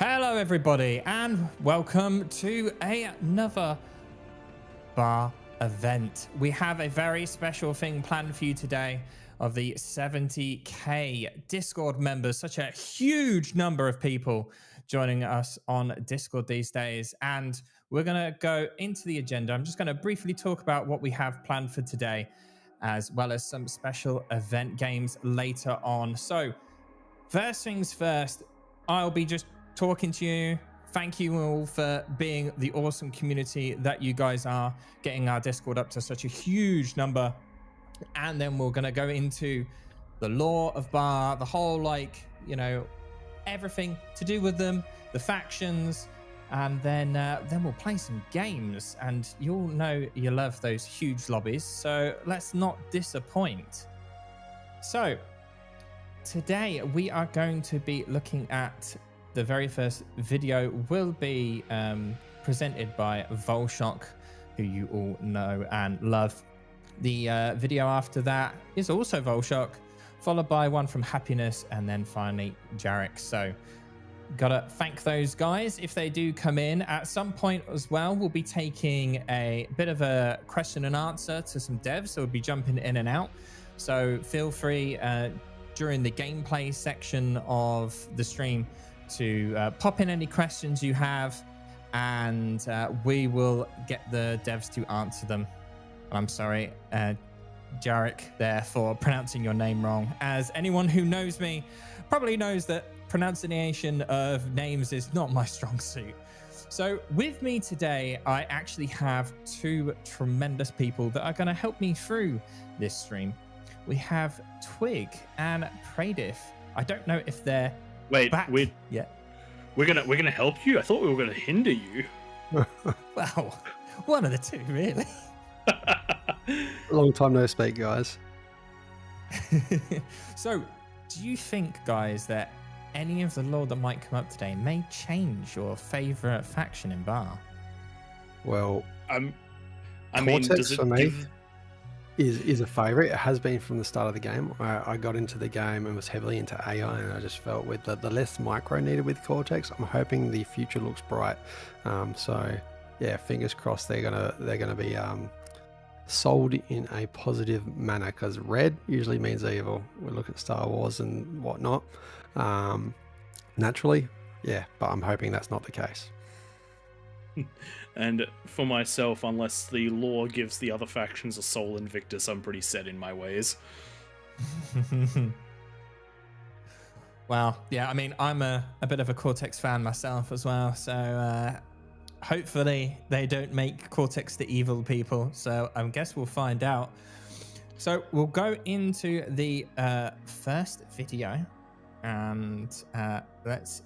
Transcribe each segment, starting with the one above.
Hello everybody and welcome to another bar event. We have a very special thing planned for you today of the 70k Discord members, such a huge number of people joining us on Discord these days, and we're going to go into the agenda. I'm just going to briefly talk about what we have planned for today, as well as some special event games later on. So first things first, I'll be just talking to you. Thank you all for being the awesome community that you guys are, getting our Discord up to such a huge number. And then we're going to go into the lore of Bar, the whole, everything to do with them, the factions, and then we'll play some games. And you'll know you love those huge lobbies, so let's not disappoint. So today we are going to be looking at the very first video will be presented by Volshock, who you all know and love. The video after that is also Volshock, followed by one from Happiness, and then finally Jarek. So gotta thank those guys if they do come in. At some point as well, we'll be taking a bit of a question and answer to some devs, so we'll be jumping in and out. So feel free during the gameplay section of the stream to pop in any questions you have, and we will get the devs to answer them. I'm sorry, Jarek, there, for pronouncing your name wrong, as anyone who knows me probably knows that pronunciation of names is not my strong suit. So with me today, I actually have two tremendous people that are going to help me through this stream. We have Twig and Pradif. I don't know if they're back. We're gonna help you? I thought we were gonna hinder you. Well, one of the two, really. Long time no speak, guys. So, do you think, guys, that any of the lore that might come up today may change your favorite faction in Bar? Well, I mean, Cortex does it for me give... is a favorite. It has been from the start of the game. I got into the game and was heavily into AI, and I just felt with the less micro needed with Cortex, I'm hoping the future looks bright. So yeah, fingers crossed they're gonna be sold in a positive manner, because red usually means evil. We look at Star Wars and whatnot. Naturally, yeah, but I'm hoping that's not the case. And for myself, unless the lore gives the other factions a Sol Invictus, I'm pretty set in my ways. Well, yeah, I mean, I'm a bit of a Cortex fan myself as well, so hopefully they don't make Cortex the evil people, so I guess we'll find out. So we'll go into the first video, and let's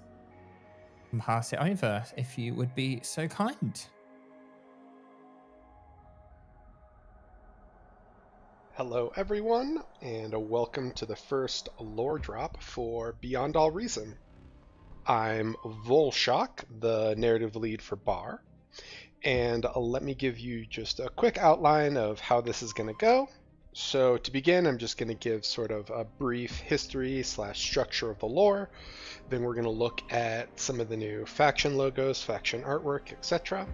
pass it over if you would be so kind. Hello everyone, and welcome to the first lore drop for Beyond All Reason. I'm Volshock, the narrative lead for Bar, and let me give you just a quick outline of how this is going to go. So to begin, I'm just going to give sort of a brief history / structure of the lore. Then we're going to look at some of the new faction logos, faction artwork, etc.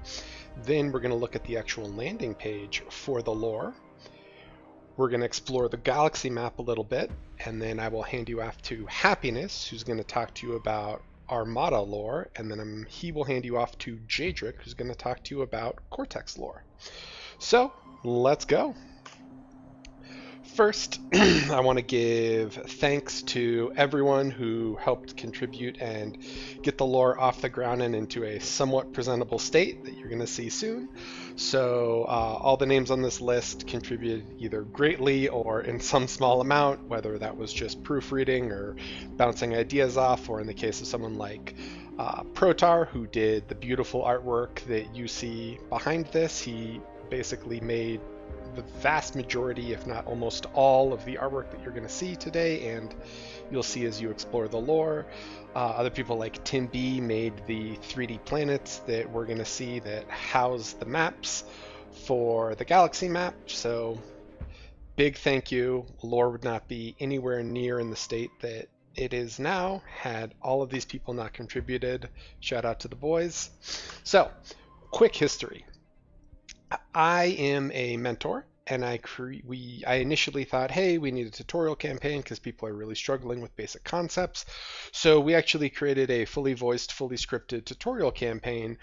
Then we're going to look at the actual landing page for the lore. We're going to explore the galaxy map a little bit, and then I will hand you off to Happiness, who's going to talk to you about Armada lore, and then he will hand you off to Jadric, who's going to talk to you about Cortex lore. So, let's go. First, I want to give thanks to everyone who helped contribute and get the lore off the ground and into a somewhat presentable state that you're going to see soon. So all the names on this list contributed either greatly or in some small amount, whether that was just proofreading or bouncing ideas off, or in the case of someone like Protar, who did the beautiful artwork that you see behind this. He basically made the vast majority, if not almost all, of the artwork that you're going to see today, and you'll see as you explore the lore. Other people like Tim B made the 3D planets that we're going to see that house the maps for the galaxy map. So big thank you. Lore would not be anywhere near in the state that it is now, had all of these people not contributed. Shout out to the boys. So, quick history. I am a mentor, and I initially thought, hey, we need a tutorial campaign because people are really struggling with basic concepts. So we actually created a fully voiced, fully scripted tutorial campaign.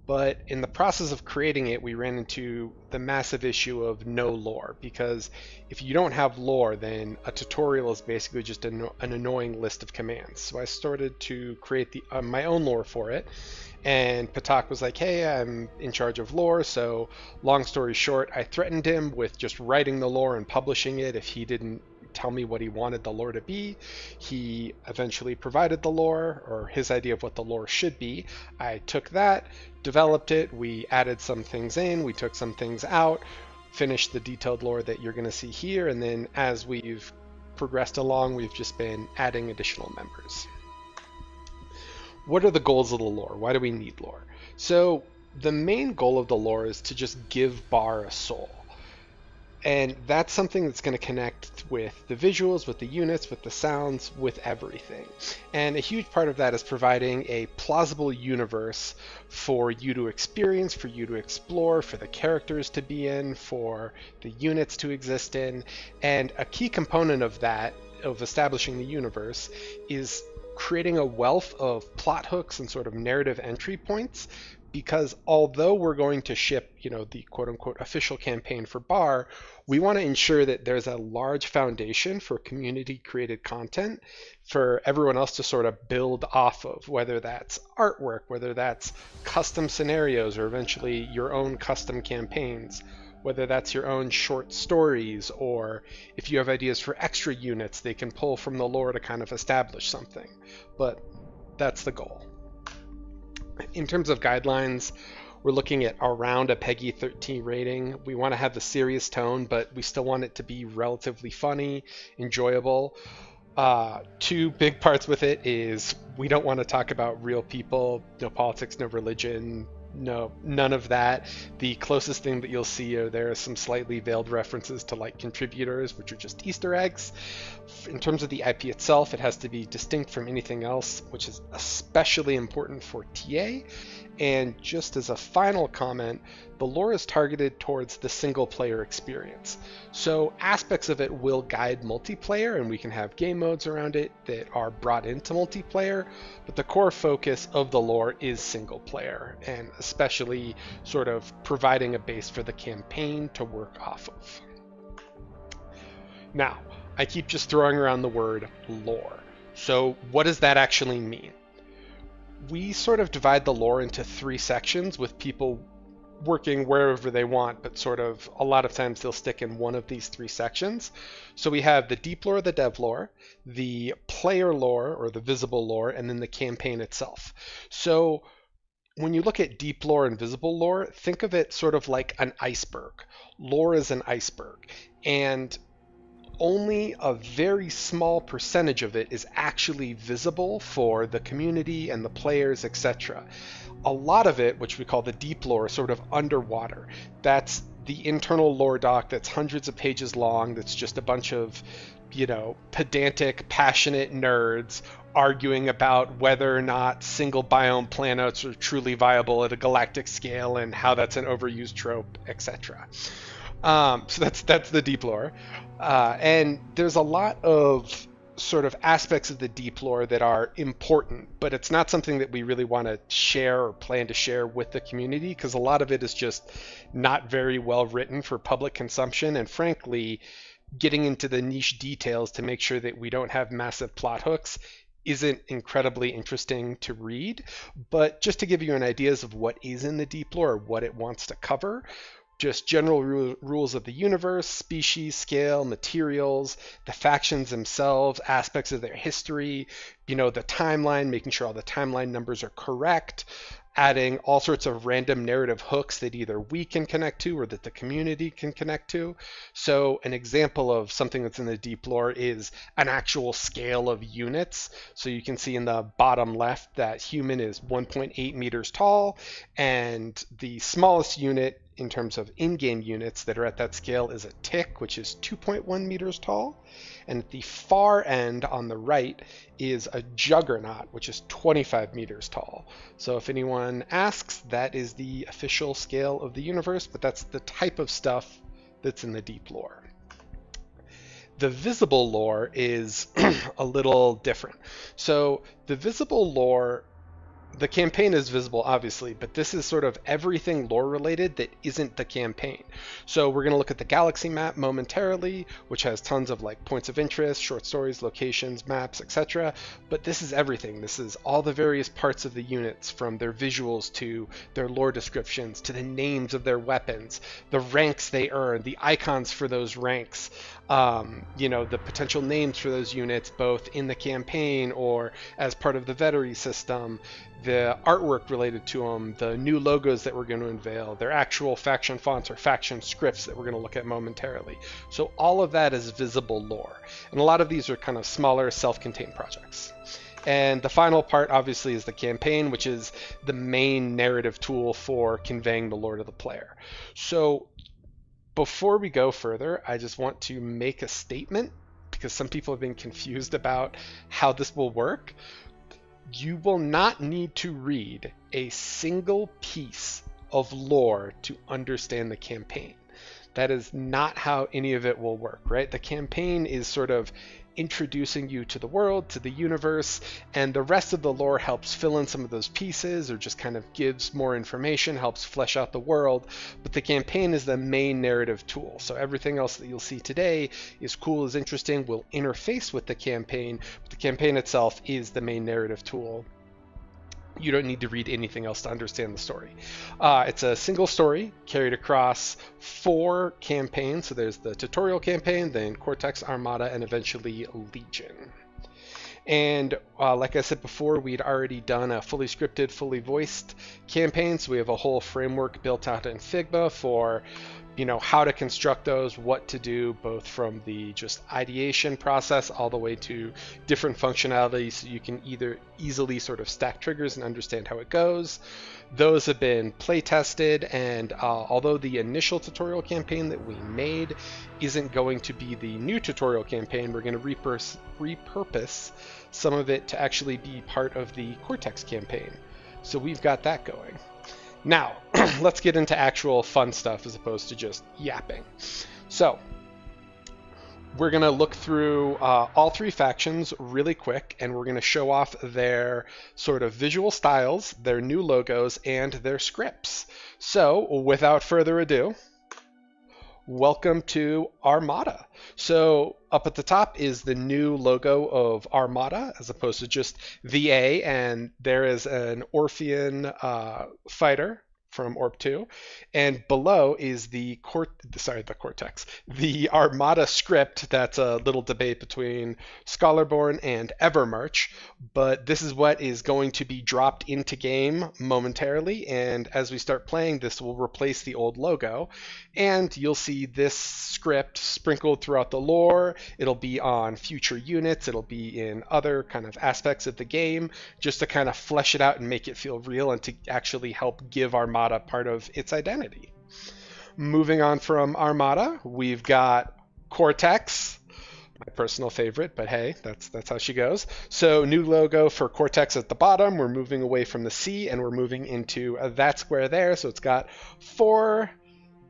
But in the process of creating it, we ran into the massive issue of no lore, because if you don't have lore, then a tutorial is basically just an annoying list of commands. So I started to create my own lore for it. And Patak was like, hey, I'm in charge of lore, so long story short, I threatened him with just writing the lore and publishing it if he didn't tell me what he wanted the lore to be. He eventually provided the lore, or his idea of what the lore should be. I took that, developed it, we added some things in, we took some things out, finished the detailed lore that you're going to see here, and then as we've progressed along, we've just been adding additional members. What are the goals of the lore? Why do we need lore? So the main goal of the lore is to just give Bar a soul. And that's something that's going to connect with the visuals, with the units, with the sounds, with everything. And a huge part of that is providing a plausible universe for you to experience, for you to explore, for the characters to be in, for the units to exist in. And a key component of that, of establishing the universe, is creating a wealth of plot hooks and sort of narrative entry points, because although we're going to ship, the quote-unquote official campaign for Bar, we want to ensure that there's a large foundation for community-created content for everyone else to sort of build off of, whether that's artwork, whether that's custom scenarios, or eventually your own custom campaigns, whether that's your own short stories, or if you have ideas for extra units, they can pull from the lore to kind of establish something. But that's the goal. In terms of guidelines, we're looking at around a PEGI 13 rating. We want to have the serious tone, but we still want it to be relatively funny, enjoyable. Two big parts with it is we don't want to talk about real people, no politics, no religion, no, none of that. The closest thing that you'll see there are some slightly veiled references to like contributors, which are just Easter eggs. In terms of the IP itself, it has to be distinct from anything else, which is especially important for TA. And just as a final comment, the lore is targeted towards the single player experience. So aspects of it will guide multiplayer, and we can have game modes around it that are brought into multiplayer, but the core focus of the lore is single player, and especially sort of providing a base for the campaign to work off of. Now, I keep just throwing around the word lore. So what does that actually mean? We sort of divide the lore into 3 sections, with people working wherever they want, but sort of a lot of times they'll stick in one of these 3 sections. So we have the deep lore, the dev lore, the player lore or the visible lore, and then the campaign itself. So when you look at deep lore and visible lore, think of it sort of like an iceberg. Lore is an iceberg, and only a very small percentage of it is actually visible for the community and the players, etc. A lot of it, which we call the deep lore, is sort of underwater. That's the internal lore doc that's hundreds of pages long, that's just a bunch of, pedantic, passionate nerds arguing about whether or not single biome planets are truly viable at a galactic scale and how that's an overused trope, etc. So that's the deep lore. And there's a lot of sort of aspects of the deep lore that are important, but it's not something that we really want to share or plan to share with the community, because a lot of it is just not very well written for public consumption, and frankly, getting into the niche details to make sure that we don't have massive plot hooks isn't incredibly interesting to read. But just to give you an idea of what is in the deep lore, or what it wants to cover, just general rules of the universe, species, scale, materials, the factions themselves, aspects of their history, the timeline, making sure all the timeline numbers are correct, adding all sorts of random narrative hooks that either we can connect to or that the community can connect to. So an example of something that's in the deep lore is an actual scale of units. So you can see in the bottom left that human is 1.8 meters tall, and the smallest unit in terms of in-game units that are at that scale is a tick, which is 2.1 meters tall. And at the far end on the right is a juggernaut, which is 25 meters tall. So if anyone asks, that is the official scale of the universe, but that's the type of stuff that's in the deep lore. The visible lore is a little different. So the visible lore, the campaign is visible, obviously, but this is sort of everything lore related that isn't the campaign. So we're going to look at the galaxy map momentarily, which has tons of like points of interest, short stories, locations, maps, etc. But this is everything. This is all the various parts of the units, from their visuals to their lore descriptions to the names of their weapons, the ranks they earn, the icons for those ranks, the potential names for those units, both in the campaign or as part of the veterinary system, the artwork related to them, the new logos that we're going to unveil, their actual faction fonts or faction scripts that we're going to look at momentarily. So all of that is visible lore. And a lot of these are kind of smaller self-contained projects. And the final part, obviously, is the campaign, which is the main narrative tool for conveying the lore to the player. So before we go further, I just want to make a statement, because some people have been confused about how this will work. You will not need to read a single piece of lore to understand the campaign. That is not how any of it will work, right? The campaign is sort of introducing you to the world, to the universe, and the rest of the lore helps fill in some of those pieces or just kind of gives more information, helps flesh out the world. But the campaign is the main narrative tool. So everything else that you'll see today is cool, is interesting, will interface with the campaign, but the campaign itself is the main narrative tool. You don't need to read anything else to understand the story. It's a single story carried across 4 campaigns. So there's the tutorial campaign, then Cortex, Armada, and eventually Legion. And like I said before, we'd already done a fully scripted, fully voiced campaign. So we have a whole framework built out in Figma for how to construct those, what to do, both from the just ideation process all the way to different functionalities, so you can either easily sort of stack triggers and understand how it goes. Those have been play tested, and although the initial tutorial campaign that we made isn't going to be the new tutorial campaign, we're going to repurpose some of it to actually be part of the Cortex campaign. So we've got that going. Now, let's get into actual fun stuff as opposed to just yapping. So, we're going to look through all 3 factions really quick, and we're going to show off their sort of visual styles, their new logos, and their scripts. So, without further ado, welcome to Armada. So up at the top is the new logo of Armada, as opposed to just the A, and there is an Orphean fighter from Orp 2, and below is the Cortex, the Armada script. That's a little debate between Scholarborn and Evermarch, but this is what is going to be dropped into game momentarily, and as we start playing, this will replace the old logo, and you'll see this script sprinkled throughout the lore. It'll be on future units, it'll be in other kind of aspects of the game, just to kind of flesh it out and make it feel real, and to actually help give Armada part of its identity. Moving on from Armada, we've got Cortex, my personal favorite, but hey, that's how she goes. So new logo for Cortex at the bottom. We're moving away from the C and we're moving into that square there. So it's got 4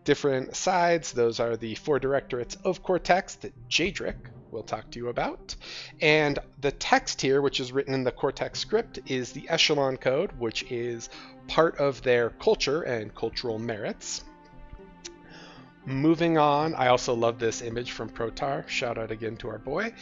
different sides. Those are the 4 directorates of Cortex that Jadric will talk to you about. And the text here, which is written in the Cortex script, is the echelon code, which is part of their culture and cultural merits. Moving on, I also love this image from Protar. Shout out again to our boy.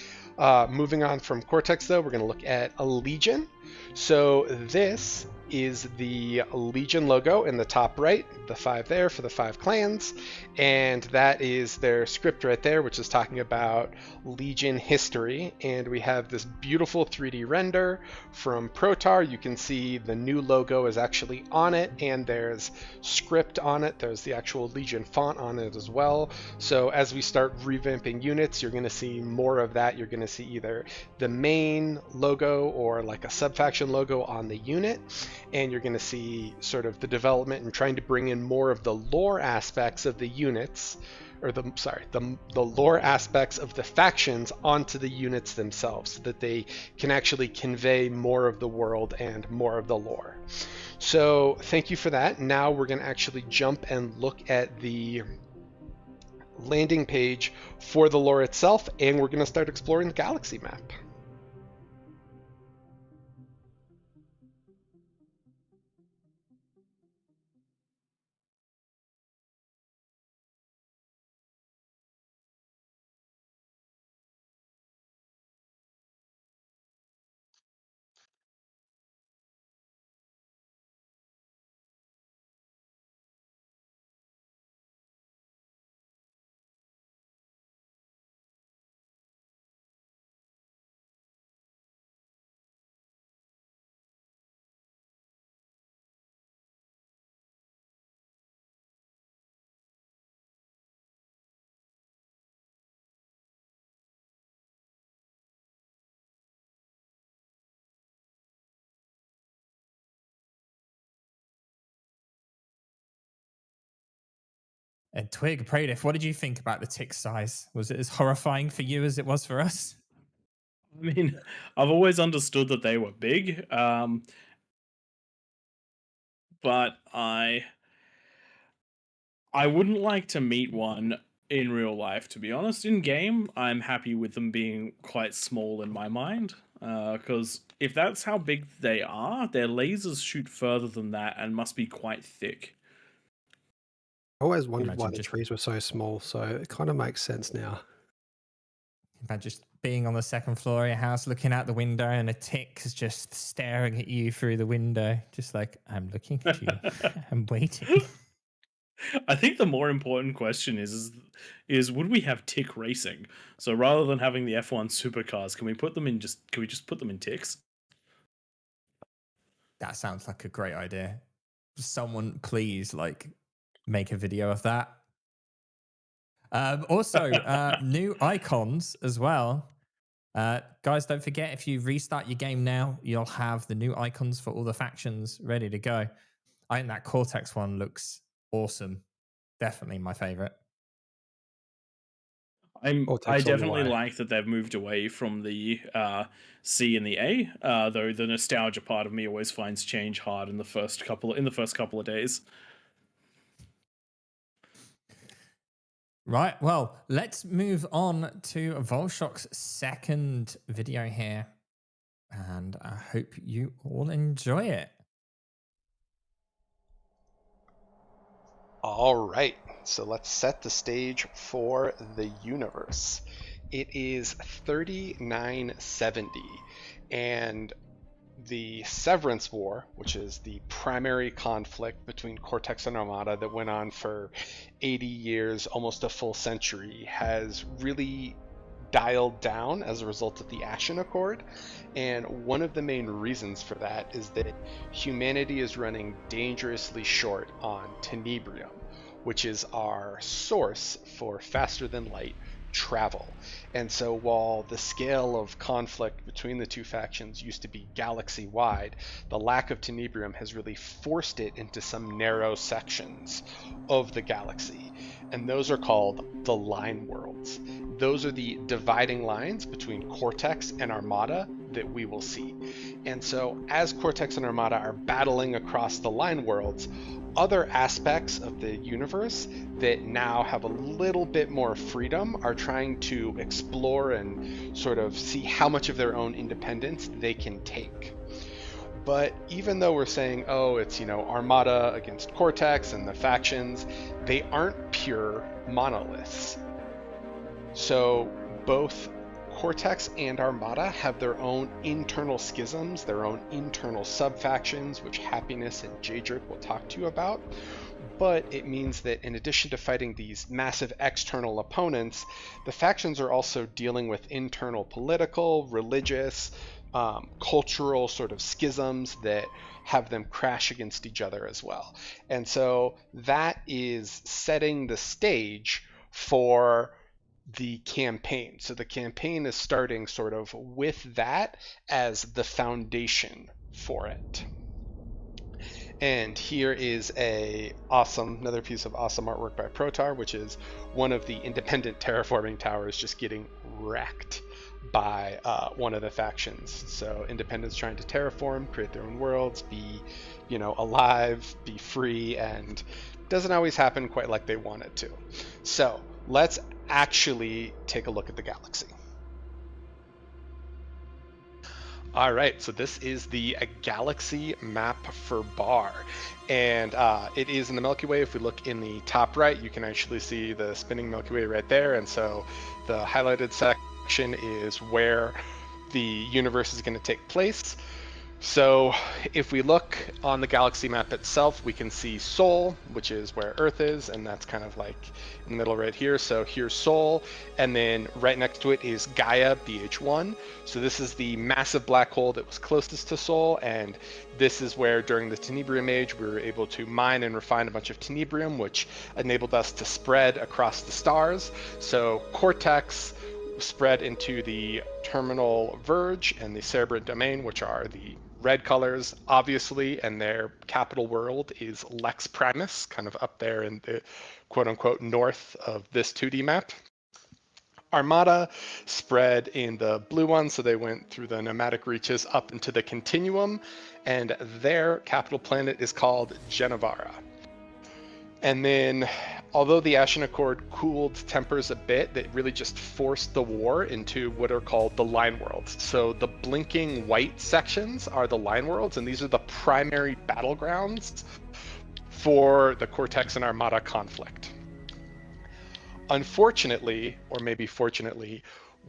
Moving on from Cortex, though, we're going to look at a Legion. So this is the Legion logo in the top right, the 5 there for the 5 clans, and that is their script right there, which is talking about Legion history. And we have this beautiful 3D render from Protar. You can see the new logo is actually on it, and there's script on it. There's the actual Legion font on it as well. So as we start revamping units, you're going to see more of that. You're going to see either the main logo or like a sub-faction logo on the unit. and you're going to see sort of the development and trying to bring in more of the lore aspects of the units, or the lore aspects of the factions onto the units themselves, so that they can actually convey more of the world and more of the lore. So thank you for that. Now we're going to actually jump and look at the landing page for the lore itself, and we're going to start exploring the galaxy map. And Twig, Pradif, what did you think about the tick size? Was it as horrifying for you as it was for us? I mean, I've always understood that they were big, but I wouldn't like to meet one in real life, to be honest. In game, I'm happy with them being quite small in my mind, because if that's how big they are, their lasers shoot further than that and must be quite thick. I always wondered why Imagine the just trees were so small, so it kind of makes sense now. Imagine just being on the second floor of your house, looking out the window, and a tick is just staring at you through the window, just like, I'm looking at you. I'm waiting. I think the more important question is would we have tick racing? So rather than having the F1 supercars, can we just put them in ticks? That sounds like a great idea. Someone please make a video of that. Also, new icons as well. Guys, don't forget, if you restart your game now, you'll have the new icons for all the factions ready to go. I think that Cortex one looks awesome. Definitely my favorite. I definitely like that they've moved away from the C and the A, though the nostalgia part of me always finds change hard in the first couple of days. Right, well, let's move on to Volshock's second video here. And I hope you all enjoy it. All right, so let's set the stage for the universe. It is 3970, and the Severance War, which is the primary conflict between Cortex and Armada that went on for 80 years, almost a full century, has really dialed down as a result of the Ashen Accord. And one of the main reasons for that is that humanity is running dangerously short on tenebrium, which is our source for faster than light travel. And so while the scale of conflict between the two factions used to be galaxy wide, the lack of tenebrium has really forced it into some narrow sections of the galaxy. And those are called the line worlds. Those are the dividing lines between Cortex and Armada that we will see. And so as Cortex and Armada are battling across the line worlds, other aspects of the universe that now have a little bit more freedom are trying to explore and sort of see how much of their own independence they can take. But even though we're saying, oh, it's, Armada against Cortex and the factions, they aren't pure monoliths. So both Cortex and Armada have their own internal schisms, their own internal sub-factions, which Happiness and Jaedric will talk to you about. But it means that in addition to fighting these massive external opponents, the factions are also dealing with internal political, religious, cultural sort of schisms that have them crash against each other as well. And so that is setting the stage for the campaign. So the campaign is starting sort of with that as the foundation for it. And here is another piece of awesome artwork by Protar, which is one of the independent terraforming towers just getting wrecked by one of the factions. So Independent's trying to terraform, create their own worlds, be, alive, be free, and doesn't always happen quite like they want it to. So let's actually take a look at the galaxy. All right, so this is the galaxy map for Bar, and it is in the Milky Way. If we look in the top right, you can actually see the spinning Milky Way right there, and so the highlighted section is where the universe is going to take place. So if we look on the galaxy map itself, we can see Sol, which is where Earth is, and that's kind of like in the middle right here. So here's Sol, and then right next to it is Gaia BH1. So this is the massive black hole that was closest to Sol, and this is where during the Tenebrium Age we were able to mine and refine a bunch of Tenebrium, which enabled us to spread across the stars. So Cortex spread into the terminal verge and the cerebrant domain, which are the red colors, obviously, and their capital world is Lex Primus, kind of up there in the quote-unquote north of this 2D map. Armada spread in the blue one, so they went through the nomadic reaches up into the continuum, and their capital planet is called Genevara. And then, although the Ashen Accord cooled tempers a bit, that really just forced the war into what are called the line worlds. So the blinking white sections are the line worlds, and these are the primary battlegrounds for the Cortex and Armada conflict. Unfortunately, or maybe fortunately,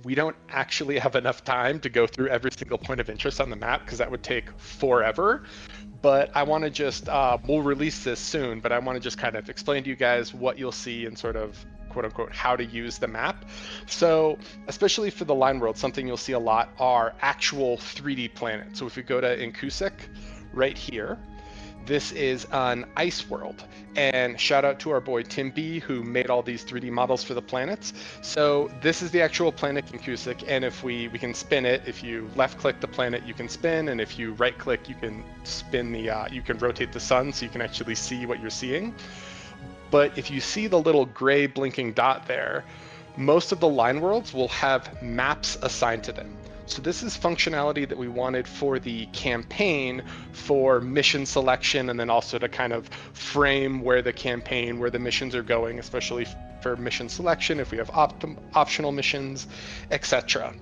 we don't actually have enough time to go through every single point of interest on the map because that would take forever. But I want to just, we'll release this soon, but I want to just kind of explain to you guys what you'll see and sort of quote unquote how to use the map. So especially for the line world, something you'll see a lot are actual 3D planets. So if we go to Inkusik right here, this is an ice world, and shout out to our boy Tim B, who made all these 3D models for the planets. So this is the actual planet Inkusik, and if we can spin it, if you left click the planet you can spin, and if you right click you can spin the you can rotate the sun so you can actually see what you're seeing. But if you see the little gray blinking dot there, most of the line worlds will have maps assigned to them. So this is functionality that we wanted for the campaign for mission selection, and then also to kind of frame where the missions are going, especially for mission selection, if we have optional missions, etc.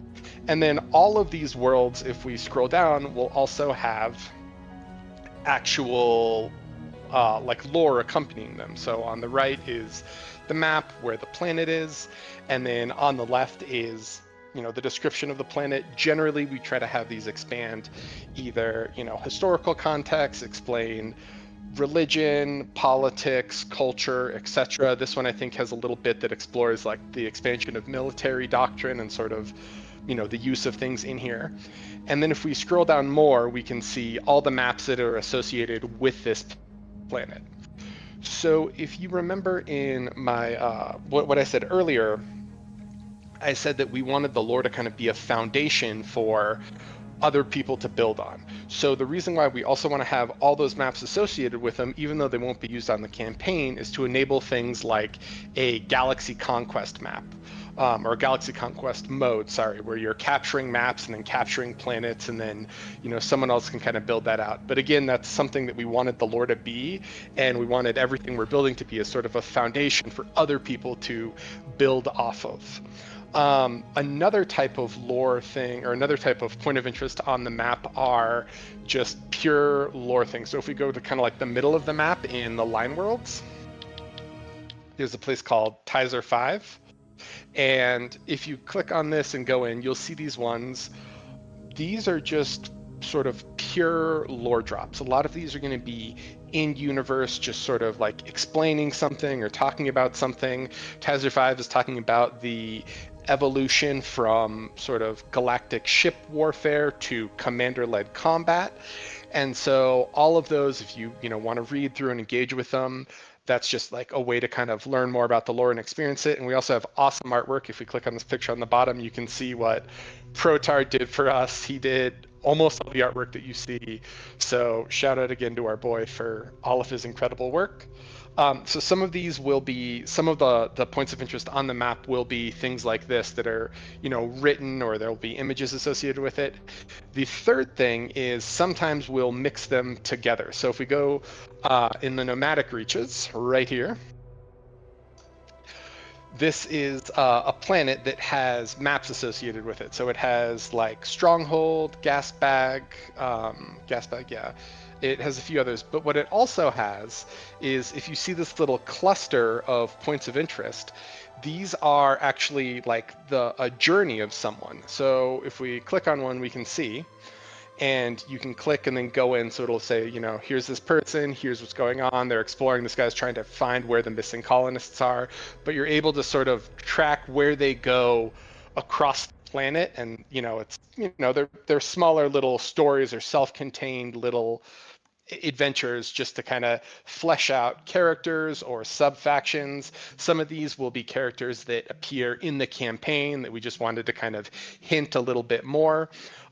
And then all of these worlds, if we scroll down, will also have actual like lore accompanying them. So on the right is the map where the planet is, and then on the left is the description of the planet. Generally, we try to have these expand either, historical context, explain religion, politics, culture, etc. This one I think has a little bit that explores like the expansion of military doctrine and sort of, the use of things in here. And then if we scroll down more, we can see all the maps that are associated with this planet. So if you remember in my, what I said earlier, I said that we wanted the lore to kind of be a foundation for other people to build on. So the reason why we also want to have all those maps associated with them, even though they won't be used on the campaign, is to enable things like a galaxy conquest map, or a galaxy conquest mode, where you're capturing maps and then capturing planets, and then someone else can kind of build that out. But again, that's something that we wanted the lore to be, and we wanted everything we're building to be as sort of a foundation for other people to build off of. Another type of lore thing, or another type of point of interest on the map, are just pure lore things. So if we go to kind of like the middle of the map in the line worlds, there's a place called Tizer 5. And if you click on this and go in, you'll see these ones. These are just sort of pure lore drops. A lot of these are going to be in universe, just sort of like explaining something or talking about something. Tizer 5 is talking about the evolution from sort of galactic ship warfare to commander-led combat. And so all of those, if you want to read through and engage with them, that's just like a way to kind of learn more about the lore and experience it. And we also have awesome artwork. If we click on this picture on the bottom, you can see what Protar did for us. He did almost all the artwork that you see. So shout out again to our boy for all of his incredible work. So some of these will be, some of the points of interest on the map will be things like this that are, written, or there'll be images associated with it. The third thing is sometimes we'll mix them together. So if we go in the nomadic reaches right here, this is a planet that has maps associated with it. So it has like Stronghold, Gas Bag, yeah. It has a few others, but what it also has is, if you see this little cluster of points of interest, these are actually like a journey of someone. So if we click on one, we can see, and you can click and then go in. So it'll say, here's this person, here's what's going on. They're exploring. This guy's trying to find where the missing colonists are, but you're able to sort of track where they go across the planet. And, it's, they're smaller little stories or self-contained little adventures just to kind of flesh out characters or sub-factions. Some of these will be characters that appear in the campaign that we just wanted to kind of hint a little bit more.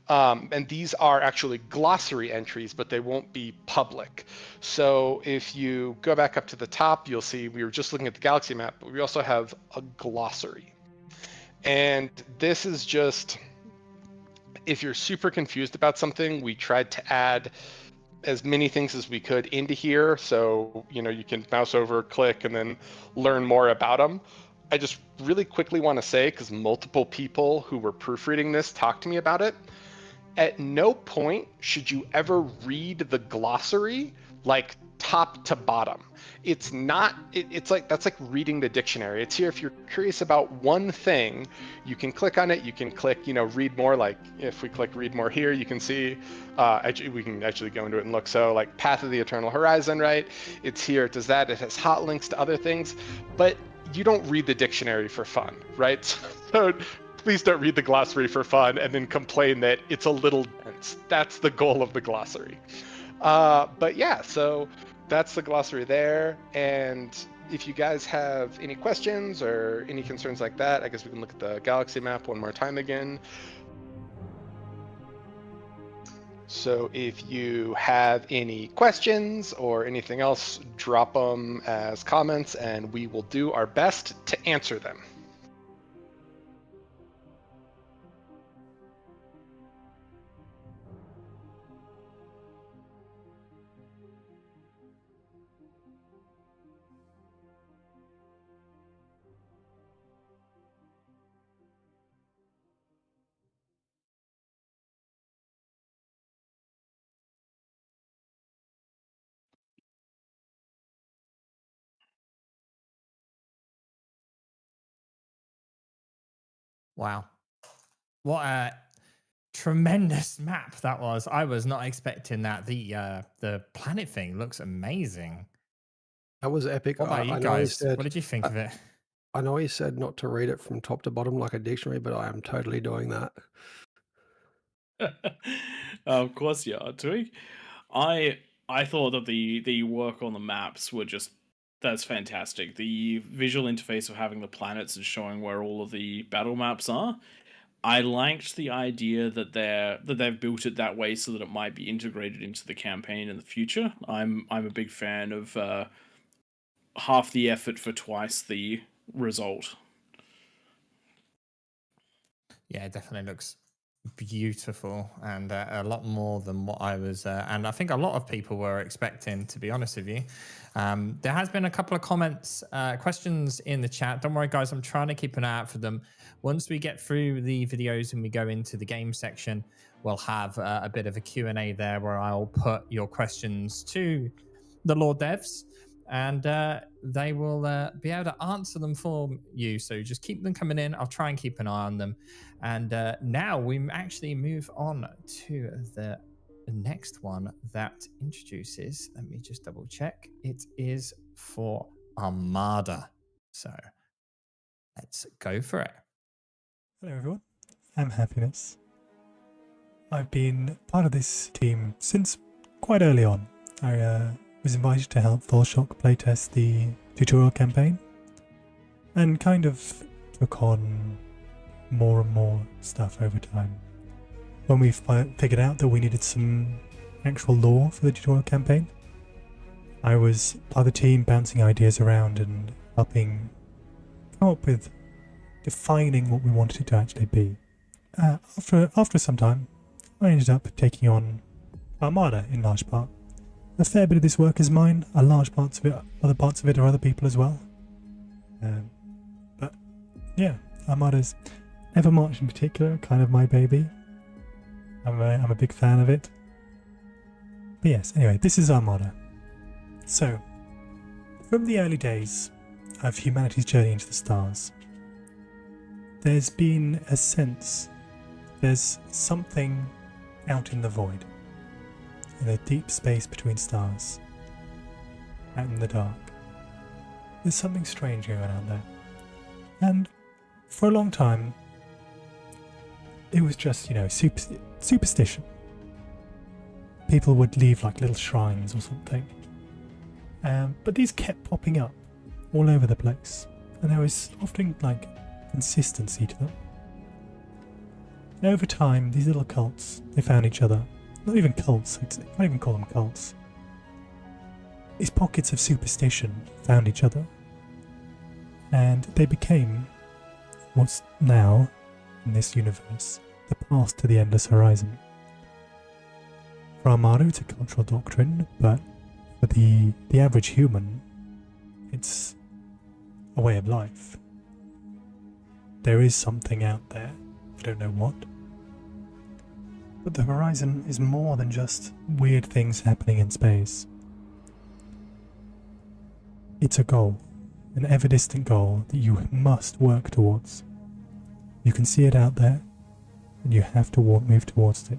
And these are actually glossary entries, but they won't be public. So if you go back up to the top, you'll see we were just looking at the galaxy map, but we also have a glossary. And this is just, if you're super confused about something, we tried to add as many things as we could into here. So, you can mouse over, click, and then learn more about them. I just really quickly want to say, because multiple people who were proofreading this talked to me about it, at no point should you ever read the glossary like top to bottom. It's not, it's like, that's like reading the dictionary. It's here if you're curious about one thing, you can click on it, you can click, read more. Like if we click read more here, you can see, we can actually go into it and look. So like Path of the Eternal Horizon, right? It's here, it does that, it has hot links to other things, but you don't read the dictionary for fun, right? So please don't read the glossary for fun and then complain that it's a little dense. That's the goal of the glossary. But yeah, so that's the glossary there. And if you guys have any questions or any concerns like that, I guess we can look at the galaxy map one more time again. So if you have any questions or anything else, drop them as comments and we will do our best to answer them. Wow. What a tremendous map that was. I was not expecting that. The planet thing looks amazing. That was epic. What about you guys? What did you think of it? I know he said not to read it from top to bottom like a dictionary, but I am totally doing that. Of course you are, Twig. I thought that the work on the maps were just, that's fantastic. The visual interface of having the planets and showing where all of the battle maps are. I liked the idea that they've built it that way so that it might be integrated into the campaign in the future. I'm a big fan of half the effort for twice the result. Yeah, it definitely looks beautiful and a lot more than what I was and I think a lot of people were expecting, to be honest with you. There has been a couple of comments, questions in the chat. Don't worry guys, I'm trying to keep an eye out for them. Once we get through the videos and we go into the game section, we'll have a bit of a Q&A there where I'll put your questions to the Lord Devs and they will be able to answer them for you. So just keep them coming in. I'll try and keep an eye on them. And now we actually move on to the next one that introduces, let me just double check. It is for Armada. So let's go for it. Hello everyone, I'm Happiness. I've been part of this team since quite early on. I was invited to help Volshock playtest the tutorial campaign and kind of took on more and more stuff over time. when we figured out that we needed some actual lore for the tutorial campaign, I was part of the team bouncing ideas around and helping come up with defining what we wanted it to actually be. After some time, I ended up taking on Armada in large part. A fair bit of this work is mine, a large parts of it, other parts of it are other people as well. But yeah, Armada's Evermarch in particular, kind of my baby. I'm a big fan of it. But yes, anyway, this is Armada. So, from the early days of humanity's journey into the stars, there's been a sense there's something out in the void, in the deep space between stars, out in the dark. There's something strange going on out there. And for a long time, it was just, superstition. People would leave like little shrines or something. But these kept popping up all over the place. And there was often like consistency to them. And over time, these little cults, they found each other. Not even cults, I can't even call them cults. These pockets of superstition found each other. And they became what's now, in this universe, the path to the endless horizon. For Armada, it's a cultural doctrine, but for the average human, it's a way of life. There is something out there, I don't know what. But the horizon is more than just weird things happening in space. It's a goal, an ever-distant goal that you must work towards. You can see it out there, and you have to move towards it.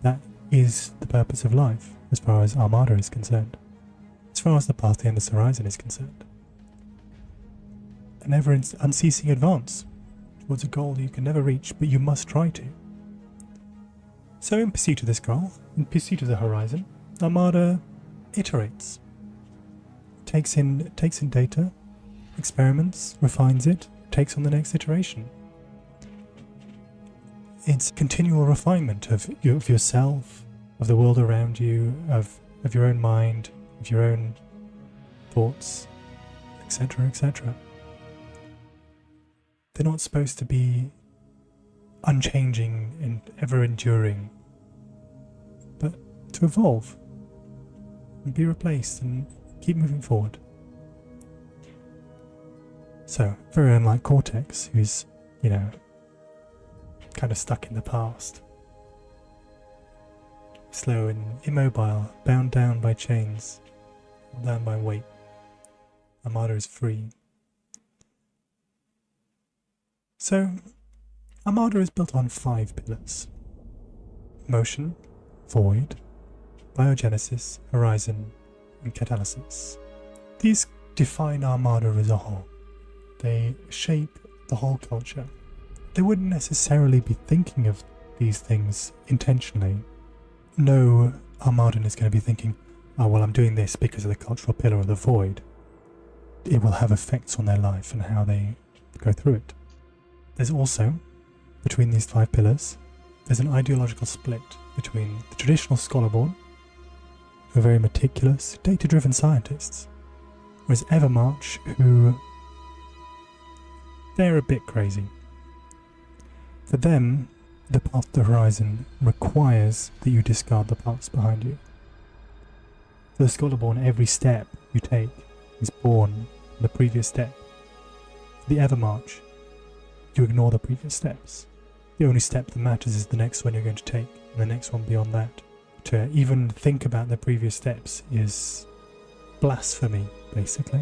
That is the purpose of life, as far as Armada is concerned. As far as the path to the endless horizon is concerned. An ever unceasing advance towards a goal you can never reach, but you must try to. So in pursuit of this goal, in pursuit of the horizon, Armada iterates. Takes in data, experiments, refines it, takes on the next iteration. It's continual refinement of yourself, of the world around you, of your own mind, of your own thoughts, etc., etc. They're not supposed to be unchanging and ever enduring, but to evolve and be replaced and keep moving forward. So, very unlike Cortex, who's, kind of stuck in the past. Slow and immobile, bound down by chains, down by weight. Armada is free. So, Armada is built on 5 pillars. Motion, void, biogenesis, horizon, and catalysis. These define Armada as a whole. They shape the whole culture. They wouldn't necessarily be thinking of these things intentionally. No Armadan is going to be thinking, oh well, I'm doing this because of the cultural pillar of the void. It will have effects on their life and how they go through it. There's also, between these 5 pillars, there's an ideological split between the traditional scholarborn, who are very meticulous, data-driven scientists, whereas Evermarch, who they're a bit crazy. For them, the path to the horizon requires that you discard the paths behind you. For the scholarborn, every step you take is born from the previous step. For the Evermarch, you ignore the previous steps. The only step that matters is the next one you're going to take, and the next one beyond that. To even think about the previous steps is blasphemy, basically.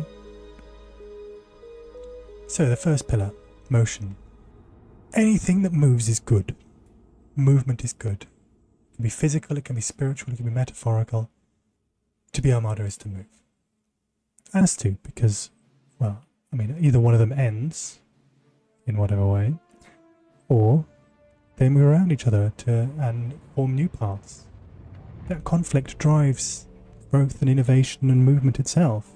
So the first pillar, motion. Anything that moves is good. Movement is good. It can be physical, it can be spiritual, it can be metaphorical. To be Armada is to move. And has to, because, either one of them ends, in whatever way, or they move around each other and form new paths. That conflict drives growth and innovation and movement itself.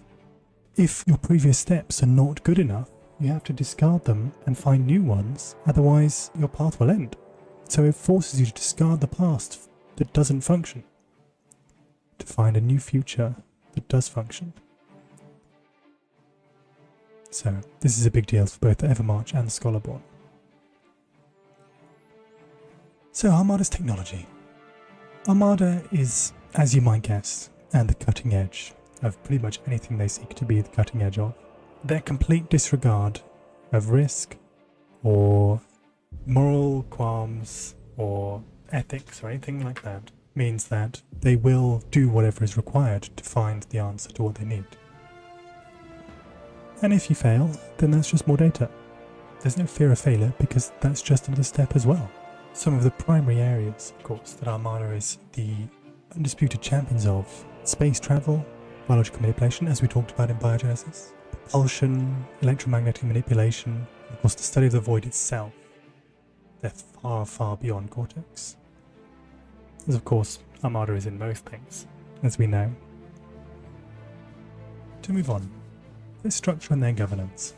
If your previous steps are not good enough, you have to discard them and find new ones, otherwise your path will end. So it forces you to discard the past that doesn't function, to find a new future that does function. So this is a big deal for both Evermarch and Scholarborn. So Armada's technology. Armada is, as you might guess, at the cutting edge of pretty much anything they seek to be the cutting edge of. Their complete disregard of risk or moral qualms or ethics or anything like that means that they will do whatever is required to find the answer to what they need. And if you fail, then that's just more data. There's no fear of failure because that's just another step as well. Some of the primary areas, of course, that Armada is the undisputed champions of: space travel, biological manipulation, as we talked about in Biogenesis, propulsion, electromagnetic manipulation, and of course the study of the void itself. They're far, far beyond Cortex. As of course, Armada is in most things, as we know. To move on, their structure and their governance.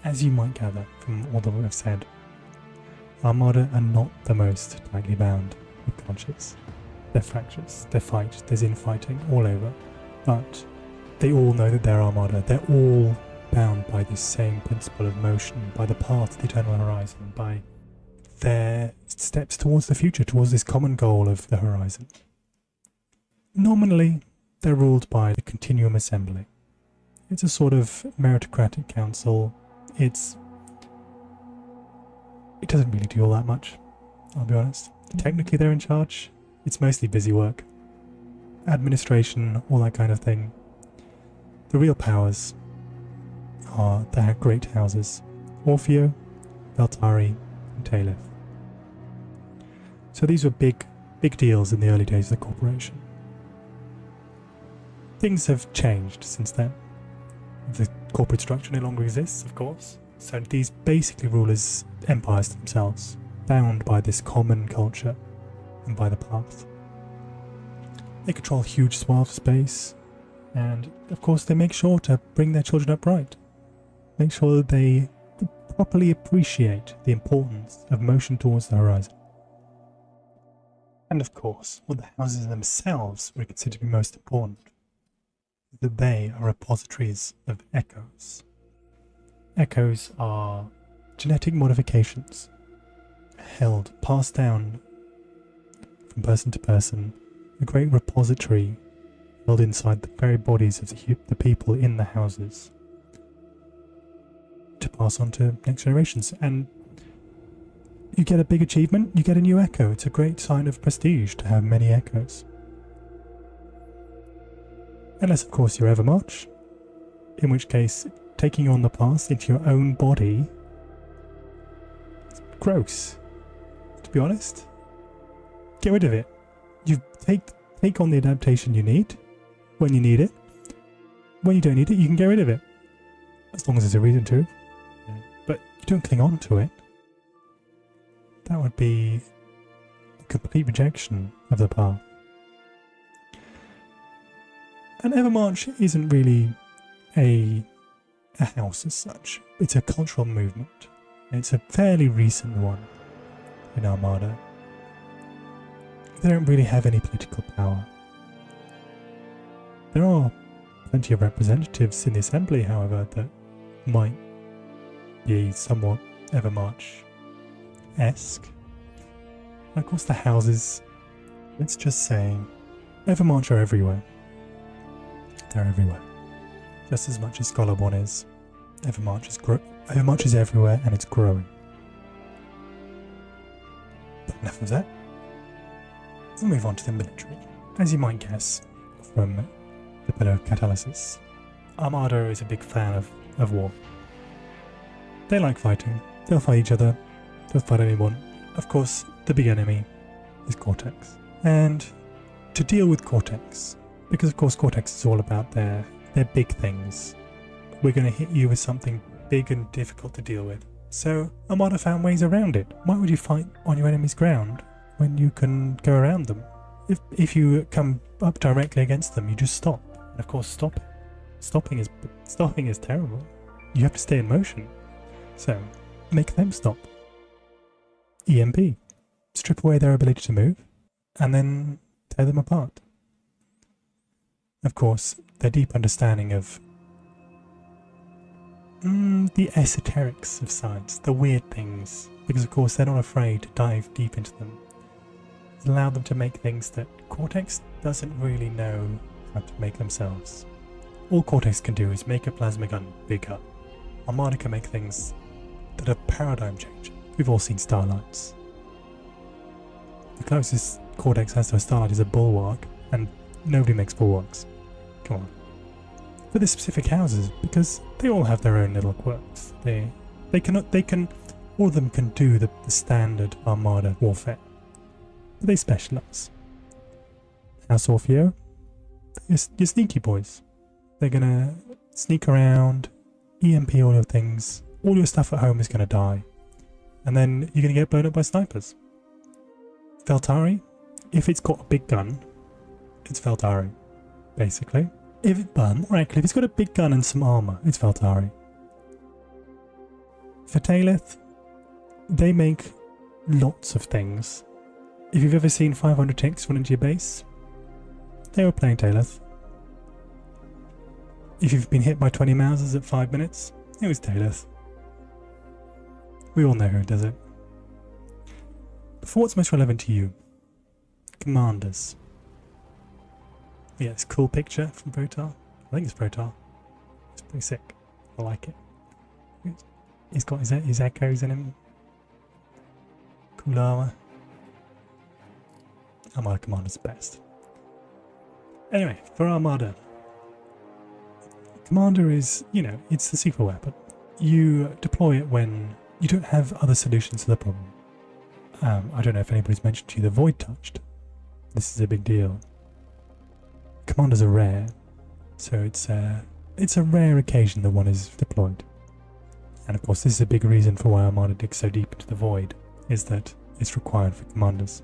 As you might gather from all that I've said, Armada are not the most tightly bound with conscience. They're fractious, they fight, there's infighting all over, but they all know that they're Armada. They're all bound by this same principle of motion, by the path to the eternal horizon, by their steps towards the future, towards this common goal of the horizon. Nominally, they're ruled by the Continuum Assembly. It's a sort of meritocratic council. It doesn't really do all that much, I'll be honest. Technically they're in charge. It's mostly busy work. Administration, all that kind of thing. The real powers are the great houses: Orfeo, Beltari, and Talith. So these were big deals in the early days of the corporation. Things have changed since then. The corporate structure no longer exists, of course. So these basically rule as empires themselves, bound by this common culture and by the path. They control huge swaths of space, and of course they make sure to bring their children up right. Make sure that they properly appreciate the importance of motion towards the horizon. And of course, what the houses themselves would consider to be most important is that they are repositories of echoes. Echoes are genetic modifications held, passed down from person to person, a great repository held inside the very bodies of the people in the houses to pass on to next generations. And you get a big achievement, you get a new echo. It's a great sign of prestige to have many echoes. Unless of course you're Evermarch, in which case taking on the past into your own body is gross, to be honest. Get rid of it. You take on the adaptation you need when you need it. When you don't need it, you can get rid of it, as long as there's a reason to. But you don't cling on to it. That would be a complete rejection of the path. And Evermarch isn't really a house as such. It's a cultural movement. It's a fairly recent one in Armada. They don't really have any political power. There are plenty of representatives in the assembly, however, that might be somewhat Evermarch-esque. And of course the houses, let's just say, Evermarch are everywhere. They're everywhere. Just as much as Scholarborn is. Evermarch is everywhere and it's growing. But enough of that. We'll move on to the military. As you might guess from the pillar of catalysis, Armada is a big fan of war. They like fighting. They'll fight each other. They'll fight anyone. Of course, the big enemy is Cortex. And to deal with Cortex, because of course Cortex is all about their big things, we're going to hit you with something big and difficult to deal with. So Armada found ways around it. Why would you fight on your enemy's ground when you can go around them? If you come up directly against them, you just stop. And of course stop it. Stopping is terrible. You have to stay in motion. So make them stop. EMP. Strip away their ability to move, and then tear them apart. Of course, their deep understanding of the esoterics of science, the weird things, because of course they're not afraid to dive deep into them. It's allowed them to make things that Cortex doesn't really know how to make themselves. All Cortex can do is make a plasma gun bigger. Armada can make things that are paradigm changing. We've all seen starlights. The closest Cortex has to a starlight is a bulwark, and nobody makes bulwarks. Come on. But the specific houses, because they all have their own little quirks. They can all of them can do the standard Armada warfare. But they specialise. House Orfeo, you're sneaky boys. They're gonna sneak around, EMP all your things, all your stuff at home is gonna die. And then you're gonna get blown up by snipers. Feltari, if it's got a big gun, it's Feltari, basically. More accurately, if it's got a big gun and some armour, it's Feltari. For Talith, they make lots of things. If you've ever seen 500 ticks run into your base, they were playing Talith. If you've been hit by 20 Mausers at 5 minutes, it was Talith. We all know who does it. But for what's most relevant to you, commanders. Yeah, this cool picture from Protar. I think it's Protar. It's pretty sick. I like it. He's got his echoes in him. Cool armor. Armada Commander's best. Anyway, for Armada. Commander is, it's the super weapon. You deploy it when you don't have other solutions to the problem. I don't know if anybody's mentioned to you the Void Touched. This is a big deal. Commanders are rare, so it's a rare occasion that one is deployed. And of course, this is a big reason for why Armada digs so deep into the Void, is that it's required for commanders.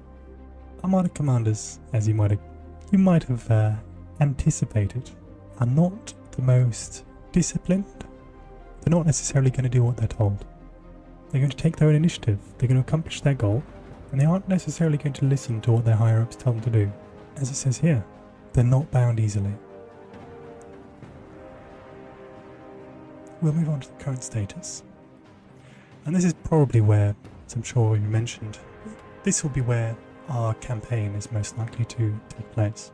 Armada commanders, as you might have anticipated, are not the most disciplined. They're not necessarily going to do what they're told. They're going to take their own initiative, they're going to accomplish their goal, and they aren't necessarily going to listen to what their higher-ups tell them to do. As it says here, they're not bound easily. We'll move on to the current status. And this is probably where, as I'm sure you mentioned, this will be where our campaign is most likely to take place.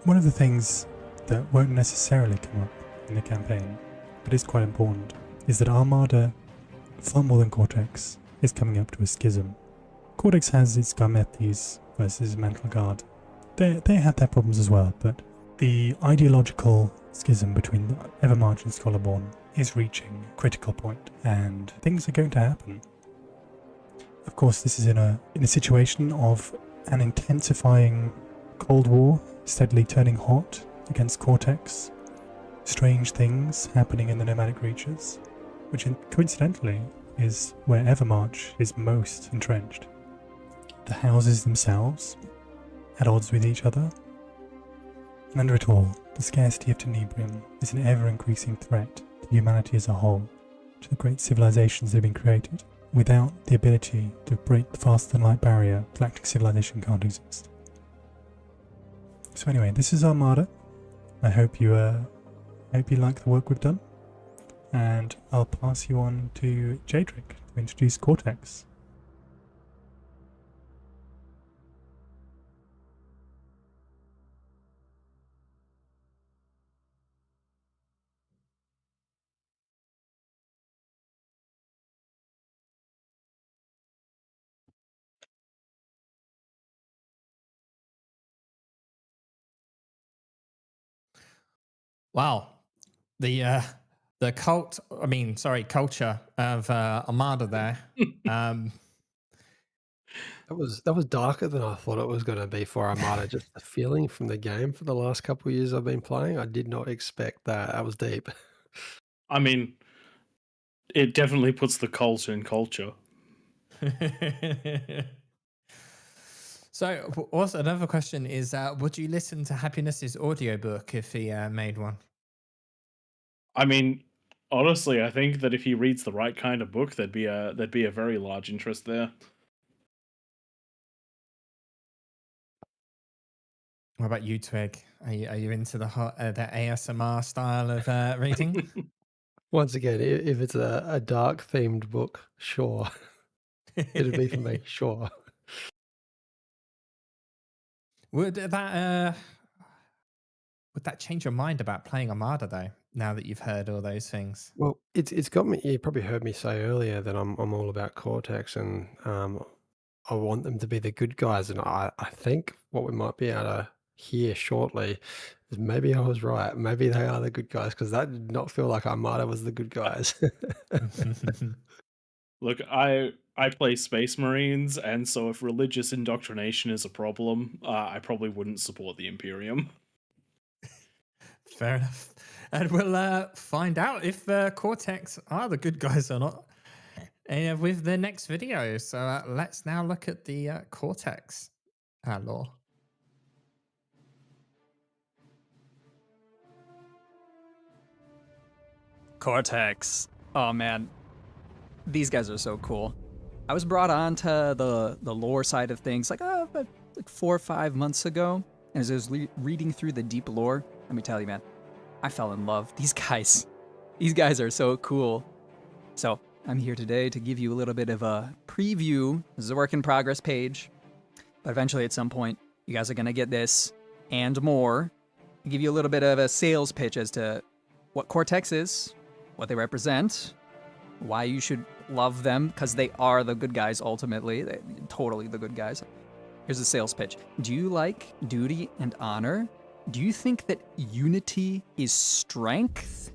One of the things that won't necessarily come up in the campaign, but is quite important, is that Armada, far more than Cortex, is coming up to a schism. Cortex has its Garmethes versus Mantle Guard. They have their problems as well, but the ideological schism between Evermarch and Scholarborn is reaching a critical point, and things are going to happen. Of course, this is in a situation of an intensifying Cold War, steadily turning hot against Cortex, strange things happening in the nomadic reaches, which coincidentally is where Evermarch is most entrenched. The houses themselves at odds with each other, and under it all, the scarcity of Tenebrium is an ever-increasing threat to humanity as a whole, to the great civilizations that have been created. Without the ability to break the faster-than-light barrier, galactic civilization can't exist. So anyway, this is Armada. I hope you like the work we've done, and I'll pass you on to Jadric to introduce Cortex. Wow, the culture of Armada there. That was darker than I thought it was going to be for Armada. Just the feeling from the game for the last couple of years I've been playing, I did not expect that. That was deep. I mean, it definitely puts the culture in culture. So, also another question is, would you listen to Happiness's audiobook if he made one? I mean, honestly, I think that if he reads the right kind of book, there'd be a very large interest there. What about you, Twig? Are you into the ASMR style of reading? Once again, if it's a dark themed book, sure. It'd be for me, sure. Would that change your mind about playing Armada though? Now that you've heard all those things. Well, it's got me. You probably heard me say earlier that I'm all about Cortex, and I want them to be the good guys. And I think what we might be able to hear shortly is maybe I was right. Maybe they are the good guys, because that did not feel like Armada was the good guys. Look, I play Space Marines, and so if religious indoctrination is a problem, I probably wouldn't support the Imperium. Fair enough. And we'll find out if Cortex are the good guys or not with the next video. So let's now look at the Cortex lore. Cortex. Oh man, these guys are so cool. I was brought on to the lore side of things like 4 or 5 months ago, and as I was reading through the deep lore, let me tell you, man, I fell in love. These guys are so cool. So I'm here today to give you a little bit of a preview. This is a work in progress page, but eventually at some point, you guys are gonna get this and more. I'll give you a little bit of a sales pitch as to what Cortex is, what they represent, why you should love them, because they are the good guys ultimately. They're totally the good guys. Here's the sales pitch. Do you like duty and honor? Do you think that unity is strength?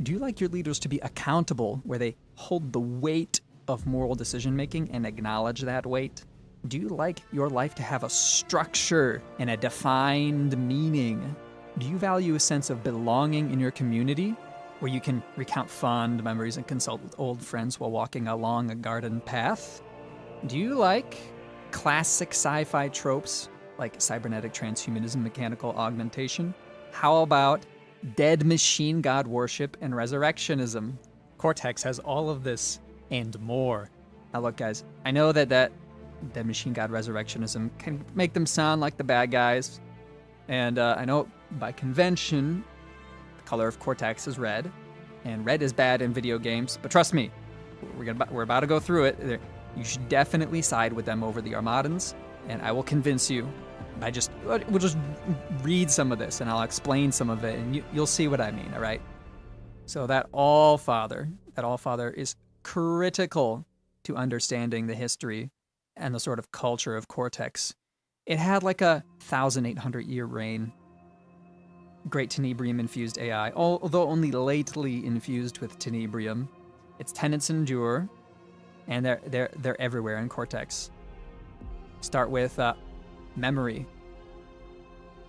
Do you like your leaders to be accountable, where they hold the weight of moral decision making and acknowledge that weight? Do you like your life to have a structure and a defined meaning? Do you value a sense of belonging in your community, where you can recount fond memories and consult with old friends while walking along a garden path? Do you like classic sci-fi tropes like cybernetic transhumanism, mechanical augmentation? How about dead machine god worship and resurrectionism? Cortex has all of this and more. Now look, guys, I know that dead machine god resurrectionism can make them sound like the bad guys, and I know by convention the color of Cortex is red, and red is bad in video games, but trust me, we're about to go through it. You should definitely side with them over the Armadans, and I will convince you. We'll just read some of this, and I'll explain some of it, and you'll see what I mean, all right? So that All-Father is critical to understanding the history and the sort of culture of Cortex. It had like a 1,800-year reign. Great Tenebrium-infused AI, although only lately infused with Tenebrium. Its tenets endure, and they're everywhere in Cortex. Start with memory.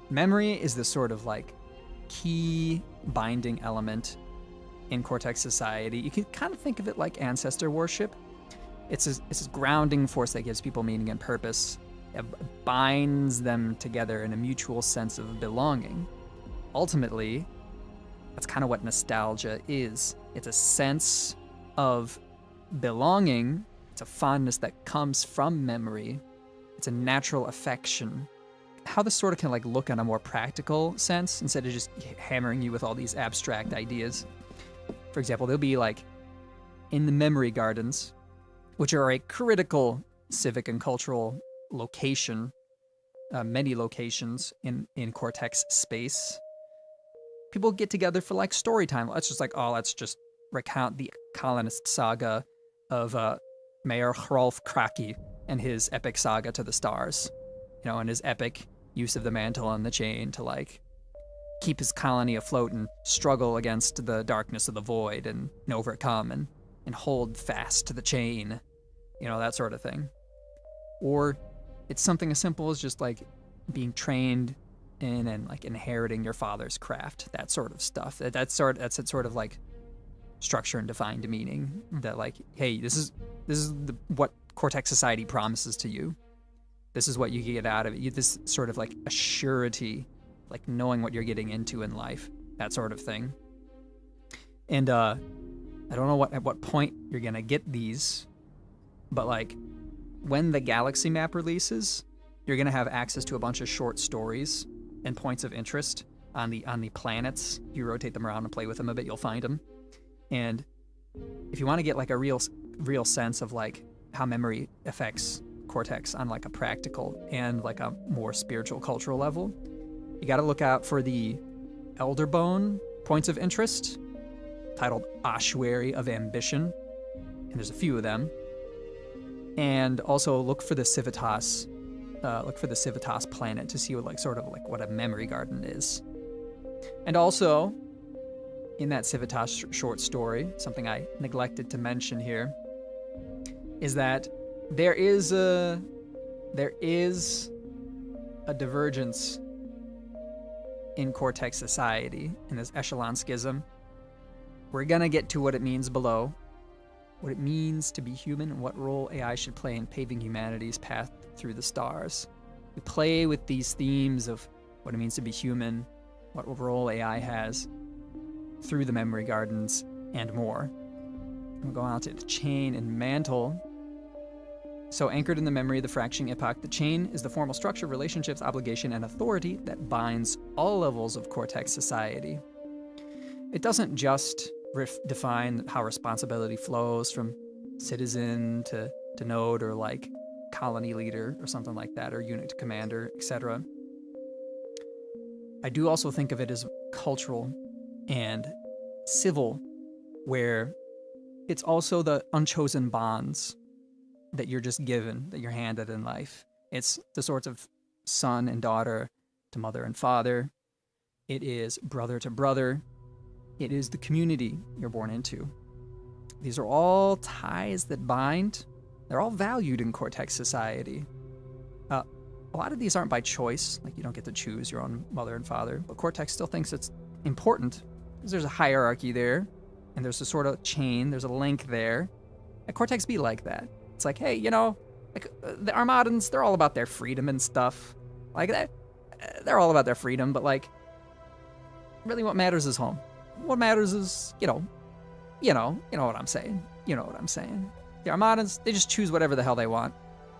Memory is the sort of like key binding element in Cortex society. You can kind of think of it like ancestor worship. It's this grounding force that gives people meaning and purpose. It binds them together in a mutual sense of belonging. Ultimately, that's kind of what nostalgia is. It's a sense of belonging. It's a fondness that comes from memory. It's a natural affection. How this sort of can like look in a more practical sense instead of just hammering you with all these abstract ideas. For example, there'll be like in the memory gardens, which are a critical civic and cultural location, many locations in Cortex space. People get together for like story time. Let's just recount the colonist saga of Mayor Hrolf Kraki and his epic saga to the stars, and his epic use of the mantle and the chain to like keep his colony afloat and struggle against the darkness of the void and overcome and hold fast to the chain, that sort of thing. Or it's something as simple as just like being trained in and like inheriting your father's craft, that sort of stuff. That's a sort of like structure and defined meaning that like, hey, this is what Cortex society promises to you. This is what you get out of it. This sort of like a surety, like knowing what you're getting into in life, that sort of thing. And I don't know at what point you're gonna get these, but like when the galaxy map releases, you're gonna have access to a bunch of short stories and points of interest on the planets. You rotate them around and play with them a bit, you'll find them. And if you want to get like a real sense of like how memory affects Cortex on like a practical and like a more spiritual cultural level, you got to look out for the Elderbone points of interest, titled Ossuary of Ambition, and there's a few of them. And also look for the Civitas planet to see what like sort of like what a memory garden is. And also, in that Civitas short story, something I neglected to mention here is that there is a divergence in Cortex society, in this echelon schism. We're gonna get to what it means below, what it means to be human, and what role AI should play in paving humanity's path through the stars. We play with these themes of what it means to be human, what role AI has through the memory gardens, and more. We'll go on to the chain and mantle. So anchored in the memory of the fracturing epoch, the chain is the formal structure, relationships, obligation, and authority that binds all levels of Cortex society. It doesn't just define how responsibility flows from citizen to node or like colony leader or something like that, or unit commander, etc. I do also think of it as cultural and civil, where it's also the unchosen bonds that you're just given, that you're handed in life. It's the sorts of son and daughter to mother and father. It is brother to brother. It is the community you're born into. These are all ties that bind. They're all valued in Cortex society. A lot of these aren't by choice, like you don't get to choose your own mother and father, but Cortex still thinks it's important because there's a hierarchy there, and there's a sort of chain, there's a link there. And Cortex be like that. It's like, hey, you know, like the Armadans, they're all about their freedom and stuff. Like that, they're all about their freedom, but like, really what matters is home. What matters is, you know what I'm saying. You know what I'm saying. The Armadans, they just choose whatever the hell they want.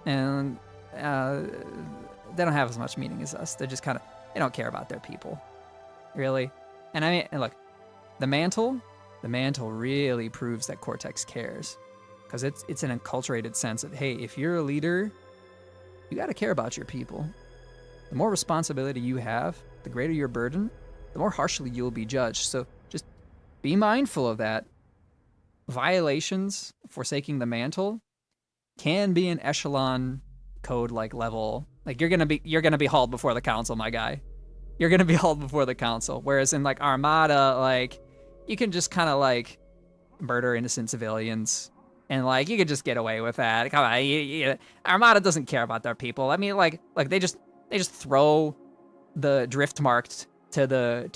And they don't have as much meaning as us. They're just kind of, they don't care about their people. Really. And I mean, and look, the mantle really proves that Cortex cares. Because it's an enculturated sense of, hey, if you're a leader, you got to care about your people. The more responsibility you have, the greater your burden, the more harshly you'll be judged. So just be mindful of that. Violations, forsaking the mantle, can be an echelon code like level. Like you're gonna be hauled before the council, my guy. You're gonna be hauled before the council. Whereas in like Armada, like you can just kind of like murder innocent civilians. And like you could just get away with that. Come on, Armada doesn't care about their people. I mean, like they just throw the drift marked to the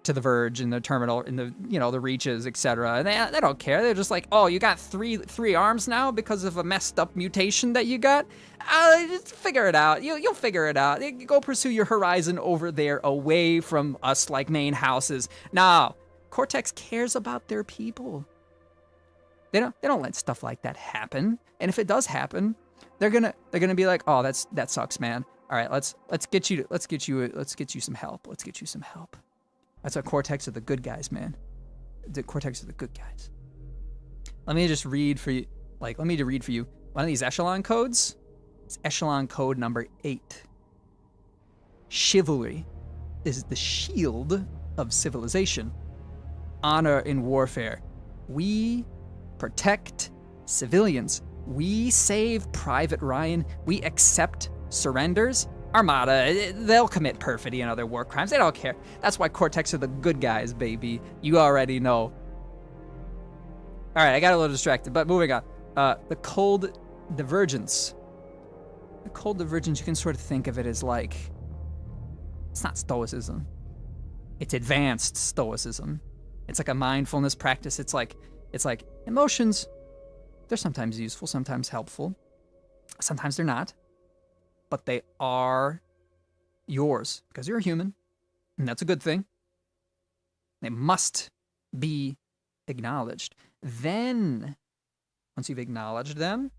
verge in the terminal, in the the reaches, etc. And they don't care. They're just like, oh, you got three arms now because of a messed up mutation that you got. Just figure it out. You'll figure it out. Go pursue your horizon over there, away from us like main houses. No, Cortex cares about their people. They don't let stuff like that happen. And if it does happen, they're gonna be like, oh, that sucks, man. All right, let's get you some help. Let's get you some help. That's what Cortex are the good guys, man. The Cortex are the good guys. Let me just read for you. One of these echelon codes. It's echelon code number 8. Chivalry is the shield of civilization. Honor in warfare. We protect civilians. We save Private Ryan. We accept surrenders. Armada, they'll commit perfidy and other war crimes. They don't care. That's why Cortex are the good guys, baby. You already know. All right, I got a little distracted, but moving on. The cold divergence. The cold divergence, you can sort of think of it as like, it's not stoicism. It's advanced stoicism. It's like a mindfulness practice. It's like emotions, they're sometimes useful, sometimes helpful. Sometimes they're not. But they are yours because you're a human, and that's a good thing. They must be acknowledged. Then, once you've acknowledged them,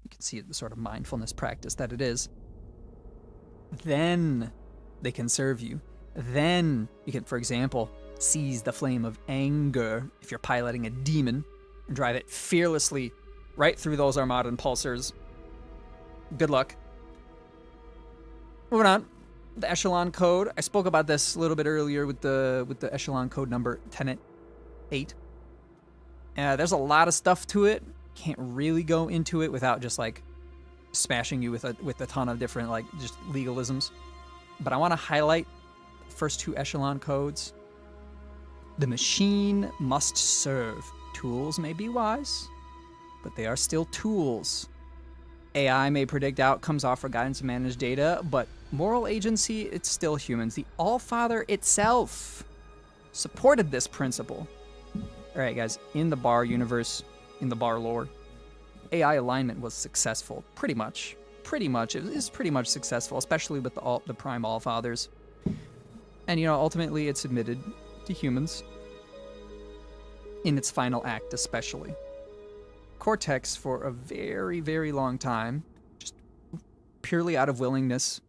you can see the sort of mindfulness practice that it is. Then they can serve you. Then you can, for example, seize the flame of anger if you're piloting a demon and drive it fearlessly right through those Armada and pulsars. Good luck. Moving on. The echelon code. I spoke about this a little bit earlier with the echelon code number Tenet 8. There's a lot of stuff to it. Can't really go into it without just like smashing you with a ton of different like just legalisms. But I want to highlight the first 2 echelon codes. The machine must serve. Tools may be wise, but they are still tools. AI may predict outcomes, offer guidance, and manage data, but moral agency, it's still humans. The Allfather itself supported this principle. All right, guys, in the bar universe, in the bar lore, AI alignment was successful, pretty much. It is pretty much successful, especially with the Prime Allfathers. And, ultimately it's submitted to humans in its final act especially. Cortex, for a very, very long time, just purely out of willingness,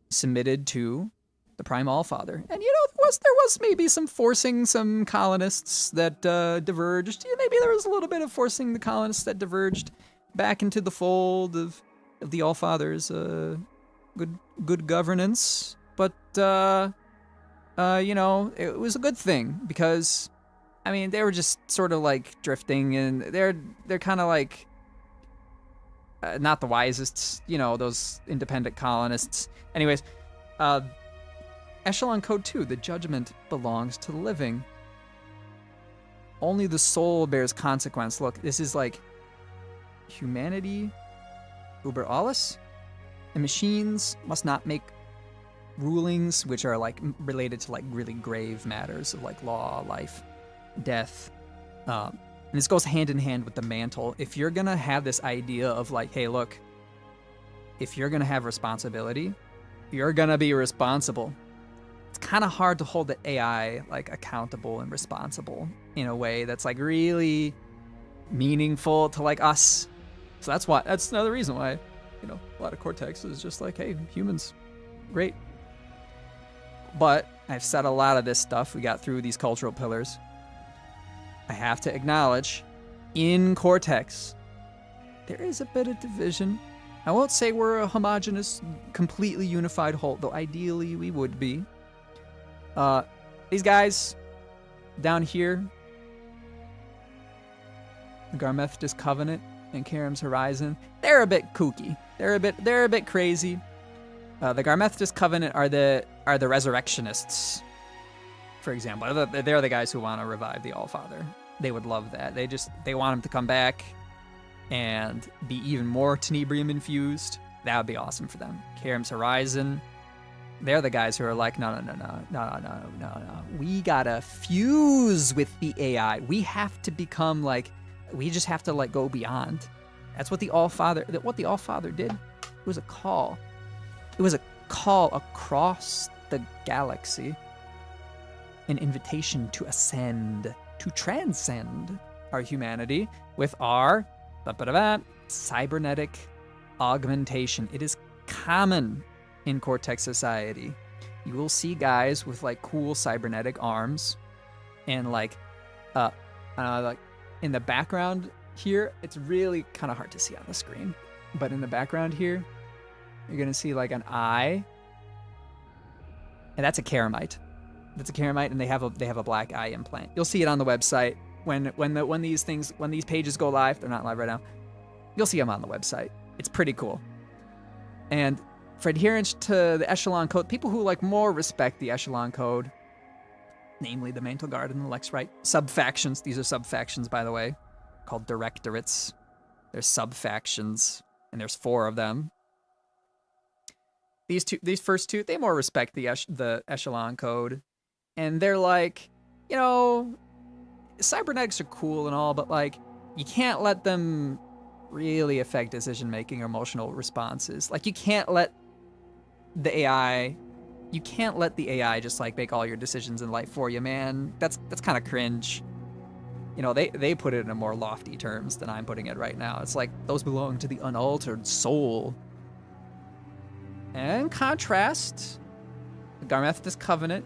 submitted to the Prime Allfather. And, there was maybe some forcing some colonists that diverged. Maybe there was a little bit of forcing the colonists that diverged back into the fold of the Allfather's good governance. But, it was a good thing because, they were just sort of like drifting, and they're kind of like not the wisest, those independent colonists. Anyways, Echelon Code 2, the judgment belongs to the living. Only the soul bears consequence. Look, this is like humanity, uber alles, and machines must not make rulings which are like related to like really grave matters of like law, life, death. And this goes hand in hand with the mantle. If you're gonna have this idea of like, hey, look, if you're gonna have responsibility, you're gonna be responsible. It's kind of hard to hold the AI like accountable and responsible in a way that's like really meaningful to like us. So that's another reason why, a lot of Cortex is just like, hey, humans, great. But I've said a lot of this stuff. We got through these cultural pillars. I have to acknowledge, in Cortex, there is a bit of division. I won't say we're a homogenous, completely unified whole, though ideally we would be. These guys down here, the Garmethtis Covenant and Karam's Horizon, they're a bit kooky. They're a bit crazy. The Garmethtis Covenant are the resurrectionists, for example. They're the guys who want to revive the Allfather. They would love that. They want him to come back and be even more Tenebrium infused. That would be awesome for them. Karam's Horizon, they're the guys who are like, no. We gotta fuse with the AI. We have to become like, we just have to like go beyond. That's what the Allfather did. It was a call. It was a call across the galaxy. An invitation to ascend, to transcend our humanity with our cybernetic augmentation. It is common in Cortex society. You will see guys with like cool cybernetic arms and like in the background here, it's really kind of hard to see on the screen, but in the background here, you're gonna see like an eye, and that's a Karamite. That's a Karamite, and they have a black eye implant. You'll see it on the website when these pages go live. They're not live right now. You'll see them on the website. It's pretty cool. And for adherence to the Echelon Code, people who like more respect the Echelon Code, namely the Mantle Guard and the Lexrite sub-factions. These are sub-factions, by the way, called directorates. They're sub-factions, and there's 4 of them. These first 2, they more respect the Echelon Code, and they're like, cybernetics are cool and all, but like, you can't let them really affect decision-making or emotional responses. Like, you can't let the AI just like make all your decisions in life for you, man. That's kind of cringe. They put it in more lofty terms than I'm putting it right now. It's like, those belong to the unaltered soul. And in contrast, the Garmethtis Covenant,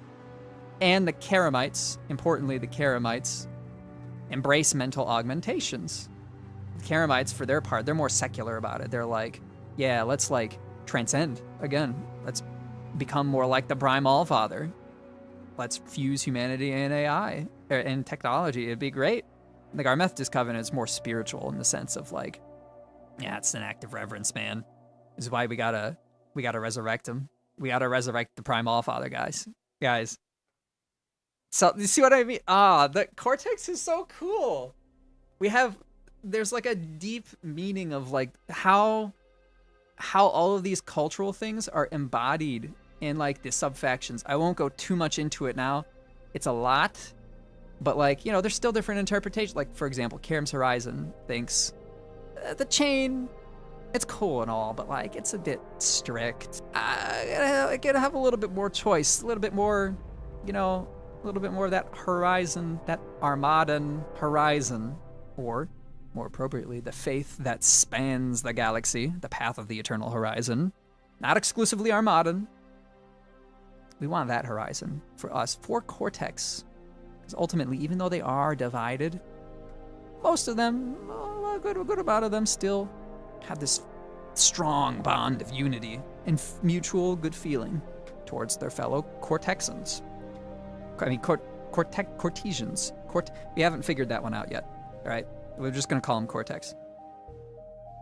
and the Karamites, importantly the Karamites, embrace mental augmentations. The Karamites, for their part, they're more secular about it. They're like, yeah, let's like transcend again. Let's become more like the Prime Allfather. Let's fuse humanity and AI and technology. It'd be great. The Garmethtis Covenant is more spiritual in the sense of like, yeah, it's an act of reverence, man. This is why we gotta resurrect him. We gotta resurrect the Prime Allfather, guys. So you see what I mean? The Cortex is so cool. There's like a deep meaning of like how all of these cultural things are embodied in like the sub-factions. I won't go too much into it now. It's a lot, but like, you know, there's still different interpretations. Like, for example, Karam's Horizon thinks the chain, it's cool and all, but like, it's a bit strict. I gotta have a little bit more choice, a little bit more, you know, a little bit more of that horizon, that Armadan horizon, or more appropriately, the faith that spans the galaxy, the path of the eternal horizon. Not exclusively Armadan. We want that horizon for us, for Cortex. Because ultimately, even though they are divided, most of them, a good amount of them still have this strong bond of unity and mutual good feeling towards their fellow Cortexans. I mean, Cortesians. We haven't figured that one out yet, all right? We're just going to call them Cortex.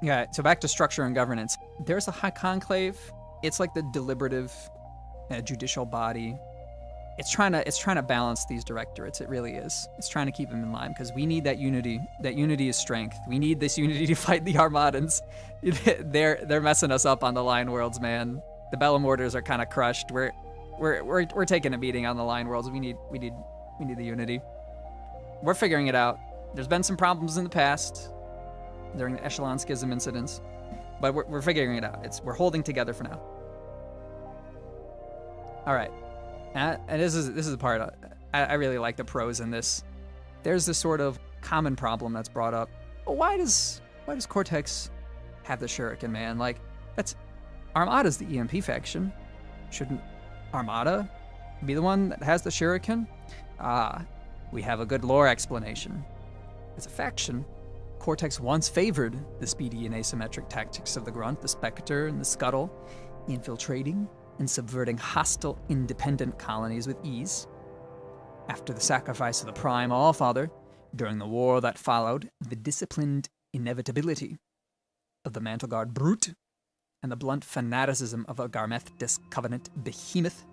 Yeah, so back to structure and governance. There's a High Conclave. It's like the deliberative judicial body. It's trying to balance these directorates. It really is. It's trying to keep them in line because we need that unity. That unity is strength. We need this unity to fight the Armadans. They're messing us up on the Line Worlds, man. The Bellamortars are kind of crushed. We're taking a beating on the Line Worlds. We need the unity. We're figuring it out. There's been some problems in the past during the Echelon Schism incidents, but we're figuring it out. We're holding together for now. All right, and this is the part I really like the pros in this. There's this sort of common problem that's brought up. Well, why does Cortex have the Shuriken, man? Like, that's Armada's the EMP faction. Shouldn't Armada be the one that has the Shuriken? We have a good lore explanation. As a faction, Cortex once favored the speedy and asymmetric tactics of the Grunt, the Spectre, and the Scuttle, infiltrating and subverting hostile independent colonies with ease. After the sacrifice of the Prime Allfather, during the war that followed, the disciplined inevitability of the Mantelguard brute and the blunt fanaticism of a Garmethtis Covenant behemoth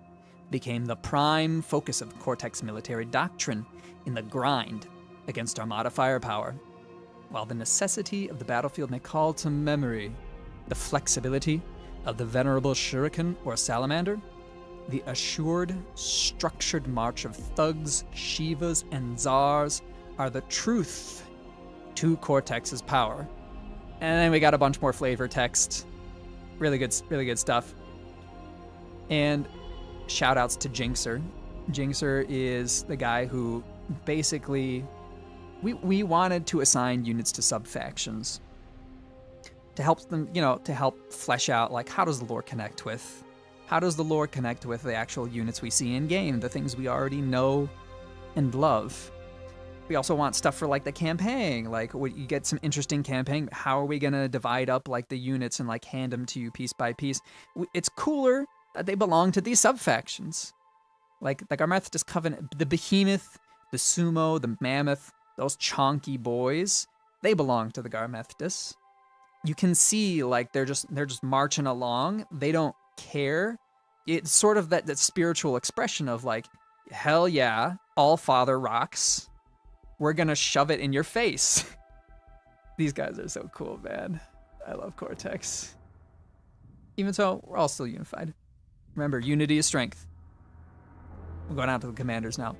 became the prime focus of Cortex military doctrine in the grind against Armada firepower. While the necessity of the battlefield may call to memory the flexibility of the venerable Shuriken or Salamander, the assured, structured march of thugs, Shivas, and Zars are the truth to Cortex's power. And then we got a bunch more flavor text. Really good stuff. And shout-outs to Jinxer. Jinxer is the guy who basically... We wanted to assign units to sub-factions to help them, to help flesh out, like, how does the lore connect with the actual units we see in-game, the things we already know and love. We also want stuff for, like, the campaign, like, you get some interesting campaign, how are we going to divide up, like, the units and, like, hand them to you piece by piece? It's cooler that they belong to these sub-factions. Like Garmethtis Covenant, the Behemoth, the Sumo, the Mammoth, those chonky boys, they belong to the Garmethtis. You can see, like, they're just marching along. They don't care. It's sort of that spiritual expression of, like, hell yeah, Allfather rocks. We're gonna shove it in your face. These guys are so cool, man. I love Cortex. Even so, we're all still unified. Remember, unity is strength. We'll go down to the commanders now.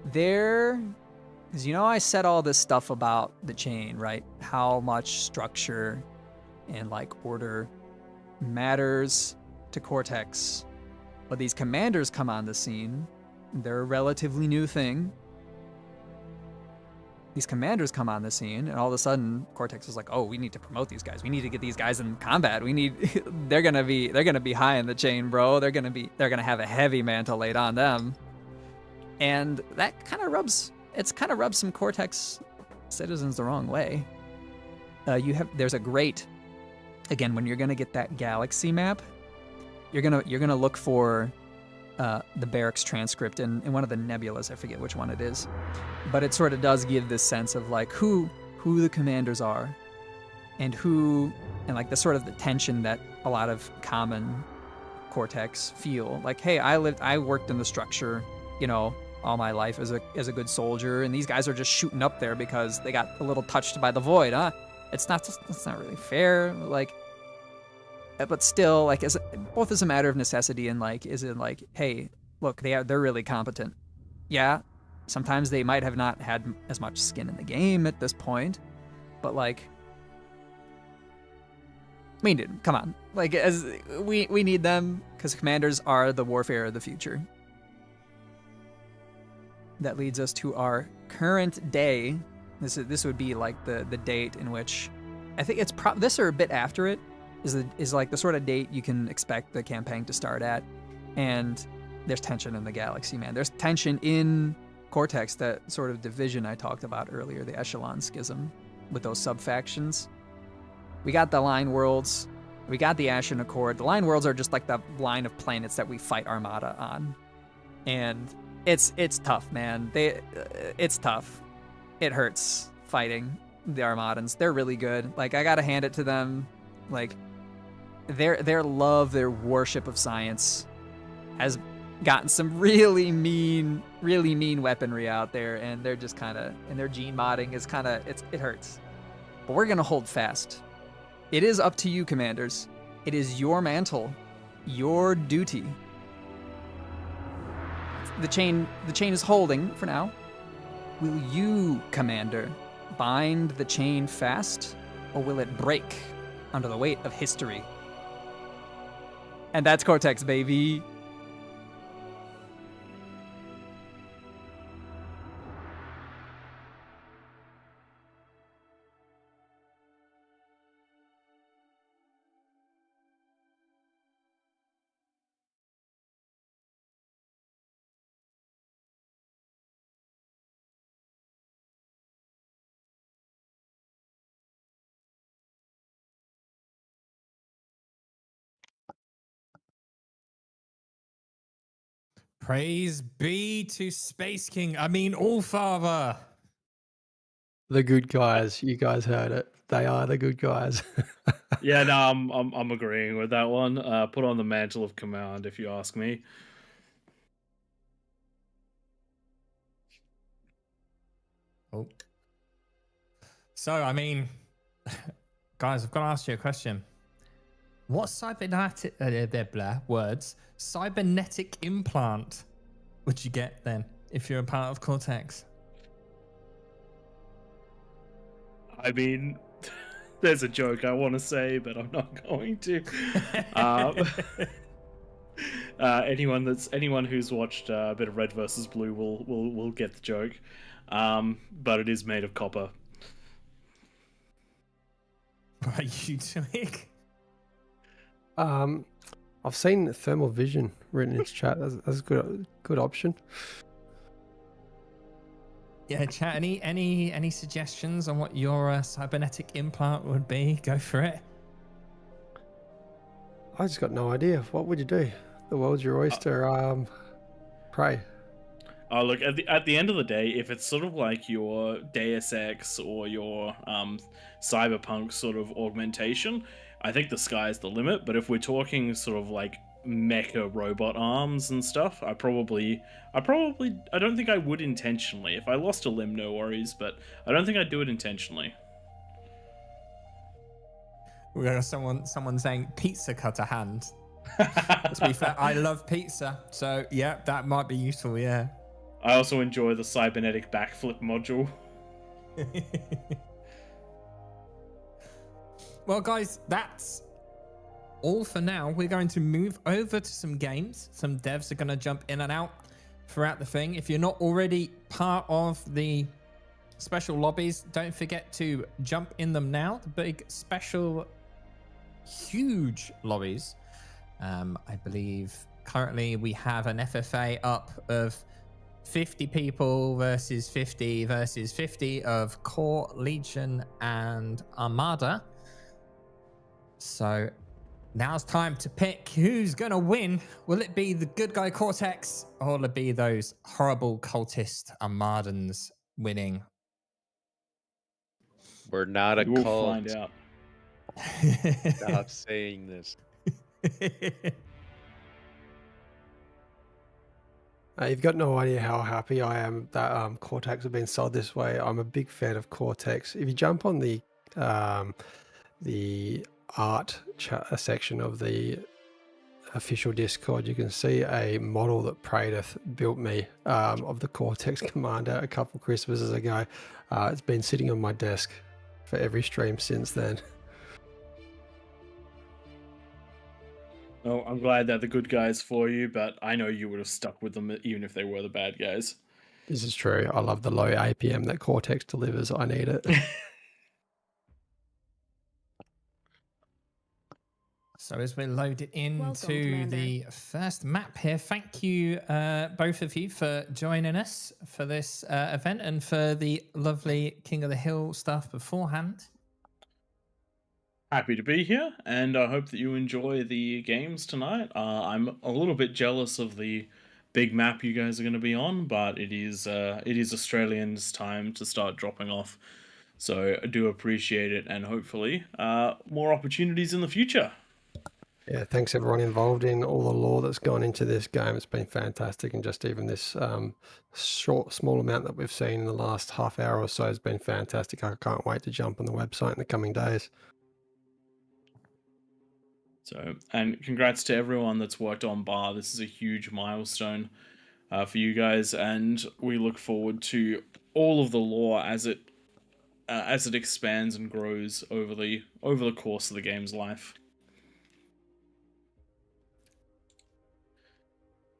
Because I said all this stuff about the chain, right? How much structure and, like, order matters to Cortex. But these commanders come on the scene. They're a relatively new thing. these commanders come on the scene, and all of a sudden Cortex is like, oh, we need to promote these guys. We need to get these guys in combat. We need they're gonna be high in the chain, bro. They're gonna have a heavy mantle laid on them. And that kind of rubs some Cortex citizens the wrong way. There's a great, again, when you're gonna get that galaxy map, you're gonna look for the barracks transcript in one of the nebulas. I forget which one it is, but it sort of does give this sense of like who the commanders are, and like the sort of the tension that a lot of common Cortex feel. Like, hey, I worked in the structure, all my life as a good soldier, and these guys are just shooting up there because they got a little touched by the void, huh? It's not really fair, like. But still, like, both as a matter of necessity and like, is it like, hey, look, they're really competent. Yeah, sometimes they might have not had as much skin in the game at this point, but like, we need them. Come on, like, as we need them because commanders are the warfare of the future. That leads us to our current day. This would be like the date in which I think it's this or a bit after it. Is like the sort of date you can expect the campaign to start at. And there's tension in the galaxy, man. There's tension in Cortex, that sort of division I talked about earlier, the Echelon Schism, with those sub-factions. We got the Line Worlds, we got the Ashen Accord. The Line Worlds are just like the line of planets that we fight Armada on. And it's tough, man. It's tough. It hurts fighting the Armadans. They're really good. Like, I gotta hand it to them. Like, their love, their worship of science has gotten some really mean weaponry out there, and they're just kind of, and their gene modding is kind of, it hurts. But we're gonna hold fast. It is up to you, commanders. It is your mantle, your duty. The chain is holding for now. Will you, commander, bind the chain fast, or will it break under the weight of history? And that's Cortex, baby. Praise be to Space King. I mean, Allfather. The good guys. You guys heard it. They are the good guys. Yeah, no, I'm agreeing with that one. Put on the mantle of command, if you ask me. Oh. So, I mean, guys, I've got to ask you a question. What cybernetic implant would you get then if you're a part of Cortex? I mean, there's a joke I want to say, but I'm not going to. Anyone who's watched a bit of Red versus Blue will get the joke. But it is made of copper. What are you doing? I've seen thermal vision written in chat. That's a good option. Yeah, chat. Any suggestions on what your cybernetic implant would be? Go for it. I just got no idea. What would you do? The world's your oyster. Pray. Oh, look, at the end of the day, if it's sort of like your Deus Ex or your Cyberpunk sort of augmentation, I think the sky's the limit. But if we're talking sort of like mecha robot arms and stuff, I don't think I would intentionally. If I lost a limb, no worries, but I don't think I'd do it intentionally. We got someone saying pizza cutter hand. To be fair, I love pizza, so yeah, that might be useful. Yeah. I also enjoy the cybernetic backflip module. Well, guys, that's all for now. We're going to move over to some games. Some devs are going to jump in and out throughout the thing. If you're not already part of the special lobbies. Don't forget to jump in them now. The big special, huge lobbies. I believe currently we have an FFA up of 50 people versus 50 versus 50 of Core, Legion, and Armada. So now's time to pick who's going to win. Will it be the good guy Cortex, or will it be those horrible cultist Armadans winning? We're not a We'll cult. find out. Stop saying this. You've got no idea how happy I am that Cortex have been sold this way. I'm a big fan of Cortex. If you jump on the art section of the official Discord, you can see a model that Pradeth built me of the Cortex Commander a couple Christmases ago. It's been sitting on my desk for every stream since then. Well, I'm glad they're the good guys for you, but I know you would have stuck with them even if they were the bad guys. This is true. I love the low APM that Cortex delivers. I need it. So as we're loaded into the first map here, thank you both of you for joining us for this event and for the lovely King of the Hill stuff beforehand. Happy to be here, and I hope that you enjoy the games tonight. I'm a little bit jealous of the big map you guys are going to be on, but it is Australians' time to start dropping off. So I do appreciate it, and hopefully more opportunities in the future. Yeah, thanks everyone involved in all the lore that's gone into this game. It's been fantastic, and just even this small amount that we've seen in the last half hour or so has been fantastic. I can't wait to jump on the website in the coming days. So, and congrats to everyone that's worked on Bar. This is a huge milestone for you guys, and we look forward to all of the lore as it expands and grows over the course of the game's life.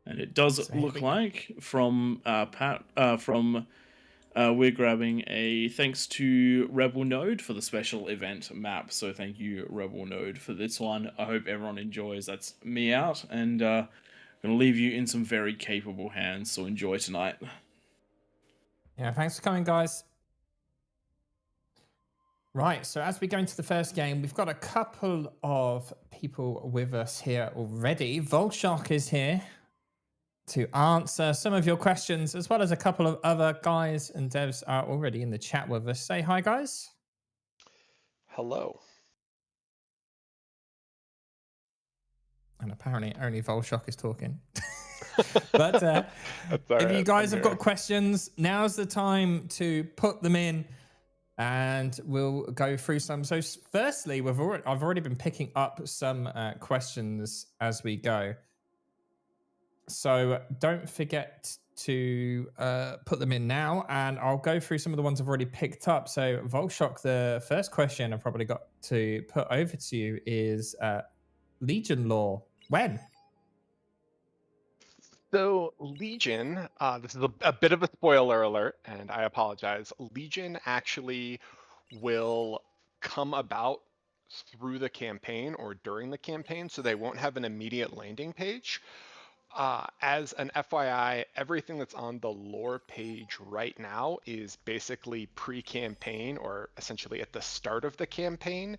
And it does look like from Pat we're grabbing a thanks to Rebel Node for the special event map. So thank you, Rebel Node, for this one. I hope everyone enjoys. That's me out, and going to leave you in some very capable hands. So enjoy tonight. Yeah, thanks for coming, guys. Right, so as we go into the first game, we've got a couple of people with us here already. Volshark is here to answer some of your questions, as well as a couple of other guys and devs are already in the chat with us. Say hi, guys. Hello. And apparently only Volshock is talking. But if you guys have got questions, now's the time to put them in and we'll go through some. So firstly, I've already been picking up some questions as we go. So don't forget to put them in now, and I'll go through some of the ones I've already picked up. So Volshock, the first question I've probably got to put over to you is Legion lore. When? So Legion, this is a bit of a spoiler alert, and I apologize. Legion actually will come about through the campaign or during the campaign, so they won't have an immediate landing page. As an FYI, everything that's on the lore page right now is basically pre-campaign, or essentially at the start of the campaign,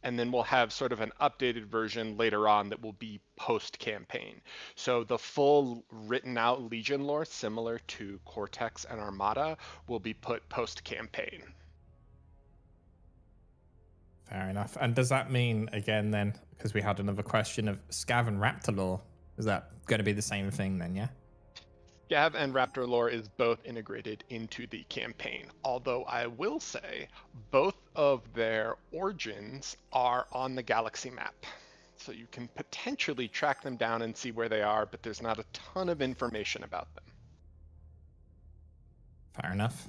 and then we'll have sort of an updated version later on that will be post-campaign. So the full written out Legion lore, similar to Cortex and Armada, will be put post-campaign. Fair enough. And does that mean, again then, because we had another question of Scav and Raptor lore, is that going to be the same thing then, yeah? Scav and Raptor lore is both integrated into the campaign, although I will say both of their origins are on the galaxy map. So you can potentially track them down and see where they are, but there's not a ton of information about them. Fair enough.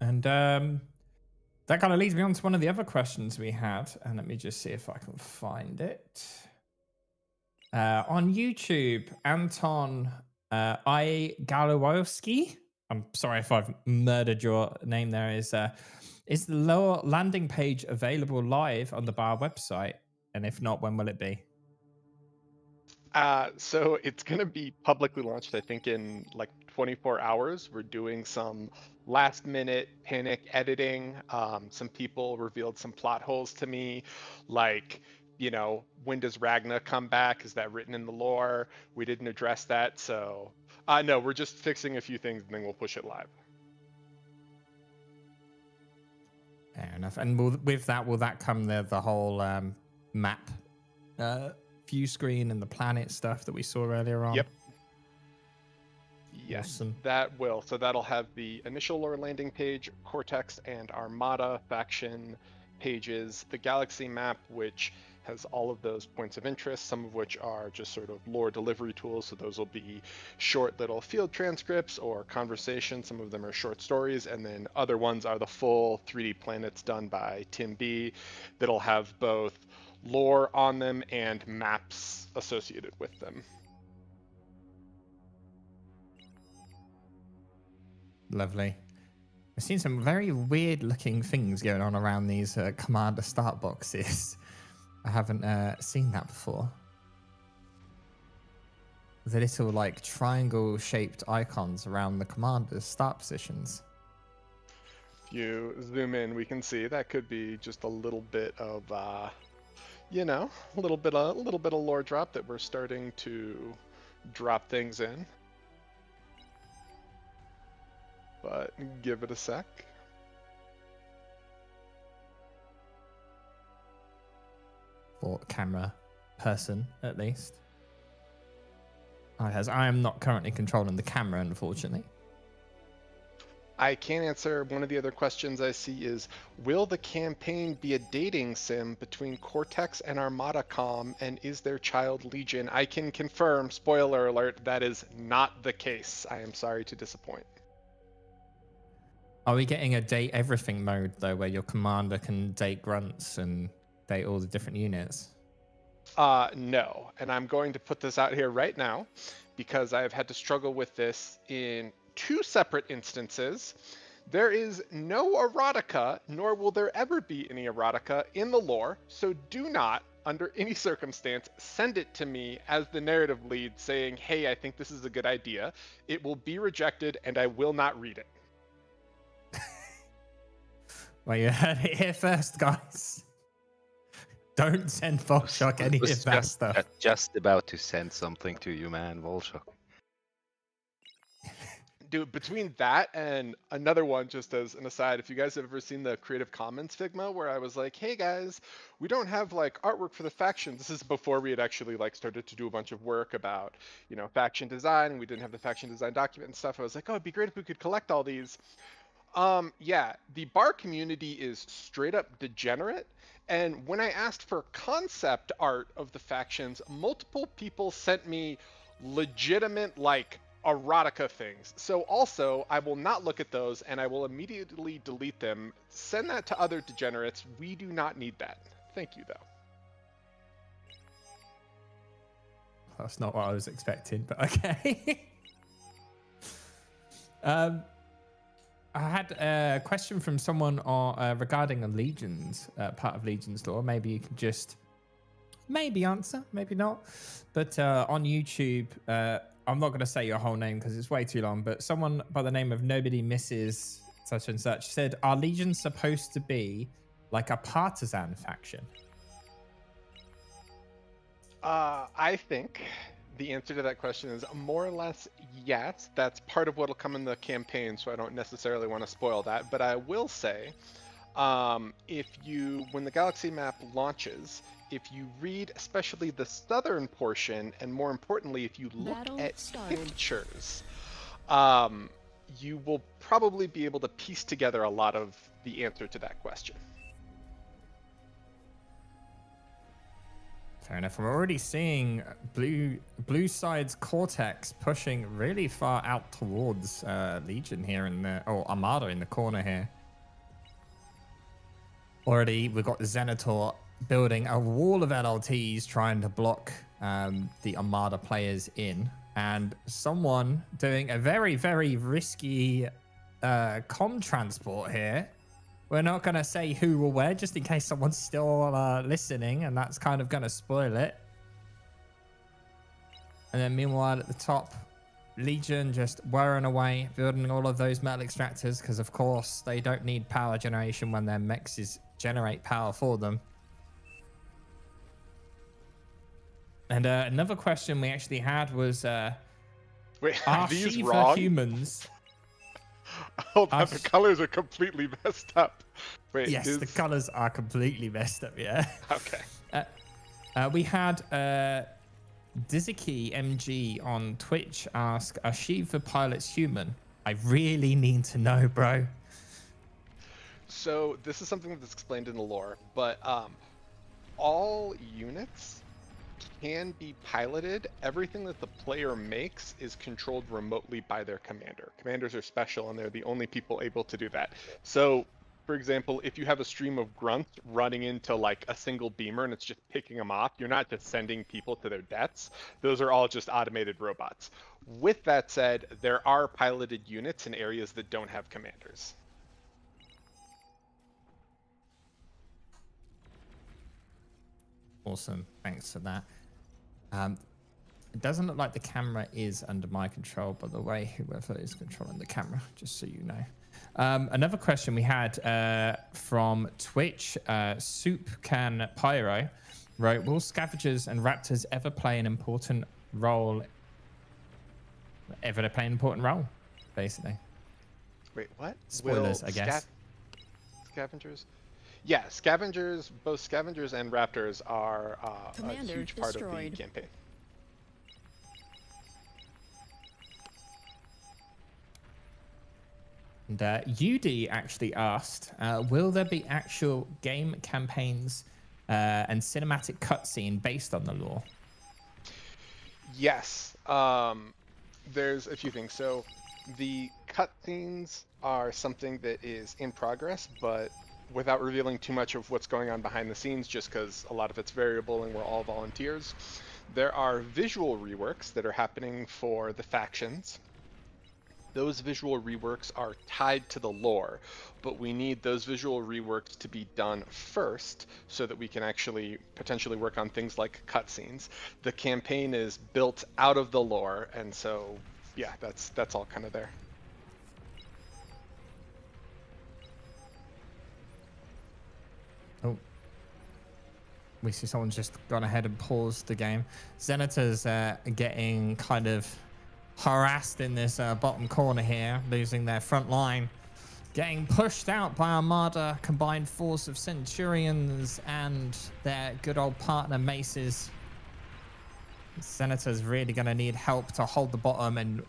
And that kind of leads me on to one of the other questions we had, and let me just see if I can find it. On YouTube, Anton Galowowski I'm sorry if I've murdered your name there. Is the lower landing page available live on the bar website? And if not, when will it be? So it's going to be publicly launched, I think, in like 24 hours. We're doing some last minute panic editing. Some people revealed some plot holes to me, like, when does Ragna come back? Is that written in the lore? We didn't address that. So, no, we're just fixing a few things and then we'll push it live. Fair enough. And with that, will that come the whole map view screen and the planet stuff that we saw earlier on? Yep. Yes, Awesome. that will. So that'll have the initial lore landing page, Cortex and Armada faction pages, the galaxy map, which has all of those points of interest, some of which are just sort of lore delivery tools. So those will be short little field transcripts or conversations. Some of them are short stories. And then other ones are the full 3D planets done by Tim B that'll have both lore on them and maps associated with them. Lovely. I've seen some very weird looking things going on around these commander start boxes. I haven't seen that before. The little like triangle shaped icons around the commander's start positions. If you zoom in, we can see that could be just a little bit of a little bit of lore drop that we're starting to drop things in. But give it a sec. For camera person, at least. I am not currently controlling the camera, unfortunately. I can answer one of the other questions I see is, will the campaign be a dating sim between Cortex and Armada.com, and is there child legion? I can confirm, spoiler alert, that is not the case. I am sorry to disappoint. Are we getting a date everything mode, though, where your commander can date grunts and date all the different units? No, and I'm going to put this out here right now because I've had to struggle with this in 2 separate instances. There is no erotica, nor will there ever be any erotica in the lore, so do not, under any circumstance, send it to me as the narrative lead saying, hey, I think this is a good idea. It will be rejected and I will not read it. Well, you heard it here first, guys. Don't send Volshock any of that stuff. Just about to send something to you, man, Volshock. Dude, between that and another one, just as an aside, if you guys have ever seen the Creative Commons Figma where I was like, hey guys, we don't have like artwork for the factions. This is before we had actually like started to do a bunch of work about, faction design, and we didn't have the faction design document and stuff. I was like, oh, it'd be great if we could collect all these. Yeah, the bar community is straight up degenerate. And when I asked for concept art of the factions, multiple people sent me legitimate, like, erotica things. So also, I will not look at those and I will immediately delete them. Send that to other degenerates. We do not need that. Thank you, though. That's not what I was expecting, but okay. I had a question from someone regarding the Legions, part of Legions lore. Maybe you can just answer, maybe not. But on YouTube, I'm not going to say your whole name because it's way too long, but someone by the name of Nobody Misses such and such said, are Legions supposed to be like a partisan faction? I think the answer to that question is more or less yes. That's part of what will come in the campaign, so I don't necessarily want to spoil that. But I will say, when the galaxy map launches, if you read especially the southern portion, and more importantly, if you look at pictures, you will probably be able to piece together a lot of the answer to that question. Fair enough. We're already seeing blue side's Cortex pushing really far out towards Legion here Armada in the corner here. Already we've got Xenator building a wall of LLTs trying to block the Armada players in, and someone doing a very, very risky comm transport here. We're not going to say who or where, just in case someone's still listening, and that's kind of going to spoil it. And then meanwhile, at the top, Legion just whirring away, building all of those metal extractors, because of course they don't need power generation when their mechs generate power for them. And another question we actually had was, Wait, are are these Shiva wrong? humans? Oh, the colors are completely messed up. Wait, Yes, the colors are completely messed up, yeah. Okay. We had Diziki MG on Twitch ask, are Shiva pilots human? I really need to know, bro. So this is something that's explained in the lore, but all units can be piloted. Everything that the player makes is controlled remotely by their commander. Commanders are special, and they're the only people able to do that. So, for example, if you have a stream of grunts running into like a single beamer and it's just picking them off, you're not just sending people to their deaths. Those are all just automated robots. With that said, there are piloted units in areas that don't have commanders. Awesome, thanks for that. It doesn't look like the camera is under my control, by the way, whoever is controlling the camera, just so you know. Another question we had from Twitch, Soup Can Pyro wrote, will scavengers and raptors ever play an important role? Basically. Wait, what? Spoilers, I guess. Scavengers? Yeah, scavengers, both scavengers and raptors are a huge part of the campaign. And UD actually asked, will there be actual game campaigns and cinematic cutscene based on the lore? Yes. There's a few things. So the cutscenes are something that is in progress, but without revealing too much of what's going on behind the scenes, just because a lot of it's variable and we're all volunteers, there are visual reworks that are happening for the factions. Those visual reworks are tied to the lore, but we need those visual reworks to be done first so that we can actually potentially work on things like cutscenes. The campaign is built out of the lore, and so yeah, that's all kind of there. Oh, we see someone's just gone ahead and paused the game. Zenitors getting kind of harassed in this bottom corner here, losing their front line, getting pushed out by Armada, combined force of Centurions and their good old partner Maces. Senator's really going to need help to hold the bottom, and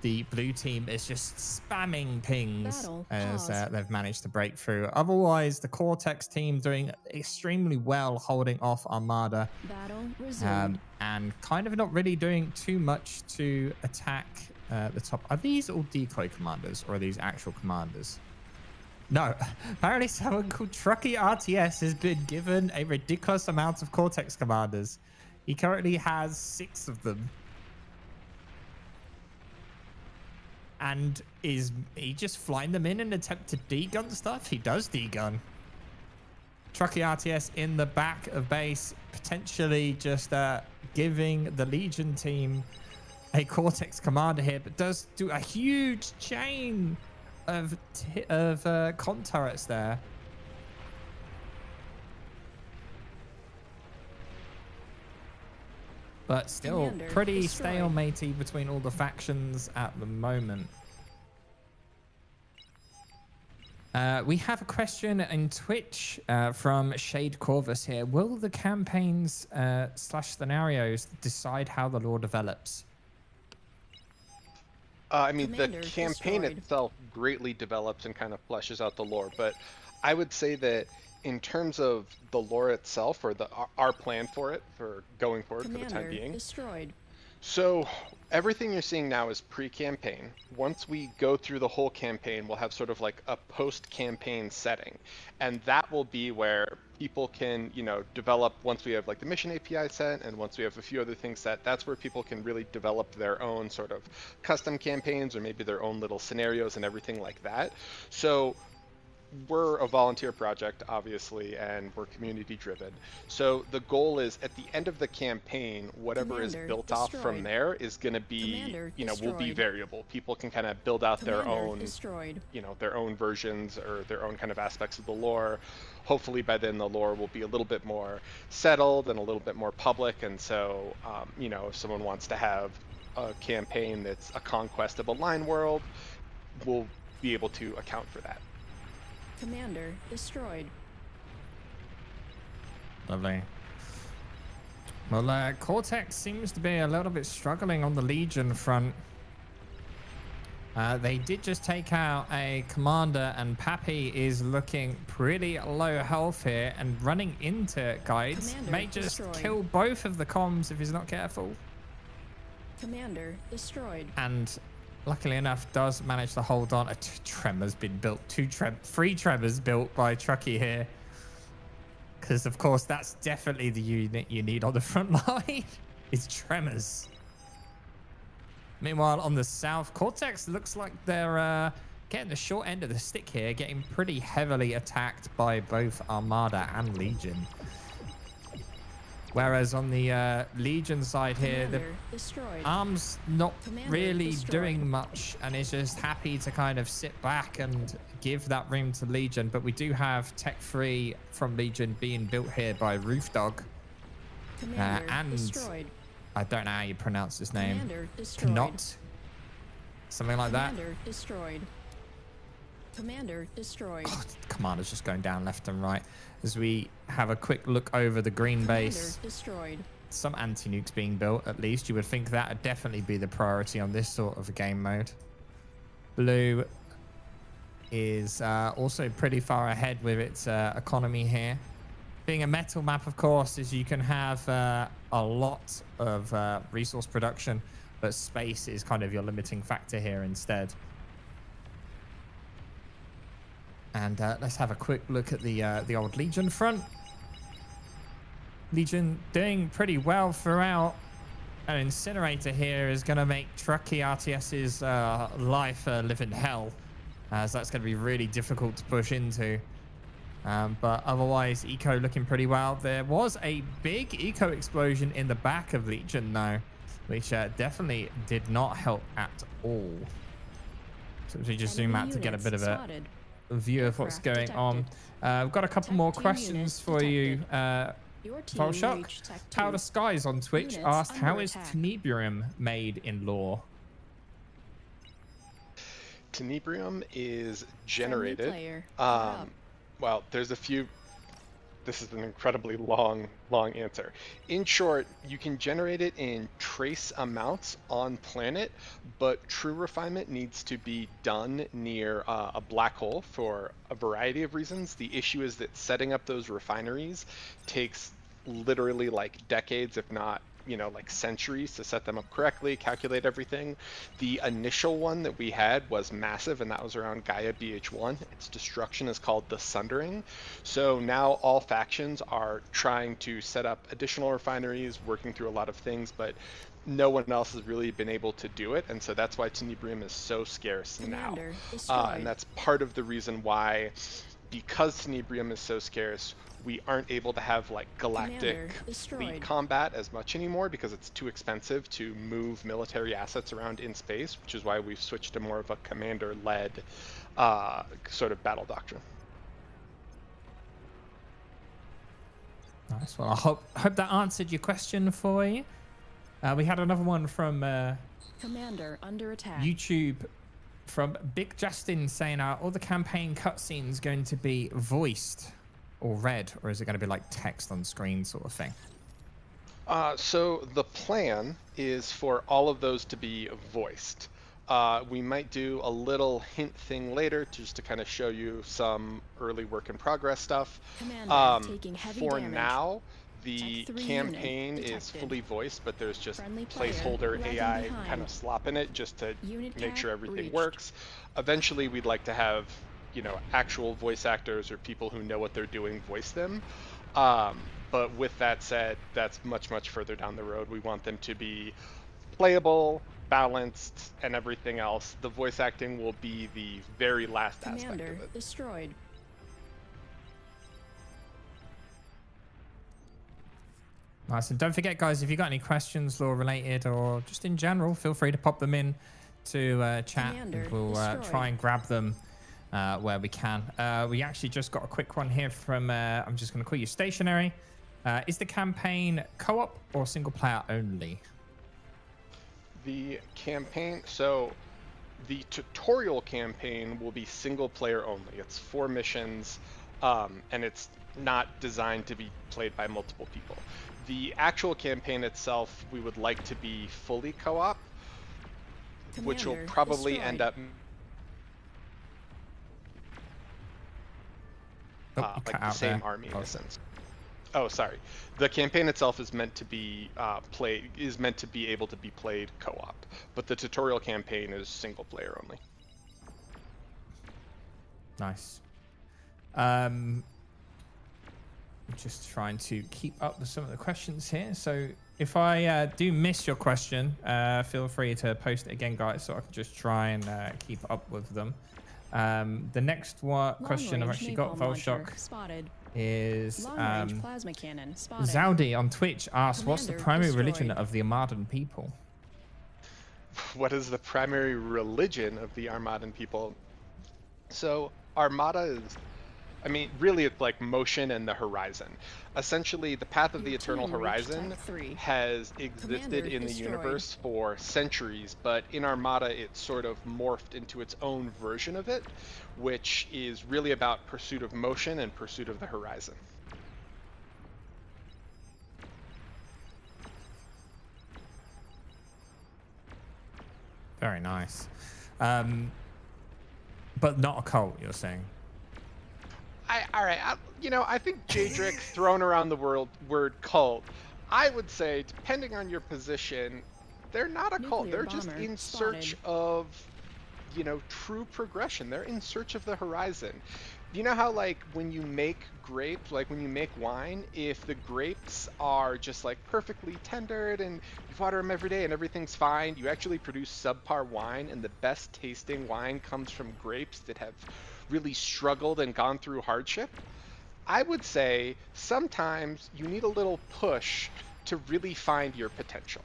the blue team is just spamming pings as they've managed to break through. Otherwise, the Cortex team doing extremely well holding off Armada. Battle resumed. And kind of not really doing too much to attack the top. Are these all decoy commanders, or are these actual commanders? No, apparently someone called Trucky RTS has been given a ridiculous amount of Cortex commanders. He currently has 6 of them. And is he just flying them in an attempt to degun stuff? He does degun. Trucky RTS in the back of base, potentially just giving the Legion team a Cortex commander here, but does do a huge chain of con turrets there. But still Commander pretty destroyed. stalematy between all the factions at the moment. We have a question in Twitch from Shade Corvus here. Will the campaigns / scenarios decide how the lore develops? I mean, Commander the campaign destroyed. itself greatly develops and kind of fleshes out the lore, but I would say that in terms of the lore itself, or our plan for it, for going forward for the time Commander being. destroyed. So everything you're seeing now is pre-campaign. Once we go through the whole campaign, we'll have sort of like a post-campaign setting, and that will be where people can, you know, develop once we have like the mission API set and once we have a few other things set. That's where people can really develop their own sort of custom campaigns or maybe their own little scenarios and everything like that. So we're a volunteer project, obviously, and we're community driven. So the goal is at the end of the campaign, whatever Commander is built destroyed. off from there is going to be, Commander you know, will be destroyed. variable. People can kind of build out their Commander own, destroyed. you know, their own versions or their own kind of aspects of the lore. Hopefully by then the lore will be a little bit more settled and a little bit more public. And so, you know, if someone wants to have a campaign that's a conquest of a line world, we'll be able to account for that. Commander destroyed. Lovely. Well, Cortex seems to be a little bit struggling on the Legion front. They did just take out a commander, and Pappy is looking pretty low health here and running into guides. Commander May just destroyed. kill both of the comms if he's not careful. Commander destroyed. And luckily enough, does manage to hold on. A tremor's been built. Three tremors built by Truckee here. Because, of course, that's definitely the unit you need on the front line. Is tremors. Meanwhile, on the south, Cortex looks like they're getting the short end of the stick here, getting pretty heavily attacked by both Armada and Legion. Whereas on the Legion side here, the Commander destroyed. Arm's not Commander really destroyed. doing much and is just happy to kind of sit back and give that room to Legion. But we do have Tech 3 from Legion being built here by Roof Dog. Commander and destroyed. I don't know how you pronounce his name. Commander destroyed. Knot? Something like that. Commander destroyed. Commander destroyed. God, Commander's just going down left and right. As we have a quick look over the green base, Commander destroyed. some anti-nukes being built, at least. You would think that would definitely be the priority on this sort of a game mode. Blue is also pretty far ahead with its economy here. Being a metal map, of course, is you can have a lot of resource production, but space is kind of your limiting factor here instead. And let's have a quick look at the old Legion front. Legion doing pretty well throughout. An incinerator here is going to make Truckee RTS's life a living hell, as that's going to be really difficult to push into. But otherwise, eco looking pretty well. There was a big eco explosion in the back of Legion, though, which definitely did not help at all. So if we just zoom out to get a bit of a view of what's going on. We've got a couple more questions for you. Volshock, Powder Skies on Twitch asked, how is Tenebrium made in lore? Tenebrium is generated. Well, there's a few. This is an incredibly long answer. In short, you can generate it in trace amounts on planet, but true refinement needs to be done near a black hole for a variety of reasons. The issue is that setting up those refineries takes literally like decades, if not, you know, like centuries to set them up correctly, calculate everything. The initial one that we had was massive, and that was around Gaia BH1. Its destruction is called the Sundering. So now all factions are trying to set up additional refineries, working through a lot of things, but no one else has really been able to do it, and so that's why Tenebrium is so scarce now. And that's part of the reason why, because Tenebrium is so scarce, we aren't able to have like galactic fleet combat as much anymore because it's too expensive to move military assets around in space, which is why we've switched to more of a commander-led sort of battle doctrine. Nice. Well, I hope that answered your question for you. We had another one from Commander under attack. YouTube from Big Justin saying, are all the campaign cutscenes going to be voiced or read, or is it going to be like text on screen sort of thing? So the plan is for all of those to be voiced. We might do a little hint thing later just to kind of show you some early work in progress stuff. Taking heavy for damage. Now, the campaign is fully voiced, but there's just Friendly player placeholder lagging AI behind. kind of slopping it just to Unit make cap sure everything breached. works. Eventually, we'd like to have actual voice actors or people who know what they're doing voice them. But with that said, that's much, much further down the road. We want them to be playable, balanced, and everything else. The voice acting will be the very last aspect Commander of it. destroyed. Nice. And don't forget, guys, if you got any questions, lore related or just in general, feel free to pop them in to chat. Commander We'll try and grab them where we can. We actually just got a quick one here from, I'm just going to call you Stationary. Is the campaign co-op or single player only? The campaign, so the tutorial campaign will be single player only. It's 4 missions, and it's not designed to be played by multiple people. The actual campaign itself, we would like to be fully co-op, which will Commander probably destroyed. end up like the same army in a sense. Oh, sorry. The campaign itself is meant to be able to be played co-op, but the tutorial campaign is single player only. Nice. Just trying to keep up with some of the questions here. So if I do miss your question, feel free to post it again, guys, so I can just try and keep up with them. The next question I've actually got, Volshock, spotted. is Long-range plasma cannon spotted. Zaudi on Twitch asks, what's the Commander primary destroyed. religion of the Armadan people? What is the primary religion of the Armadan people? So Armada is, really it's like motion and the horizon. Essentially, the path of the Your eternal team reached horizon Tech 3. has existed Commander in the destroyed. universe for centuries, but in Armada it sort of morphed into its own version of it, which is really about pursuit of motion and pursuit of the horizon. Very nice. But not a cult, you're saying? I think Jadric thrown around the word cult. I would say, depending on your position, they're not a cult. Nuclear They're just bomber in search spotted. of, true progression. They're in search of the horizon. You know how, like, when you make grapes, like when you make wine, if the grapes are just like perfectly tendered and you water them every day and everything's fine, you actually produce subpar wine, and the best tasting wine comes from grapes that have really struggled and gone through hardship. I would say sometimes you need a little push to really find your potential.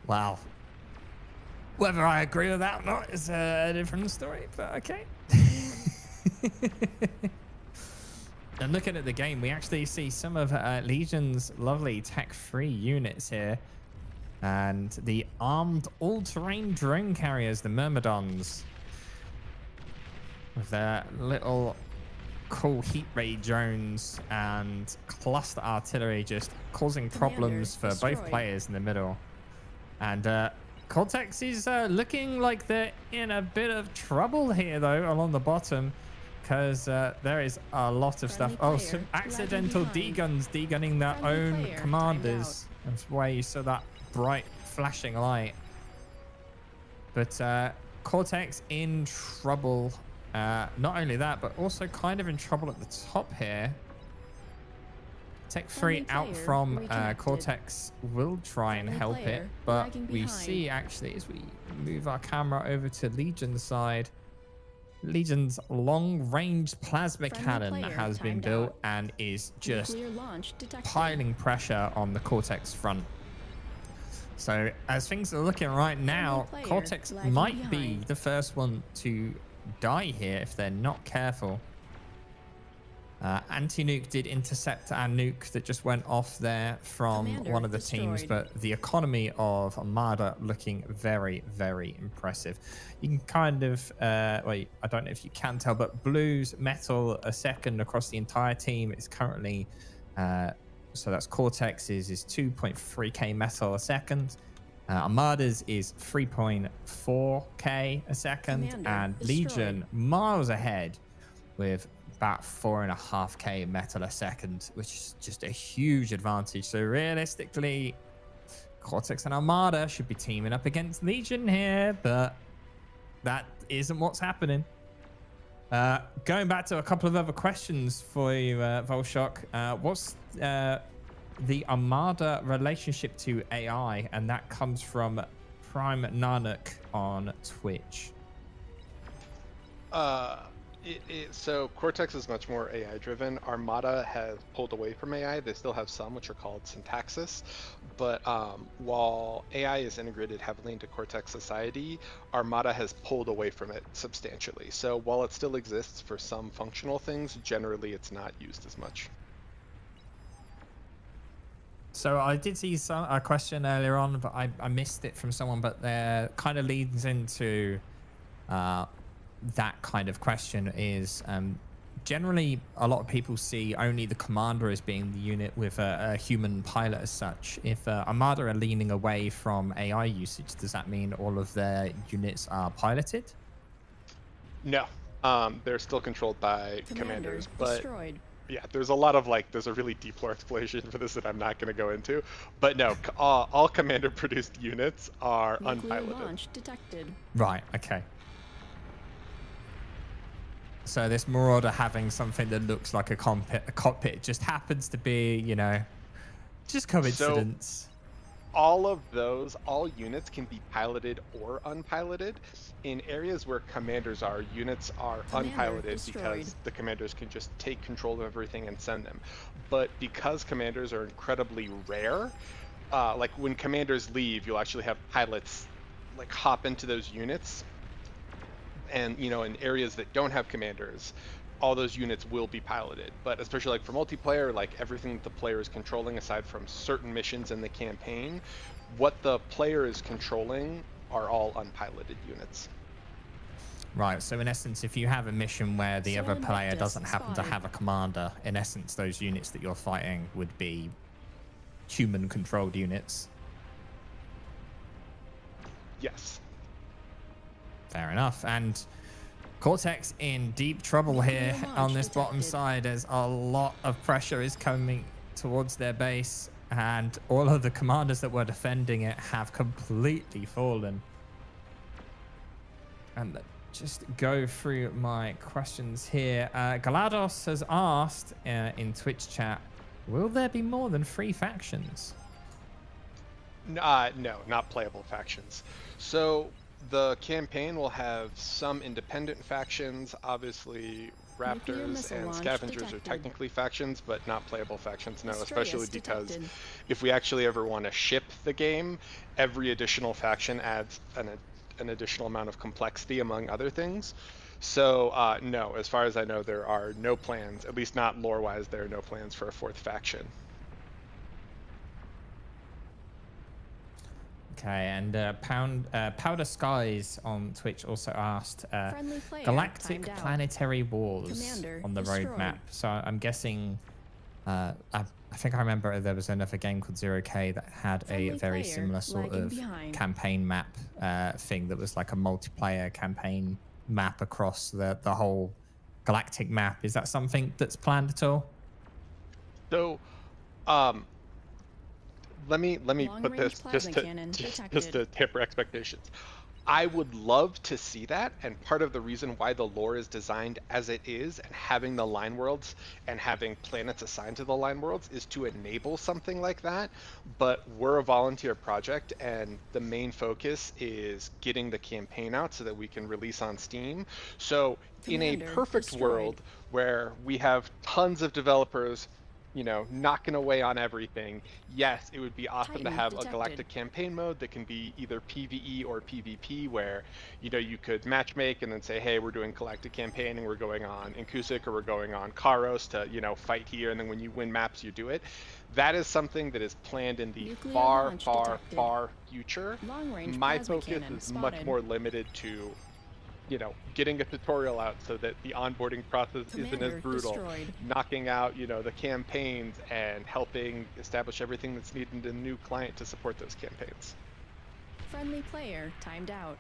Wow. Whether I agree with that or not is a different story, but okay. And looking at the game, we actually see some of Legion's lovely tech-free units here. And the armed all-terrain drone carriers, the Myrmidons, with their little cool heat ray drones and cluster artillery, just causing problems for both destroyed. players in the middle. And Cortex is looking like they're in a bit of trouble here, though, along the bottom, because there is a lot of stuff. Friendly Oh, player some accidental lagging D-guns degunning their Friendly own player timed commanders. That's why you saw that bright flashing light. But Cortex in trouble. Not only that, but also kind of in trouble at the top here. Tech 3 Friendly out player from reconnected. Cortex will try and Friendly help it, player but lagging we behind. see actually as we move our camera over to Legion's side, Legion's long-range plasma Friendly cannon player has been timed built out. and is just Nuclear launch detected. piling pressure on the Cortex front. So as things are looking right now, player Cortex lagging might be behind. the first one to die here if they're not careful. Anti-nuke did intercept our nuke that just went off there from Commander one of the teams, destroyed. but the economy of Armada looking very, very impressive. You can kind of, wait, I don't know if you can tell, but Blue's metal a second across the entire team is currently, so that's Cortex's is 2.3k metal a second. Armada's is 3.4k a second, Commander and destroyed. Legion miles ahead with about 4.5k metal a second, which is just a huge advantage. So realistically, Cortex and Armada should be teaming up against Legion here, but that isn't what's happening. Going back to a couple of other questions for you, Volshock. What's the Armada relationship to AI? And that comes from Prime Nanak on Twitch. So Cortex is much more AI driven. Armada has pulled away from AI. They still have some which are called syntaxis, but while AI is integrated heavily into Cortex society, Armada has pulled away from it substantially. So while it still exists for some functional things, generally it's not used as much. So I did see a question earlier on, but I missed it from someone, but there kind of leads into that kind of question is generally a lot of people see only the commander as being the unit with a human pilot as such. If Armada are leaning away from AI usage, does that mean all of their units are piloted? No, they're still controlled by commanders, but destroyed. yeah, there's a lot of there's a really deep lore explanation for this that I'm not going to go into, but no, all commander produced units are Nuclear unpiloted. launch detected. Right, okay. So this Marauder having something that looks like a cockpit just happens to be, you know, just coincidence. So all units can be piloted or unpiloted. In areas where commanders are, units are unpiloted destroyed. because the commanders can just take control of everything and send them. But because commanders are incredibly rare, like when commanders leave, you'll actually have pilots hop into those units. And in areas that don't have commanders, all those units will be piloted. But especially for multiplayer, everything that the player is controlling aside from certain missions in the campaign, what the player is controlling are all unpiloted units. Right, so in essence, if you have a mission where the other Swarm player Vectis doesn't happen to spotted. have a commander, in essence, those units that you're fighting would be human-controlled units. Yes. Fair enough. And Cortex in deep trouble here Nuclear on launch this bottom detected. side as a lot of pressure is coming towards their base, and all of the commanders that were defending it have completely fallen. And just go through my questions here. Galados has asked in Twitch chat, will there be more than 3 factions? No, not playable factions. So the campaign will have some independent factions. Obviously, Nuclear Raptors missile and launch Scavengers are detected. technically factions, but not playable factions, no, Astraeus especially because detected. if we actually ever want to ship the game, every additional faction adds an additional amount of complexity, among other things. So, no, as far as I know, there are no plans, at least not lore-wise, there are no plans for a 4th faction. Okay, and Powder Skies on Twitch also asked Friendly player Galactic timed out. Planetary Wars Commander on the destroyed. roadmap. So I'm guessing, I think I remember there was another game called 0K that had a Friendly very player similar sort lagging of behind. campaign map thing that was like a multiplayer campaign map across the whole galactic map. Is that something that's planned at all? So, let me put this Long-range just plasma cannon just to detected. temper expectations. I would love to see that, and part of the reason why the lore is designed as it is, and having the line worlds and having planets assigned to the line worlds, is to enable something like that. But we're a volunteer project, and the main focus is getting the campaign out so that we can release on Steam. So in a Commander perfect destroyed. world where we have tons of developers knocking away on everything, yes, it would be awesome to Titan have detected. a galactic campaign mode that can be either PvE or PvP, where you could matchmake and then say, hey, we're doing galactic campaign and we're going on Inkusik or we're going on Karos to fight here, and then when you win maps you do it. That is something that is planned in the Nuclear far launch far detected. far future. Long-range My plasma focus cannon is much spotted. more limited to getting a tutorial out so that the onboarding process isn't Commander as brutal, destroyed. knocking out the campaigns and helping establish everything that's needed in a new client to support those campaigns. Friendly player timed out.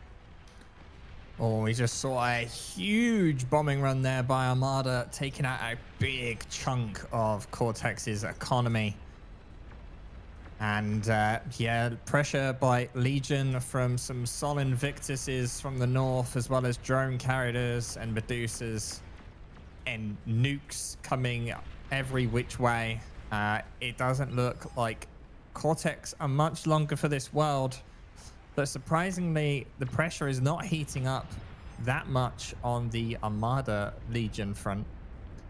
Oh, we just saw a huge bombing run there by Armada, taking out a big chunk of Cortex's economy. And yeah, pressure by Legion from some solid Invictuses from the north, as well as drone carriers and Medusas and nukes coming every which way. It doesn't look like Cortex are much longer for this world, but surprisingly, the pressure is not heating up that much on the Armada Legion front,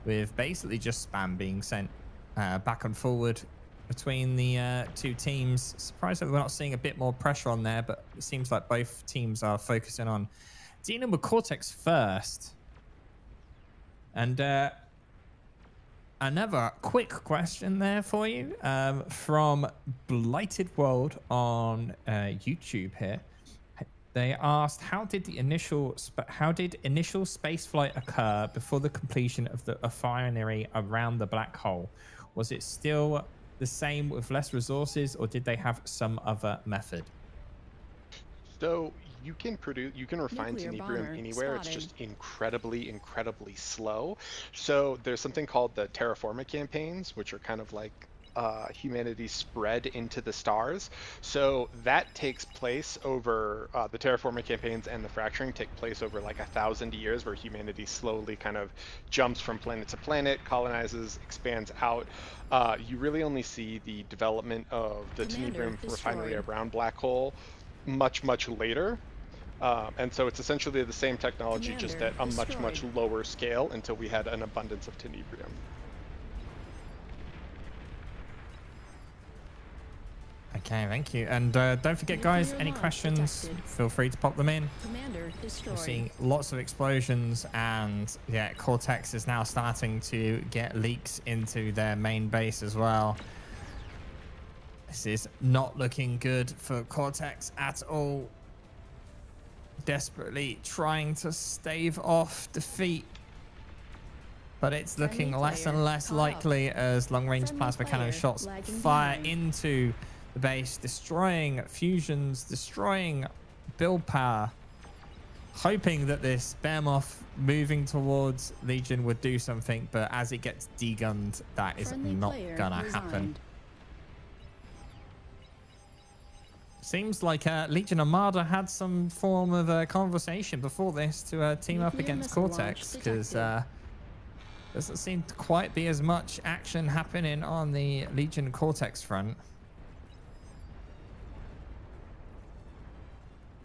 with basically just spam being sent back and forward between the two teams. Surprised that we're not seeing a bit more pressure on there, but it seems like both teams are focusing on dealing with Cortex first. And another quick question there for you from Blighted World on YouTube here. They asked, how did initial spaceflight occur before the completion of the refinery around the black hole? Was it still the same with less resources, or did they have some other method? So you can refine Nuclear tenebrium bomber anywhere. spotted. It's just incredibly slow. So there's something called the terraforming campaigns, which are kind of like humanity spread into the stars. So that takes place over the terraforming campaigns, and the fracturing take place over like 1,000 years, where humanity slowly kind of jumps from planet to planet, colonizes, expands out. You really only see the development of the Commander tenebrium refinery destroyed. around black hole much later. And so it's essentially the same technology, just at Commander a much destroyed. lower scale, until we had an abundance of tenebrium. Okay, thank you. And don't forget, guys, Nuclear any launch questions, detected. feel free to pop them in. Commander We're destroyed. seeing lots of explosions, and yeah, Cortex is now starting to get leaks into their main base as well. This is not looking good for Cortex at all. Desperately trying to stave off defeat, but it's looking Friendly less and player less caught up. likely as long-range Friendly plasma cannon player shots lagging fire behind. into the base, destroying fusions, destroying build power, hoping that this Behemoth moving towards Legion would do something, but as it gets degunned, that is Friendly not player gonna happen. resigned. Seems like Legion Armada had some form of a conversation before this to team up Nuclear against missile launch Cortex, because detected. doesn't seem to quite be as much action happening on the Legion Cortex front.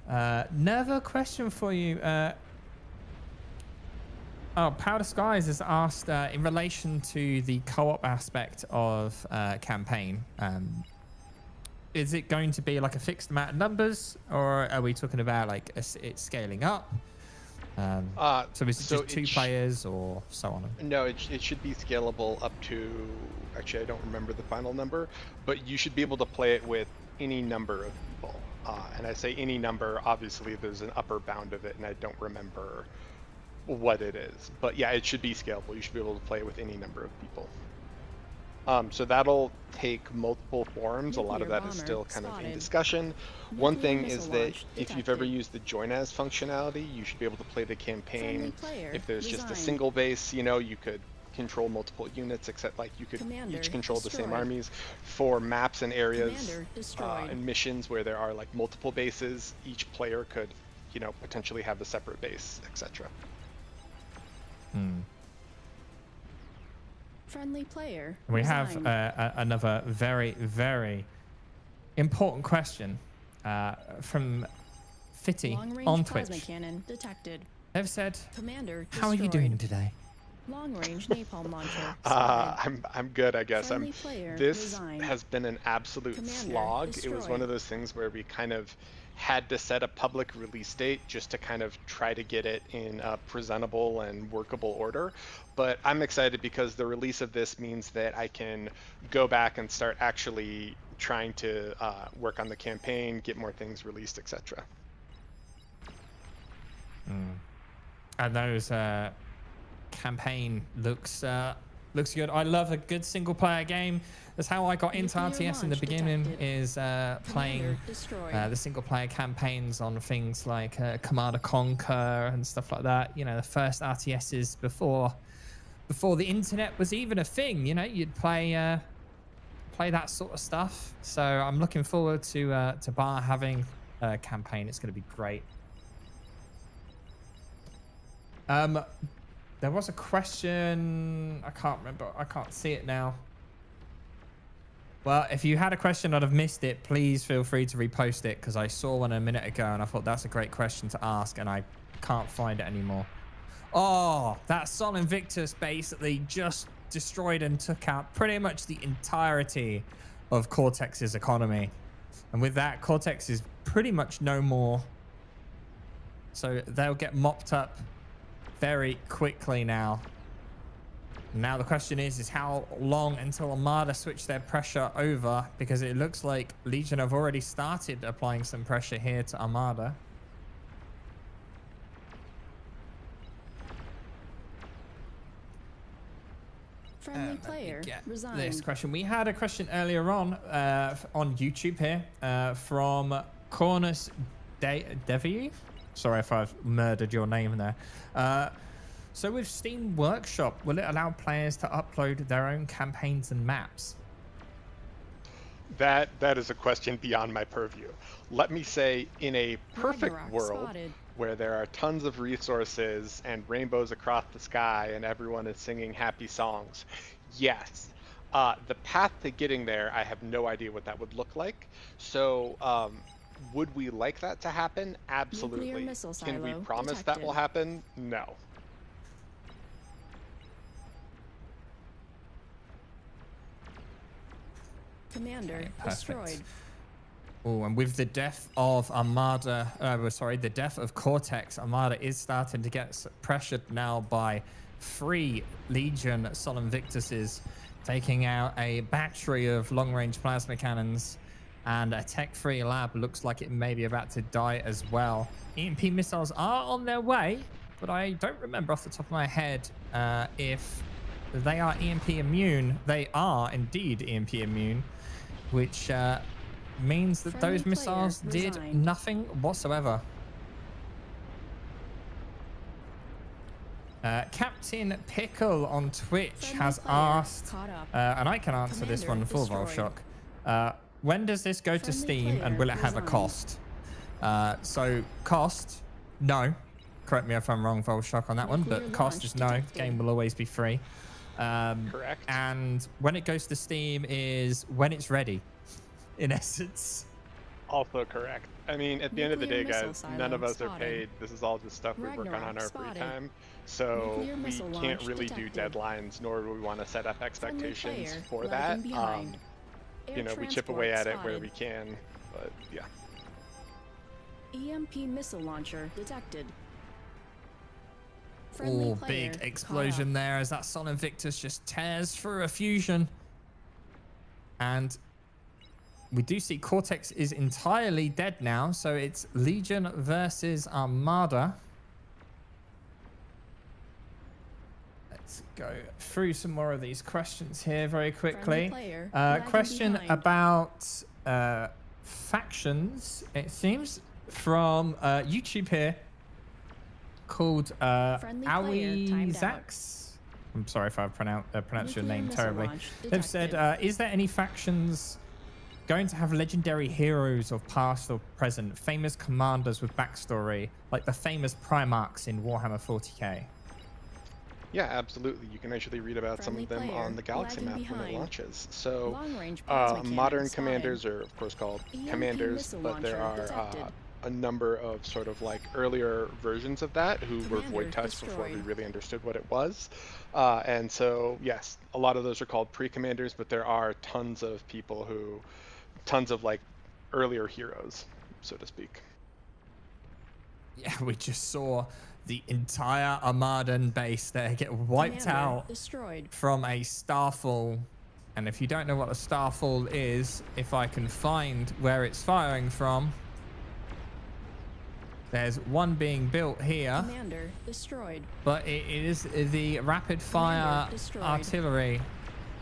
Another question for you. Powder Skies has asked in relation to the co-op aspect of campaign. Is it going to be like a fixed amount of numbers, or are we talking about like it's scaling up? So is it just two players or so on? No, it should be scalable up to, actually I don't remember the final number, but you should be able to play it with any number of people. And I say any number, obviously there's an upper bound of it, and I don't remember what it is. But yeah, it should be scalable. You should be able to play it with any number of people. So that'll take multiple forms. A lot of Nuclear that is bomber still kind of in spotted. discussion. One Nuclear thing is missile that launch if you've ever detected. used the join as functionality, you should be able to play the Friendly campaign. player If there's just a resigned. single base, you know, you could control multiple units, except like you could Commander each control the same destroyed. armies. For maps and areas Commander destroyed. and missions where there are like multiple bases, each player could, you know, potentially have a separate base, etc. Friendly player We have resigned. another very important question from Fitty Long-range on plasma Twitch. cannon detected. They've said, Commander "How are you destroyed. doing today?" Long-range napalm launcher spotted. I'm good, I guess. Friendly player This resigned. has been an absolute Commander slog. It was one destroyed. of those things where we kind of had to set a public release date just to kind of try to get it in a presentable and workable order. But I'm excited because the release of this means that I can go back and start actually trying to work on the campaign, get more things released, etc. And those campaign looks good. I love a good single player game. That's how I got into Nuclear RTS in the launch beginning, detected. is playing Commander destroyed. the single player campaigns on things like Command & Conquer and stuff like that. You know, the first RTSs before the internet was even a thing. You know, you'd play play that sort of stuff. So I'm looking forward to Bar having a campaign. It's going to be great. There was a question. I can't remember. I can't see it now. Well, if you had a question, I'd have missed it. Please feel free to repost it, because I saw one a minute ago and I thought that's a great question to ask, and I can't find it anymore. Oh, that Sol Invictus basically just destroyed and took out pretty much the entirety of Cortex's economy. And with that, Cortex is pretty much no more. So they'll get mopped up very quickly now. Now the question is how long until Armada switch their pressure over, because it looks like Legion have already started applying some pressure here to Armada. Friendly player resigned. This question. We had a question earlier on YouTube here from Cornus Devi. Sorry if I've murdered your name there. So with Steam Workshop, will it allow players to upload their own campaigns and maps? That is a question beyond my purview. Let me say, in a perfect Ragnarok world spotted. where there are tons of resources and rainbows across the sky and everyone is singing happy songs, yes. The path to getting there, I have no idea what that would look like. So would we like that to happen? Absolutely. Nuclear missile Can we silo promise that will detected. happen? No. Commander Okay, perfect. destroyed. Oh, and with the death of Armada, the death of Cortex, Armada is starting to get pressured now by 3 Legion Sol Invictuses, taking out a battery of long-range plasma cannons, and a tech-free lab looks like it may be about to die as well. EMP missiles are on their way, but I don't remember off the top of my head if they are EMP immune. They are indeed EMP immune, which means that Friendly those missiles player did resigned. nothing whatsoever. Captain Pickle on Twitch Friendly has player asked, caught up. and I can answer this one Commander for destroyed. Volshock. When does this go to Friendly Steam, and player will it have a resigned. cost? So cost, no. Correct me if I'm wrong, Volshock, on that one, but Nuclear cost launch is no. detected. Game will always be free. Correct. And when it goes to Steam is when it's ready, in essence. Also correct. I mean, at the end of the day, Nuclear guys, missile none of silo us are spotted. paid. This is all just stuff we work on Ragnarok our spotted. free time. So Nuclear we missile can't launch really detected. do deadlines, nor do we want to set up Friendly expectations player for lagging that. behind. Air You know, we chip away at transport it where we spotted. can, but yeah. EMP missile launcher detected. Friendly Oh, player big caught explosion up. there as that Sol Invictus just tears through a fusion. And we do see Cortex is entirely dead now, so it's Legion versus Armada. Let's go through some more of these questions here very quickly. player lagging Question behind. about factions, it seems, from YouTube here, called Friendly player timed out. Awizax. I'm sorry if I pronounced your Nuclear name missile terribly. launch They've said, detected. is there any factions going to have legendary heroes of past or present, famous commanders with backstory, like the famous Primarchs in Warhammer 40k? Yeah, absolutely. You can actually read about some of Friendly them player on the Galaxy lagging map when it behind. launches. So Long-range plasma cannon modern spotted. commanders are, of course, called EMP commanders, missile but there launcher are detected. a number of sort of like earlier versions of that who were Commander void touched before we destroyed. really understood what it was. And so, yes, a lot of those are called pre-commanders, but there are tons of like earlier heroes, so to speak. Yeah, we just saw the entire Armadan base there get wiped Commander out destroyed. from a starfall. And if you don't know what a starfall is, if I can find where it's firing from, there's one being built here, Commander destroyed. but it is the rapid fire destroyed. artillery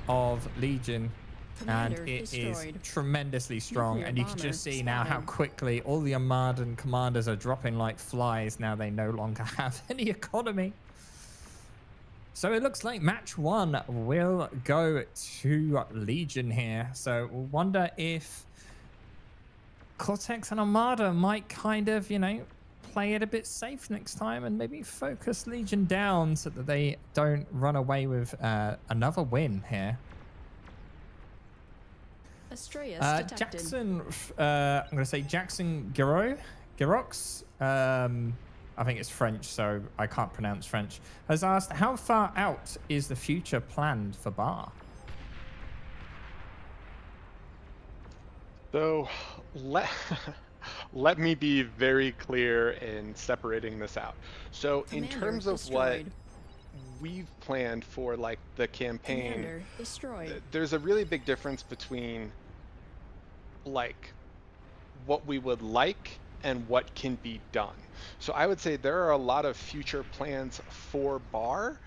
of Legion. And Commander it is destroyed. tremendously strong. Nuclear And you can bomber just see now how spotted. quickly all the Armadan commanders are dropping like flies. Now they no longer have any economy. So it looks like match 1 will go to Legion here. So we'll wonder if Cortex and Armada might kind of, play it a bit safe next time and maybe focus Legion down so that they don't run away with another win here. Astraeus detected. Jackson, I'm going to say Jackson Girox, I think it's French, so I can't pronounce French, has asked, how far out is the future planned for Bar? So let me be very clear in separating this out. So in Commander terms of destroyed. what we've planned for like the campaign, Commander destroyed. there's a really big difference between like what we would like and what can be done. So I would say there are a lot of future plans for Bar,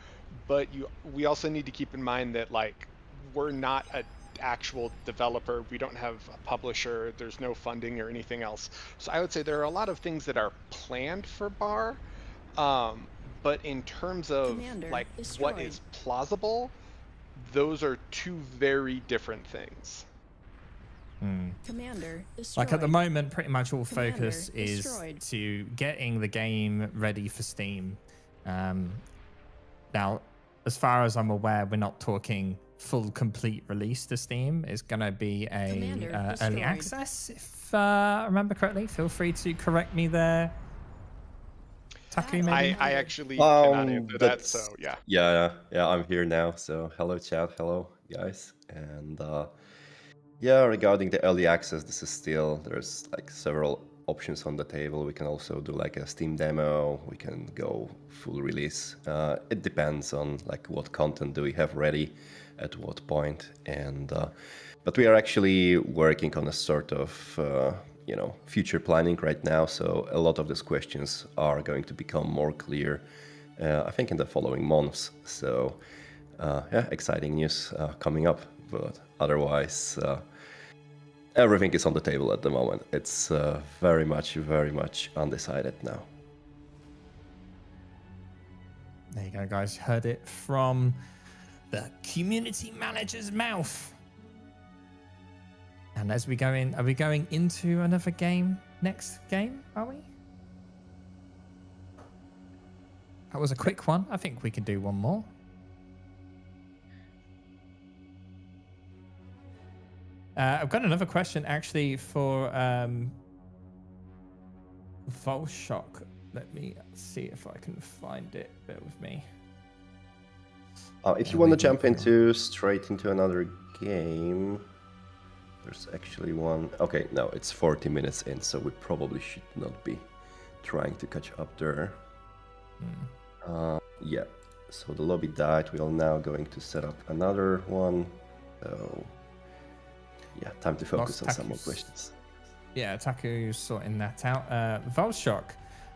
but we also need to keep in mind that like we're not an actual developer, we don't have a publisher, there's no funding or anything else. So I would say there are a lot of things that are planned for Bar, but in terms of Commander like destroyed. what is plausible, those are two very different things. Commander destroyed. Like at the moment, pretty much all Commander focus is destroyed. to getting the game ready for Steam. Now, as far as I'm aware, we're not talking full complete release to Steam. It's going to be a Commander early destroyed. access, if I remember correctly. Feel free to correct me there. Taku, maybe? I actually cannot answer that, that's- so yeah. Yeah, I'm here now. So hello, chat. Hello, guys. And yeah, regarding the early access, there's like several options on the table. We can also do like a Steam demo. We can go full release. It depends on like what content do we have ready at what point. And but we are actually working on a sort of future planning right now. So a lot of these questions are going to become more clear, I think, in the following months. So yeah, exciting news coming up. But otherwise, everything is on the table at the moment. It's very much undecided now. There you go, guys. Heard it from the community manager's mouth. And as we go in, are we going into another game? Next game, are we? That was a quick one. I think we can do one more. I've got another question actually for Volshock. Let me see if I can find it. Bear with me. If you want to jump straight into another game, there's actually one. Okay, no, it's 40 minutes in, so we probably should not be trying to catch up there. Yeah, so the lobby died. We are now going to set up another one. So yeah, time to focus on some more questions. Yeah, Taku's sorting that out. Volshock,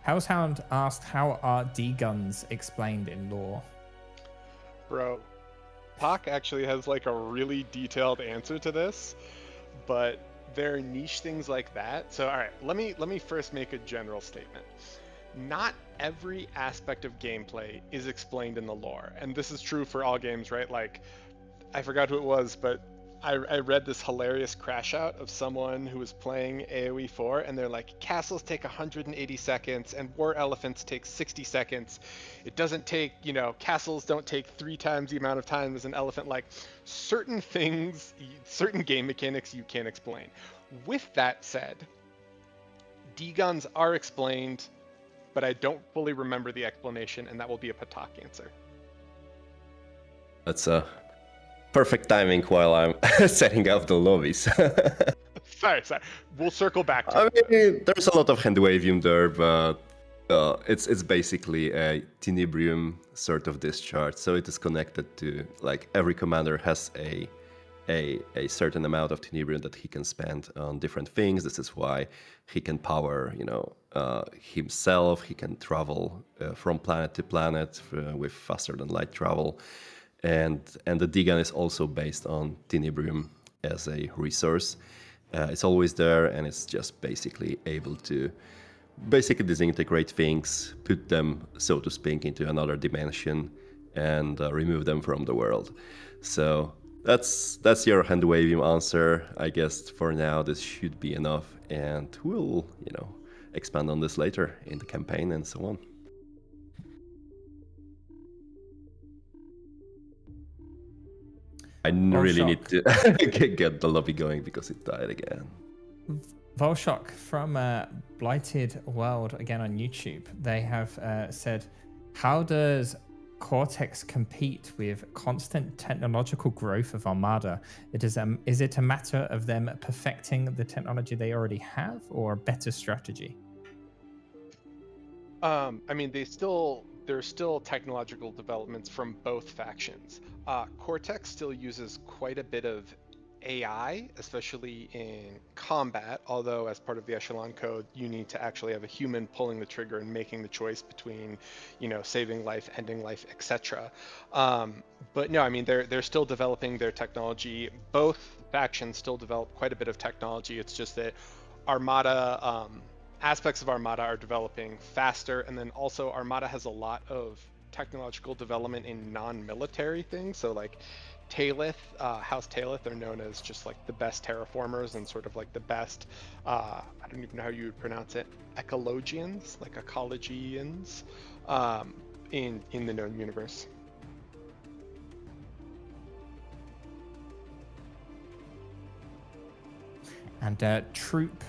Hellshound asked, how are D-guns explained in lore? Bro, Pak actually has like a really detailed answer to this, but there are niche things like that. So all right, let me first make a general statement. Not every aspect of gameplay is explained in the lore, and this is true for all games, right? Like, I forgot who it was, but I read this hilarious crash out of someone who was playing AoE 4, and they're like, castles take 180 seconds and war elephants take 60 seconds. It doesn't take, castles don't take 3 times the amount of time as an elephant. Like, certain things, certain game mechanics you can't explain. With that said, D-guns are explained, but I don't fully remember the explanation, and that will be a Patak answer. That's perfect timing while I'm setting up the lobbies. Sorry. We'll circle back to I mean, there's a lot of handwavium there, but it's basically a Tenebrium sort of discharge. So it is connected to, like, every commander has a certain amount of Tenebrium that he can spend on different things. This is why he can power, himself. He can travel from planet to planet with faster than light travel. And the D-gun is also based on Tenebrium as a resource. It's always there, and it's just basically able to disintegrate things, put them, so to speak, into another dimension, and remove them from the world. So that's your hand waving answer. I guess for now this should be enough, and we'll expand on this later in the campaign and so on. I really need to get the lobby going because it died again. Volshock from Blighted World, again on YouTube, they have said, how does Cortex compete with constant technological growth of Armada? Is it a matter of them perfecting the technology they already have, or a better strategy? I mean, there's still technological developments from both factions. Cortex still uses quite a bit of AI, especially in combat, although as part of the Echelon code, you need to actually have a human pulling the trigger and making the choice between, saving life, ending life, etc. But no, I mean, they're still developing their technology. Both factions still develop quite a bit of technology. It's just that Armada, aspects of Armada are developing faster, and then also Armada has a lot of technological development in non-military things. So like Talith, House Talith are known as just like the best terraformers and sort of like the best, I don't even know how you would pronounce it, ecologians, like ecologians, in the known universe. And Troop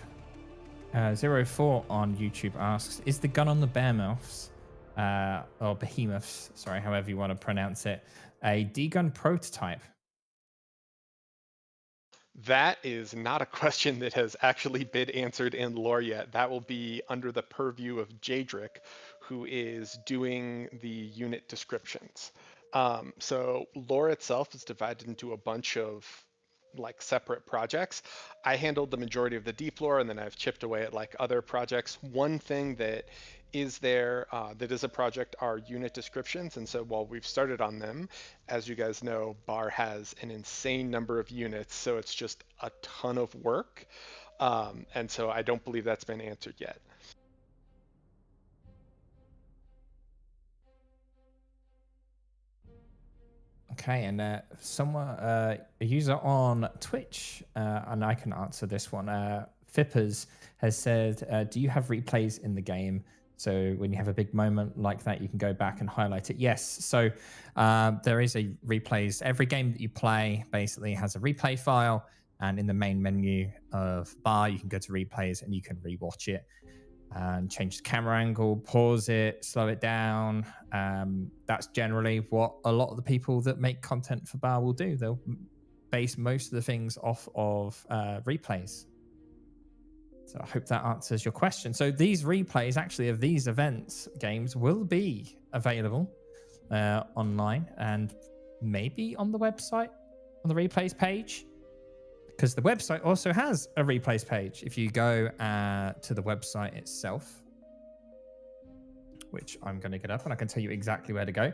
04 on YouTube asks, is the gun on the behemoths, or behemoths, sorry, however you want to pronounce it, a D-gun prototype? That is not a question that has actually been answered in lore yet. That will be under the purview of Jadric, who is doing the unit descriptions. So lore itself is divided into a bunch of like separate projects. I handled the majority of the deep lore, and then I've chipped away at like other projects. One thing that is there that is a project are unit descriptions, and so while we've started on them, as you guys know, Bar has an insane number of units, so it's just a ton of work, and so I don't believe that's been answered yet. Okay, and a user on Twitch, and I can answer this one. Fippers has said, do you have replays in the game? So when you have a big moment like that, you can go back and highlight it. Yes, so there is a replays. Every game that you play basically has a replay file, and in the main menu of Bar, you can go to replays and you can rewatch it and change the camera angle, pause it, slow it down. That's generally what a lot of the people that make content for Bar will do. They'll base most of the things off of replays. So I hope that answers your question. So these replays actually of these events games will be available online and maybe on the website, on the replays page, because the website also has a replays page. If you go to the website itself, which I'm going to get up and I can tell you exactly where to go.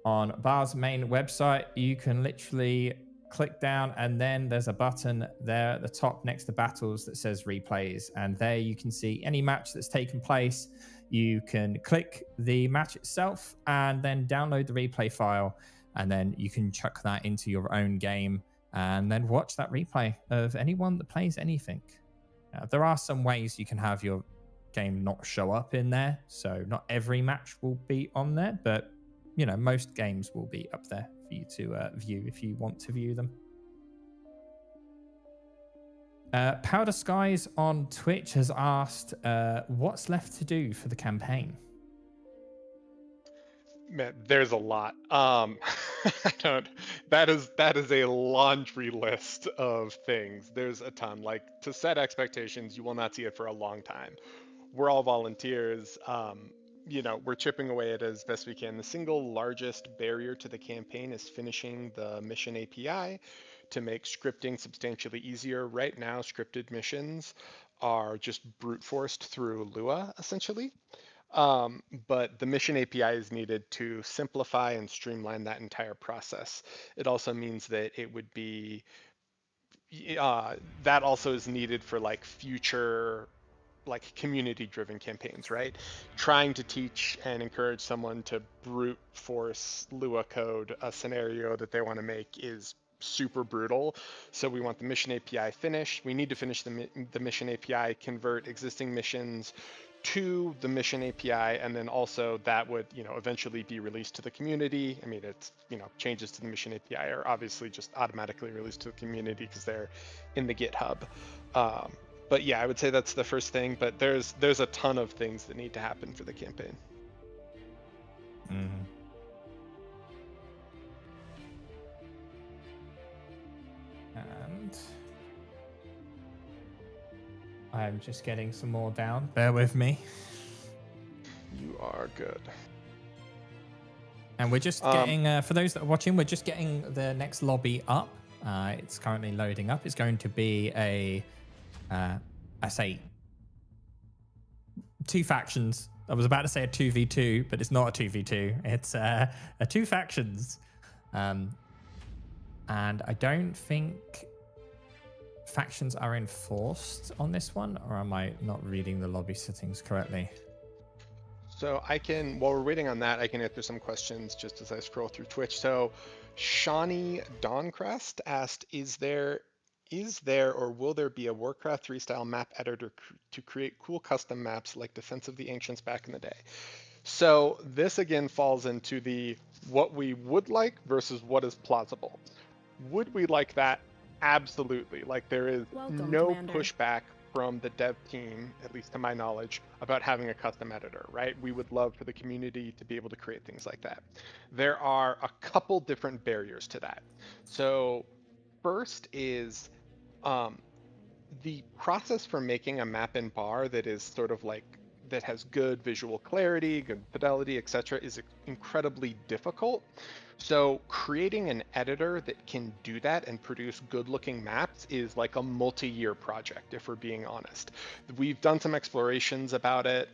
On Bar's main website, you can literally click down and then there's a button there at the top next to battles that says replays. And there you can see any match that's taken place. You can click the match itself and then download the replay file. And then you can chuck that into your own game and then watch that replay of anyone that plays anything. There are some ways you can have your game not show up in there, so not every match will be on there, but most games will be up there for you to view if you want to view them. Powder Skies on Twitch has asked, what's left to do for the campaign? Man, there's a lot. That is a laundry list of things. There's a ton. Like, to set expectations, you will not see it for a long time. We're all volunteers. We're chipping away at it as best we can. The single largest barrier to the campaign is finishing the mission API to make scripting substantially easier. Right now, scripted missions are just brute forced through Lua, essentially. But the mission API is needed to simplify and streamline that entire process. It also means that it would be that also is needed for like future like community-driven campaigns, right? Trying to teach and encourage someone to brute force Lua code a scenario that they want to make is super brutal. So we want the mission API finished. We need to finish the mission API, convert existing missions to the mission API, and then also that would, eventually be released to the community. I mean, it's, changes to the mission API are obviously just automatically released to the community because they're in the GitHub. But yeah, I would say that's the first thing, but there's a ton of things that need to happen for the campaign. Mm-hmm. And I'm just getting some more down. Bear with me. You are good. And we're just getting, for those that are watching, we're just getting the next lobby up. It's currently loading up. It's going to be I say 2 factions. I was about to say a 2v2, but it's not a 2v2. It's a 2 factions. And I don't think factions are enforced on this one, or am I not reading the lobby settings correctly? So while we're waiting on that, I can answer some questions just as I scroll through Twitch. So Shawnee Dawncrest asked, is there or will there be a Warcraft 3 style map editor to create cool custom maps like Defense of the Ancients back in the day? So this again falls into the what we would like versus what is plausible. Would we like that? Absolutely. Like there is no Commander. pushback from the dev team, at least to my knowledge, about having a custom editor, right? We would love for the community to be able to create things like that. There are a couple different barriers to that. So first is the process for making a map in bar that is sort of like that has good visual clarity, good fidelity, etc., is incredibly difficult. So creating an editor that can do that and produce good looking maps is like a multi-year project, if we're being honest. We've done some explorations about it,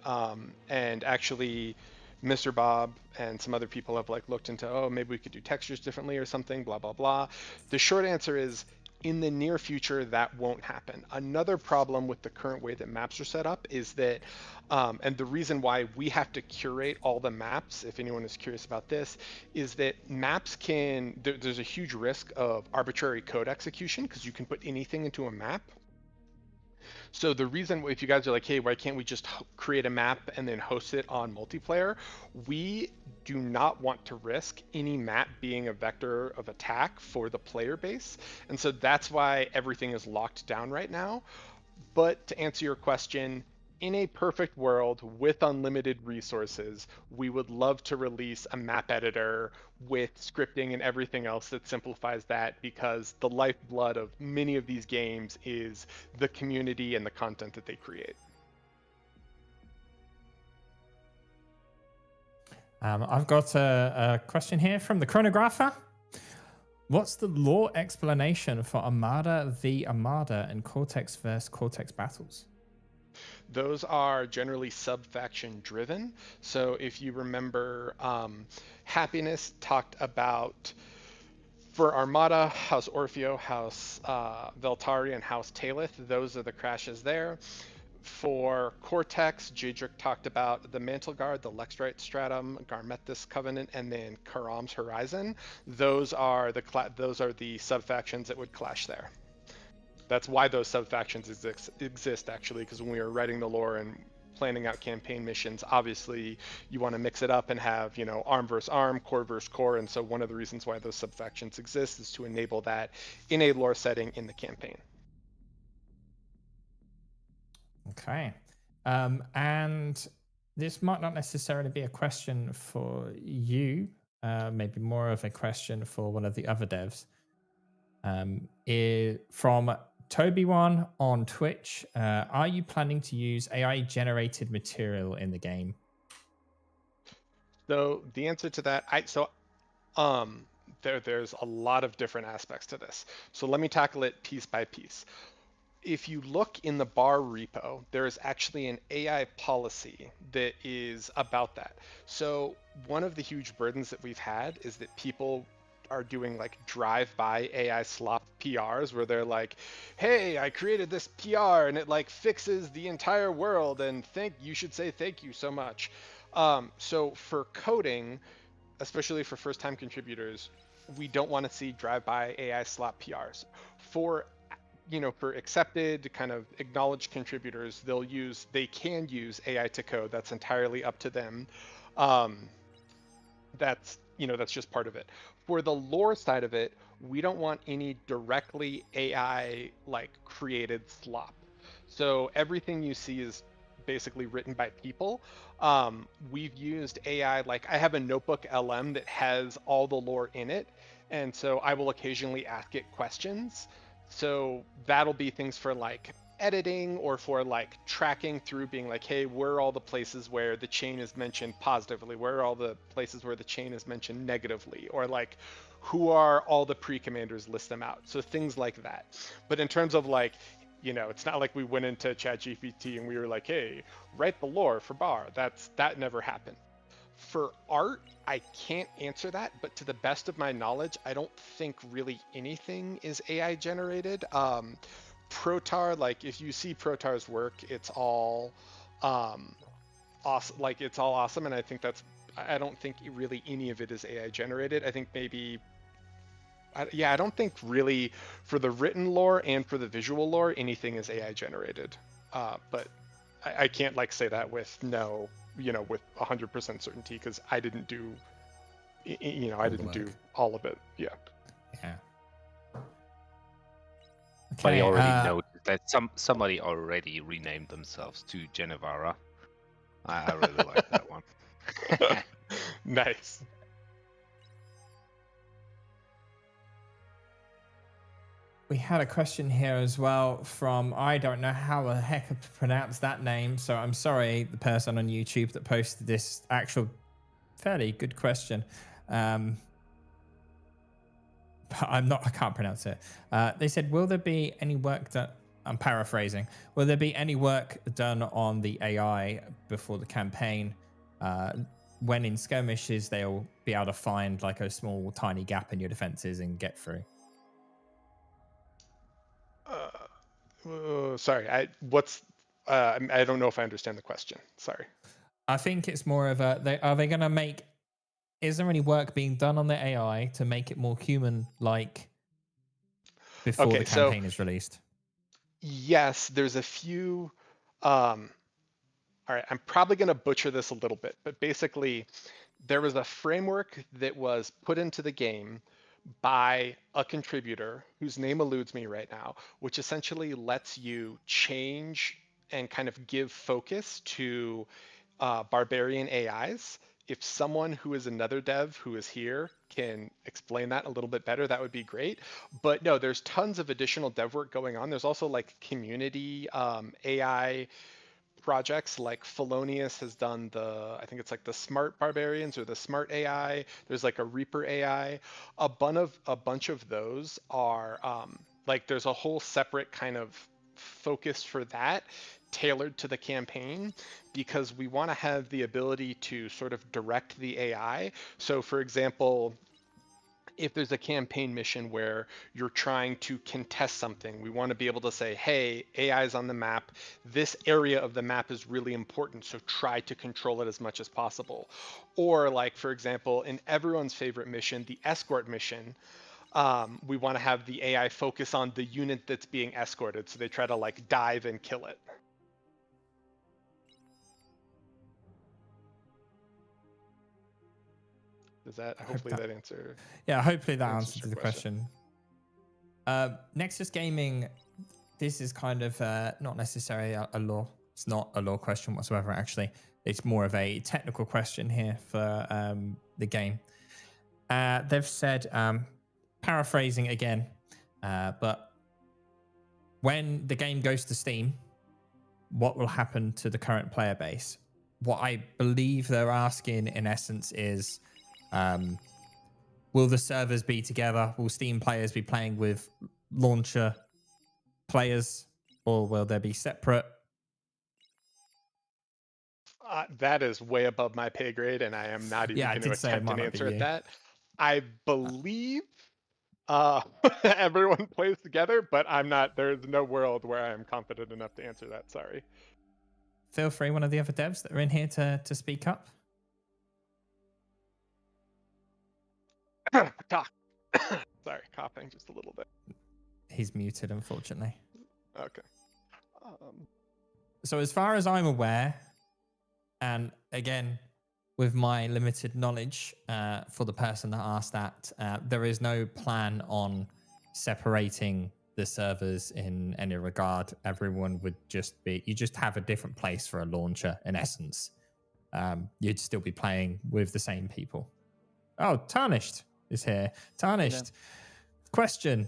and actually Mr. Bob and some other people have like looked into, maybe we could do textures differently or something, blah, blah, blah. The short answer is, in the near future, that won't happen. Another problem with the current way that maps are set up is that, and the reason why we have to curate all the maps, if anyone is curious about this, is that maps there's a huge risk of arbitrary code execution because you can put anything into a map. So the reason, if you guys are like, hey, why can't we just create a map and then host it on multiplayer? We do not want to risk any map being a vector of attack for the player base. And so that's why everything is locked down right now. But to answer your question, in a perfect world with unlimited resources, we would love to release a map editor with scripting and everything else that simplifies that, because the lifeblood of many of these games is the community and the content that they create. I've got a question here from the chronographer. What's the lore explanation for Armada v Armada and Cortex vs Cortex battles? Those are generally sub-faction driven. So if you remember, Happiness talked about, for Armada, House Orfeo, House Veltari, and House Talith. Those are the crashes there. For Cortex, Jadric talked about the Mantle Guard, the Lexrite Stratum, Garmethus Covenant, and then Karam's Horizon. Those are the sub-factions that would clash there. That's why those sub-factions exist actually, because when we were writing the lore and planning out campaign missions, obviously you want to mix it up and have, arm versus arm, core versus core, and so one of the reasons why those sub-factions exist is to enable that in a lore setting in the campaign. Okay. And this might not necessarily be a question for you, maybe more of a question for one of the other devs. From Toby1 on Twitch, are you planning to use AI generated material in the game? So the answer to that, there's a lot of different aspects to this. So let me tackle it piece by piece. If you look in the bar repo, there is actually an AI policy that is about that. So one of the huge burdens that we've had is that people are doing like drive-by AI slop PRs where they're like, "Hey, I created this PR and it like fixes the entire world, and you should say thank you so much." So for coding, especially for first-time contributors, we don't want to see drive-by AI slop PRs. For for accepted kind of acknowledged contributors, they can use AI to code. That's entirely up to them. That's just part of it. For the lore side of it, we don't want any directly AI like created slop. So everything you see is basically written by people. We've used AI, like I have a notebook LM that has all the lore in it, and so I will occasionally ask it questions. So that'll be things for like editing or for like tracking through, being like, hey, where are all the places where the chain is mentioned positively? Where are all the places where the chain is mentioned negatively? Or like, who are all the pre-commanders, list them out. So things like that. But in terms of like, it's not like we went into ChatGPT and we were like, hey, write the lore for Bar. That never happened. For art, I can't answer that, but to the best of my knowledge, I don't think really anything is AI generated. Protar, like if you see Protar's work, it's all awesome. Like it's all awesome, and I don't think really any of it is AI generated. I think maybe, I don't think really for the written lore and for the visual lore anything is AI generated. But I can't like say that with with 100% certainty because I didn't do, I didn't do all of it. Yeah. Yeah. But I Okay, already noticed that somebody already renamed themselves to Genevara. I really like that one. Nice. We had a question here as well from, I don't know how the heck to pronounce that name, so I'm sorry, the person on YouTube that posted this actual fairly good question. But I can't pronounce it. They said, will there be any work that, I'm paraphrasing, will there be any work done on the AI before the campaign? When in skirmishes, they'll be able to find like a small tiny gap in your defenses and get through. Sorry, I don't know if I understand the question. Sorry. I think it's more of are they going to make, is there any work being done on the AI to make it more human-like before the campaign is released? Yes, there's a few. All right, I'm probably going to butcher this a little bit, but basically, there was a framework that was put into the game by a contributor whose name eludes me right now, which essentially lets you change and kind of give focus to barbarian AIs. If someone who is another dev who is here can explain that a little bit better, that would be great. But no, there's tons of additional dev work going on. There's also like community AI projects, like Felonious has done I think it's like the Smart Barbarians or the Smart AI. There's like a Reaper AI. A bunch of those are like there's a whole separate kind of focus for that, tailored to the campaign, because we want to have the ability to sort of direct the AI. So for example, if there's a campaign mission where you're trying to contest something, we want to be able to say, hey, AI is on the map. This area of the map is really important, so try to control it as much as possible. Or like, for example, in everyone's favorite mission, the escort mission, we want to have the AI focus on the unit that's being escorted, so they try to like dive and kill it. Does that hopefully that answer? Yeah, hopefully that answers the question. Nexus Gaming, this is kind of not necessarily a lore. It's not a lore question whatsoever, actually. It's more of a technical question here for the game. They've said, paraphrasing again, but when the game goes to Steam, what will happen to the current player base? What I believe they're asking in essence is, will the servers be together? Will Steam players be playing with launcher players, or will they be separate? That is way above my pay grade, and I am not even going to attempt an answer at that. I believe everyone plays together, but I'm not. There's no world where I am confident enough to answer that. Sorry. Feel free, one of the other devs that are in here, to speak up. Sorry, coughing just a little bit. He's muted, unfortunately. Okay. So as far as I'm aware, and again, with my limited knowledge for the person that asked that, there is no plan on separating the servers in any regard. Everyone would just be, you just have a different place for a launcher in essence. You'd still be playing with the same people. Oh, Tarnished is here. Tarnished. Question.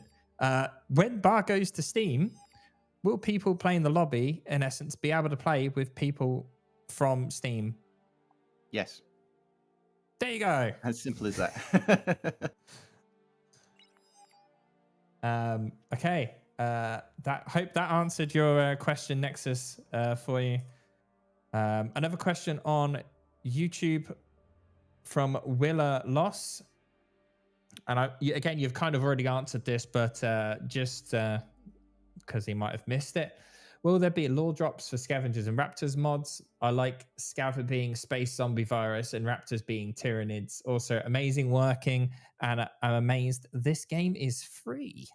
When Bar goes to Steam, will people playing the lobby, in essence, be able to play with people from Steam? Yes. There you go. As simple as that. Okay. Hope that answered your question, Nexus, for you. Another question on YouTube from Willa Loss. And again, you've kind of already answered this, but just because he might have missed it. Will there be lore drops for Scavengers and Raptors mods? I like Scav being Space Zombie Virus and Raptors being Tyranids. Also amazing working, and I'm amazed this game is free.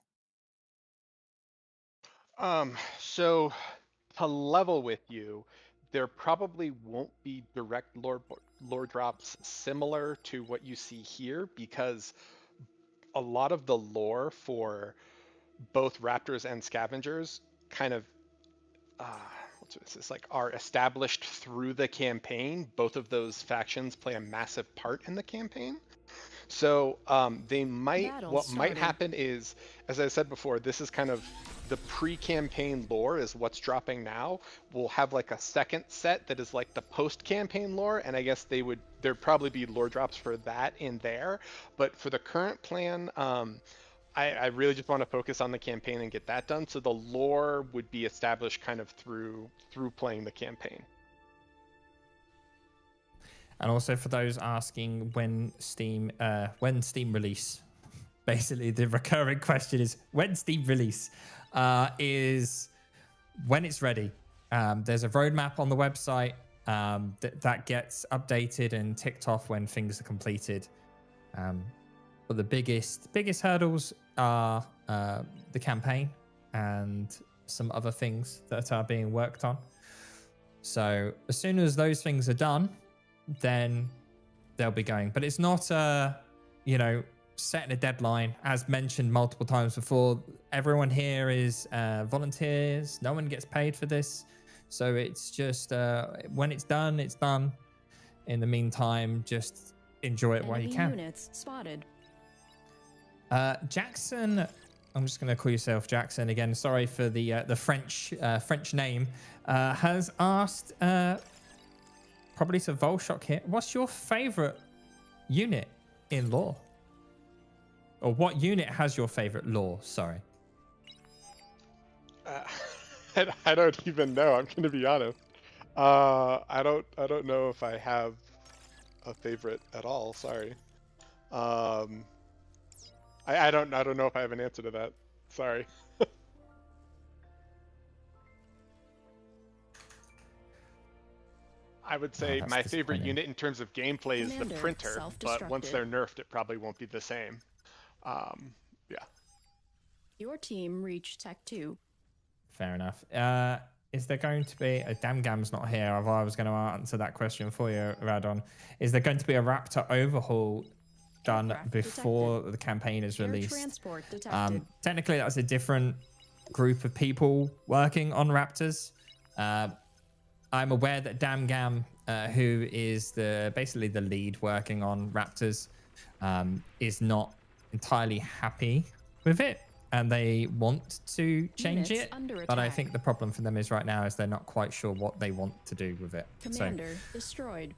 So to level with you, there probably won't be direct lore drops similar to what you see here, because a lot of the lore for both Raptors and Scavengers kind of are established through the campaign. Both of those factions play a massive part in the campaign. So what might happen is, as I said before, this is kind of the pre-campaign lore is what's dropping now. We'll have like a second set that is like the post-campaign lore, and I guess there'd probably be lore drops for that in there. But for the current plan, I really just want to focus on the campaign and get that done. So the lore would be established kind of through playing the campaign. And also for those asking when Steam release, basically the recurring question is when Steam release is when it's ready. There's a roadmap on the website that gets updated and ticked off when things are completed. But the biggest hurdles are the campaign and some other things that are being worked on. So as soon as those things are done, then they'll be going. But it's not setting a deadline. As mentioned multiple times before, everyone here is volunteers. No one gets paid for this. So it's just when it's done, it's done. In the meantime, just enjoy it while you can. Units spotted. Jackson, I'm just going to call yourself Jackson again. Sorry for the French name. Has asked, probably to Volshock here, what's your favorite unit in lore? Or what unit has your favorite lore? Sorry. I don't even know. I'm going to be honest. I don't know if I have a favorite at all. Sorry. I don't know if I have an answer to that. Sorry. I would say my favorite unit in terms of gameplay is the printer, but once they're nerfed, it probably won't be the same. Yeah. Your team reached Tech 2. Fair enough. Is there going to be a Damgam's not here? I was going to answer that question for you, Radon. Is there going to be a Raptor overhaul done before the campaign is released? Technically, that's a different group of people working on Raptors. I'm aware that Damgam, who is basically the lead working on Raptors, is not entirely happy with it, and they want to change it. But I think the problem for them is right now is they're not quite sure what they want to do with it. Commander destroyed.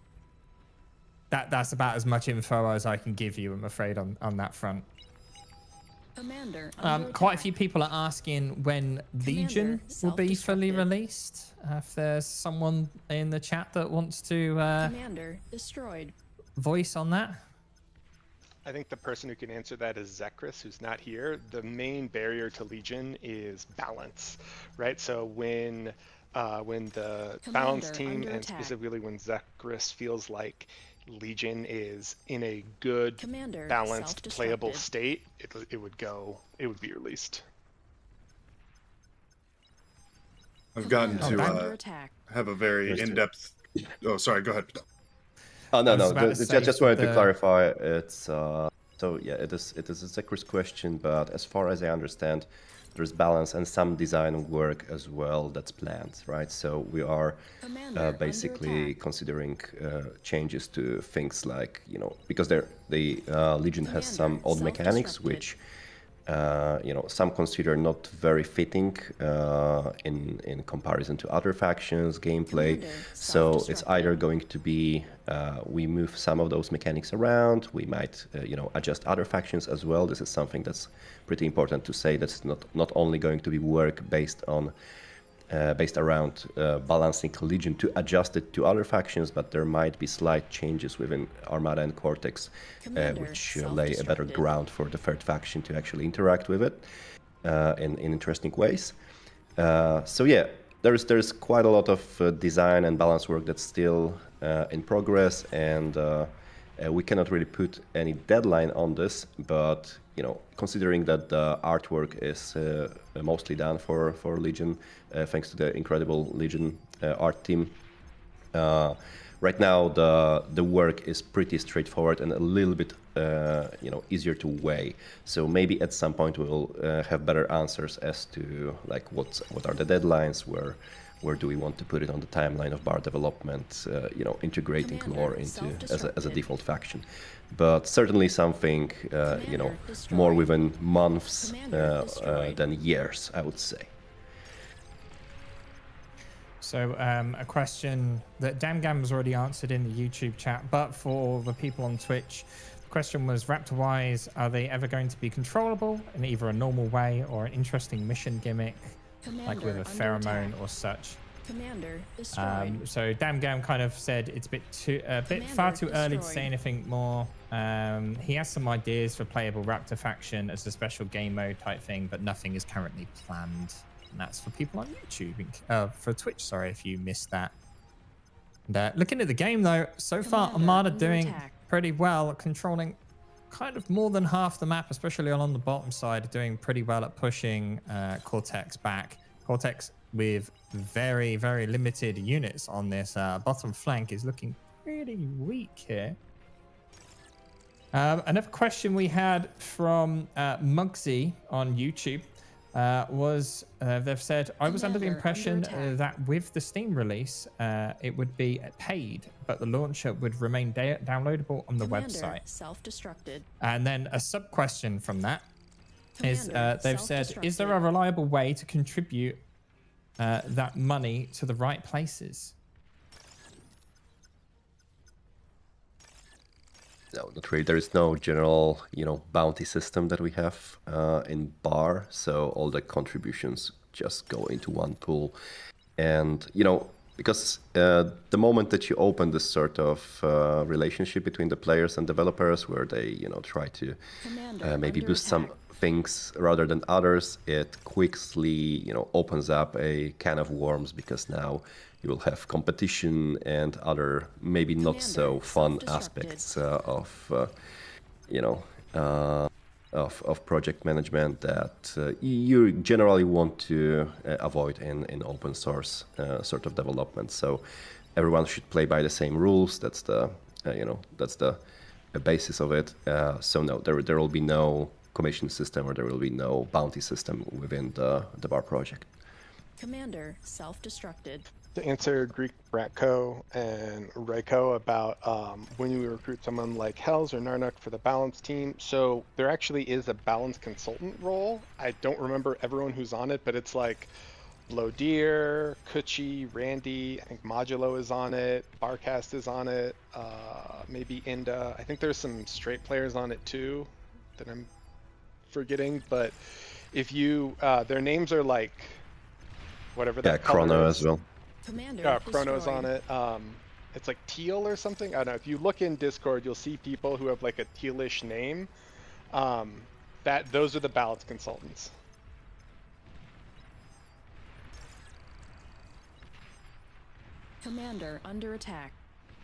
That's about as much info as I can give you, I'm afraid, on that front. Commander, quite a few people are asking when Legion will be fully released. If there's someone in the chat that wants to Commander destroyed. Voice on that. I think the person who can answer that is Zekris, who's not here. The main barrier to Legion is balance, right? So when the balance team, and specifically when Zekris feels like Legion is in a good, balanced, playable state, it would be released. I've gotten to have a very in-depth. Oh, sorry. Go ahead. Oh no, just wanted to clarify. It's so yeah, it is a Zekris question, but as far as I understand, there's balance and some design work as well that's planned, right? So we are basically considering changes to things like, you know, because the Legion has some old mechanics which some consider not very fitting in comparison to other factions gameplay. So it's either going to be we move some of those mechanics around, we might adjust other factions as well. This is something that's pretty important to say. That's not only going to be work based around balancing Legion to adjust it to other factions, but there might be slight changes within Armada and Cortex, which lay a better ground for the third faction to actually interact with it in interesting ways. So yeah, there's quite a lot of design and balance work that's still in progress, and we cannot really put any deadline on this, but considering that the artwork is mostly done for Legion, thanks to the incredible Legion art team. Right now, the work is pretty straightforward and a little bit easier to weigh. So maybe at some point we'll have better answers as to like what are the deadlines, where do we want to put it on the timeline of bar development, integrating lore into as a default faction. But certainly something more within months than years, I would say. So a question that Damgam has already answered in the YouTube chat, but for the people on Twitch, the question was, Raptor-wise, are they ever going to be controllable in either a normal way or an interesting mission gimmick, like with a pheromone or such? Commander destroyed. So Damgam kind of said it's a bit far too early to say anything more. He has some ideas for playable Raptor faction as a special game mode type thing, but nothing is currently planned. And that's for people on YouTube, for Twitch, sorry if you missed that. And, looking at the game though, so far Armada doing pretty well at controlling kind of more than half the map, especially on the bottom side, doing pretty well at pushing Cortex back. Cortex with very, very limited units on this bottom flank is looking pretty weak here. Another question we had from Mugsy on YouTube was they've said, I was under the impression that with the Steam release, it would be paid, but the launcher would remain downloadable on the website. Self-destructed. And then a sub question from that is they've said, is there a reliable way to contribute that money to the right places? No, not really. There is no general, bounty system that we have in BAR, so all the contributions just go into one pool. And, because the moment that you open this sort of relationship between the players and developers, where they, try to maybe boost some things rather than others, it quickly, opens up a can of worms, because now you will have competition and other maybe not so fun aspects of project management that you generally want to avoid in open source sort of development. So everyone should play by the same rules. That's the basis of it. So no, there will be no commission system, or there will be no bounty system within the BAR project. Commander self-destructed. To answer Greek Bratko and Reiko about when you recruit someone like Hells or Narnuk for the balance team, so there actually is a balance consultant role. I don't remember everyone who's on it, but it's like Blodeer, Kuchi, Randy, I think Modulo is on it, Barcast is on it, maybe Inda. I think there's some straight players on it too that I'm forgetting, but if you, their names are like, whatever that Chrono color as well. Commander Chrono's destroyed. on it. it's like teal or something. I don't know. If you look in Discord, you'll see people who have like a tealish name. Those are the balance consultants. Commander under attack.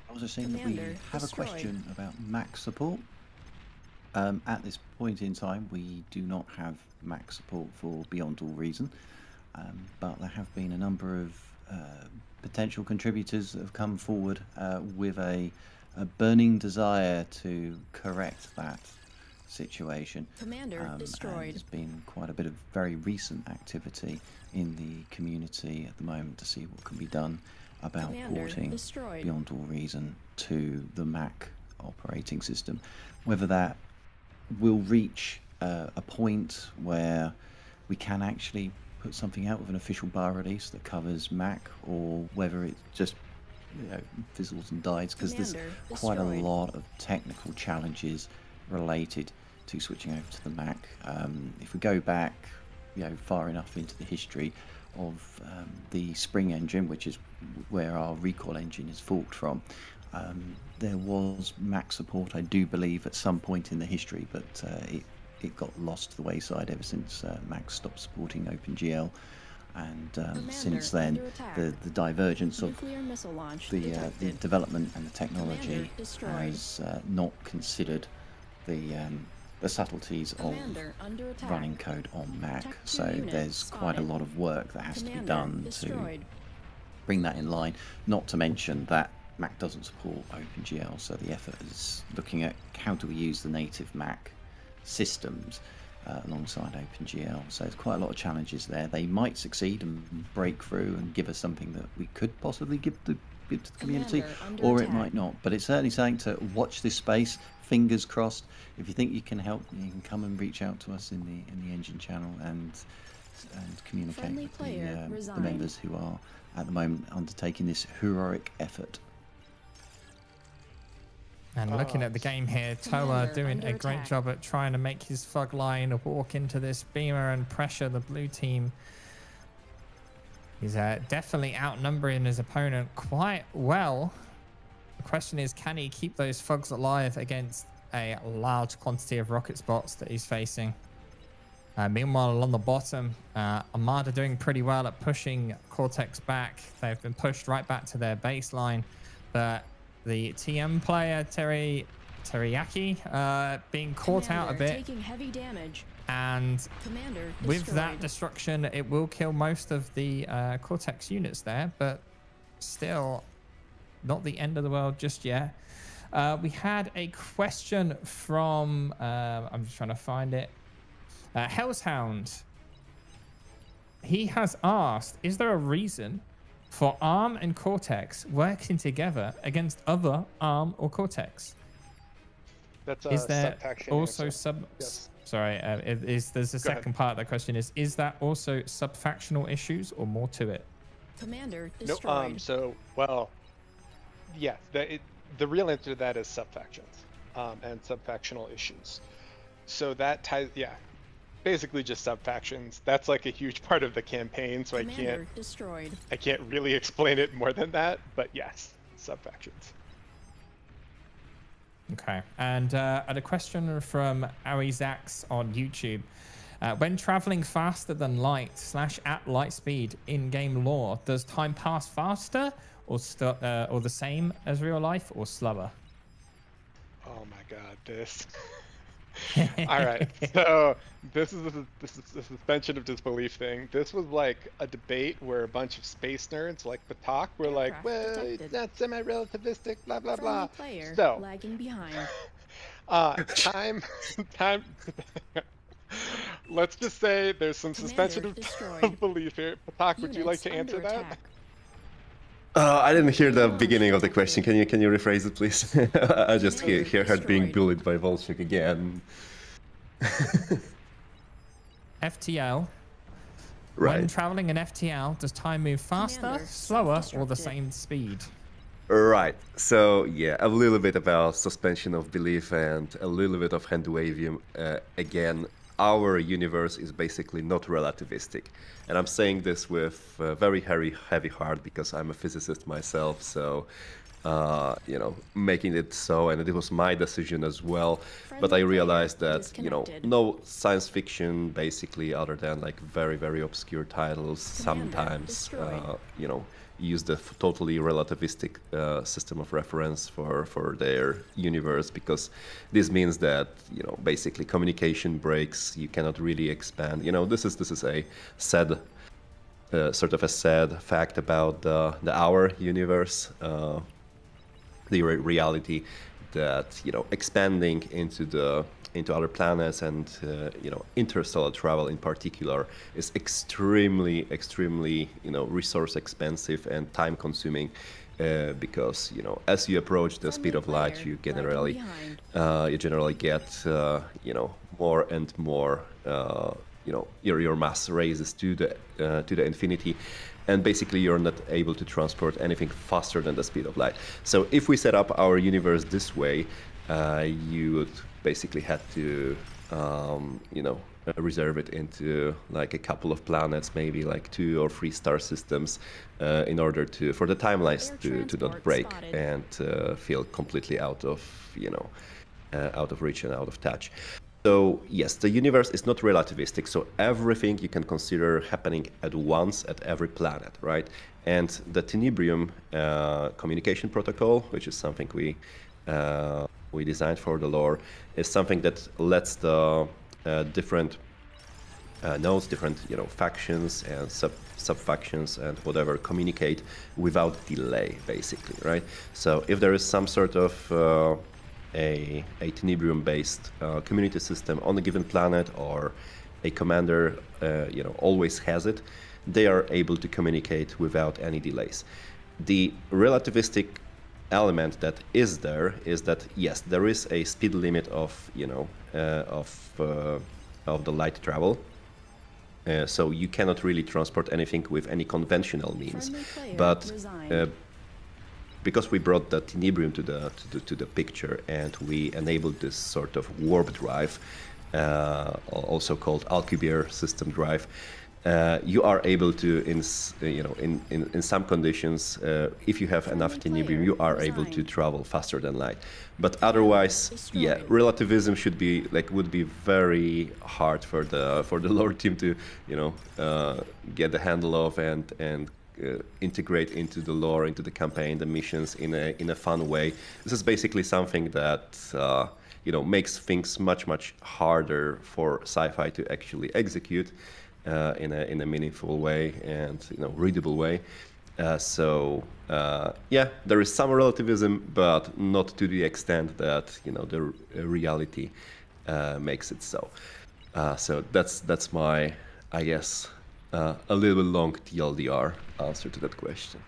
I was just saying that we have a question about Mac support. At this point in time, we do not have Mac support for Beyond All Reason, but there have been a number of potential contributors that have come forward with a burning desire to correct that situation. Commander destroyed. There's been quite a bit of very recent activity in the community at the moment to see what can be done about porting Beyond All Reason to the Mac operating system. Whether that will reach a point where we can actually put something out with an official bar release that covers Mac, or whether it just fizzles and dies, because there's quite a lot of technical challenges related to switching over to the Mac. If we go back far enough into the history of the Spring engine, which is where our Recall engine is forked from, there was Mac support, I do believe, at some point in the history, but it got lost to the wayside ever since Mac stopped supporting OpenGL, and since then the divergence of the development and the technology has not considered the subtleties of running code on Mac. So there's quite a lot of work that has to be done to bring that in line, not to mention that Mac doesn't support OpenGL, so the effort is looking at how do we use the native Mac systems alongside OpenGL. So there's quite a lot of challenges there. They might succeed and break through and give us something that we could possibly give to the community, or it might not. But it's certainly something to watch this space. Fingers crossed. If you think you can help, you can come and reach out to us in the engine channel and communicate with the members who are at the moment undertaking this heroic effort. And looking at the game here, Tola doing a great job at trying to make his Fug line walk into this beamer and pressure the blue team. He's definitely outnumbering his opponent quite well. The question is, can he keep those Fugs alive against a large quantity of rocket spots that he's facing? Meanwhile, along the bottom, Armada doing pretty well at pushing Cortex back. They've been pushed right back to their baseline, but the TM player, Teriyaki, being caught out a bit. Taking heavy damage. And with that destruction, it will kill most of the Cortex units there, but still not the end of the world just yet. We had a question from, I'm just trying to find it, Hellshound. He has asked, is there a reason for ARM and Cortex working together against other ARM or Cortex? That's is there sub-faction also answer. Yes. Sorry, there's a second part of the question is that also sub-factional issues or more to it? Commander destroyed. Yeah, the real answer to that is sub-factions and sub-factional issues. So that ties, basically just sub-factions. That's like a huge part of the campaign, so Commander I can't really explain it more than that, but yes, sub-factions. Okay, and a question from Arizax on YouTube. When traveling faster than light / at light speed in game lore, does time pass faster or the same as real life or slower? Oh my god, this. All right, so this is the suspension of disbelief thing. This was like a debate where a bunch of space nerds like Batak were like, well, it's not semi-relativistic, blah blah blah. So lagging behind. Time. Let's just say there's some suspension of belief here. Patak, would you like to answer that? I didn't hear the beginning of the question. Can you rephrase it, please? I just heard being bullied by Volchuk again. FTL. Right. When traveling in FTL, does time move faster, Commander, slower, or the same speed? Right. So yeah, a little bit about suspension of belief and a little bit of hand waving. Again, our universe is basically not relativistic, and I'm saying this with a very heavy heart because I'm a physicist myself. So making it so, and it was my decision as well. But I realized that, no science fiction, basically, other than like very, very obscure titles, sometimes, use the totally relativistic system of reference for their universe, because this means that, basically communication breaks, you cannot really expand. This is a sad, sort of a sad fact about our universe. The reality that expanding into other planets and interstellar travel in particular is extremely resource expensive and time consuming, because as you approach the speed of light, you generally get more and more, your mass raises to the infinity. And basically you're not able to transport anything faster than the speed of light. So if we set up our universe this way, you would basically have to, reserve it into like a couple of planets, maybe like 2 or 3 star systems, in order for the timelines to not break and feel completely out of reach and out of touch. So yes, the universe is not relativistic, so everything you can consider happening at once at every planet, right? And the Tenebrium communication protocol, which is something we designed for the lore, is something that lets the different nodes, different factions and sub-factions and whatever communicate without delay, basically, right? So if there is some sort of a Tenebrium-based community system on a given planet, or a commander always has it, they are able to communicate without any delays. The relativistic element that is there is that yes, there is a speed limit of the light travel. So you cannot really transport anything with any conventional means, but because we brought the Tenebrium to the picture, and we enabled this sort of warp drive, also called Alcubierre system drive, you are able to, in some conditions, if you have enough Tenebrium, you are able to travel faster than light. But otherwise, yeah, relativism would be very hard for the lore team to get the handle of and integrate into the lore, into the campaign, the missions in a fun way. This is basically something that makes things much harder for sci-fi to actually execute in a meaningful way and readable way. Yeah, there is some relativism, but not to the extent that the reality makes it so. So that's my, I guess, a little bit long TLDR answer to that question.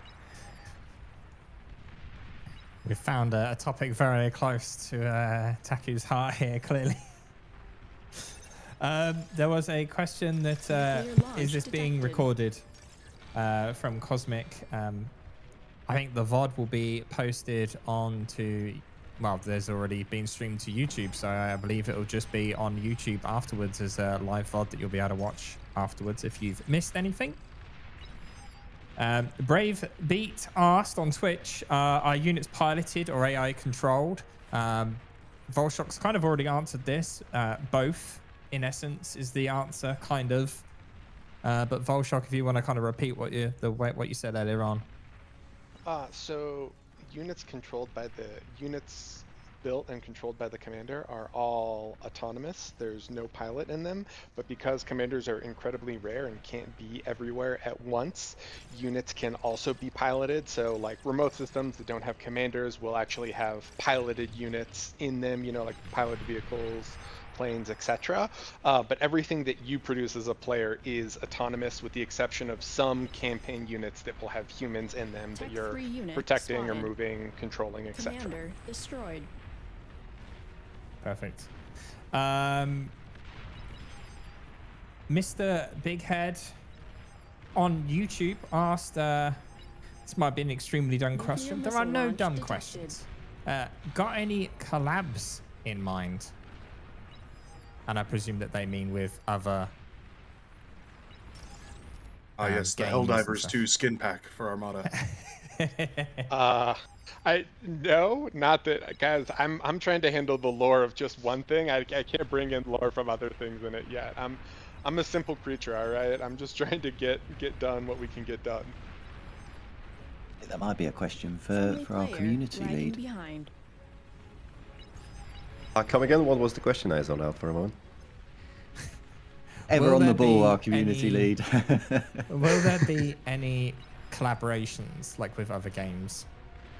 We found a topic very close to Taku's heart here, clearly. There was a question that is this being recorded from Cosmic. I think the VOD will be posted onto, well, there's already been streamed to YouTube, so I believe it will just be on YouTube afterwards as a live VOD that you'll be able to watch afterwards if you've missed anything. Brave Beat asked on Twitch, are units piloted or AI controlled? Volshock's kind of already answered this. Both, in essence, is the answer, kind of. But Volshock, if you want to kind of repeat what you said earlier on. So units built and controlled by the commander are all autonomous. There's no pilot in them, but because commanders are incredibly rare and can't be everywhere at once, units can also be piloted. So like remote systems that don't have commanders will actually have piloted units in them, like piloted vehicles, planes, etc. But everything that you produce as a player is autonomous, with the exception of some campaign units that will have humans in them that you're protecting or moving, controlling, etc. Commander destroyed. Perfect. Mr. Bighead on YouTube asked, this might be an extremely dumb question. There are no dumb questions. Got any collabs in mind? And I presume that they mean with other yes, the Helldivers 2 skin pack for Armada. No, not that, guys. I'm trying to handle the lore of just one thing. I can't bring in lore from other things in it yet. I'm a simple creature, all right. I'm just trying to get done what we can get done. That might be a question for our community lead. Behind. Come again? What was the question? I zoned out for a moment. Ever on the ball, our community lead. Will there be any collaborations like with other games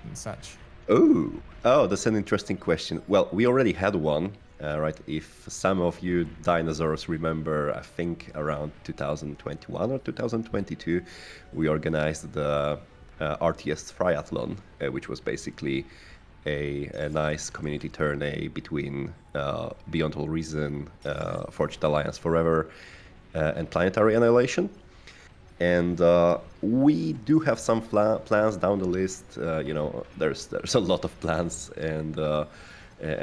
and such? Oh, that's an interesting question. Well, we already had one, right? If some of you dinosaurs remember, I think around 2021 or 2022, we organized the RTS Triathlon, which was basically a nice community tourney between Beyond All Reason, Forged Alliance Forever, and Planetary Annihilation. And we do have some plans down the list. There's a lot of plans and a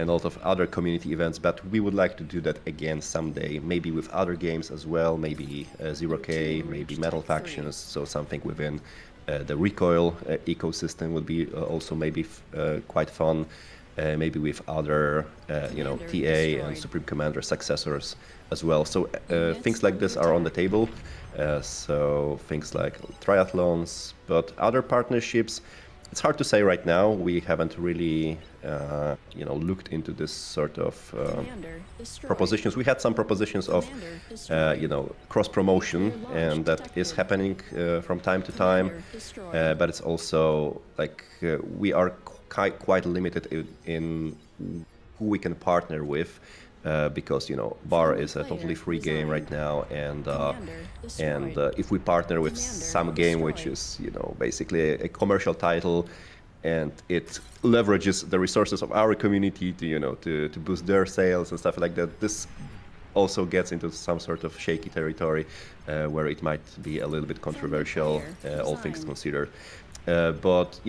lot of other community events, but we would like to do that again someday, maybe with other games as well, maybe 0K, maybe Metal Factions, so something within the Recoil ecosystem would be also maybe quite fun, maybe with other, TA and Supreme Commander successors as well. So things like this are on the table. So things like triathlons, but other partnerships, it's hard to say right now. We haven't really, looked into this sort of propositions. We had some propositions of, cross promotion, and that is happening from time to time. But it's also like we are quite limited in who we can partner with. Because Bar is a totally free game right now, and if we partner with some game which is basically a commercial title, and it leverages the resources of our community to boost their sales and stuff like that, this also gets into some sort of shaky territory where it might be a little bit controversial, all things considered. But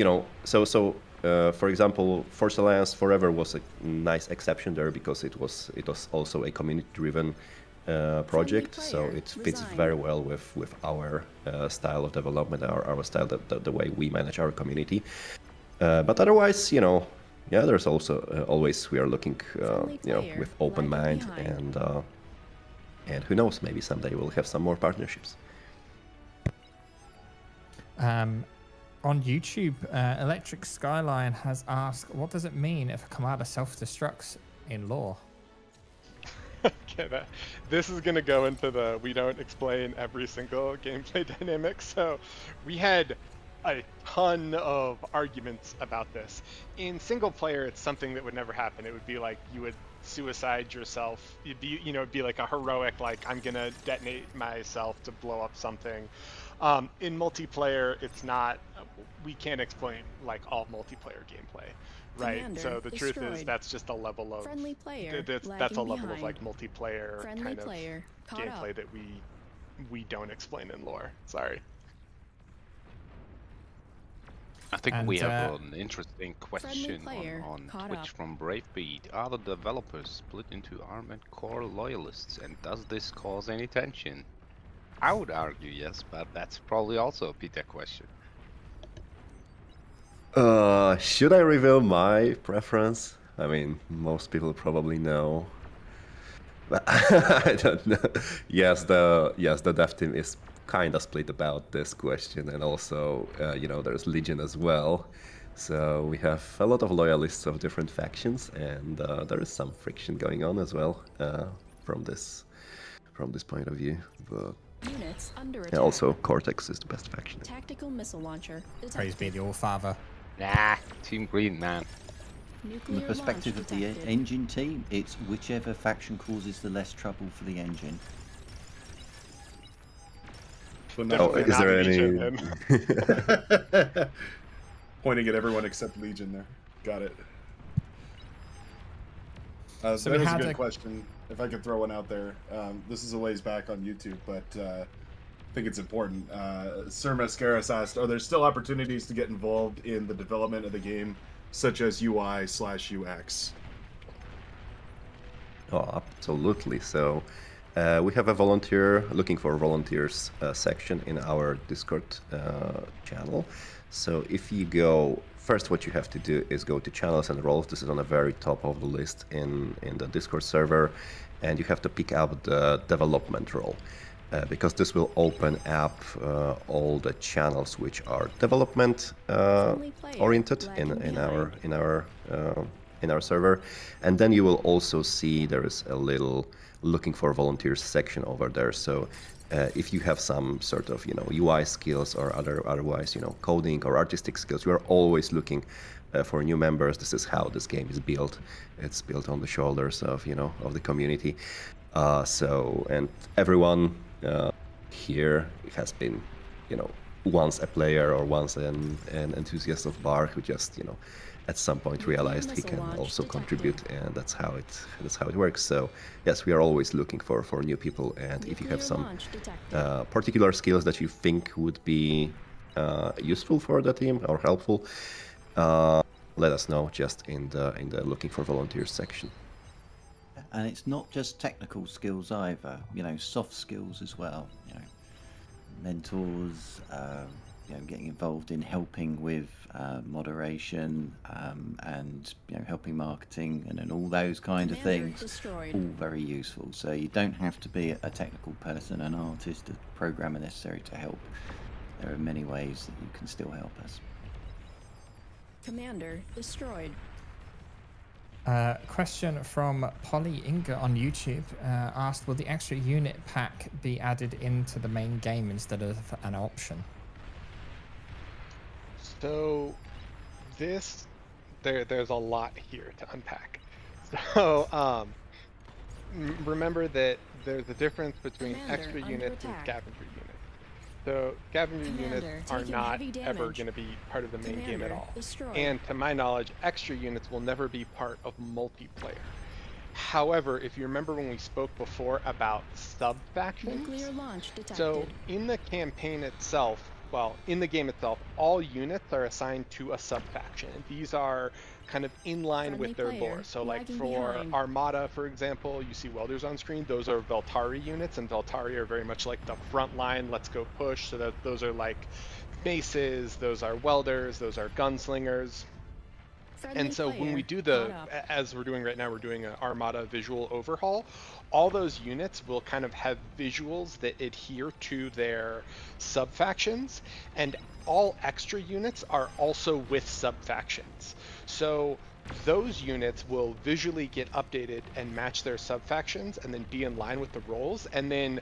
for example, Force Alliance Forever was a nice exception there because it was also a community-driven project, so it fits very well with our style of development, our style, the way we manage our community. But otherwise, there's also always we are looking, with open mind, and who knows, maybe someday we'll have some more partnerships. On YouTube, Electric Skyline has asked, what does it mean if a commander self-destructs in lore? Okay, this is going to go into we don't explain every single gameplay dynamic, so we had a ton of arguments about this. In single player, it's something that would never happen. It would be like you would suicide yourself. It'd be like a heroic, like I'm going to detonate myself to blow up something. In multiplayer, it's not. We can't explain like all multiplayer gameplay, right? Commander so the truth destroyed. is that's just a level of Friendly player that's a level behind. of like multiplayer Friendly kind of player gameplay up. that we don't explain in lore. Sorry. I think we have an interesting question player on caught Twitch up. from Bravebeat. Are the developers split into Arm and Core loyalists, and does this cause any tension? I would argue yes, but that's probably also a Peter question. Should I reveal my preference? I mean, most people probably know. But I don't know. Yes, the dev team is kind of split about this question, and also, there's Legion as well. So we have a lot of loyalists of different factions, and there is some friction going on as well from this point of view. But Units under attack. also, Cortex is the best faction. Tactical missile launcher. Praise be the All-Father. Nah, Team Green, man. From the perspective of the engine team, it's whichever faction causes the less trouble for the engine. Is there any... Pointing at everyone except Legion there. Got it. So that was a good question. If I could throw one out there. This is a ways back on YouTube, but I think it's important. Sir Mascaras asked, are there still opportunities to get involved in the development of the game, such as UI/UX? Oh, absolutely. So we have a looking for volunteers section in our Discord channel. So if you go first, what you have to do is go to channels and roles. This is on the very top of the list in the Discord server, and you have to pick up the development role. Because this will open up all the channels which are development oriented in our server, and then you will also see there is a little looking for volunteers section over there. So if you have some sort of UI skills or otherwise coding or artistic skills, we are always looking for new members. This is how this game is built. It's built on the shoulders of of the community. And everyone here has been, once a player or once an enthusiast of bar who just, at some point realized he can also contribute, and that's how it works. So yes, we are always looking for new people, and if you have some particular skills that you think would be useful for the team or helpful, let us know just in the looking for volunteers section. And it's not just technical skills either, soft skills as well, mentors, getting involved in helping with moderation, and helping marketing and all those kind of things, all very useful. So you don't have to be a technical person, an artist, a programmer necessary to help. There are many ways that you can still help us. Commander destroyed. Question from Polly Inga on YouTube asked, will the extra unit pack be added into the main game instead of an option? So there's a lot here to unpack. So remember that there's a difference between extra units and scavenger units. So scavenger units are not ever going to be part of the main game at all. And to my knowledge, extra units will never be part of multiplayer. However, if you remember when we spoke before about sub-factions, so in the campaign itself, in the game itself, all units are assigned to a sub-faction. These are kind of in line with their lore. So like for Armada, for example, you see welders on screen. Those are Veltari units, and Veltari are very much like the front line, let's go push. So that those are like maces, those are welders, those are gunslingers. And so when we do as we're doing right now, we're doing an Armada visual overhaul. All those units will kind of have visuals that adhere to their sub-factions, and all extra units are also with sub-factions. So those units will visually get updated and match their sub-factions and then be in line with the roles. And then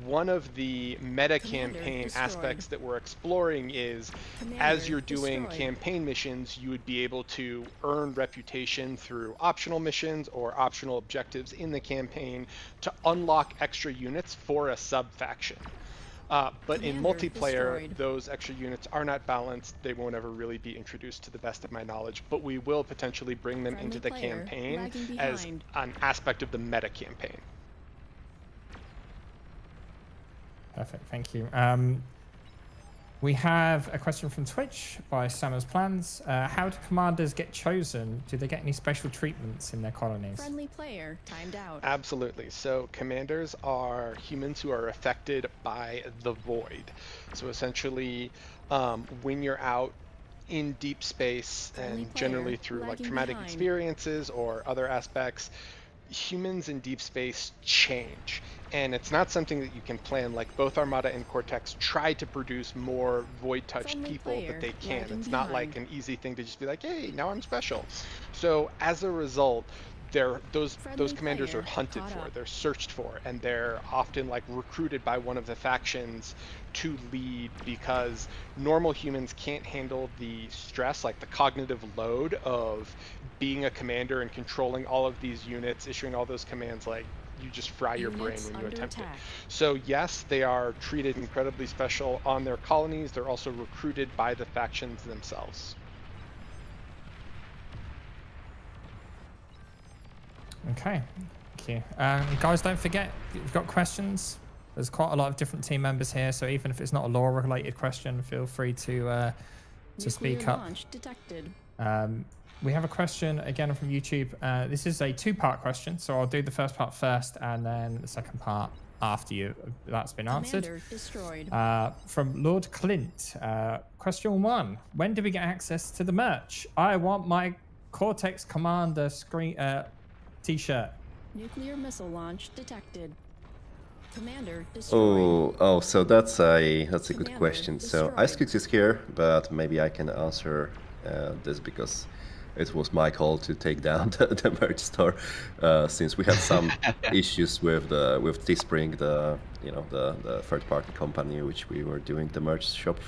one of the meta campaign aspects that we're exploring is as you're doing campaign missions, you would be able to earn reputation through optional missions or optional objectives in the campaign to unlock extra units for a sub-faction. But in multiplayer, those extra units are not balanced. They won't ever really be introduced to the best of my knowledge, but we will potentially bring them into the campaign as an aspect of the meta campaign. Perfect, thank you. We have a question from Twitch by Sammer's Plans. How do commanders get chosen? Do they get any special treatments in their colonies? Friendly player timed out. Absolutely. So commanders are humans who are affected by the void. So essentially, when you're out in deep space and generally through like traumatic experiences or other aspects, humans in deep space change, and it's not something that you can plan. Like both Armada and Cortex try to produce more void touched people that they can. It's not like an easy thing to just be like, hey, now I'm special. So as a result, those commanders are hunted for, they're searched for, and they're often like recruited by one of the factions to lead, because normal humans can't handle the stress, like the cognitive load of being a commander and controlling all of these units, issuing all those commands. Like, you just fry your brain when you attempt it. So yes, they are treated incredibly special on their colonies. They're also recruited by the factions themselves. Okay, thank you. Guys, don't forget, if you've got questions, there's quite a lot of different team members here, so even if it's not a lore-related question, feel free to speak up. We have a question again from YouTube. This is a two-part question, so I'll do the first part first and then the second part after that's been answered. Commander destroyed. From Lord Clint, question 1: when do we get access to the merch? I want my Cortex Commander t-shirt. Nuclear missile launch detected. Commander destroyed. Oh, so that's a good Commander question. So destroyed. IceCooks is here, but maybe I can answer this because it was my call to take down the merch store, since we had some issues with Teespring, the third-party company which we were doing the merch shop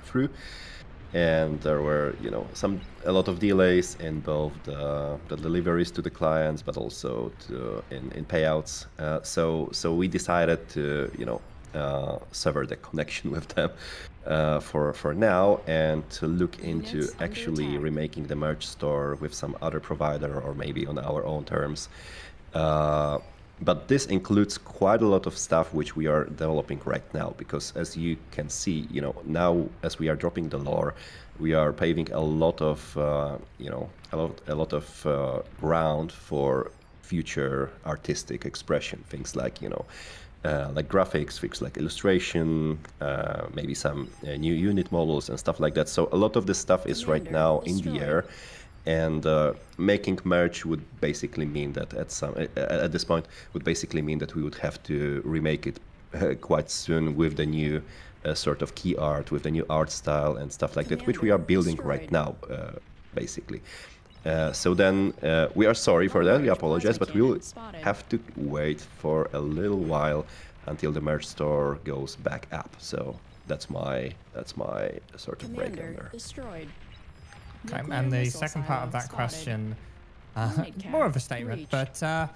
through, and there were a lot of delays in both the deliveries to the clients, but also in payouts. So we decided to sever the connection with them for now, and to look into Units under actually attack. remaking the merch store with some other provider, or maybe on our own terms. But this includes quite a lot of stuff which we are developing right now, because as you can see, now as we are dropping the lore, we are paving a lot of ground for future artistic expression, things like like graphics, things like illustration, maybe some new unit models and stuff like that. So a lot of this stuff is right Commander now in the destroyed. air, and making merch would basically mean that at this point would basically mean that we would have to remake it quite soon with the new sort of key art, with the new art style and stuff like that, which we are Commander building destroyed. right now, basically. So then we are sorry for that, we Large apologize, plasma but we will cannon spotted. have to wait for a little while until the merch store goes back up. So that's my sort of breakdown Commander there. destroyed. Okay, Nuclear and the missile second part of silo that spotted. question, Unit cap more of a statement, breached. but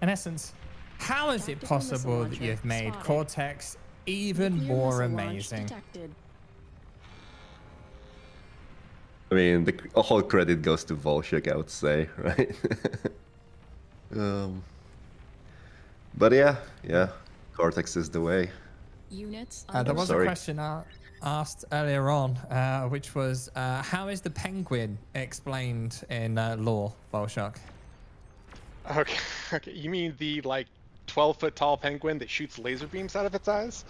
in essence, how is it Tactical missile possible that launcher you've made spotted. Cortex even Nuclear more missile launch amazing? detected. I mean, the whole credit goes to Volshek, I would say, right? But yeah, Cortex is the way. Units There under was sorry. a question asked earlier on, which was, how is the penguin explained in lore, Bolshak? Okay, you mean the 12-foot tall penguin that shoots laser beams out of its eyes?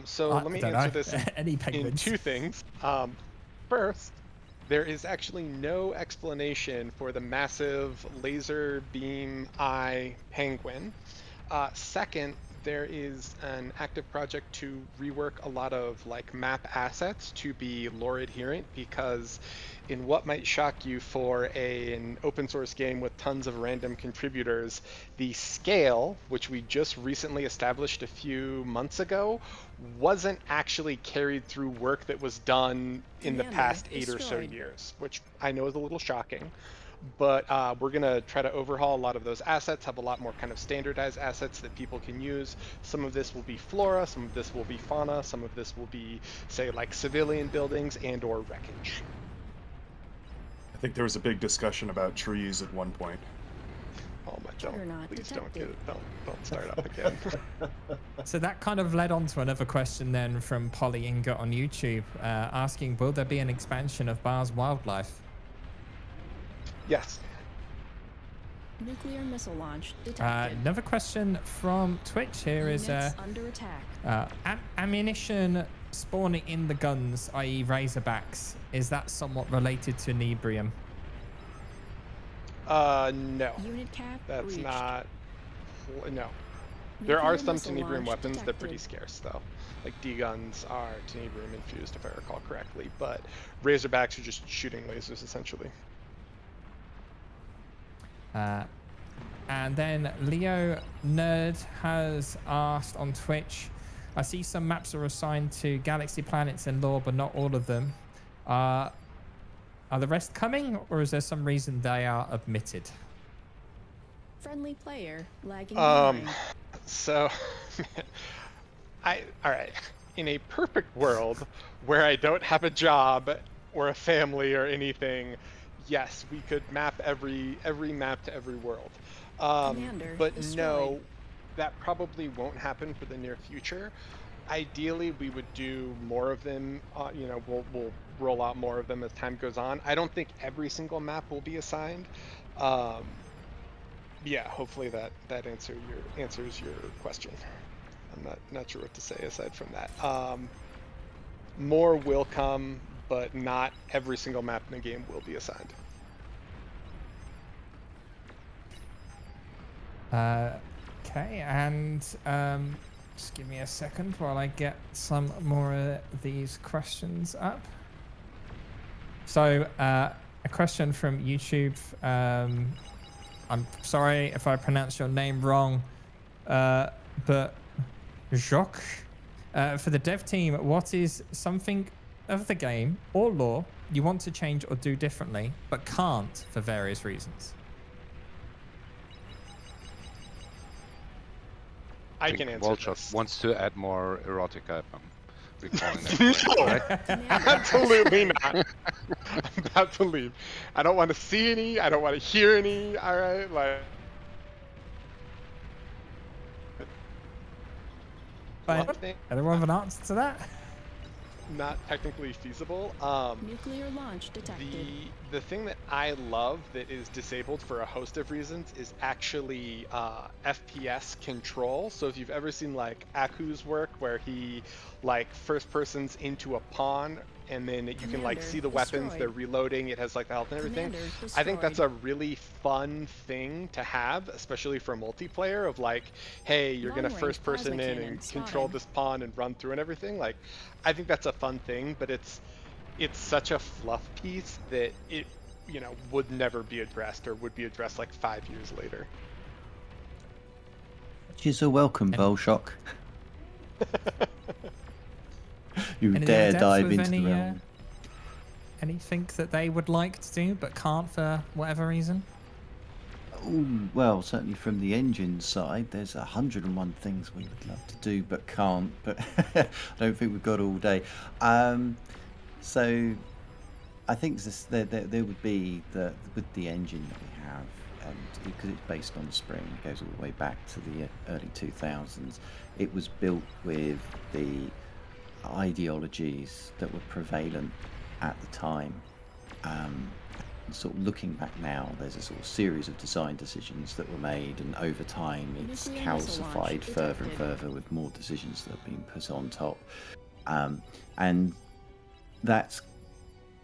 So let me don't answer know. this Any in penguins? two things. First, there is actually no explanation for the massive laser beam eye penguin. Second, there is an active project to rework a lot of map assets to be lore adherent, because in what might shock you for an open source game with tons of random contributors, the scale, which we just recently established a few months ago, wasn't actually carried through work that was done in the Commander past 8 or so destroyed. years, which I know is a little shocking. But we're going to try to overhaul a lot of those assets, have a lot more kind of standardized assets that people can use. Some of this will be flora, some of this will be fauna, some of this will be, say, civilian buildings and or wreckage. I think there was a big discussion about trees at one point. Oh my, Juggernaut please don't get detected. it. Don't start up again. So that kind of led on to another question then from Polly Ingot on YouTube, asking, will there be an expansion of Bar's wildlife? Yes. Nuclear missile launch detected. Another question from Twitch here is Units under attack. ammunition spawning in the guns, i.e. Razorbacks, is that somewhat related to Inebrium? No. Unit cap That's breached. not. No. There are Nuclear some missile Tenebrium launch weapons. They're pretty detected. scarce, though. D-guns are Tenebrium infused, if I recall correctly, but Razorbacks are just shooting lasers, essentially. And then Leo Nerd has asked on Twitch, I see some maps are assigned to galaxy planets and lore, but not all of them. Are the rest coming, or is there some reason they are omitted? Friendly player lagging behind. So, all right. In a perfect world where I don't have a job or a family or anything, yes, we could map every map to every world. Commander But destroyed. no, that probably won't happen for the near future. Ideally, we would do more of them. We'll roll out more of them as time goes on. I don't think every single map will be assigned, yeah, hopefully that answers your question. I'm not sure what to say aside from that. More will come, but not every single map in the game will be assigned. Okay, and just give me a second while I get some more of these questions up. So, a question from YouTube. I'm sorry if I pronounce your name wrong, but Jacques, for the dev team, what is something of the game or lore you want to change or do differently, but can't for various reasons? I can answer Walchuk wants to add more erotica, if I'm recalling that correctly, right? Absolutely not. I'm about to leave. I don't want to see any. I don't want to hear any. All right, like. Anyone have an answer to that? Not technically feasible. Nuclear launch detected. The thing that I love that is disabled for a host of reasons is actually FPS control. So if you've ever seen like Aku's work where he like first person's into a pawn and then you can like see the weapons, they're reloading, it has like the health and everything. I think that's a really fun thing to have, especially for multiplayer of like, hey, you're gonna first person in and control this pawn and run through and everything. Like, I think that's a fun thing, but it's such a fluff piece that it, you know, would never be addressed or would be addressed like 5 years later. You're so welcome, Volshock. You dare dive into the realm. Anything that they would like to do but can't for whatever reason? Ooh, well, certainly from the engine side, there's 101 things we would love to do but can't. But I don't think we've got all day. So I think there would be with the engine that we have, and because it's based on Spring, it goes all the way back to the early 2000s. It was built with the ideologies that were prevalent at the time. Sort of looking back now, there's a sort of series of design decisions that were made, and over time it's calcified further and further with more decisions that have been put on top. And that's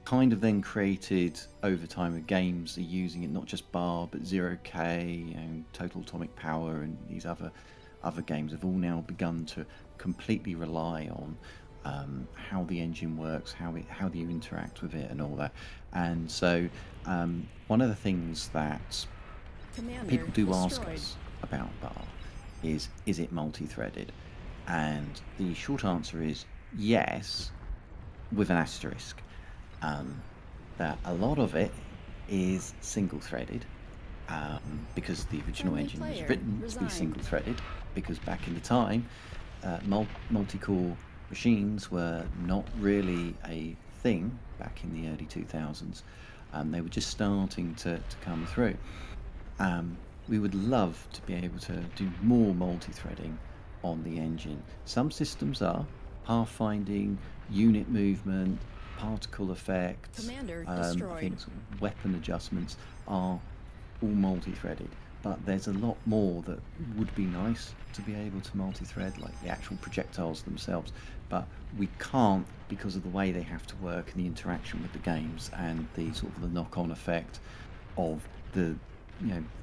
kind of then created over time of games are using it, not just Bar but 0K and Total Atomic Power and these other games have all now begun to completely rely on how the engine works, how do you interact with it and all that. And so one of the things that people do ask us about Bar is it multi-threaded? And the short answer is yes, with an asterisk. That a lot of it is single-threaded because the original engine was written to be single-threaded, because back in the time multi-core machines were not really a thing back in the early 2000s. They were just starting to come through. We would love to be able to do more multi-threading on the engine. Some systems are pathfinding, unit movement, particle effects, I think sort of weapon adjustments are all multi-threaded. But there's a lot more that would be nice to be able to multi-thread, like the actual projectiles themselves. But we can't because of the way they have to work and the interaction with the games and the sort of the knock-on effect of the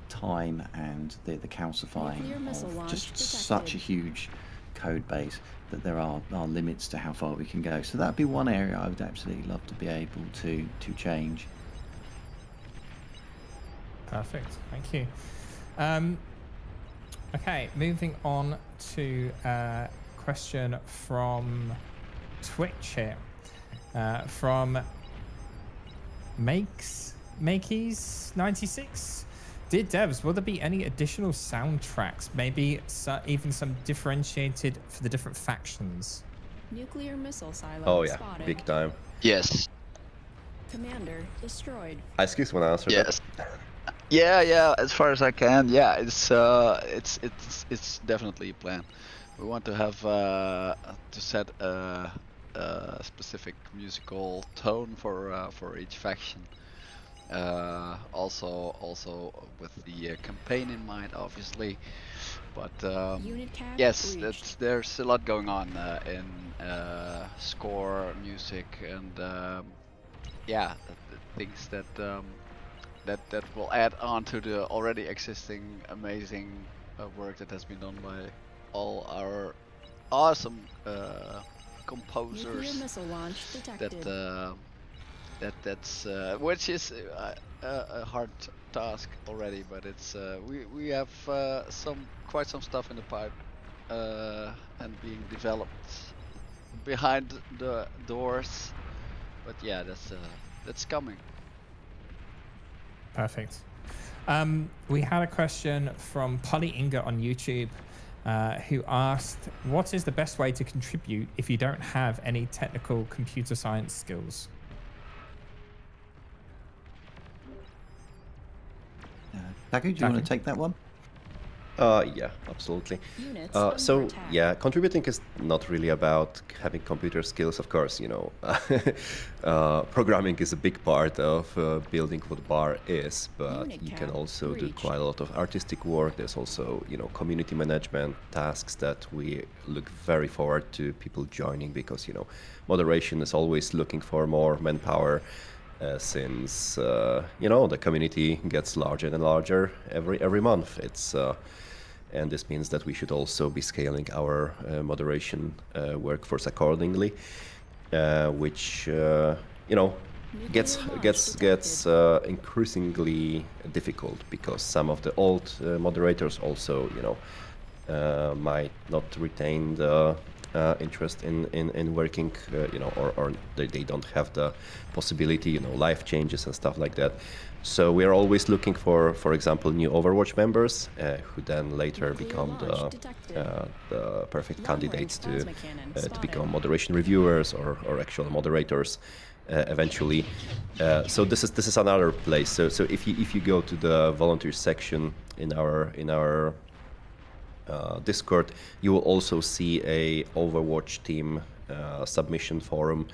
time and the calcifying of just such a huge code base that there are limits to how far we can go. So that'd be one area I would absolutely love to be able to change. Perfect, thank you. Okay, moving on to a question from Twitch here, from Makeys96. Dear devs, will there be any additional soundtracks? Maybe even some differentiated for the different factions? Nuclear missile silo. Oh yeah, spotted. big time. Yes. Commander destroyed. I excuse want to answer Yes. that. Yeah. As far as I can, yeah. It's definitely a plan. We want to have to set a specific musical tone for each faction. Also with the campaign in mind, obviously. But Unit cap yes, reached. there's a lot going on in score, music, and yeah, things that that will add on to the already existing amazing work that has been done by all our awesome Nuclear composers. missile launch detected. That's which is a hard task already, but it's we have quite some stuff in the pipe and being developed behind the doors. But yeah, that's coming. Perfect. We had a question from Polly Inga on YouTube, who asked, what is the best way to contribute if you don't have any technical computer science skills? Taku, do you want to take that one? Yeah, absolutely. Units So under attack. yeah, contributing is not really about having computer skills. Of course, you know, programming is a big part of building what bar is, but Unit you can cap also do reached. quite a lot of artistic work. There's also, you know, community management tasks that we look very forward to people joining, because, you know, moderation is always looking for more manpower. Since you know, the community gets larger and larger every month. It's and this means that we should also be scaling our moderation workforce accordingly, which you know, gets increasingly difficult, because some of the old moderators also, you know, might not retain the interest in working, you know, or they don't have the possibility, you know, life changes and stuff like that. So we are always looking for example, new Overwatch members who then later become the perfect candidates to become moderation reviewers or actual moderators eventually. So this is another place. So if you go to the volunteer section in our Discord, you will also see a Overwatch team submission forum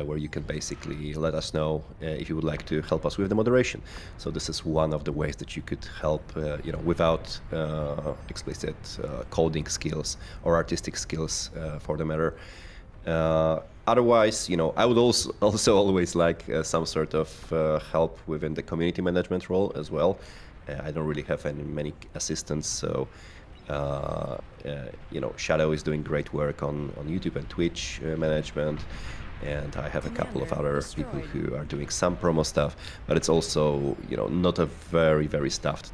where you can basically let us know if you would like to help us with the moderation. So this is one of the ways that you could help, you know, without explicit coding skills or artistic skills for the matter. Otherwise, you know, I would also always like some sort of help within the community management role as well. I don't really have many assistants, so you know, Shadow is doing great work on YouTube and Twitch management, and I have a couple of other people who are doing some promo stuff, but it's also, you know, not a very staffed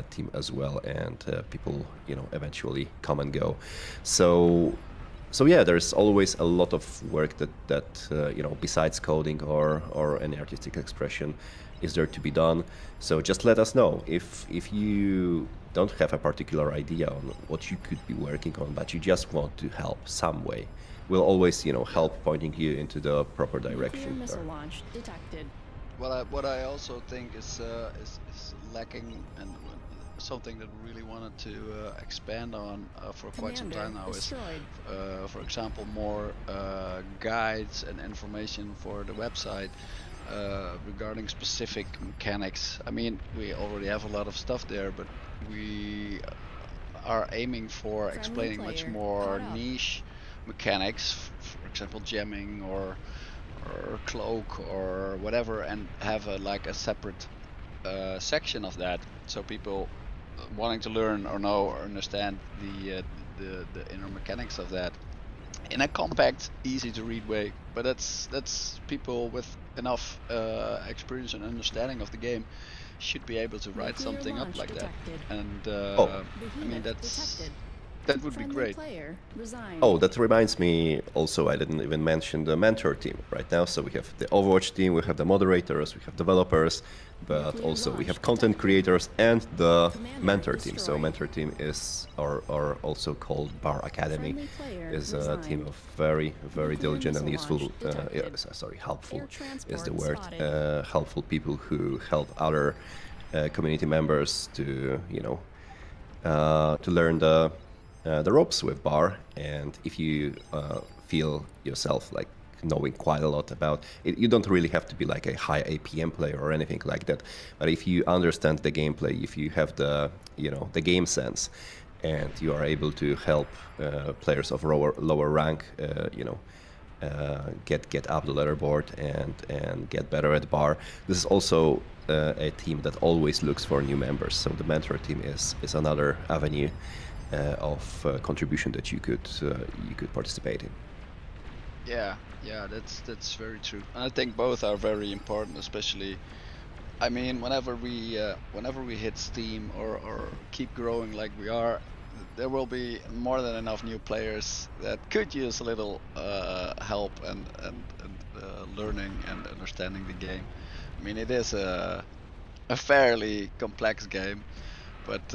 team as well, and people, you know, eventually come and go. So yeah, there's always a lot of work that you know, besides coding or any artistic expression, is there to be done. So just let us know if you don't have a particular idea on what you could be working on, but you just want to help some way. We'll always, you know, help pointing you into the proper direction. Missile launch detected. What I also think is lacking, and something that we really wanted to expand on for quite some time now, is, for example, more guides and information for the website regarding specific mechanics. I mean, we already have a lot of stuff there, but we are aiming for explaining much more niche mechanics, for example, jamming or cloak or whatever, and have like a separate section of that, so people wanting to learn or know or understand the inner mechanics of that in a compact, easy to read way. But that's people with enough experience and understanding of the game should be able to write something up like that. And I mean, that would be great. Oh, that reminds me also, I didn't even mention the mentor team right now. So we have the Overwatch team, we have the moderators, we have developers, but also we have content creators and the mentor team. So mentor team is, or also called Bar Academy, is a team of very diligent and useful, helpful is the word, helpful people who help other community members to, you know, to learn the ropes with Bar. And if you feel yourself like knowing quite a lot about it. You don't really have to be like a high APM player or anything like that, but if you understand the gameplay, if you have the the game sense, and you are able to help players of lower rank get up the leaderboard and get better at bar. This is also a team that always looks for new members, so the mentor team is another avenue of contribution that you could participate in. Yeah, that's very true. And I think both are very important, especially. I mean, whenever we hit Steam or keep growing like we are, there will be more than enough new players that could use a little help and learning and understanding the game. I mean, it is a fairly complex game, but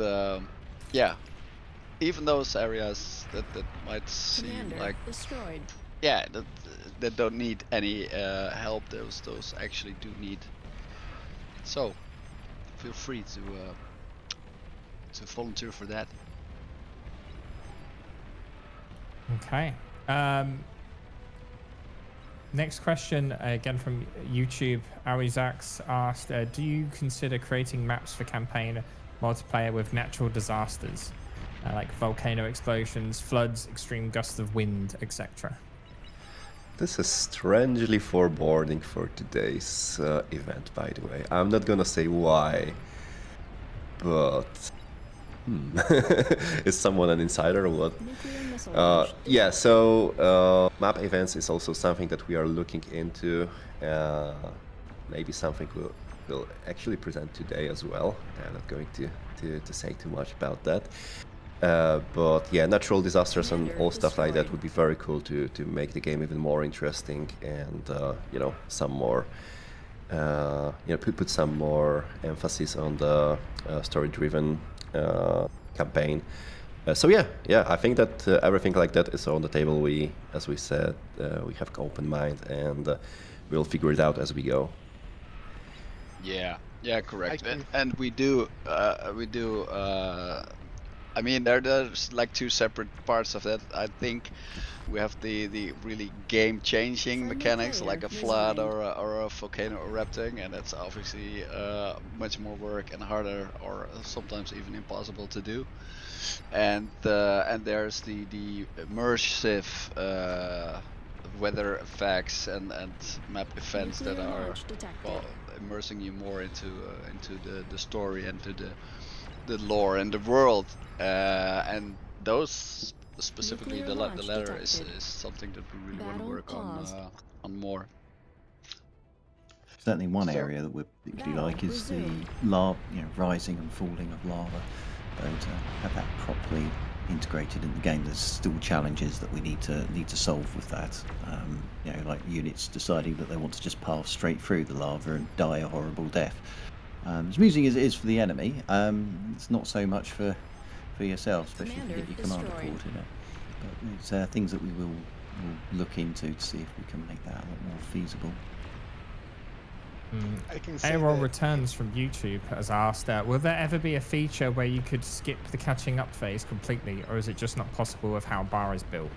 yeah, even those areas that might seem like destroyed. Yeah, that don't need any help, those actually do need. So feel free to volunteer for that. Okay. Next question, again from YouTube. Arizax asked, do you consider creating maps for campaign multiplayer with natural disasters, like volcano explosions, floods, extreme gusts of wind, etc.? This is strangely foreboding for today's event, by the way. I'm not gonna say why, but is someone an insider or what? Yeah, so map events is also something that we are looking into. Maybe something we'll actually present today as well. I'm not going to say too much about that. But yeah, natural disasters and all stuff like that would be very cool to make the game even more interesting and some more put some more emphasis on the story-driven campaign. So yeah, I think that everything like that is on the table. As we said, we have an open mind and we'll figure it out as we go. Yeah, correct. And we do. I mean, there's like two separate parts of that. I think we have the really game-changing mechanics, like a flood or a volcano erupting, and that's obviously much more work and harder, or sometimes even impossible to do. And there's the immersive weather effects and map events that are immersing you more into the story and to the lore and the world, and those specifically the latter is something that we really want to work on more. Certainly one area that we particularly like is the rising and falling of lava. But to have that properly integrated in the game, there's still challenges that we need to solve with that. Like units deciding that they want to just pass straight through the lava and die a horrible death. As amusing as it is for the enemy, it's not so much for yourself, especially if you get your commander caught in it. But it's things that we will look into to see if we can make that a lot more feasible. AROL Returns from YouTube has asked, will there ever be a feature where you could skip the catching up phase completely, or is it just not possible with how Bar is built?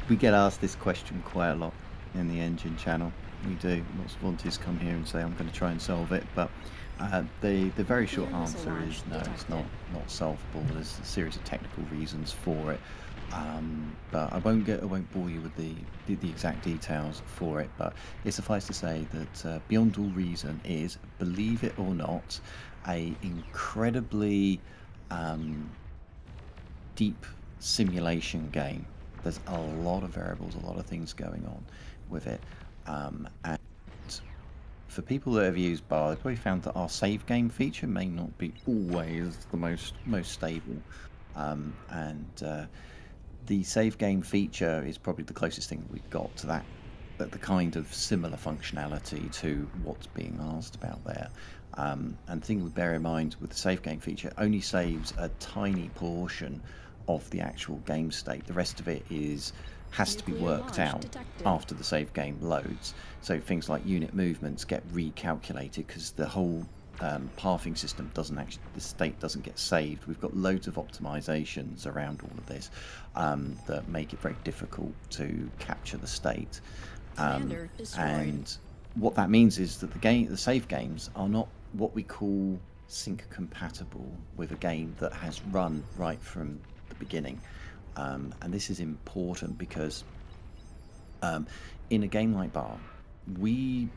We get asked this question quite a lot in the engine channel. We do. Lots of volunteers come here and say, I'm going to try and solve it, but the very short answer is no, it's not solvable. There's a series of technical reasons for it. But I won't bore you with the exact details for it, but it suffice to say that Beyond All Reason is, believe it or not, a incredibly deep simulation game. There's a lot of variables, a lot of things going on with it, and for people that have used Bar, they've probably found that our save game feature may not be always the most stable, and the save game feature is probably the closest thing that we've got to that the kind of similar functionality to what's being asked about there. And the thing to bear in mind with the save game feature, only saves a tiny portion of the actual game state. The rest of it has to be worked out after the save game loads. So things like unit movements get recalculated because the whole pathing system doesn't actually, the state doesn't get saved. We've got loads of optimizations around all of this that make it very difficult to capture the state. And what that means is that the save games are not what we call sync compatible with a game that has run right from the beginning. And this is important because in a game like Bar, we've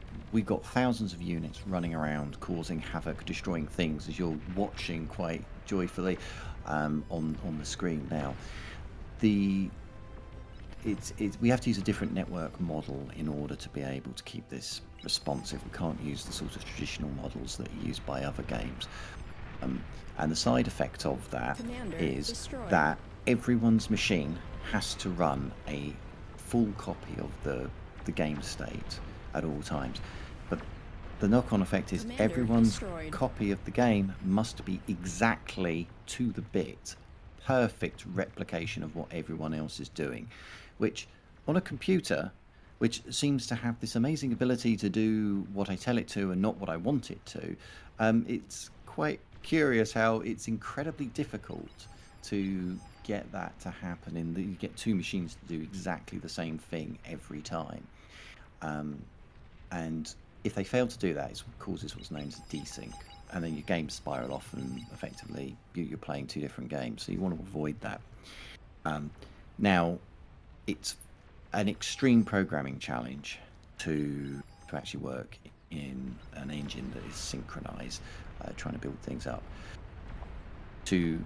got thousands of units running around causing havoc, destroying things, as you're watching quite joyfully on the screen now. We have to use a different network model in order to be able to keep this responsive. We can't use the sort of traditional models that are used by other games. And the side effect of that is that everyone's machine has to run a full copy of the game state at all times. But the knock-on effect is everyone's copy of the game must be exactly to the bit, perfect replication of what everyone else is doing, which on a computer, which seems to have this amazing ability to do what I tell it to and not what I want it to, it's quite curious how it's incredibly difficult to get that to happen. You get two machines to do exactly the same thing every time. And if they fail to do that, it causes what's known as desync, and then your games spiral off, and effectively you're playing two different games. So you want to avoid that. Now, it's an extreme programming challenge to actually work in an engine that is synchronized, trying to build things up. To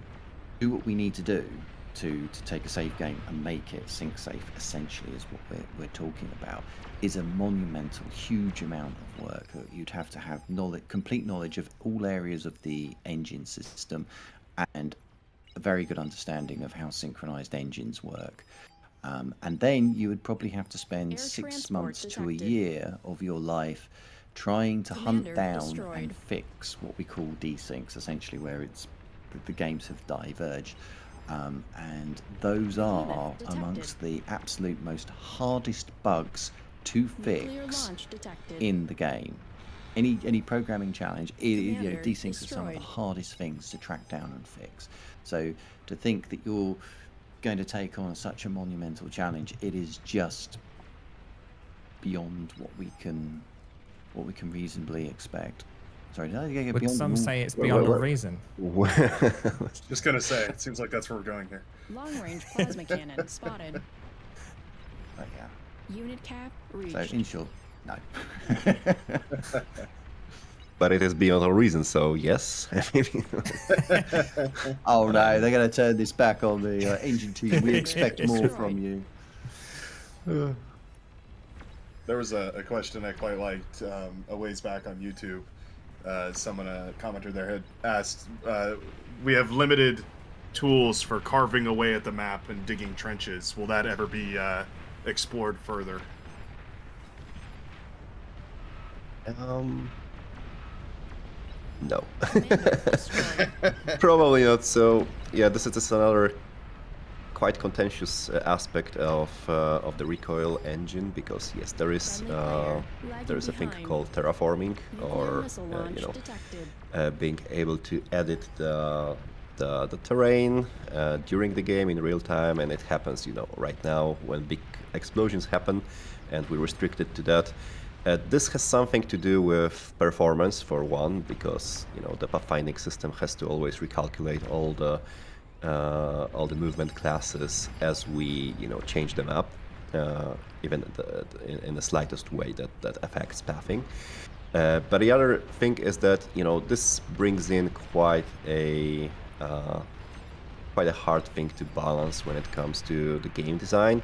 do what we need to do to take a save game and make it sync safe, essentially, is what we're talking about, is a monumental, huge amount of work. You'd have to have complete knowledge of all areas of the engine system and a very good understanding of how synchronized engines work. And then you would probably have to spend 6 months to a year of your life trying to hunt down and fix what we call desyncs, essentially where the games have diverged. And those are amongst the absolute most hardest bugs to fix in the game. Any programming challenge, desyncs are some of the hardest things to track down and fix. So to think that you're going to take on such a monumental challenge, it is just beyond what we can reasonably expect. Sorry, did I get beyond? Some say it's beyond all reason. Just gonna say, it seems like that's where we're going here. Long-range plasma cannon spotted. Oh, yeah. Unit cap reached. So in short, no. But it is beyond all reason, so yes. Oh no, they're going to turn this back on the engine team. We expect more from you. There was a question I quite liked a ways back on YouTube. Someone, a commenter there, had asked, we have limited tools for carving away at the map and digging trenches. Will that ever be explored further? No. Probably not. So yeah, this is another quite contentious aspect of the recoil engine, because yes, there is a thing called terraforming, or being able to edit the terrain during the game in real time, and it happens, right now when big explosions happen, and we're restricted to that. This has something to do with performance, for one, because the pathfinding system has to always recalculate all the movement classes as we change them up, even in the slightest way that affects pathing. But the other thing is that this brings in quite a hard thing to balance when it comes to the game design.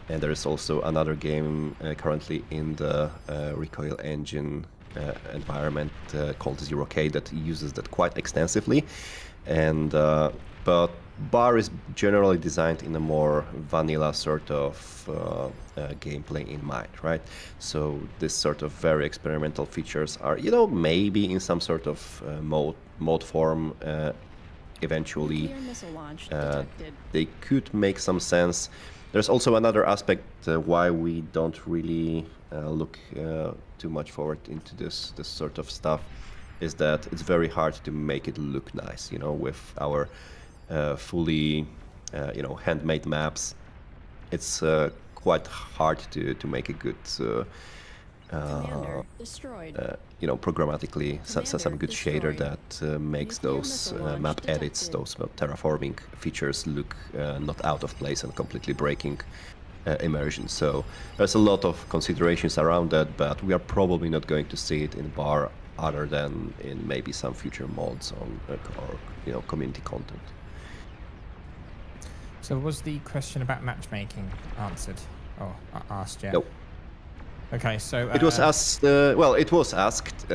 And there is also another game currently in the recoil engine environment called 0K that uses that quite extensively. And but Bar is generally designed in a more vanilla sort of gameplay in mind, right? So this sort of very experimental features are, maybe in some sort of mode form eventually they could make some sense. There's also another aspect why we don't really look too much forward into this sort of stuff, is that it's very hard to make it look nice, you know, with our fully, you know, handmade maps. It's quite hard to make a good, you know, programmatically some good shader that makes those map edits, those terraforming features look not out of place and completely breaking immersion. So there's a lot of considerations around that, but we are probably not going to see it in bar other than in maybe some future mods on or, you know, community content. So was the question about matchmaking answered or asked yet? Nope. Okay, so it was asked. Well, it was asked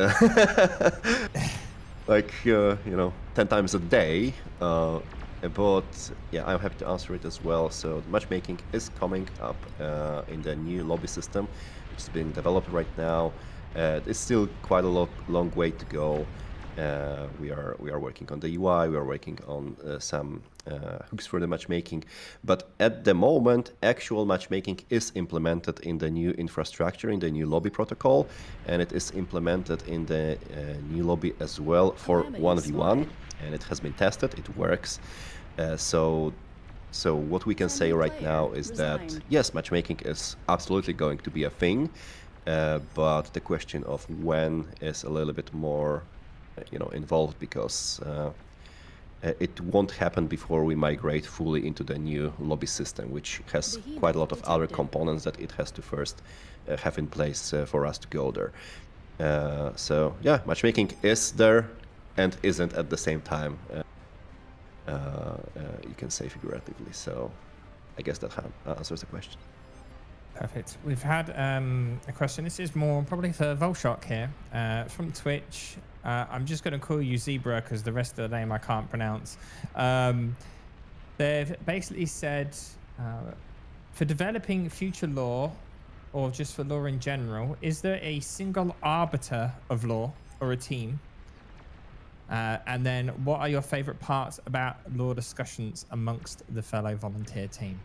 like you know, 10 times a day. But yeah, I'm happy to answer it as well. So matchmaking is coming up in the new lobby system, which is being developed right now. It's still quite a long way to go. We are working on the UI. We are working on some hooks for the matchmaking, but at the moment, actual matchmaking is implemented in the new infrastructure, in the new lobby protocol, and it is implemented in the new lobby as well for 1v1, and it has been tested. It works. So what we can say right now is that yes, matchmaking is absolutely going to be a thing, but the question of when is a little bit more, you know, involved, because it won't happen before we migrate fully into the new lobby system, which has quite a lot of other components that it has to first have in place for us to go there. So yeah, matchmaking is there and isn't at the same time. You can say figuratively. So I guess that answers the question. Perfect. We've had a question. This is more probably for Volshock here from Twitch. I'm just going to call you Zebra because the rest of the name I can't pronounce. They've basically said for developing future lore, or just for lore in general, is there a single arbiter of lore or a team? And then what are your favorite parts about lore discussions amongst the fellow volunteer team?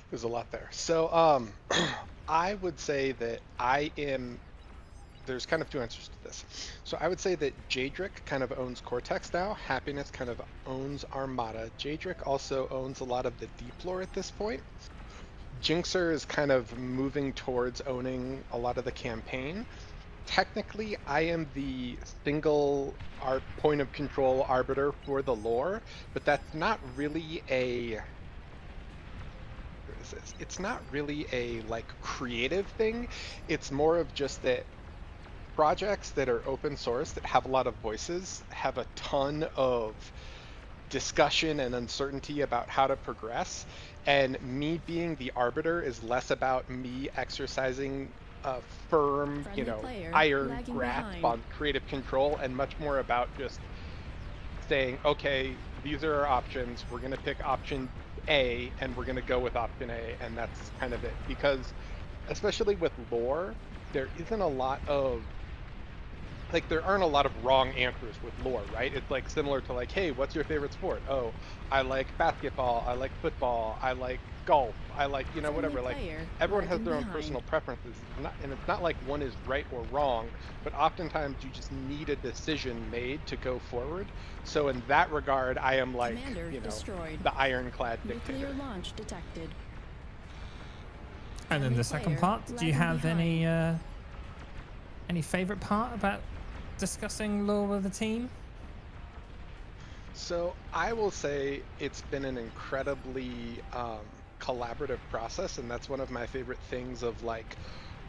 There's a lot there. So I would say that there's kind of two answers to this. So I would say that Jadric kind of owns Cortex now. Happiness kind of owns Armada. Jadric also owns a lot of the deep lore at this point. Jinxer is kind of moving towards owning a lot of the campaign. Technically, I am the single point of control arbiter for the lore, but that's not really it's not really a like creative thing. It's more of just that projects that are open source that have a lot of voices have a ton of discussion and uncertainty about how to progress, and me being the arbiter is less about me exercising a firm, you know, iron grasp on creative control, and much more about just saying, okay, these are our options, we're going to pick option A and we're going to go with option A, and that's kind of it. Because especially with lore, there isn't a lot of like, there aren't a lot of wrong answers with lore, right? It's like similar to like, hey, what's your favorite sport? Oh, I like basketball, I like football, I like golf, I like, you know, whatever. Like, everyone has their own personal preferences, and it's not like one is right or wrong, but oftentimes you just need a decision made to go forward. So in that regard, I am like, you know, the ironclad dictator. Nuclear launch detected. And then the second part, do you have any favorite part about discussing lore with the team? So I will say it's been an incredibly collaborative process, and that's one of my favorite things of like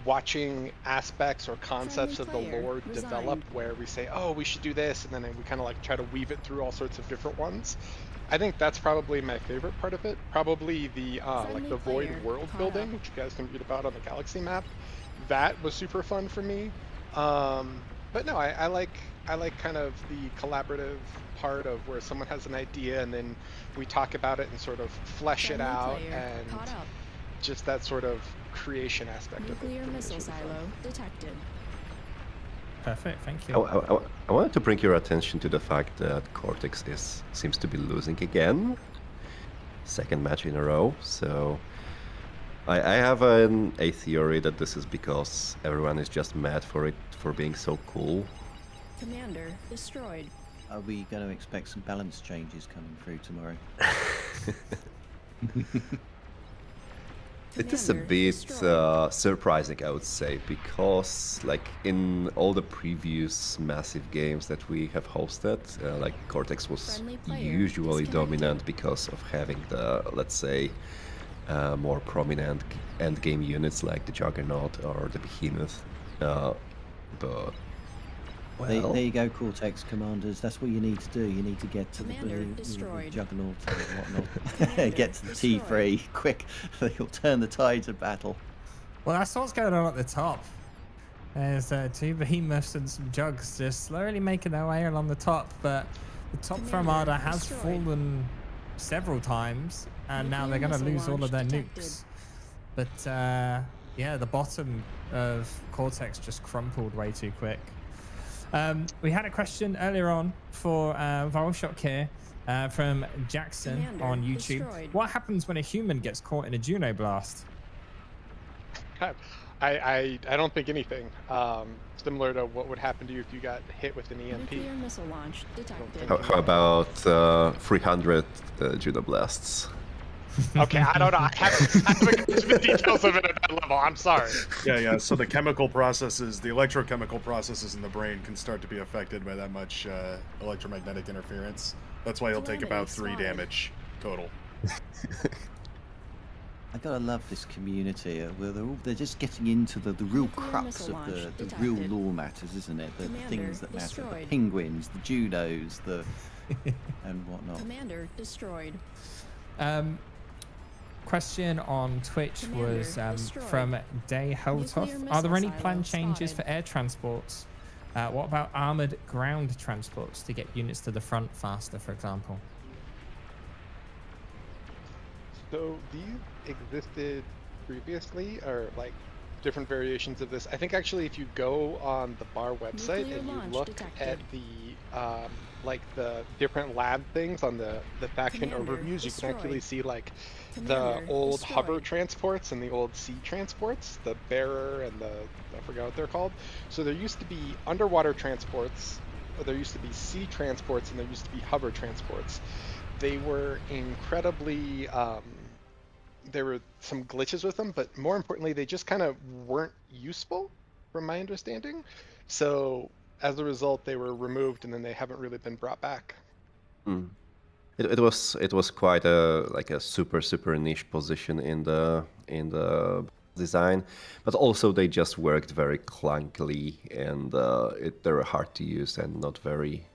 watching aspects or concepts of the lore develop, where we say, oh, we should do this, and then we kind of like try to weave it through all sorts of different ones. I think that's probably my favorite part of it. Probably the like the void world building, which you guys can read about on the galaxy map. That was super fun for me. But no, I like kind of the collaborative part of where someone has an idea and then we talk about it and sort of flesh it out, and just that sort of creation aspect of it. Nuclear missile silo detected. Perfect, thank you. I wanted to bring your attention to the fact that Cortex seems to be losing again. Second match in a row, so I have a theory that this is because everyone is just mad for being so cool. Commander destroyed. Are we going to expect some balance changes coming through tomorrow? It is a bit surprising, I would say, because like in all the previous massive games that we have hosted, like Cortex was usually dominant because of having the, let's say, more prominent endgame units like the Juggernaut or the Behemoth. But well, there you go, Cortex commanders. That's what you need to do. You need to get to the Juggernaut and whatnot. Get to the T3 quick. You'll turn the tides of battle. Well, that's what's going on at the top. There's 2 Behemoths and some Jugs just slowly making their way along the top, but the top for Armada has fallen several times, and now they're going to lose all of their nukes. But yeah, the bottom of Cortex just crumpled way too quick. We had a question earlier on for Volshock here from Jackson on YouTube. What happens when a human gets caught in a Juno blast? I don't think anything. Similar to what would happen to you if you got hit with an EMP. Nuclear missile launch detected. How about 300 Juno blasts? Okay, I don't know. I haven't got the details of it at that level. I'm sorry. Yeah. So the chemical processes, the electrochemical processes in the brain can start to be affected by that much electromagnetic interference. That's why he'll take about 3 damage total. I gotta love this community where they're just getting into the real crux of the real lore matters, isn't it? The things that matter, the penguins, the Junos, and whatnot. Commander destroyed. Question on Twitch was from Day Heltoff. Are there any planned changes for air transports? What about armored ground transports to get units to the front faster, for example? So these existed previously, or like different variations of this? I think actually if you go on the BAR website and you look at the like the different lab things on the faction overviews, you can actually see like the old hover transports and the old sea transports, the bearer and the, I forgot what they're called. So there used to be underwater transports, or there used to be sea transports, and there used to be hover transports. They were incredibly there were some glitches with them, but more importantly, they just kind of weren't useful from my understanding. So as a result, they were removed, and then they haven't really been brought back. It was quite a super niche position in the design, but also they just worked very clunkily, and they were hard to use and not very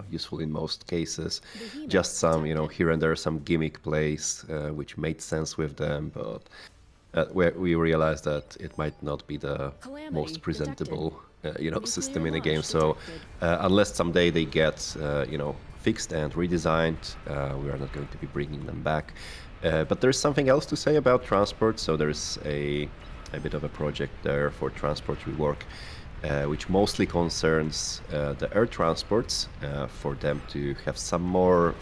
useful in most cases. Just some here and there some gimmick plays which made sense with them, but we realized that it might not be the most presentable system in the game. So unless someday they get fixed and redesigned, we are not going to be bringing them back. But there's something else to say about transport. So there's a bit of a project there for transport rework, which mostly concerns the air transports, for them to have some more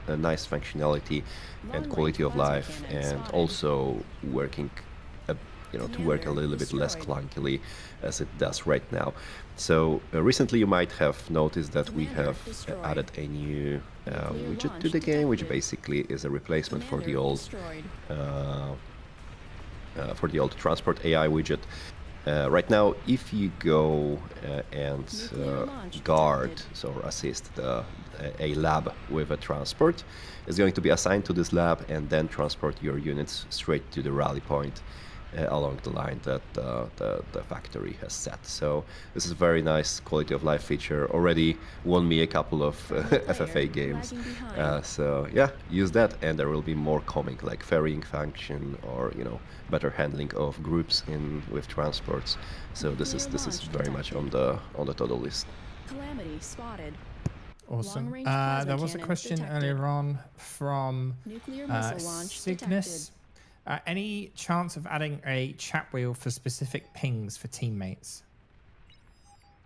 a nice functionality and quality of life, and also working to work a little bit less clunkily as it does right now. So recently you might have noticed that we have added a new widget to the game, which basically is a replacement for the old transport AI widget. Right now, if you go and guard or assist a lab with a transport, it's going to be assigned to this lab and then transport your units straight to the rally point along the line that the factory has set. So this is a very nice quality of life feature. Already won me a couple of FFA games. So yeah, use that, and there will be more coming, like ferrying function or better handling of groups with transports. So this is very much on the total list. Calamity spotted. Awesome. There was a question earlier on from Cygnus. Any chance of adding a chat wheel for specific pings for teammates?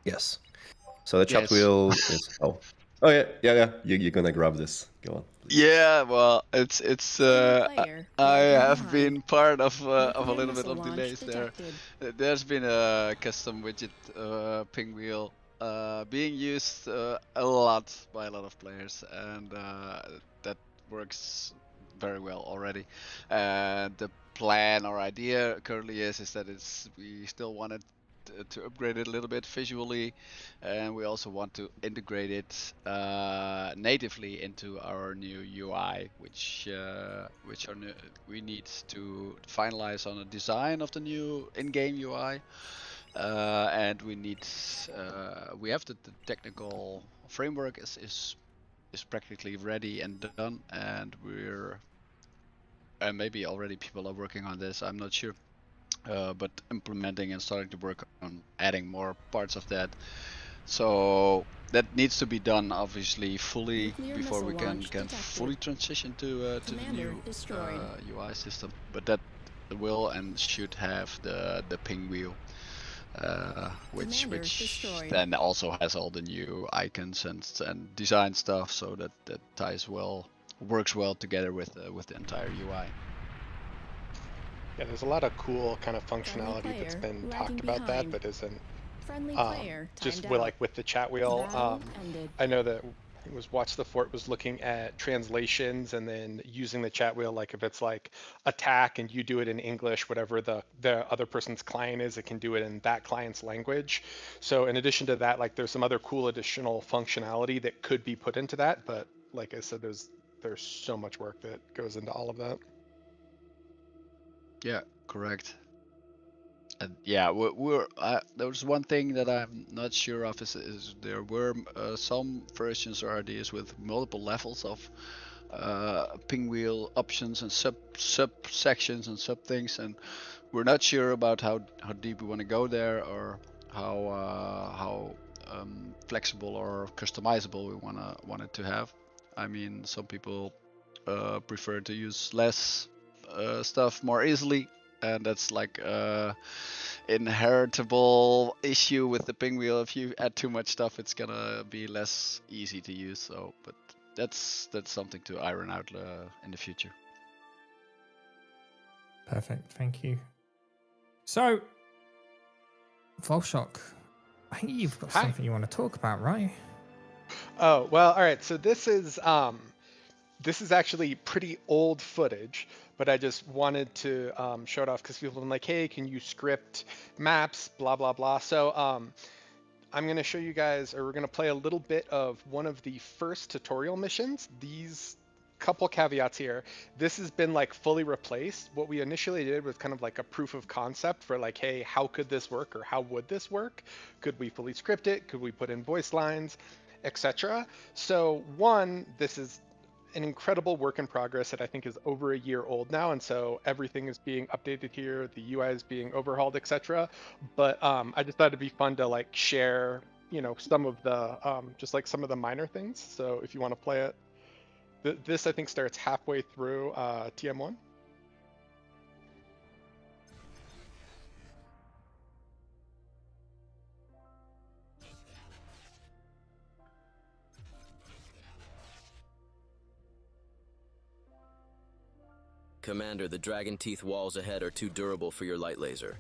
Yes. So the chat wheel is... Oh, Oh yeah. You're gonna grab this. Go on. Yeah, well, it's I have been part of a little bit of delays there. There's been a custom widget pinwheel being used a lot by a lot of players, and that works very well already. The plan or idea currently is that we still wanted to upgrade it a little bit visually, and we also want to integrate it natively into our new UI, which we need to finalize on a design of the new in-game UI, and we have the technical framework is practically ready and done, and maybe already people are working on this. I'm not sure. But implementing and starting to work on adding more parts of that. So that needs to be done, obviously, fully before we can fully transition to the new UI system. But that will and should have the pinwheel, which then also has all the new icons and design stuff, so that works well together with the entire UI. Yeah, there's a lot of cool kind of functionality that's been talked about that, but isn't just with the chat wheel. I know that it was Watch the Fort was looking at translations and then using the chat wheel, like if it's like attack and you do it in English, whatever the other person's client is, it can do it in that client's language. So in addition to that, like there's some other cool additional functionality that could be put into that, but like I said, there's so much work that goes into all of that. Yeah, correct. And yeah, there's one thing that I'm not sure of is there were some versions or ideas with multiple levels of pinwheel options and subsections and sub things, and we're not sure about how deep we want to go there, or how flexible or customizable we want it to have. I mean, some people prefer to use less stuff more easily, and that's like inheritable issue with the pinwheel. If you add too much stuff, it's gonna be less easy to use. So, but that's something to iron out in the future. Perfect, thank you. So, Volshock, I think you've got something you want to talk about, right? Oh well, all right. So this is actually pretty old footage, but I just wanted to show it off because people have been like, hey, can you script maps, blah, blah, blah. So I'm going to show you guys, or we're going to play a little bit of one of the first tutorial missions. These couple caveats here. This has been like fully replaced. What we initially did was kind of like a proof of concept for like, hey, how could this work, or how would this work? Could we fully script it? Could we put in voice lines, etc.? So one, this is an incredible work in progress that I think is over a year old now, and so everything is being updated here, the UI is being overhauled, etc. But I just thought it'd be fun to like share, some of the just like some of the minor things. So if you want to play it, this I think starts halfway through TM1. Commander, the dragon teeth walls ahead are too durable for your light laser.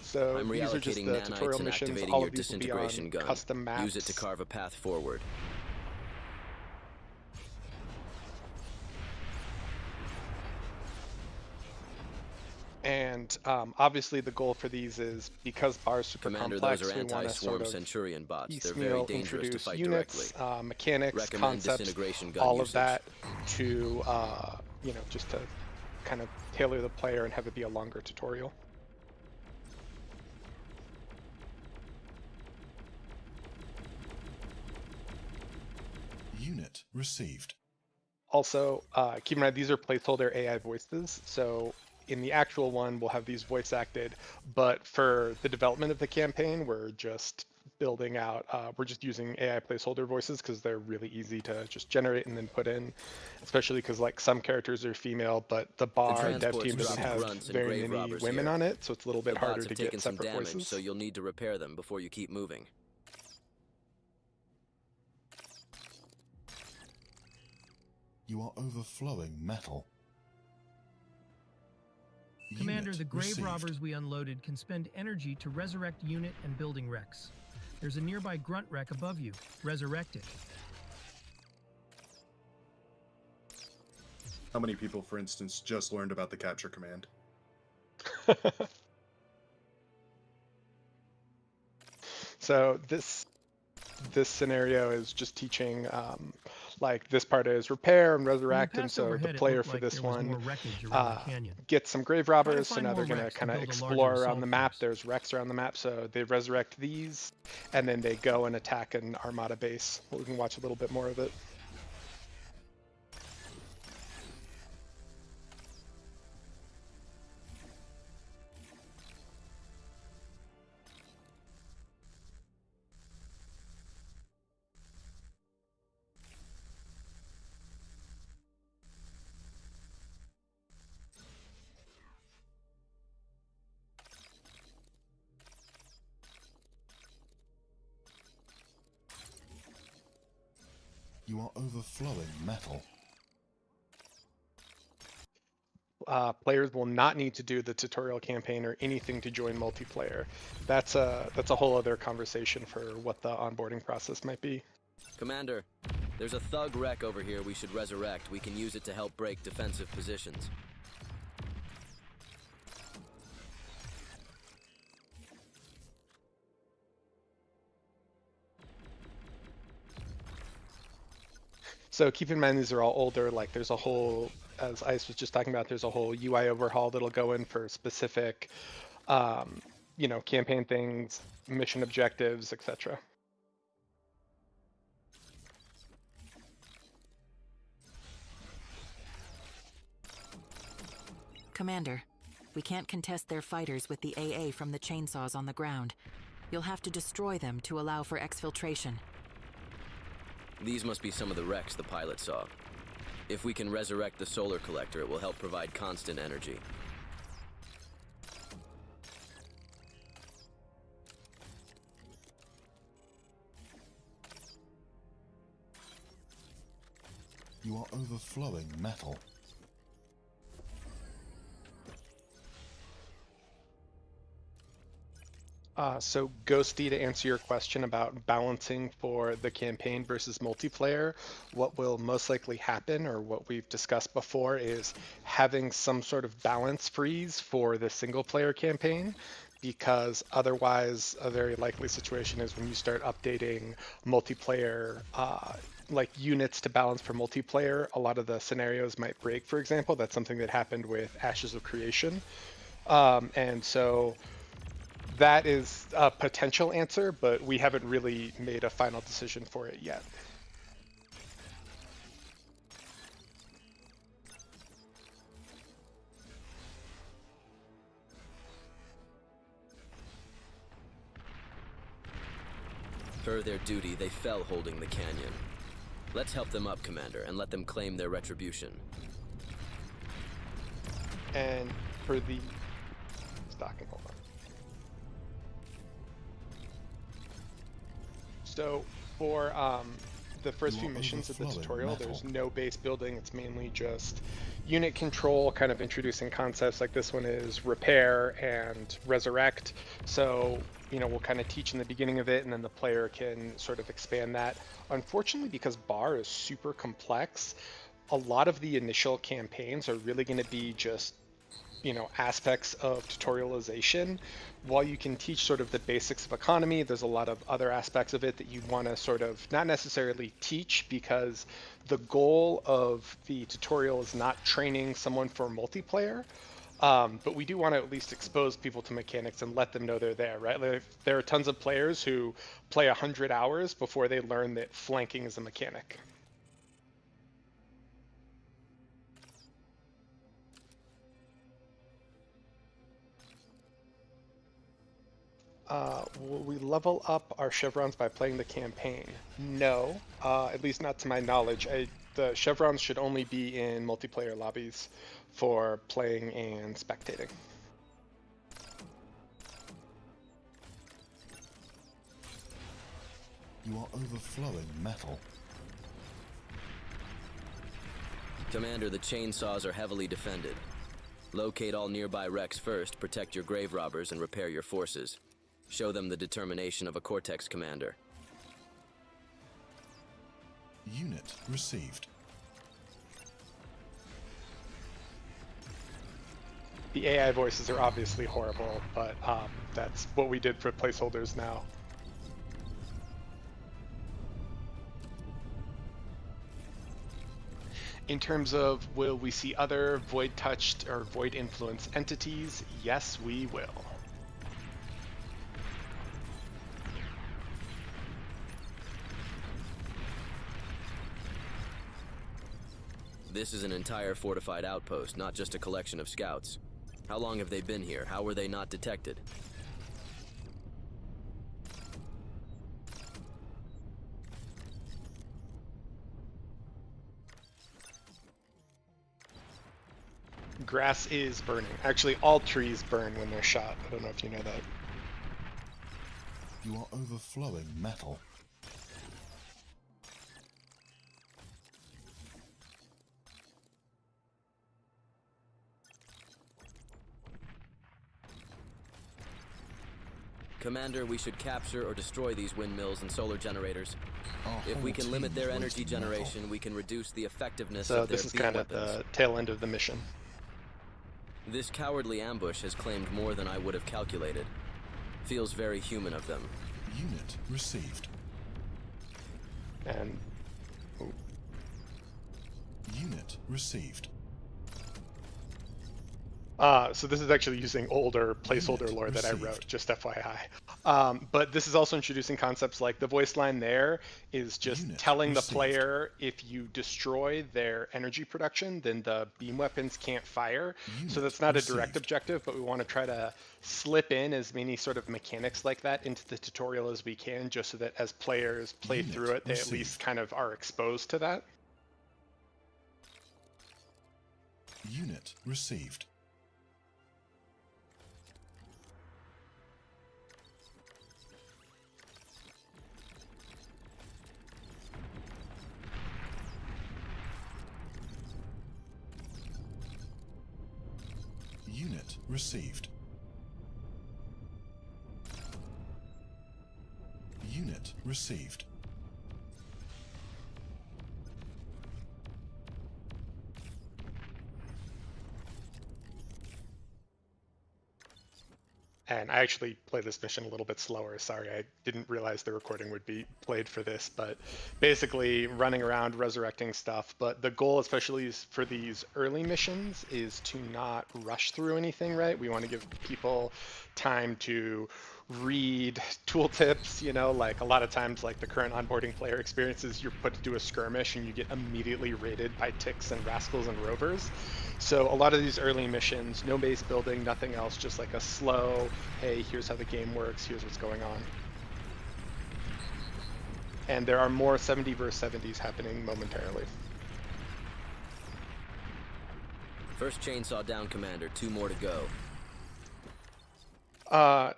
So I'm these are just reallocating the tutorial nanites and missions. activating All your of these will be disintegration on gun. custom maps. Use it to carve a path forward. And obviously the goal for these is, because BAR is super Commander, complex, those are we want to anti-swarm sort of Centurion bots. They're very dangerous to introduce fight units, directly. mechanics, Recommend concepts, disintegration gun all usage. of that to, just to kind of tailor the player and have it be a longer tutorial. Unit received. Also, keep in mind, these are placeholder AI voices, so in the actual one, we'll have these voice acted, but for the development of the campaign, we're just building out, we're just using AI placeholder voices because they're really easy to just generate and then put in, especially because like some characters are female, but the BAR dev team doesn't have very many women on it, so it's a little bit harder to get separate voices. So you'll need to repair them before you keep moving. You are overflowing metal. Commander, Unit the grave received. robbers we unloaded can spend energy to resurrect unit and building wrecks. There's a nearby grunt wreck above you. Resurrect it. How many people, for instance, just learned about the capture command? So this scenario is just teaching like this part is repair and resurrect, and so the player for this one gets some grave robbers, so now they're going to kind of explore around the map. There's wrecks around the map, so they resurrect these, and then they go and attack an Armada base. We can watch a little bit more of it. You are overflowing metal. Players will not need to do the tutorial campaign or anything to join multiplayer. That's a whole other conversation for what the onboarding process might be. Commander, there's a thug wreck over here we should resurrect. We can use it to help break defensive positions. So keep in mind these are all older, like there's a whole, as Ice was just talking about, there's a whole UI overhaul that'll go in for specific, you know, campaign things, mission objectives, etc. Commander, we can't contest their fighters with the AA from the chainsaws on the ground. You'll have to destroy them to allow for exfiltration. These must be some of the wrecks the pilot saw. If we can resurrect the solar collector, it will help provide constant energy. You are overflowing metal. So Ghosty, to answer your question about balancing for the campaign versus multiplayer, what will most likely happen, or what we've discussed before, is having some sort of balance freeze for the single player campaign, because otherwise a very likely situation is when you start updating multiplayer like units to balance for multiplayer, a lot of the scenarios might break, for example. That's something that happened with Ashes of Creation. And so that is a potential answer, but we haven't really made a final decision for it yet. Per their duty, they fell holding the canyon. Let's help them up, Commander, and let them claim their retribution. And for the stocking, hold on. So for the first few missions of the tutorial, there's no base building. It's mainly just unit control, kind of introducing concepts like this one is repair and resurrect. So, you know, we'll kind of teach in the beginning of it, and then the player can sort of expand that. Unfortunately, because BAR is super complex, a lot of the initial campaigns are really going to be just, you know, aspects of tutorialization. While you can teach sort of the basics of economy, there's a lot of other aspects of it that you want to sort of not necessarily teach, because the goal of the tutorial is not training someone for multiplayer. But we do want to at least expose people to mechanics and let them know they're there, right? Like, there are tons of players who play 100 hours before they learn that flanking is a mechanic. Will we level up our chevrons by playing the campaign? No, at least not to my knowledge. The chevrons should only be in multiplayer lobbies for playing and spectating. You are overflowing metal. Commander, the chainsaws are heavily defended. Locate all nearby wrecks first, protect your grave robbers, and repair your forces. Show them the determination of a Cortex commander. Unit received. The AI voices are obviously horrible, but that's what we did for placeholders now. In terms of will we see other void touched or void influenced entities, yes, we will. This is an entire fortified outpost, not just a collection of scouts. How long have they been here? How were they not detected? Grass is burning. Actually, all trees burn when they're shot. I don't know if you know that. You are overflowing metal. Commander, we should capture or destroy these windmills and solar generators. If we can limit their energy generation, we can reduce the effectiveness So of their this is beam kind of weapons. the tail end of the mission. This cowardly ambush has claimed more than I would have calculated. Feels very human of them. Unit received. And Unit received. so this is actually using older placeholder lore that I wrote, just FYI. But this is also introducing concepts like the voice line there is just telling the player if you destroy their energy production, then the beam weapons can't fire. So that's not a direct objective, but we want to try to slip in as many sort of mechanics like that into the tutorial as we can, just so that as players play through it, they at least kind of are exposed to that. Unit received. Unit received. Unit received. And I actually play this mission a little bit slower. Sorry, I didn't realize the recording would be played for this, but basically running around resurrecting stuff. But the goal, especially for these early missions, is to not rush through anything, right? We want to give people time to read tooltips, you know, like a lot of times, like the current onboarding player experiences, you're put to do a skirmish and you get immediately raided by ticks and rascals and rovers. So a lot of these early missions, no base building, nothing else, just like a slow, hey, here's how the game works, here's what's going on. And there are more 70 versus 70s happening momentarily. First chainsaw down, Commander. 2 more to go.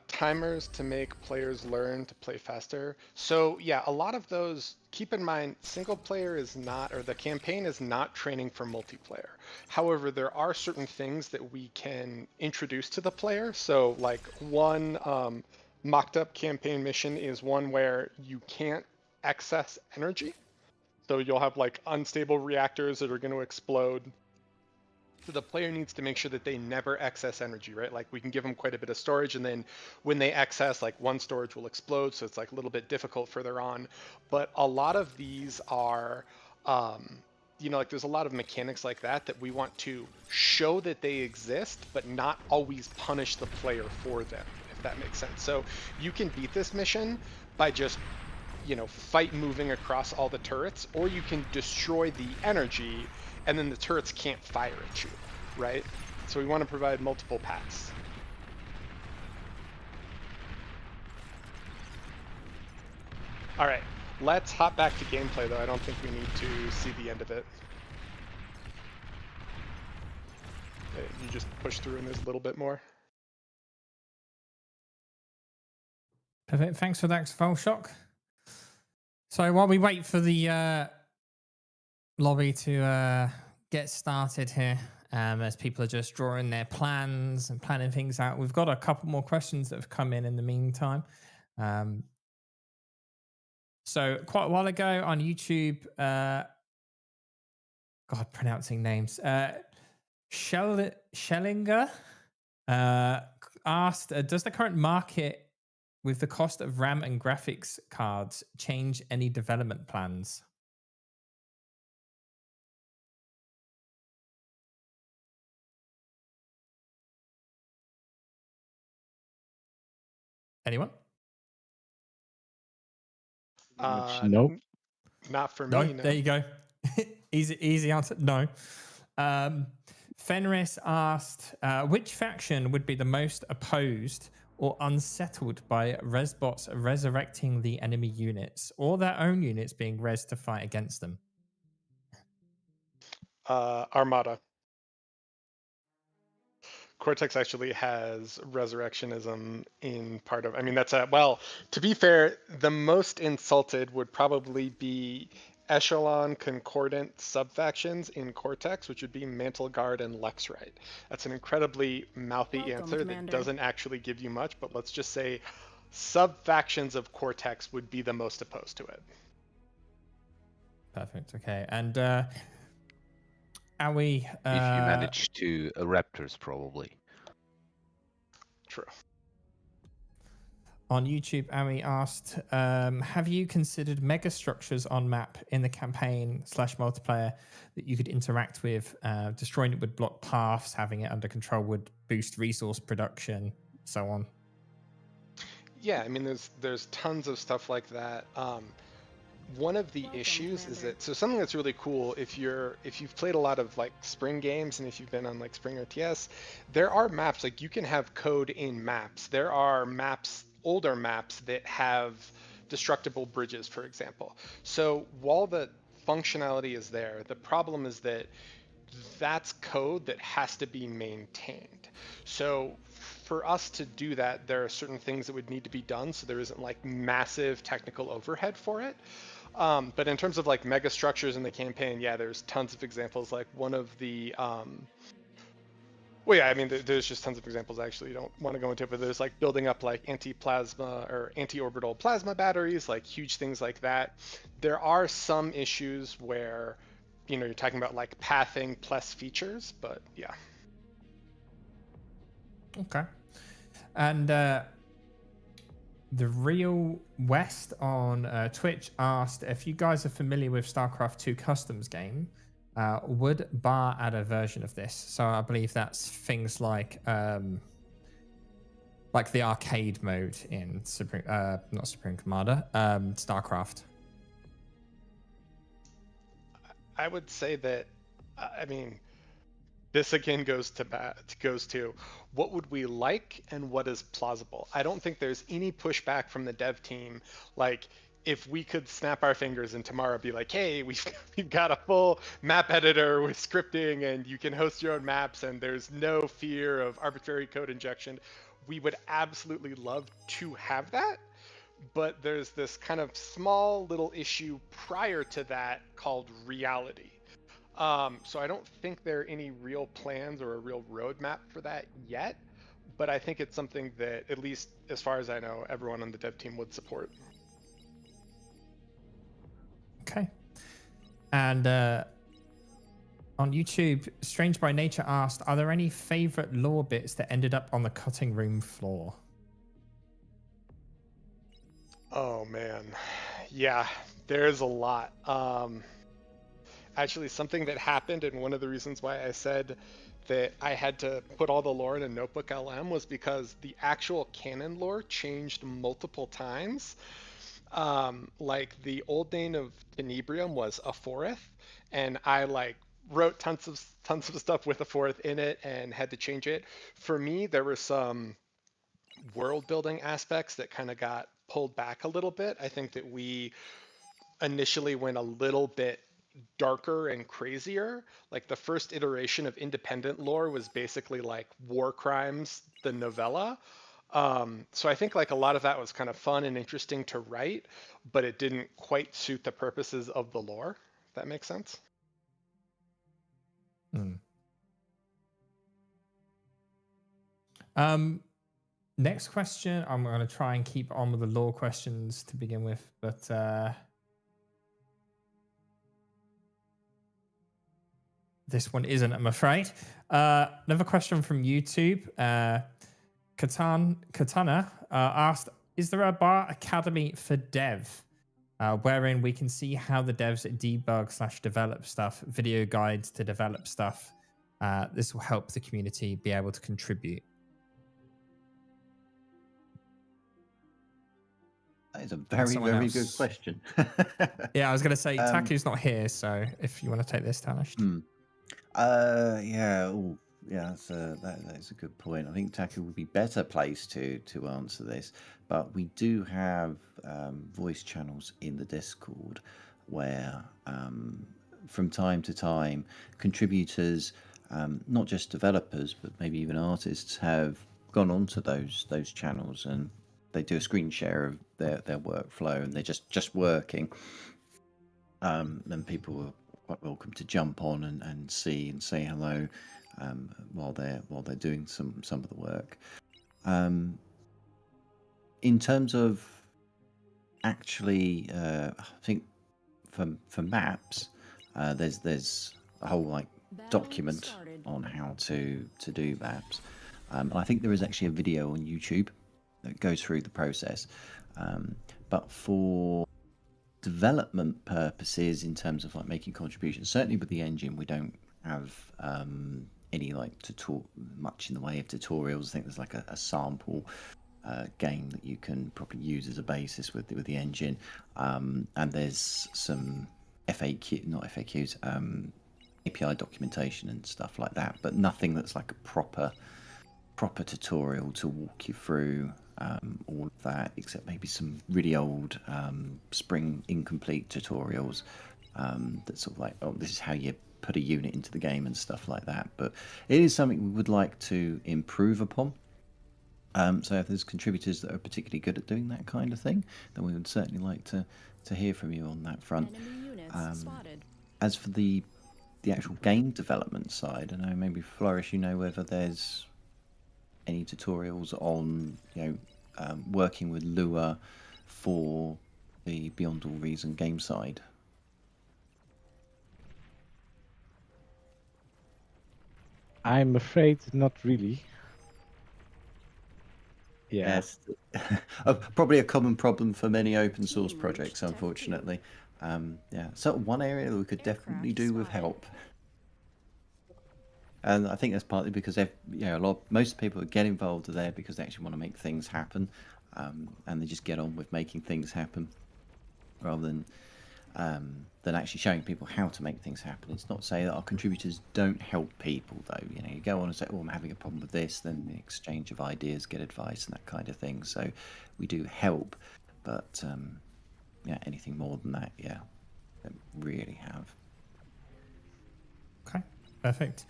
Timers to make players learn to play faster. So yeah, a lot of those, keep in mind, single player is not, or the campaign is not training for multiplayer. However, there are certain things that we can introduce to the player. So like one mocked up campaign mission is one where you can't excess energy. So you'll have like unstable reactors that are going to explode. So the player needs to make sure that they never excess energy, right? Like we can give them quite a bit of storage, and then when they excess, like one storage will explode, so it's like a little bit difficult further on. But a lot of these are, you know, like there's a lot of mechanics like that that we want to show that they exist, but not always punish the player for them, if that makes sense. So you can beat this mission by just, you know, fight moving across all the turrets, or you can destroy the energy and then the turrets can't fire at you, right? So we want to provide multiple paths. All right, let's hop back to gameplay though. I don't think we need to see the end of it. Okay, you just push through and there's a little bit more. Perfect. Thanks for that, Volshock. So while we wait for the lobby to get started here as people are just drawing their plans and planning things out. We've got a couple more questions that have come in the meantime. So quite a while ago on YouTube, God, pronouncing names, Schellinger asked, does the current market with the cost of RAM and graphics cards change any development plans? Anyone? Nope. Not for No, me, no. there you go. easy answer. No. Fenris asked, which faction would be the most opposed or unsettled by Resbots resurrecting the enemy units or their own units being res to fight against them? Armada. Cortex actually has resurrectionism in part of, I mean, that's well, to be fair, the most insulted would probably be Echelon Concordant subfactions in Cortex, which would be Mantle Guard and Lexrite. That's an incredibly mouthy answer Commander. that doesn't actually give you much, but let's just say subfactions of Cortex would be the most opposed to it. Perfect. Okay. And are we... if you manage to Raptors, probably. True. On YouTube, Ami asked, have you considered mega structures on map in the campaign / multiplayer that you could interact with? Destroying it would block paths, having it under control would boost resource production, so on. Yeah, I mean, there's tons of stuff like that. One of the issues is that, so something that's really cool, if you've played a lot of like Spring games and if you've been on like Spring RTS, there are maps, like you can have code in maps. There are maps, older maps that have destructible bridges, for example. So while the functionality is there, the problem is that that's code that has to be maintained. So for us to do that, there are certain things that would need to be done, so there isn't like massive technical overhead for it. But in terms of like mega structures in the campaign, yeah, there's tons of examples. Like one of the, well, yeah, I mean, there's just tons of examples. I actually don't want to go into it, but there's like building up like anti-plasma or anti-orbital plasma batteries, like huge things like that. There are some issues where, you know, you're talking about like pathing plus features, but yeah. Okay. And the Real West on Twitch asked if you guys are familiar with StarCraft 2 Customs game. Would Bar add a version of this? So I believe that's things like the arcade mode in not Supreme Commander, StarCraft. I would say that, I mean, this again goes to what would we like and what is plausible. I don't think there's any pushback from the dev team. Like, if we could snap our fingers and tomorrow be like, hey, we've got a full map editor with scripting and you can host your own maps and there's no fear of arbitrary code injection, we would absolutely love to have that. But there's this kind of small little issue prior to that called reality. So I don't think there are any real plans or a real roadmap for that yet, but I think it's something that, at least as far as I know, everyone on the dev team would support. Okay. And on YouTube, Strange by Nature asked, are there any favorite lore bits that ended up on the cutting room floor? Oh man, yeah, there's a lot. Actually, something that happened, and one of the reasons why I said that I had to put all the lore in a notebook LM was because the actual canon lore changed multiple times. Like the old name of Tenebrium was Aphorith, and I like wrote tons of stuff with Aphorith in it and had to change it. For me, there were some world building aspects that kind of got pulled back a little bit. I think that we initially went a little bit darker and crazier. Like the first iteration of independent lore was basically like War Crimes, the novella. So I think like a lot of that was kind of fun and interesting to write, but it didn't quite suit the purposes of the lore. If that makes sense. Next question. I'm going to try and keep on with the lore questions to begin with, but this one isn't, I'm afraid. Another question from YouTube. Katana asked, is there a bar academy for dev wherein we can see how the devs debug/develop stuff, video guides to develop stuff? This will help the community be able to contribute. That is a very, very good question. Yeah, I was going to say, Taku's not here, so if you want to take this, Tanish. Yeah, that's a good point. I think Taku would be better placed to answer this, but we do have voice channels in the Discord where from time to time contributors, not just developers but maybe even artists, have gone onto those channels and they do a screen share of their workflow and they're just working. Then people are quite welcome to jump on and see and say hello while they're doing some of the work. In terms of actually, I think for maps, there's a whole document on how to do maps. And I think there is actually a video on YouTube that goes through the process. But for development purposes, in terms of making contributions, certainly with the engine, we don't have any much in the way of tutorials. I think there's a sample game that you can probably use as a basis with the engine, and there's some API documentation and stuff like that, but nothing that's like a proper tutorial to walk you through all of that, except maybe some really old Spring incomplete tutorials that sort of this is how you put a unit into the game and stuff like that. But it is something we would like to improve upon. So if there's contributors that are particularly good at doing that kind of thing, then we would certainly like to hear from you on that front. As for the actual game development side, I know maybe Flourish, whether there's any tutorials on working with Lua for the Beyond All Reason game side. I'm afraid not really. Yeah. Yes. Probably a common problem for many open source projects, unfortunately. So one area that we could definitely do with help. And I think that's partly because most people that get involved are there because they actually want to make things happen, and they just get on with making things happen, rather than actually showing people how to make things happen. It's not to say that our contributors don't help people, though. You go on and say, "Oh, I'm having a problem with this," then the exchange of ideas, get advice, and that kind of thing. So we do help, but anything more than that, don't really have. Okay, perfect.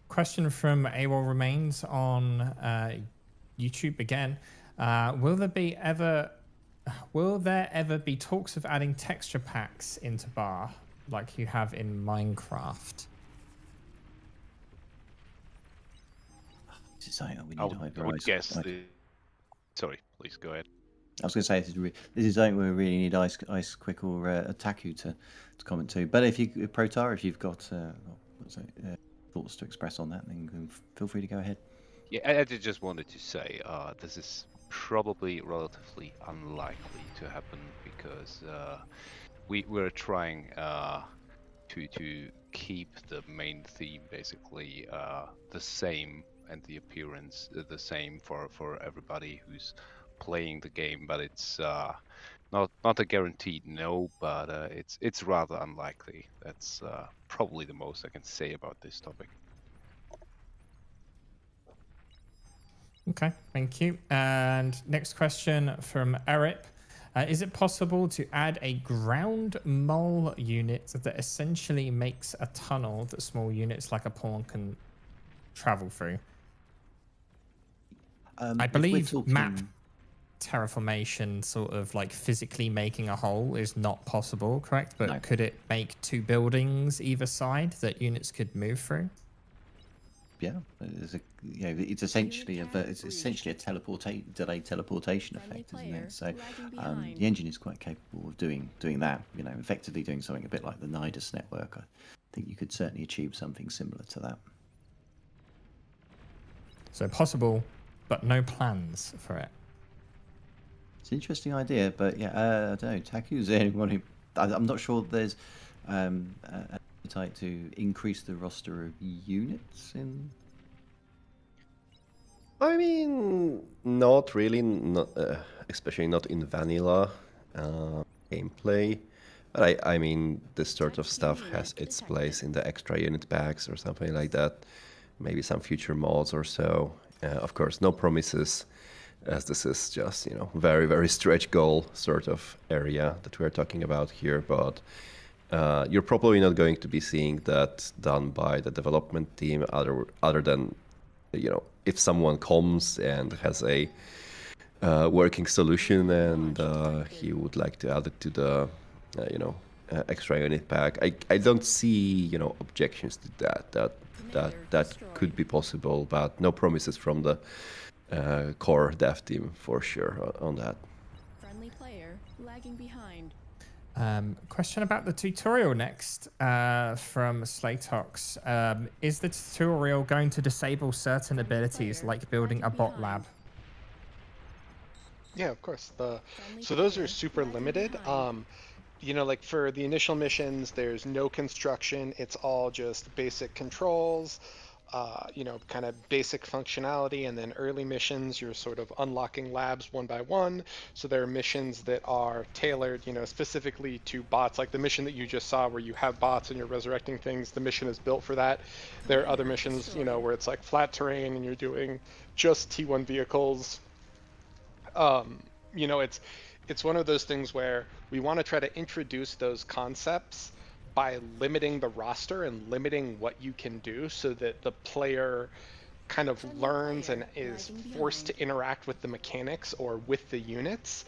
Question from AWOL Remains on YouTube again. Will there ever be talks of adding texture packs into Bar like you have in Minecraft? I would guess. Sorry, please go ahead. I was going to say this is something we really need Ice Quick or Taku to comment to. But if Protar, if you've got thoughts to express on that, then feel free to go ahead. Yeah, I just wanted to say this is probably relatively unlikely to happen because we're trying to keep the main theme basically the same and the appearance the same for everybody who's playing the game, but it's not a guaranteed no, but it's rather unlikely. That's probably the most I can say about this topic. Okay, thank you. And next question from Eric. Is it possible to add a ground mole unit that essentially makes a tunnel that small units like a pawn can travel through? I believe map. terraformation sort of like physically making a hole is not possible, correct? But No. could it make 2 buildings either side that units could move through? Yeah, it's essentially a delayed teleportation effect, isn't it? So the engine is quite capable of doing that. Effectively doing something a bit like the Nidus network. I think you could certainly achieve something similar to that. So possible, but no plans for it. It's an interesting idea, but yeah, I don't know. Taku's the only one who. I'm not sure there's an appetite to increase the roster of units in. I mean, not really, especially not in vanilla gameplay. But I mean, this sort of stuff has its place in the extra unit packs or something like that. Maybe some future mods or so. Of course, no promises, as this is just, very, very stretch goal sort of area that we're talking about here. But you're probably not going to be seeing that done by the development team other than, if someone comes and has a working solution and he would like to add it to the, extra unit pack. I don't see, objections to that could be possible, but no promises from the core dev team for sure on that. Friendly player lagging behind. Question about the tutorial next from Slatox. Is the tutorial going to disable certain abilities like building a bot lab? Yeah, of course. So those are super limited. Like for the initial missions, there's no construction. It's all just basic controls, kind of basic functionality. And then early missions, you're sort of unlocking labs one by one. So there are missions that are tailored, specifically to bots. Like the mission that you just saw where you have bots and you're resurrecting things, the mission is built for that. There are other missions, where it's like flat terrain and you're doing just T1 vehicles. It's one of those things where we want to try to introduce those concepts by limiting the roster and limiting what you can do so that the player kind of learns and is forced to interact with the mechanics or with the units.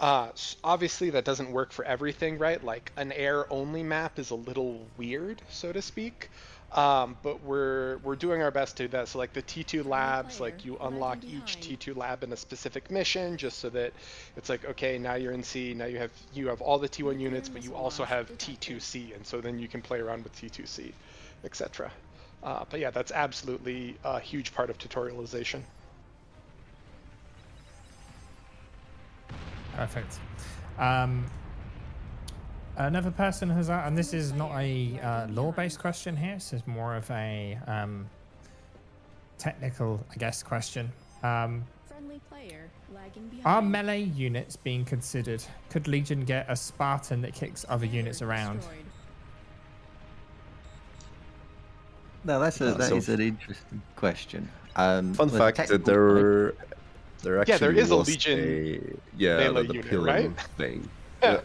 Obviously that doesn't work for everything, right? Like an air only map is a little weird, so to speak. But we're doing our best to do that. So like the T2 labs, like you unlock each T2 lab in a specific mission, just so that it's like, okay, now you're in C, now you have all the T1 units, but you also have T2C, and so then you can play around with T2C, etc. But yeah, that's absolutely a huge part of tutorialization. Perfect. Another person has, and this is not a lore-based question here. This is more of a technical, I guess, question. Friendly player lagging behind. Are melee units being considered? Could Legion get a Spartan that kicks other units around? No, that is an interesting question. Fun fact that there actually there is a was Legion the unit, pillar right? thing. Yeah.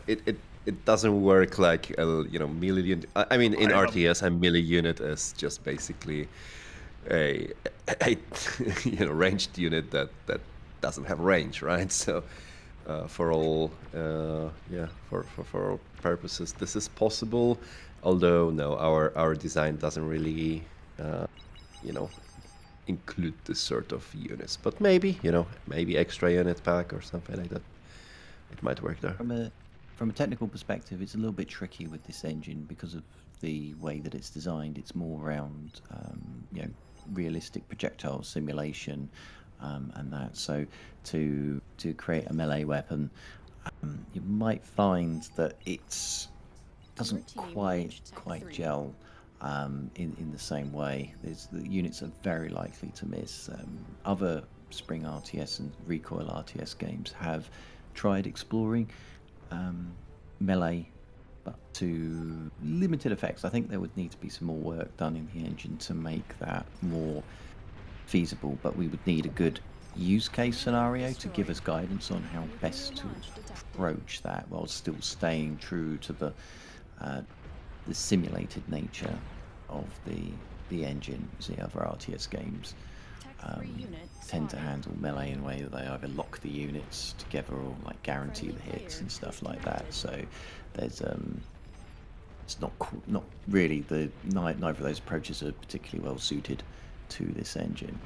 It doesn't work like a melee unit. I mean, in RTS, a melee unit is just basically a ranged unit that doesn't have range, right? So for all for all purposes, this is possible. Although no, our design doesn't really include this sort of units. But maybe maybe extra unit pack or something like that. It might work there. From a technical perspective, it's a little bit tricky with this engine because of the way that it's designed. It's more around realistic projectile simulation and that. So to create a melee weapon, you might find that it doesn't quite gel in the same way. The units are very likely to miss. Other Spring RTS and Recoil RTS games have tried exploring melee, but to limited effects. I think there would need to be some more work done in the engine to make that more feasible, but we would need a good use case scenario to give us guidance on how best to approach that while still staying true to the simulated nature of the engine as the other RTS games tend to handle melee in a way that they either lock the units together or like guarantee the hits and stuff like that. So there's it's not really neither of those approaches are particularly well suited to this engine.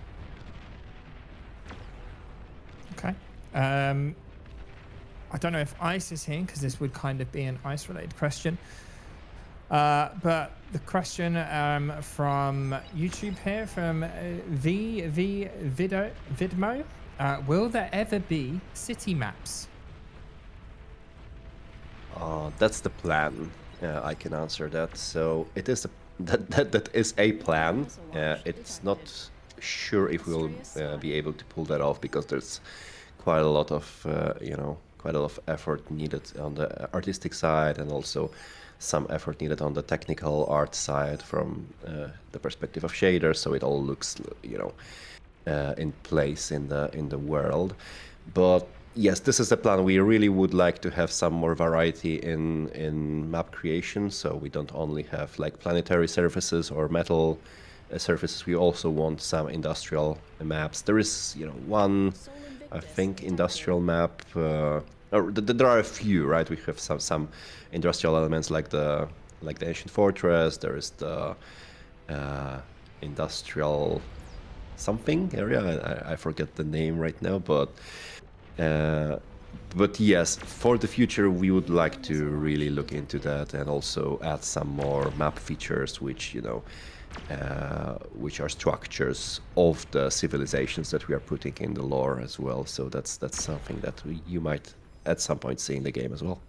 Okay. I don't know if Ice is here because this would kind of be an Ice related question. But the question from YouTube here, from Vidmo, will there ever be city maps? That's the plan. I can answer that. So it is that is a plan. It's not sure if we'll be able to pull that off because there's quite a lot of quite a lot of effort needed on the artistic side and also some effort needed on the technical art side from the perspective of shaders, so it all looks in place in the world. But yes, this is the plan. We really would like to have some more variety in map creation, so we don't only have like planetary surfaces or metal surfaces. We also want some industrial maps. There is one, I think, industrial map. There are a few, right? We have some industrial elements like the ancient fortress. There is the industrial something area. I forget the name right now, but yes, for the future we would like to really look into that and also add some more map features, which which are structures of the civilizations that we are putting in the lore as well. So that's something that you might at some point see in the game as well.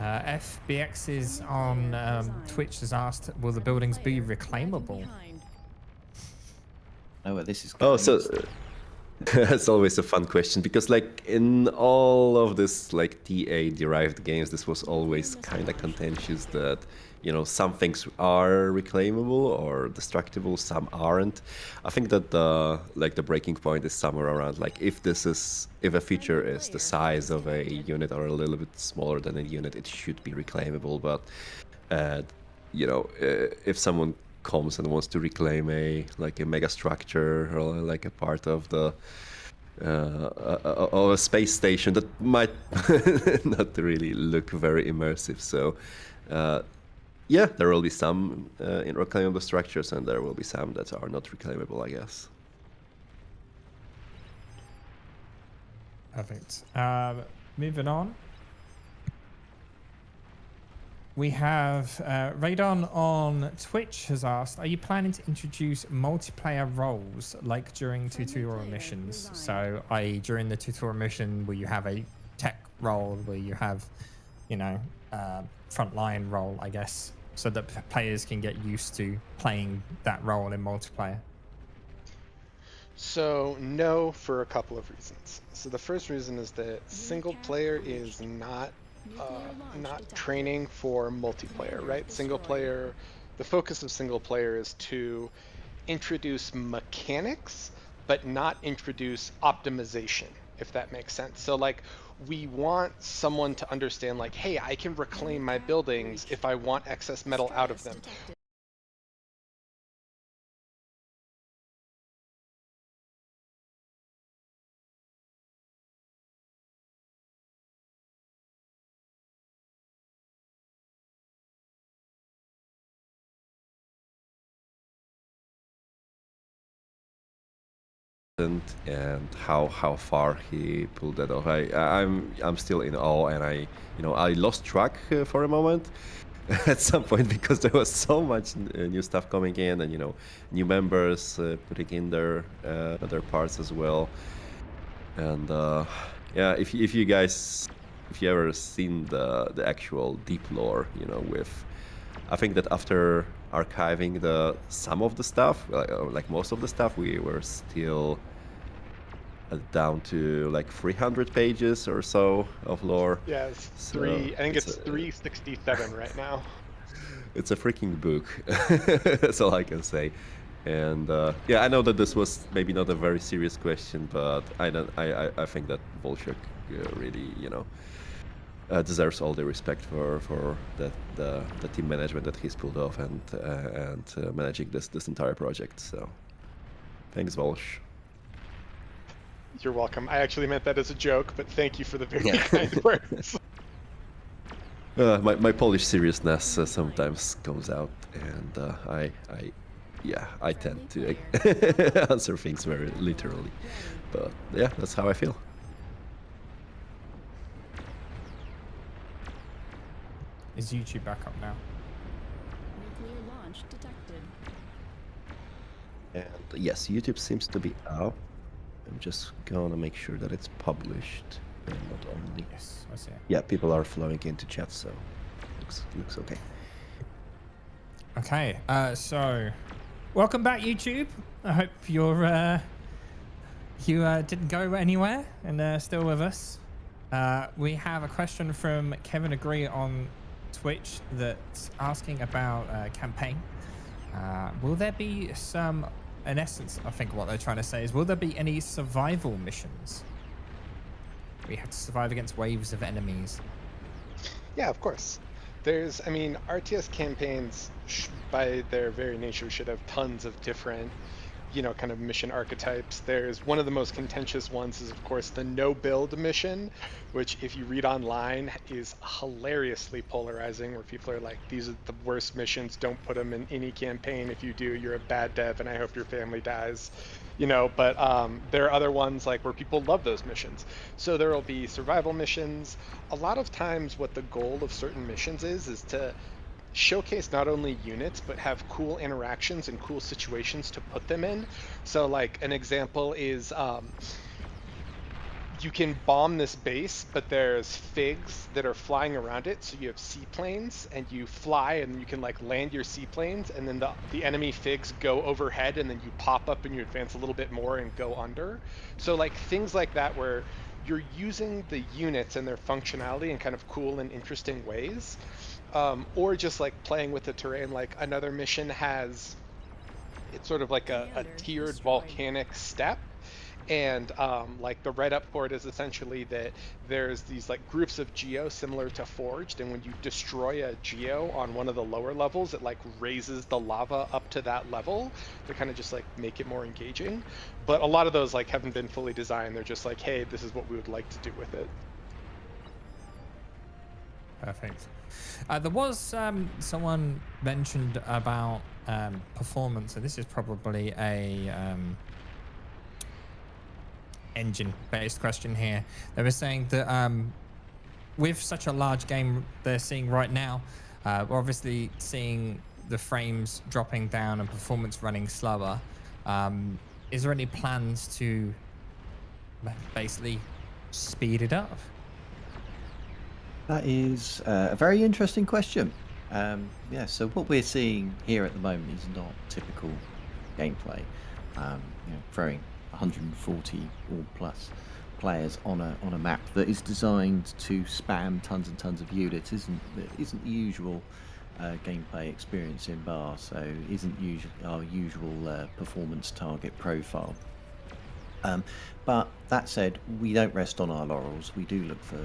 FBX is on Twitch has asked, will the buildings be reclaimable? Oh, well, this is so that's always a fun question, because like in all of this like TA derived games, this was always kind of contentious that some things are reclaimable or destructible, some aren't. I think that the breaking point is somewhere around like if a feature is the size of a unit or a little bit smaller than a unit, it should be reclaimable. But if someone comes and wants to reclaim a mega structure or like a part of the or a space station, that might not really look very immersive. So yeah, there will be some reclaimable structures and there will be some that are not reclaimable, I guess. Perfect. Moving on. We have Radon on Twitch has asked, are you planning to introduce multiplayer roles like during tutorial missions? So, i.e. during the tutorial mission, will you have a tech role, will you have, frontline role, I guess, so that players can get used to playing that role in multiplayer? So no, for a couple of reasons. So the first reason is that single player is not training for multiplayer, right? Single player, the focus of single player is to introduce mechanics, but not introduce optimization, if that makes sense. So like, we want someone to understand like, hey, I can reclaim my buildings if I want excess metal out of them. And how far he pulled that off. I'm still in awe, and I lost track for a moment at some point because there was so much new stuff coming in, and new members putting in their parts as well. And yeah, if you ever seen the actual deep lore, with, I think that after archiving some of the stuff, like most of the stuff, we were still down to like 300 pages or so of lore. Yeah, I think it's 367 right now. It's a freaking book. That's all I can say. And yeah, I know that this was maybe not a very serious question, but I think that Volchuk really, deserves all the respect for the team management that he's pulled off and managing this entire project. So thanks, Volsh. You're welcome. I actually meant that as a joke, but thank you for the very kind words. My Polish seriousness sometimes comes out, and I tend to answer things very literally. But yeah, that's how I feel. Is YouTube back up now? Nuclear launch detected. And yes, YouTube seems to be up. I'm just gonna make sure that it's published. And not only. Yes, I see it. Yeah, people are flowing into chat, so looks okay. Okay, so welcome back, YouTube. I hope you're you didn't go anywhere and still with us. We have a question from Kevin Agree on Twitch that's asking about campaign. Will there be some? In essence, I think what they're trying to say is, will there be any survival missions? We have to survive against waves of enemies. Yeah, of course. There's, I mean, RTS campaigns, by their very nature, should have tons of different, you know, kind of mission archetypes. There's one of the most contentious ones is, of course, the no-build mission, which, if you read online, is hilariously polarizing, where people are like, these are the worst missions, don't put them in any campaign. If you do, you're a bad dev, and I hope your family dies. You know, but there are other ones like where people love those missions. So there will be survival missions. A lot of times what the goal of certain missions is to showcase not only units, but have cool interactions and cool situations to put them in. So like an example is you can bomb this base, but there's figs that are flying around it. So you have seaplanes, and you fly, and you can like land your seaplanes, and then the enemy figs go overhead, and then you pop up and you advance a little bit more and go under. So like things like that where you're using the units and their functionality in kind of cool and interesting ways. Or just like playing with the terrain. Like another mission has, it's sort of like a tiered volcanic step. And like the write-up for it is essentially that there's these like groups of geo similar to Forged, and when you destroy a geo on one of the lower levels, it like raises the lava up to that level to kind of just like make it more engaging. But a lot of those like haven't been fully designed. They're just like, hey, this is what we would like to do with it. Perfect. There was someone mentioned about performance, and this is probably a engine-based question here. They were saying that with such a large game they're seeing right now, we're obviously seeing the frames dropping down and performance running slower. Is there any plans to basically speed it up? That is a very interesting question. Yeah, so what we're seeing here at the moment is not typical gameplay. Throwing 140 or plus players on a map that is designed to spam tons and tons of units isn't the usual gameplay experience in Bar, so isn't our usual performance target profile. But that said, we don't rest on our laurels. We do look for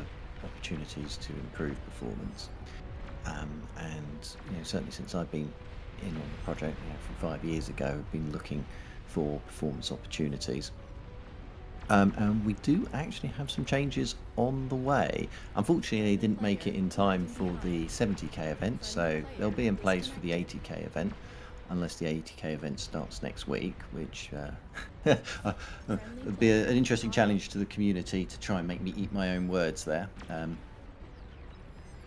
opportunities to improve performance, and certainly since I've been in on the project from 5 years ago, I've been looking for performance opportunities, and we do actually have some changes on the way. Unfortunately, they didn't make it in time for the 70k event, so they'll be in place for the 80k event, unless the 80k event starts next week, which would be an interesting challenge to the community to try and make me eat my own words there.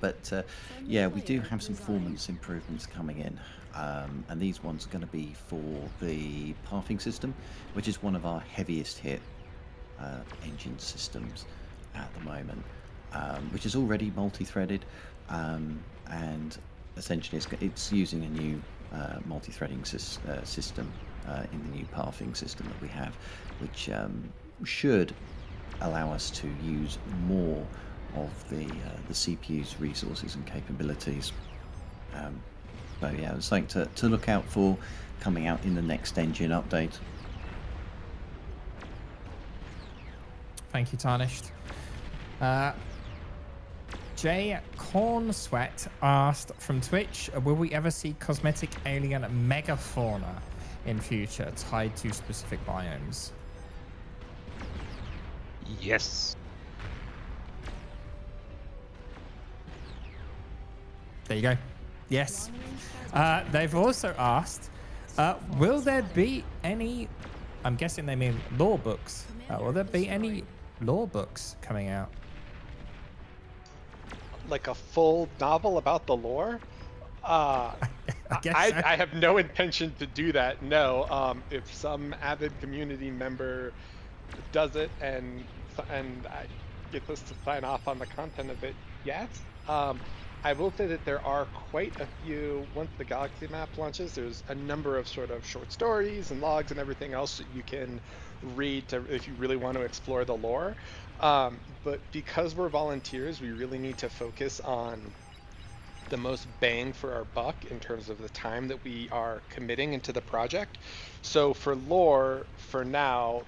But yeah, we do have some performance improvements coming in, and these ones are going to be for the pathing system, which is one of our heaviest hit engine systems at the moment, which is already multi-threaded, and essentially it's using a new multi-threading system in the new pathing system that we have, which should allow us to use more of the CPU's resources and capabilities. So yeah, it's something to look out for coming out in the next engine update. Thank you, Tarnished. DJ Cornsweat asked from Twitch, will we ever see cosmetic alien megafauna in future tied to specific biomes? Yes. There you go. Yes. They've also asked, will there be any, I'm guessing they mean lore books, will there be any lore books coming out? Like a full novel about the lore? I have no intention to do that, no. If some avid community member does it and I get us to sign off on the content of it, yes. I will say that there are quite a few, once the Galaxy map launches, there's a number of sort of short stories and logs and everything else that you can read if you really want to explore the lore. But because we're volunteers, we really need to focus on the most bang for our buck in terms of the time that we are committing into the project. So for lore, for now,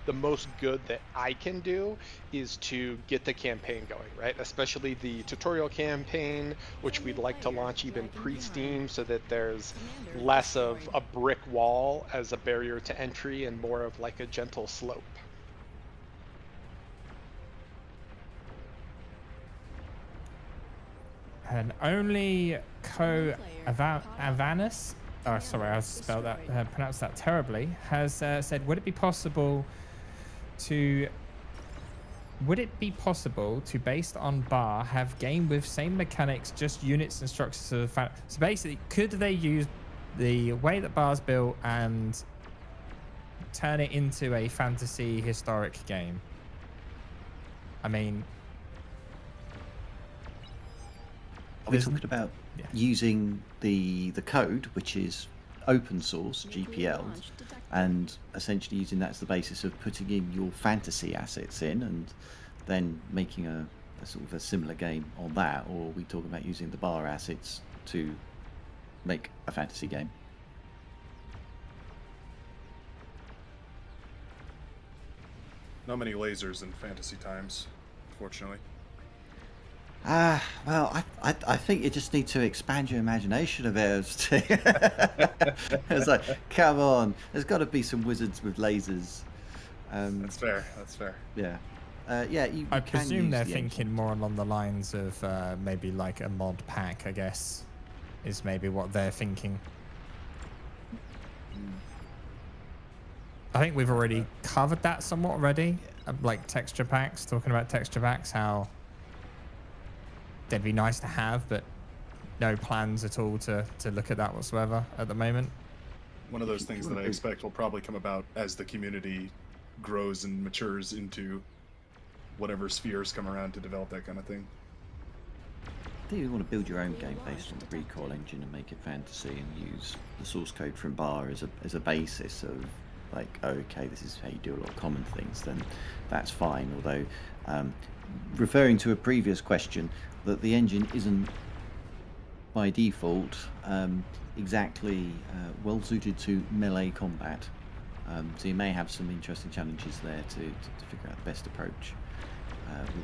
the most good that I can do is to get the campaign going, right? Especially the tutorial campaign, which we'd like to launch even pre-Steam so that there's less of a brick wall as a barrier to entry and more of like a gentle slope. And only Avanus, oh sorry, I spelled that, pronounced that terribly, has said, would it be possible to, based on bar, have game with same mechanics, just units and structures of so basically, could they use the way that bar's built and turn it into a fantasy historic game? I mean, are we talking about using the code, which is open source GPL, and essentially using that as the basis of putting in your fantasy assets in and then making a sort of a similar game on that? Or are we talking about using the bar assets to make a fantasy game? Not many lasers in fantasy times, unfortunately. Well, I think you just need to expand your imagination a bit. It's like, come on, there's got to be some wizards with lasers. That's fair. That's fair. Yeah. Yeah. You I can presume use they're the thinking engine. more along the lines of maybe like a mod pack, I guess, is maybe what they're thinking. I think we've already covered that somewhat already, like texture packs, talking about texture packs, how they'd be nice to have, but no plans at all to look at that whatsoever at the moment. One of those things that I expect will probably come about as the community grows and matures into whatever spheres come around to develop that kind of thing. I think you want to build your own game based on the recoil engine and make it fantasy and use the source code from bar as a basis of like, okay, this is how you do a lot of common things, then that's fine. Although, referring to a previous question, that the engine isn't by default exactly well suited to melee combat, so you may have some interesting challenges there to figure out the best approach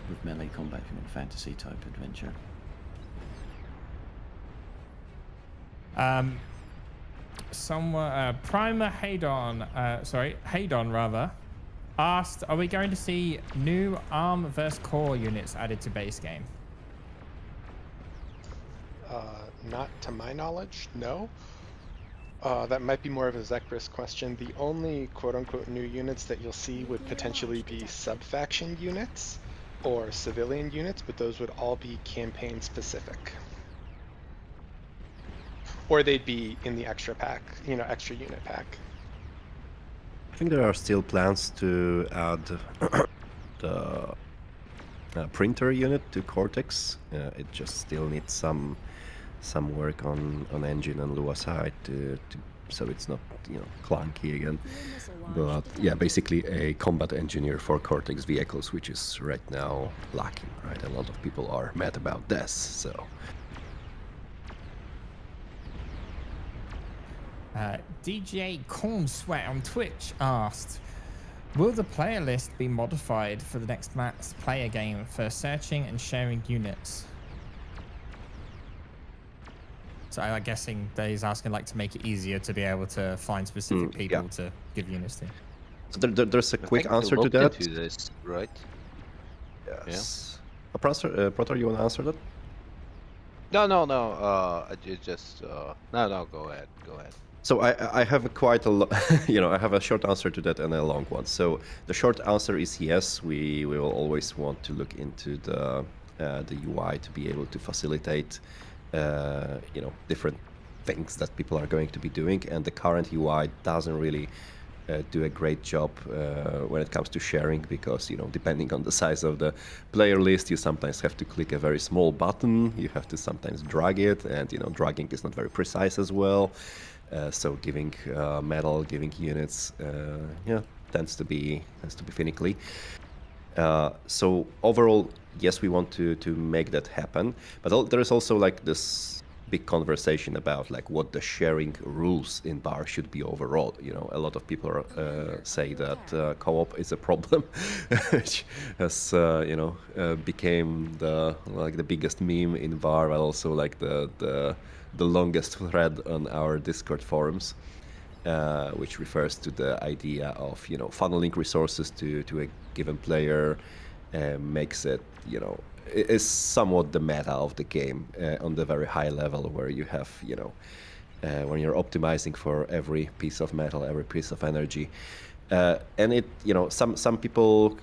with melee combat if you want a fantasy type adventure. Primer Haydon rather asked, are we going to see new ARM vs core units added to base game? Not to my knowledge, no. That might be more of a Zekris question. The only quote-unquote new units that you'll see would potentially be sub-faction units or civilian units, but those would all be campaign specific. Or they'd be in the extra pack, extra unit pack. I think there are still plans to add the printer unit to Cortex. It just still needs some work on engine and Lua side so it's not clunky again. But yeah, basically a combat engineer for Cortex vehicles, which is right now lacking, right? A lot of people are mad about this, so. DJ Cornsweat on Twitch asked, Will the player list be modified for the next max player game for searching and sharing units? So I'm guessing that he's asking like to make it easier to be able to find specific people to give units to. So there's a quick answer to looked that. into this, right? Yes. Protor, you want to answer that? No. It just no. Go ahead. So I have quite a lot, I have a short answer to that and a long one. So the short answer is yes, we will always want to look into the UI to be able to facilitate, different things that people are going to be doing. And the current UI doesn't really do a great job when it comes to sharing, because depending on the size of the player list, you sometimes have to click a very small button, you have to sometimes drag it, and dragging is not very precise as well. So giving metal, giving units, tends to be finicky. So overall, yes, we want to make that happen, but there is also like this big conversation about like what the sharing rules in bar should be overall. A lot of people say that co-op is a problem, which has became the biggest meme in bar, but also like the longest thread on our Discord forums, which refers to the idea of funneling resources to a given player, makes it is somewhat the meta of the game on the very high level, where you have when you're optimizing for every piece of metal, every piece of energy, and it some people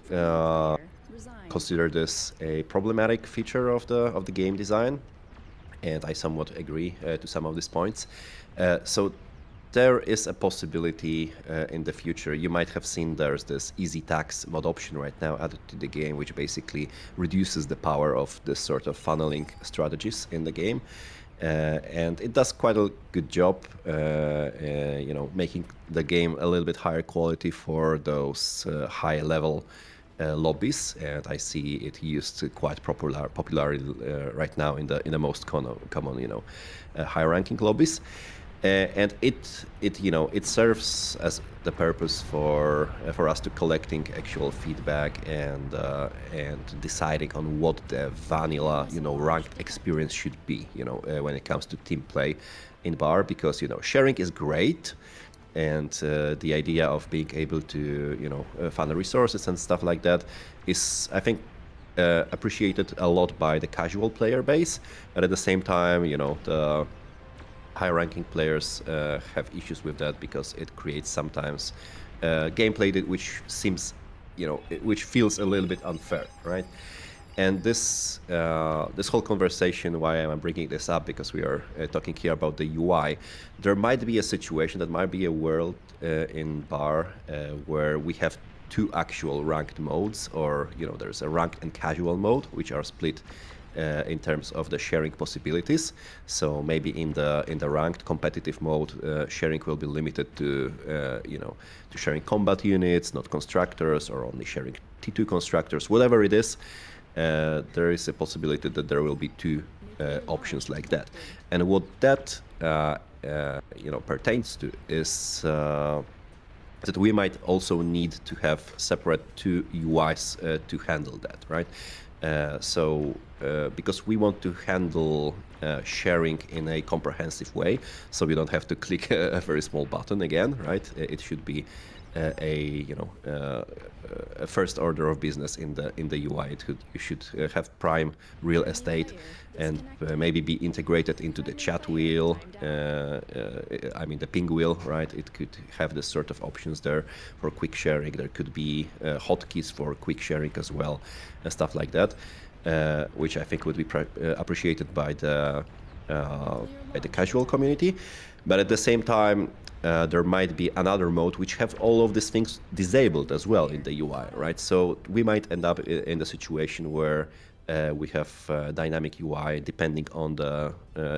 consider this a problematic feature of the game design, and I somewhat agree to some of these points. So there is a possibility in the future. You might have seen there's this easy tax mod option right now added to the game, which basically reduces the power of this sort of funneling strategies in the game. And it does quite a good job, making the game a little bit higher quality for those high level lobbies, and I see it used quite popularly right now in the most common high ranking lobbies. And it serves as the purpose for us to collecting actual feedback and deciding on what the vanilla ranked experience should be when it comes to team play in bar, because sharing is great, and the idea of being able to funnel resources and stuff like that is, I think, appreciated a lot by the casual player base, but at the same time the high-ranking players have issues with that, because it creates sometimes gameplay which seems, which feels a little bit unfair, right? And this whole conversation, why I'm bringing this up, because we are talking here about the UI. There might be a situation, that might be a world in bar where we have two actual ranked modes, or there's a ranked and casual mode, which are split in terms of the sharing possibilities. So maybe in the ranked competitive mode, sharing will be limited to to sharing combat units, not constructors, or only sharing T2 constructors, whatever it is. There is a possibility that there will be two options like that, and what that pertains to is that we might also need to have separate two UIs to handle that, right? Because we want to handle sharing in a comprehensive way, so we don't have to click a very small button again, right? It should be a first order of business in the UI. You should have prime real estate, and maybe be integrated into the chat wheel. I mean the ping wheel, right? It could have this sort of options there for quick sharing. There could be hotkeys for quick sharing as well, and stuff like that, which I think would be appreciated by the casual community. But at the same time, there might be another mode which have all of these things disabled as well in the UI, right? So we might end up in the situation where we have dynamic UI depending on the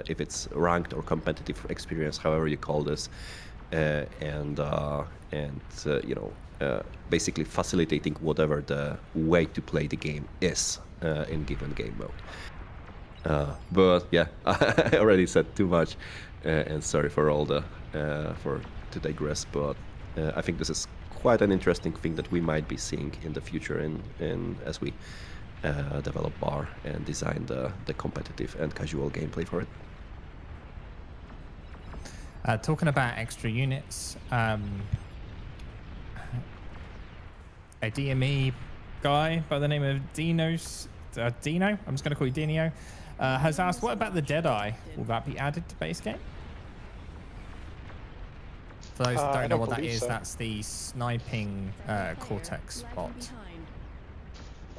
if it's ranked or competitive experience, however you call this, basically facilitating whatever the way to play the game is in given game mode. But yeah, I already said too much, and sorry for all the to digress, but I think this is quite an interesting thing that we might be seeing in the future in as we develop Bar and design the competitive and casual gameplay for it. Talking about extra units, a DME guy by the name of Dino, I'm just going to call you Dino, has asked, what about the Deadeye? Will that be added to base game? For those that don't know what that is, that's the sniping Cortex bot.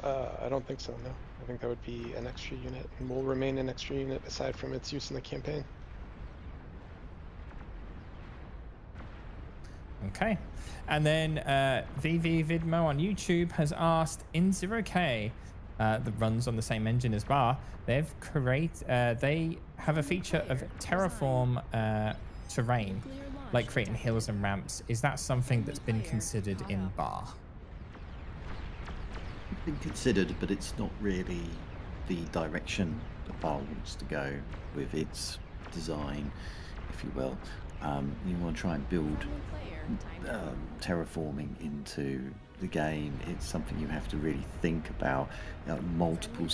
I don't think so, no. I think that would be an extra unit, and will remain an extra unit aside from its use in the campaign. Okay. And then VV Vidmo on YouTube has asked, in 0K, that runs on the same engine as Bar, they have a feature of terraform terrain, like creating hills and ramps. Is that something that's been considered in Bar? It's been considered, but it's not really the direction that Bar wants to go with its design, if you will. You want to try and build terraforming into the game. It's something you have to really think about, multiple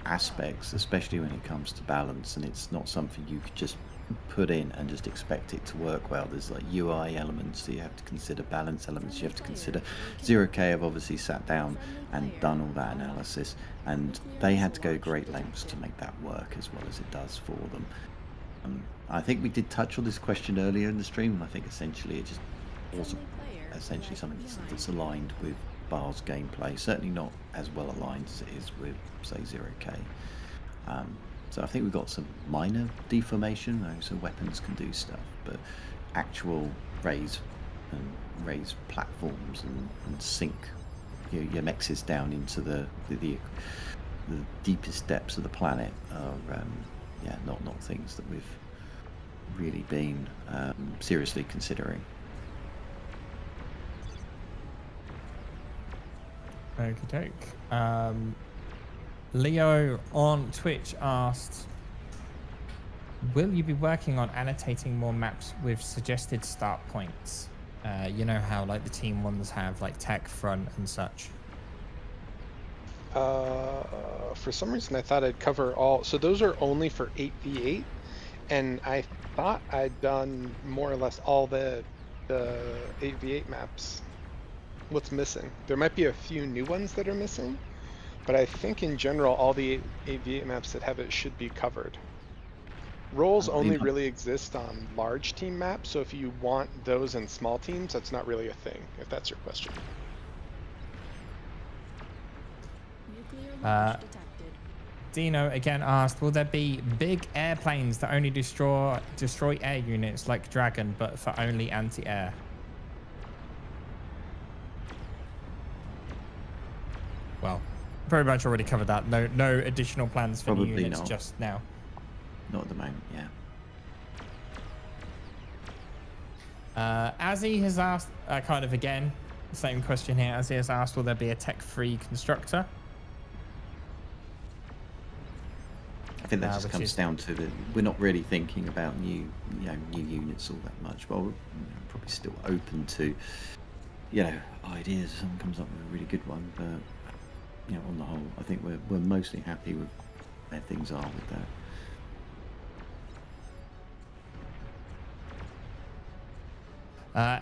aspects, especially when it comes to balance, and it's not something you could just put in and just expect it to work well. There's like UI elements that you have to consider, balance elements you have to consider. 0K have obviously sat down and done all that analysis, and they had to go great lengths to make that work as well as it does for them. I think we did touch on this question earlier in the stream, and I think essentially it just wasn't essentially something that's aligned with Bar's gameplay. Certainly not as well aligned as it is with, say, 0K. So I think we've got some minor deformation, so weapons can do stuff, but actual raise platforms and sink your mexes down into the deepest depths of the planet are not things that we've really been seriously considering. Okay. Leo on Twitch asked, will you be working on annotating more maps with suggested start points? You know how like the team ones have like tech front and such. For some reason I thought I'd cover all, so those are only for 8v8, and I thought I'd done more or less all the 8v8 maps. What's missing? There might be a few new ones that are missing, but I think in general all the 8v8 maps that have it should be covered. Roles only really exist on large team maps, so if you want those in small teams, that's not really a thing, if that's your question. Dino again asked, will there be big airplanes that only destroy air units like Dragon, but for only anti-air? Well, very much already covered that. No additional plans for new units just now. Not at the moment, yeah. Azzy has asked, kind of again, the same question here. Azzy has asked, will there be a tech-free constructor? I think that just comes down to that we're not really thinking about new units all that much. Well, we're probably still open to, ideas. If someone comes up with a really good one, but on the whole, I think we're mostly happy with where things are with that.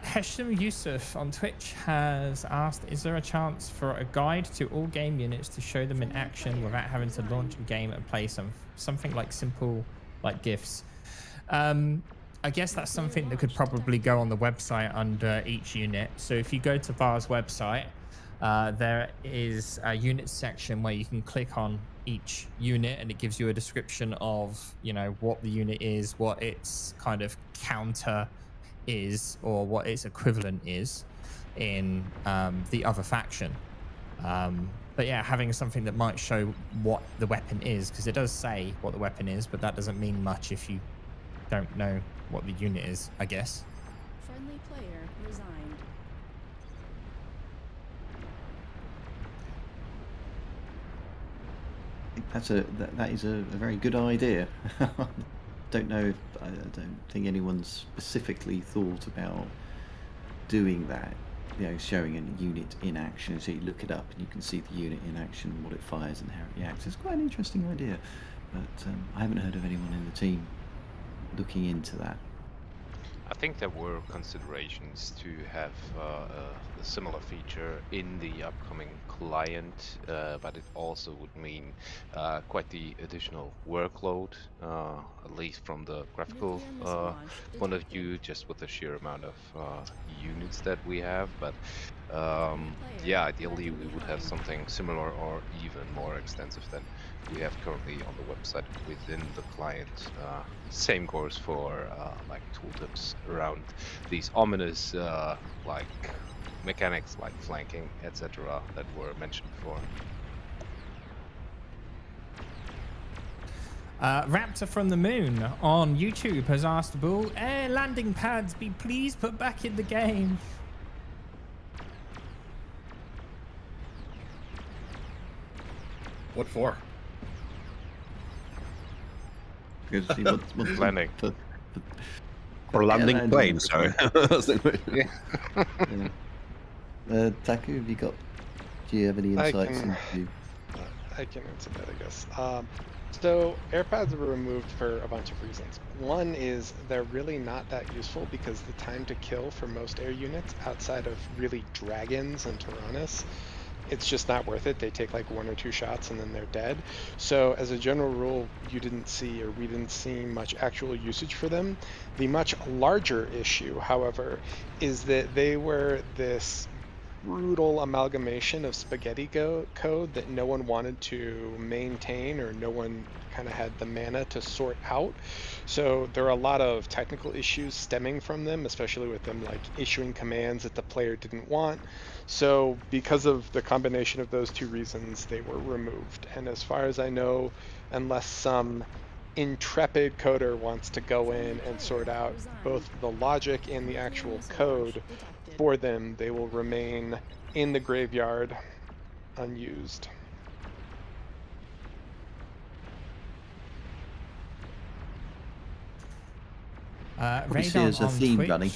Hesham Yusuf on Twitch has asked, is there a chance for a guide to all game units to show them in action without having to launch a game and play something like simple like GIFs? I guess that's something that could probably go on the website under each unit. So if you go to Bar's website, there is a unit section where you can click on each unit and it gives you a description of, what the unit is, what its kind of counter is, or what its equivalent is in the other faction. But yeah, having something that might show what the weapon is, because it does say what the weapon is, but that doesn't mean much if you don't know what the unit is, I guess. Friendly player resigned. That is a very good idea. I don't think anyone's specifically thought about doing that, showing a unit in action, so you look it up and you can see the unit in action, what it fires and how it reacts. It's quite an interesting idea, but I haven't heard of anyone in the team looking into that. I think there were considerations to have a similar feature in the upcoming client, but it also would mean quite the additional workload, at least from the graphical point of view, just with the sheer amount of units that we have. But yeah, ideally we would have something similar or even more extensive than we have currently on the website within the client. Same goes for like tooltips around these ominous like mechanics like flanking, etc. that were mentioned before. Raptor from the Moon on YouTube has asked, will air landing pads be please put back in the game? What for? What's landing? Or landing planes, sorry. Taku, do you have any insights into? I can answer that, I guess. So AirPads were removed for a bunch of reasons. One is they're really not that useful because the time to kill for most air units outside of really dragons and Tyrannus, it's just not worth it. They take like 1 or 2 shots and then they're dead. So as a general rule, we didn't see much actual usage for them. The much larger issue, however, is that they were this brutal amalgamation of spaghetti code that no one wanted to maintain, or no one kind of had the mana to sort out. So there are a lot of technical issues stemming from them, especially with them like issuing commands that the player didn't want. So because of the combination of those 2 reasons, they were removed. And as far as I know, unless some intrepid coder wants to go in and sort out both the logic and the actual code for them, they will remain in the graveyard unused. We see as a theme Twitch. running.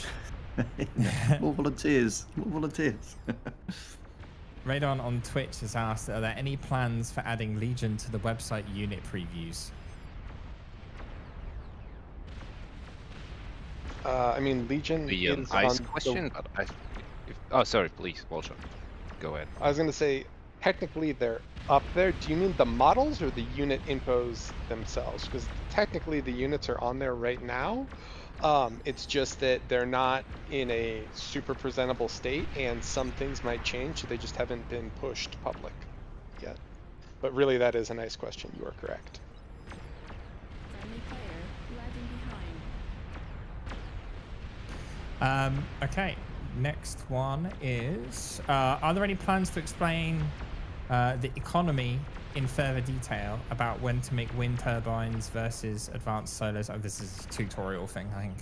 More volunteers. Radon on Twitch has asked, are there any plans for adding Legion to the website unit previews? I mean, Legion is ice on question, but oh, sorry, please, Walsha, go ahead. I was going to say, technically they're up there. Do you mean the models or the unit infos themselves? Because technically the units are on there right now. It's just that they're not in a super presentable state, and some things might change, so they just haven't been pushed public yet. But really, that is a nice question. You are correct. Okay, next one is, are there any plans to explain the economy in further detail about when to make wind turbines versus advanced solars? Oh, this is a tutorial thing, I think.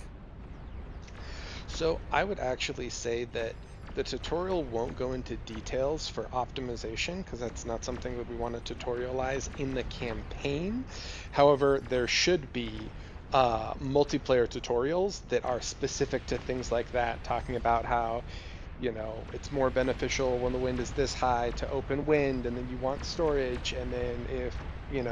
So I would actually say that the tutorial won't go into details for optimization, because that's not something that we want to tutorialize in the campaign. However, there should be multiplayer tutorials that are specific to things like that, talking about how, it's more beneficial when the wind is this high to open wind, and then you want storage, and then if you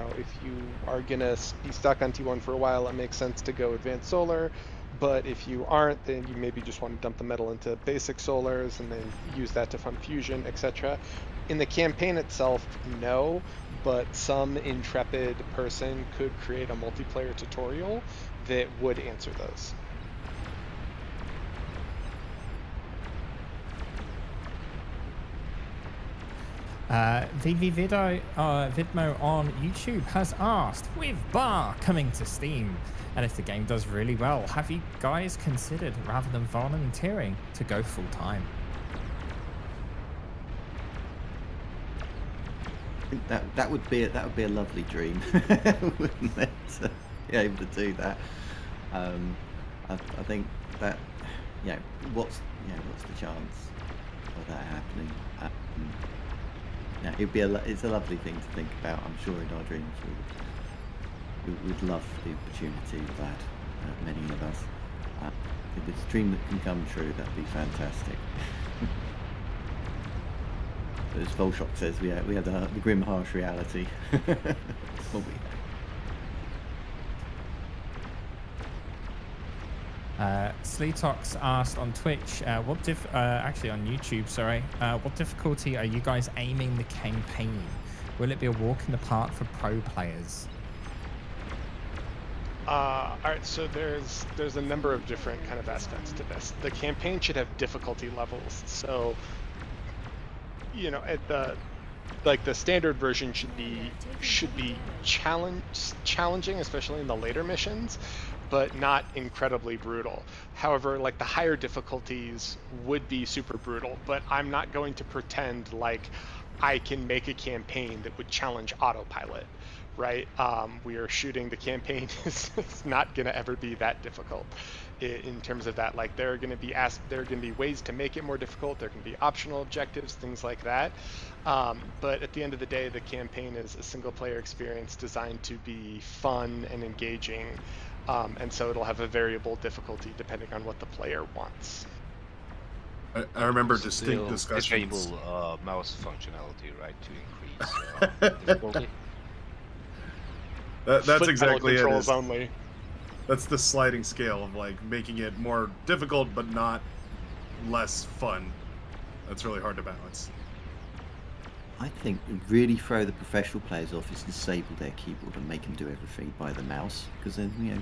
are gonna be stuck on T1 for a while, it makes sense to go advanced solar. But if you aren't, then you maybe just want to dump the metal into basic solars and then use that to fund fusion, etc. In the campaign itself, no, but some intrepid person could create a multiplayer tutorial that would answer those. Vidmo on YouTube has asked, with Bar coming to Steam, and if the game does really well, have you guys considered, rather than volunteering, to go full time? That would be a lovely dream, wouldn't it? To be able to do that. I think that what's the chance of that happening? It's a lovely thing to think about. I'm sure in our dreams we'd love the opportunity of that, many of us. If it's a dream that can come true, that'd be fantastic. As Volshock says, we had the grim, harsh reality. Well, Sleetox asked on Twitch, actually on YouTube, sorry, what difficulty are you guys aiming the campaign? Will it be a walk in the park for pro players? All right, so there's a number of different kind of aspects to this. The campaign should have difficulty levels. So, you know, at the standard version should be challenging, especially in the later missions, but not incredibly brutal. However, like the higher difficulties would be super brutal, but I'm not going to pretend like I can make a campaign that would challenge autopilot, right? We are shooting, the campaign is not going to ever be that difficult in terms of that. Like there are going to be ways to make it more difficult. There can be optional objectives, things like that. But at the end of the day, the campaign is a single player experience designed to be fun and engaging. And so it'll have a variable difficulty depending on what the player wants. I remember distinct discussions. Disable mouse functionality, right, to increase difficulty. That's exactly it. Only. That's the sliding scale of like making it more difficult but not less fun. That's really hard to balance. I think really throw the professional players off is disable their keyboard and make them do everything by the mouse, because then, you know,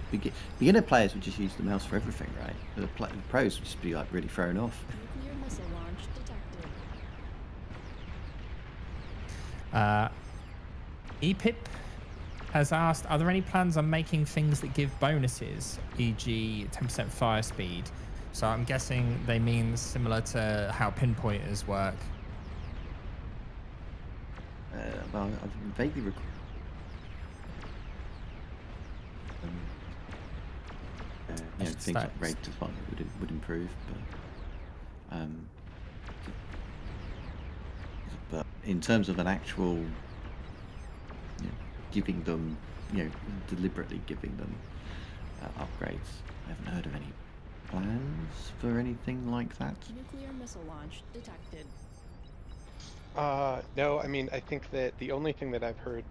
beginner players would just use the mouse for everything, right? The pros would just be like really thrown off. Nuclear missile launch detected. EPIP has asked, are there any plans on making things that give bonuses, e.g. 10% fire speed? So I'm guessing they mean similar to how pinpointers work. Well, I've vaguely recalled you know, things like rate to fire would improve, but in terms of an actual, you know, giving them, you know, deliberately giving them upgrades, I haven't heard of any plans for anything like that. Nuclear missile launch detected. No, I mean, I think that the only thing that I've heard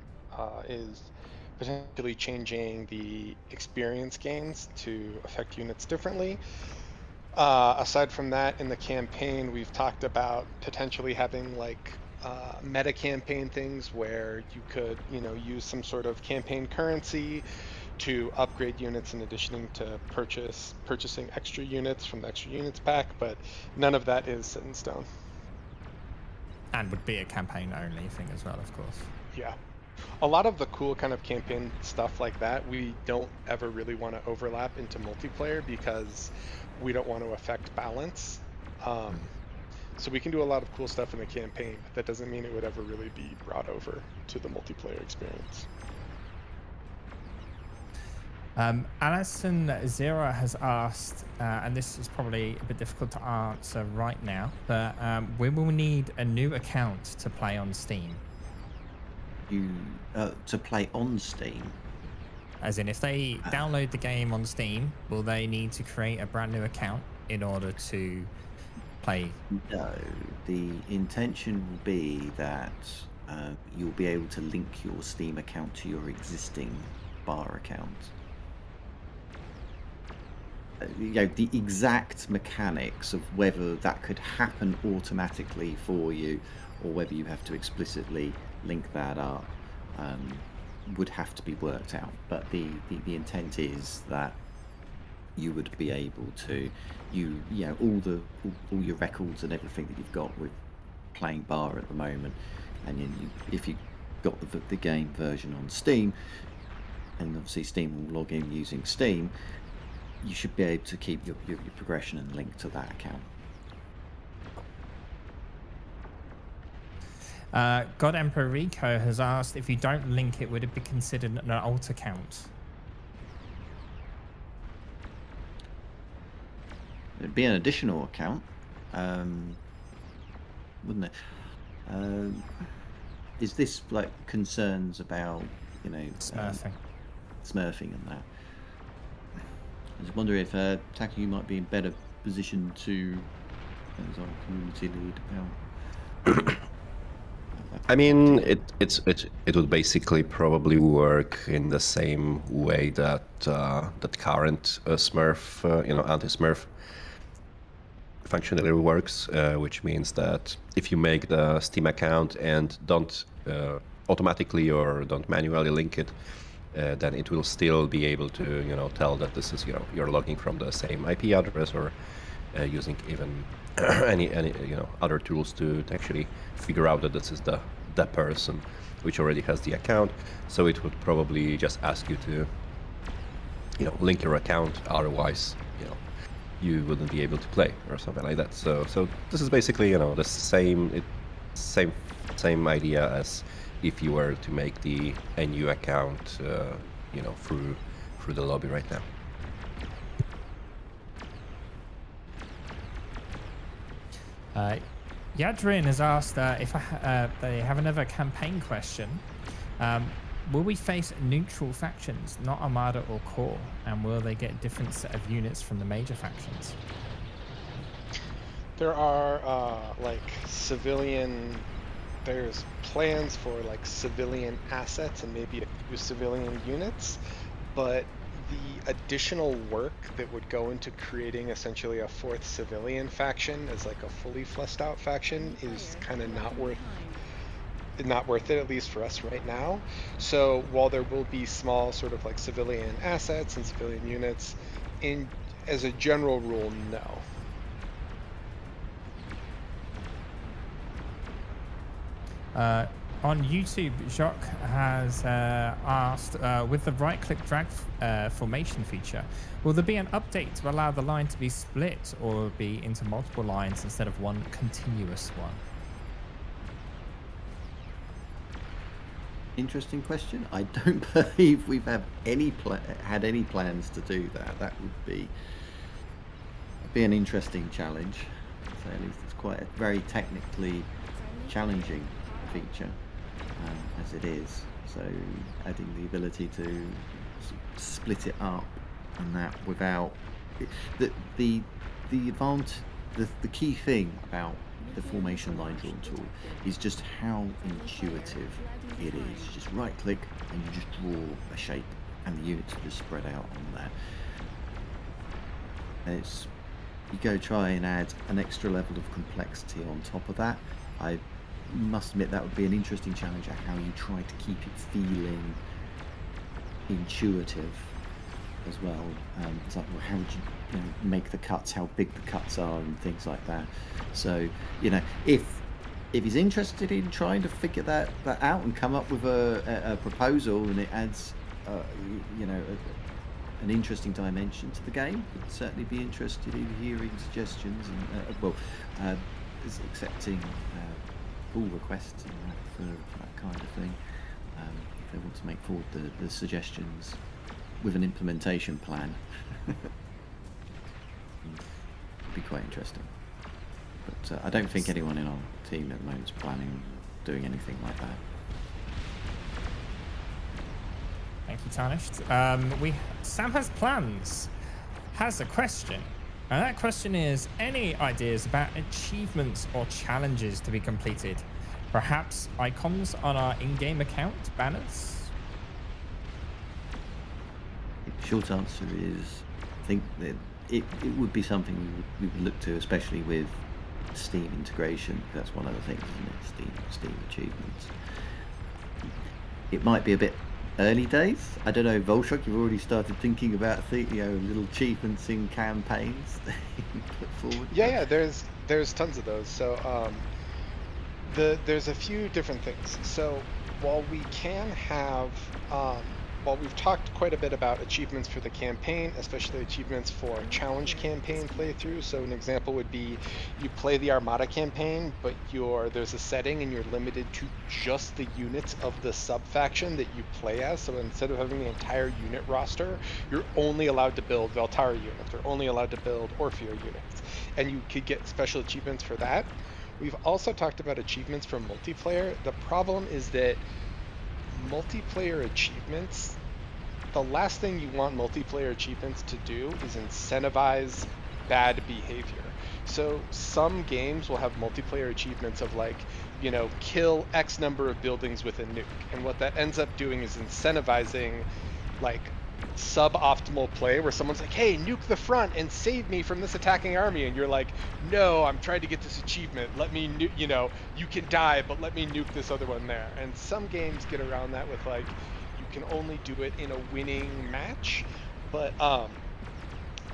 is potentially changing the experience gains to affect units differently. Aside from that, in the campaign, we've talked about potentially having like meta campaign things where you could, you know, use some sort of campaign currency to upgrade units in addition to purchasing extra units from the extra units pack, but none of that is set in stone. And would be a campaign only thing as well, of course. Yeah. A lot of the cool kind of campaign stuff like that, we don't ever really want to overlap into multiplayer because we don't want to affect balance. So we can do a lot of cool stuff in the campaign, but that doesn't mean it would ever really be brought over to the multiplayer experience. Alison Zero has asked, and this is probably a bit difficult to answer right now, but we will need a new account to play on Steam. To play on Steam? As in, if they download the game on Steam, will they need to create a brand new account in order to play? No, the intention will be that you'll be able to link your Steam account to your existing bar account. You know, the exact mechanics of whether that could happen automatically for you or whether you have to explicitly link that up would have to be worked out. But the intent is that you would be able to, you know, all your records and everything that you've got with playing bar at the moment, and if you got the game version on Steam, and obviously Steam will log in using Steam, you should be able to keep your progression and link to that account. God Emperor Rico has asked, if you don't link it, would it be considered an alt account? It'd be an additional account, wouldn't it? Is this like concerns about, you know, smurfing and that? I just wonder if Taki, you might be in better position to, as our community lead, about. I mean, it would basically probably work in the same way that that current Smurf, anti-Smurf functionality works, which means that if you make the Steam account and don't automatically or don't manually link it, then it will still be able to tell that this is you're logging from the same IP address, or using even any other tools to actually figure out that this is the person which already has the account. So it would probably just ask you to link your account, otherwise you wouldn't be able to play or something like that. So this is basically the same idea as if you were to make a new account through the lobby right now. Yadrin has asked if they have another campaign question. Will we face neutral factions, not Armada or Core, and will they get a different set of units from the major factions? There are there's plans for like civilian assets and maybe a few civilian units, but the additional work that would go into creating essentially a fourth civilian faction as like a fully fleshed out faction is kind of not worth it, at least for us right now. So while there will be small sort of like civilian assets and civilian units, as a general rule, no. On YouTube, Jacques has asked, with the right-click drag formation feature, will there be an update to allow the line to be split or be into multiple lines instead of one continuous one? Interesting question. I don't believe we've had any plans to do that. That would be an interesting challenge. So at least it's quite a very technically challenging feature as it is. So adding the ability to split it up and that without the key thing about the formation line drawn tool is just how intuitive it is. You just right click and you just draw a shape and the units are just spread out on there. And you go try and add an extra level of complexity on top of that. I must admit that would be an interesting challenge at how you try to keep it feeling intuitive as well. It's like, well, how would you make the cuts, how big the cuts are and things like that. So if he's interested in trying to figure that out and come up with a proposal and it adds an interesting dimension to the game, I'd certainly be interested in hearing suggestions and is accepting pull requests and that for that kind of thing. If they want to make forward the suggestions with an implementation plan. It'd be quite interesting. But I don't think anyone in our team at the moment is planning on doing anything like that. Thank you, Tarnished. Sam has plans, has a question. And that question is, any ideas about achievements or challenges to be completed? Perhaps icons on our in-game account, banners? Short answer is, I think that it would be something we would look to, especially with Steam integration. That's one of the things, isn't it? Steam achievements. It might be a bit early days. I don't know, Volshok, you've already started thinking about little achievements in campaigns that you can put forward? Yeah, there's tons of those. So there's a few different things. So while we can have while we've talked quite a bit about achievements for the campaign, especially achievements for challenge campaign playthrough. So an example would be you play the Armada campaign, but there's a setting and you're limited to just the units of the sub-faction that you play as. So instead of having the entire unit roster, you're only allowed to build Veltara units, or only allowed to build Orfeo units. And you could get special achievements for that. We've also talked about achievements for multiplayer. The problem is that multiplayer achievements, the last thing you want multiplayer achievements to do is incentivize bad behavior. So some games will have multiplayer achievements of like, you know, kill X number of buildings with a nuke. And what that ends up doing is incentivizing like suboptimal play where someone's like, hey, nuke the front and save me from this attacking army. And you're like, no, I'm trying to get this achievement. Let me, you know, you can die, but let me nuke this other one there. And some games get around that with like, you can only do it in a winning match. But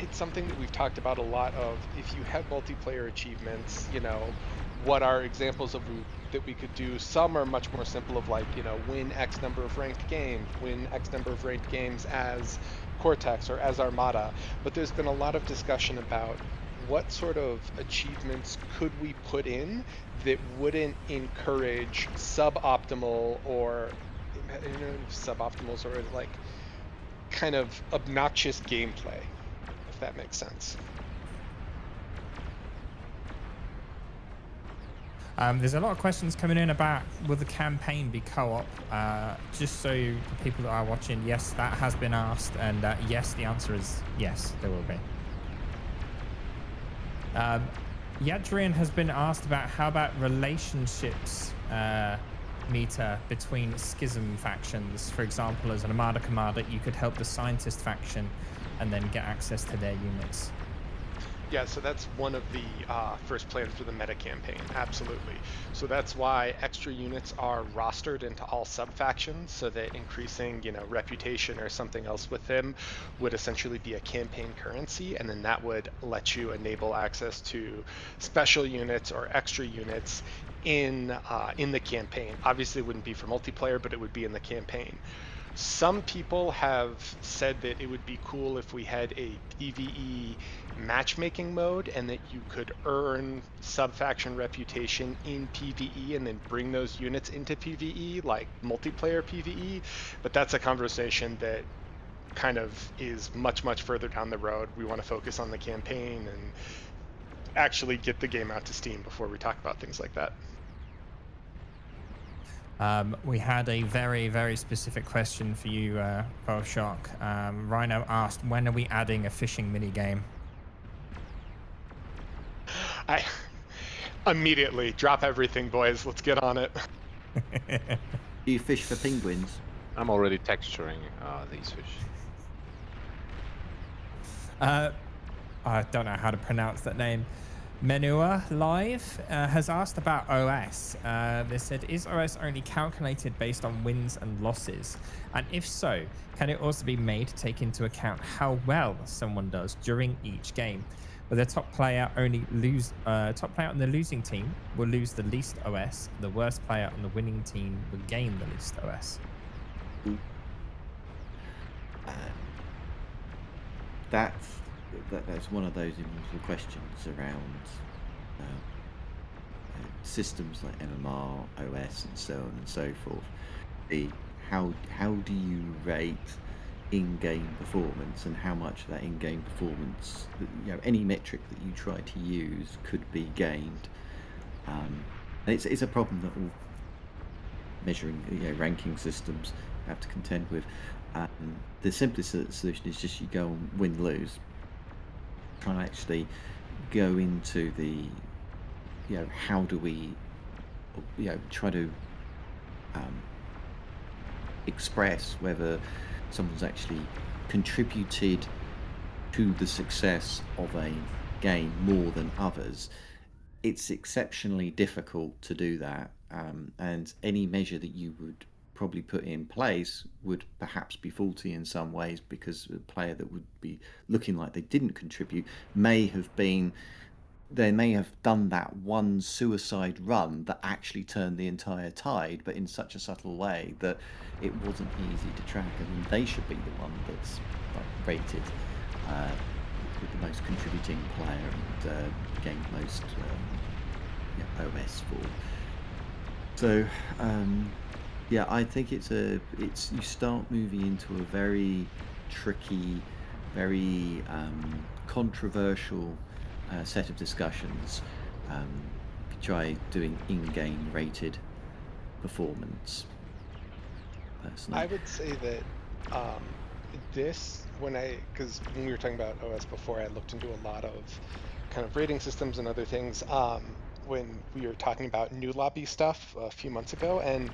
it's something that we've talked about a lot of. If you have multiplayer achievements, you know, what are examples of that we could do? Some are much more simple of like, you know, win X number of ranked games, win X number of ranked games as Cortex or as Armada. But there's been a lot of discussion about what sort of achievements could we put in that wouldn't encourage suboptimal or, you know, suboptimals or like kind of obnoxious gameplay, if that makes sense. There's a lot of questions coming in about will the campaign be co-op? Just so the people that are watching, yes, that has been asked, and yes, the answer is yes, there will be. Yadrian has been asked about how about relationships meter between schism factions. For example, as an Armada commander, you could help the scientist faction and then get access to their units. Yeah, so that's one of the first plans for the meta campaign, absolutely. So that's why extra units are rostered into all sub-factions, so that increasing, you know, reputation or something else with them would essentially be a campaign currency, and then that would let you enable access to special units or extra units in the campaign. Obviously it wouldn't be for multiplayer, but it would be in the campaign. Some people have said that it would be cool if we had a PvE matchmaking mode and that you could earn sub-faction reputation in PvE and then bring those units into PvE, like multiplayer PvE. But that's a conversation that kind of is much, much further down the road. We want to focus on the campaign and actually get the game out to Steam before we talk about things like that. We had a very, very specific question for you, Volshock. Rhino asked, when are we adding a fishing minigame? Immediately drop everything, boys. Let's get on it. Do you fish for penguins? I'm already texturing these fish. I don't know how to pronounce that name. Menua Live has asked about OS. They said, is OS only calculated based on wins and losses? And if so, can it also be made to take into account how well someone does during each game? Where the top player on the losing team will lose the least OS. The worst player on the winning team will gain the least OS. That's one of those immortal questions around systems like MMR, OS, and so on and so forth. How do you rate in-game performance, and how much of that in-game performance, you know, any metric that you try to use could be gained. And it's a problem that all measuring, you know, ranking systems have to contend with. The simplest solution is just you go and win-lose. Try and actually go into the, you know, how do we, you know, try to express whether someone's actually contributed to the success of a game more than others. It's exceptionally difficult to do that, and any measure that you would probably put in place would perhaps be faulty in some ways, because a player that would be looking like they didn't contribute may have done that one suicide run that actually turned the entire tide, but in such a subtle way that it wasn't easy to track, and they should be the one that's rated with the most contributing player and gained most OS for. So yeah, I think it's you start moving into a very tricky, very controversial set of discussions. Try doing in-game rated performance. Personally, I would say that because when we were talking about OS before, I looked into a lot of kind of rating systems and other things when we were talking about new lobby stuff a few months ago. And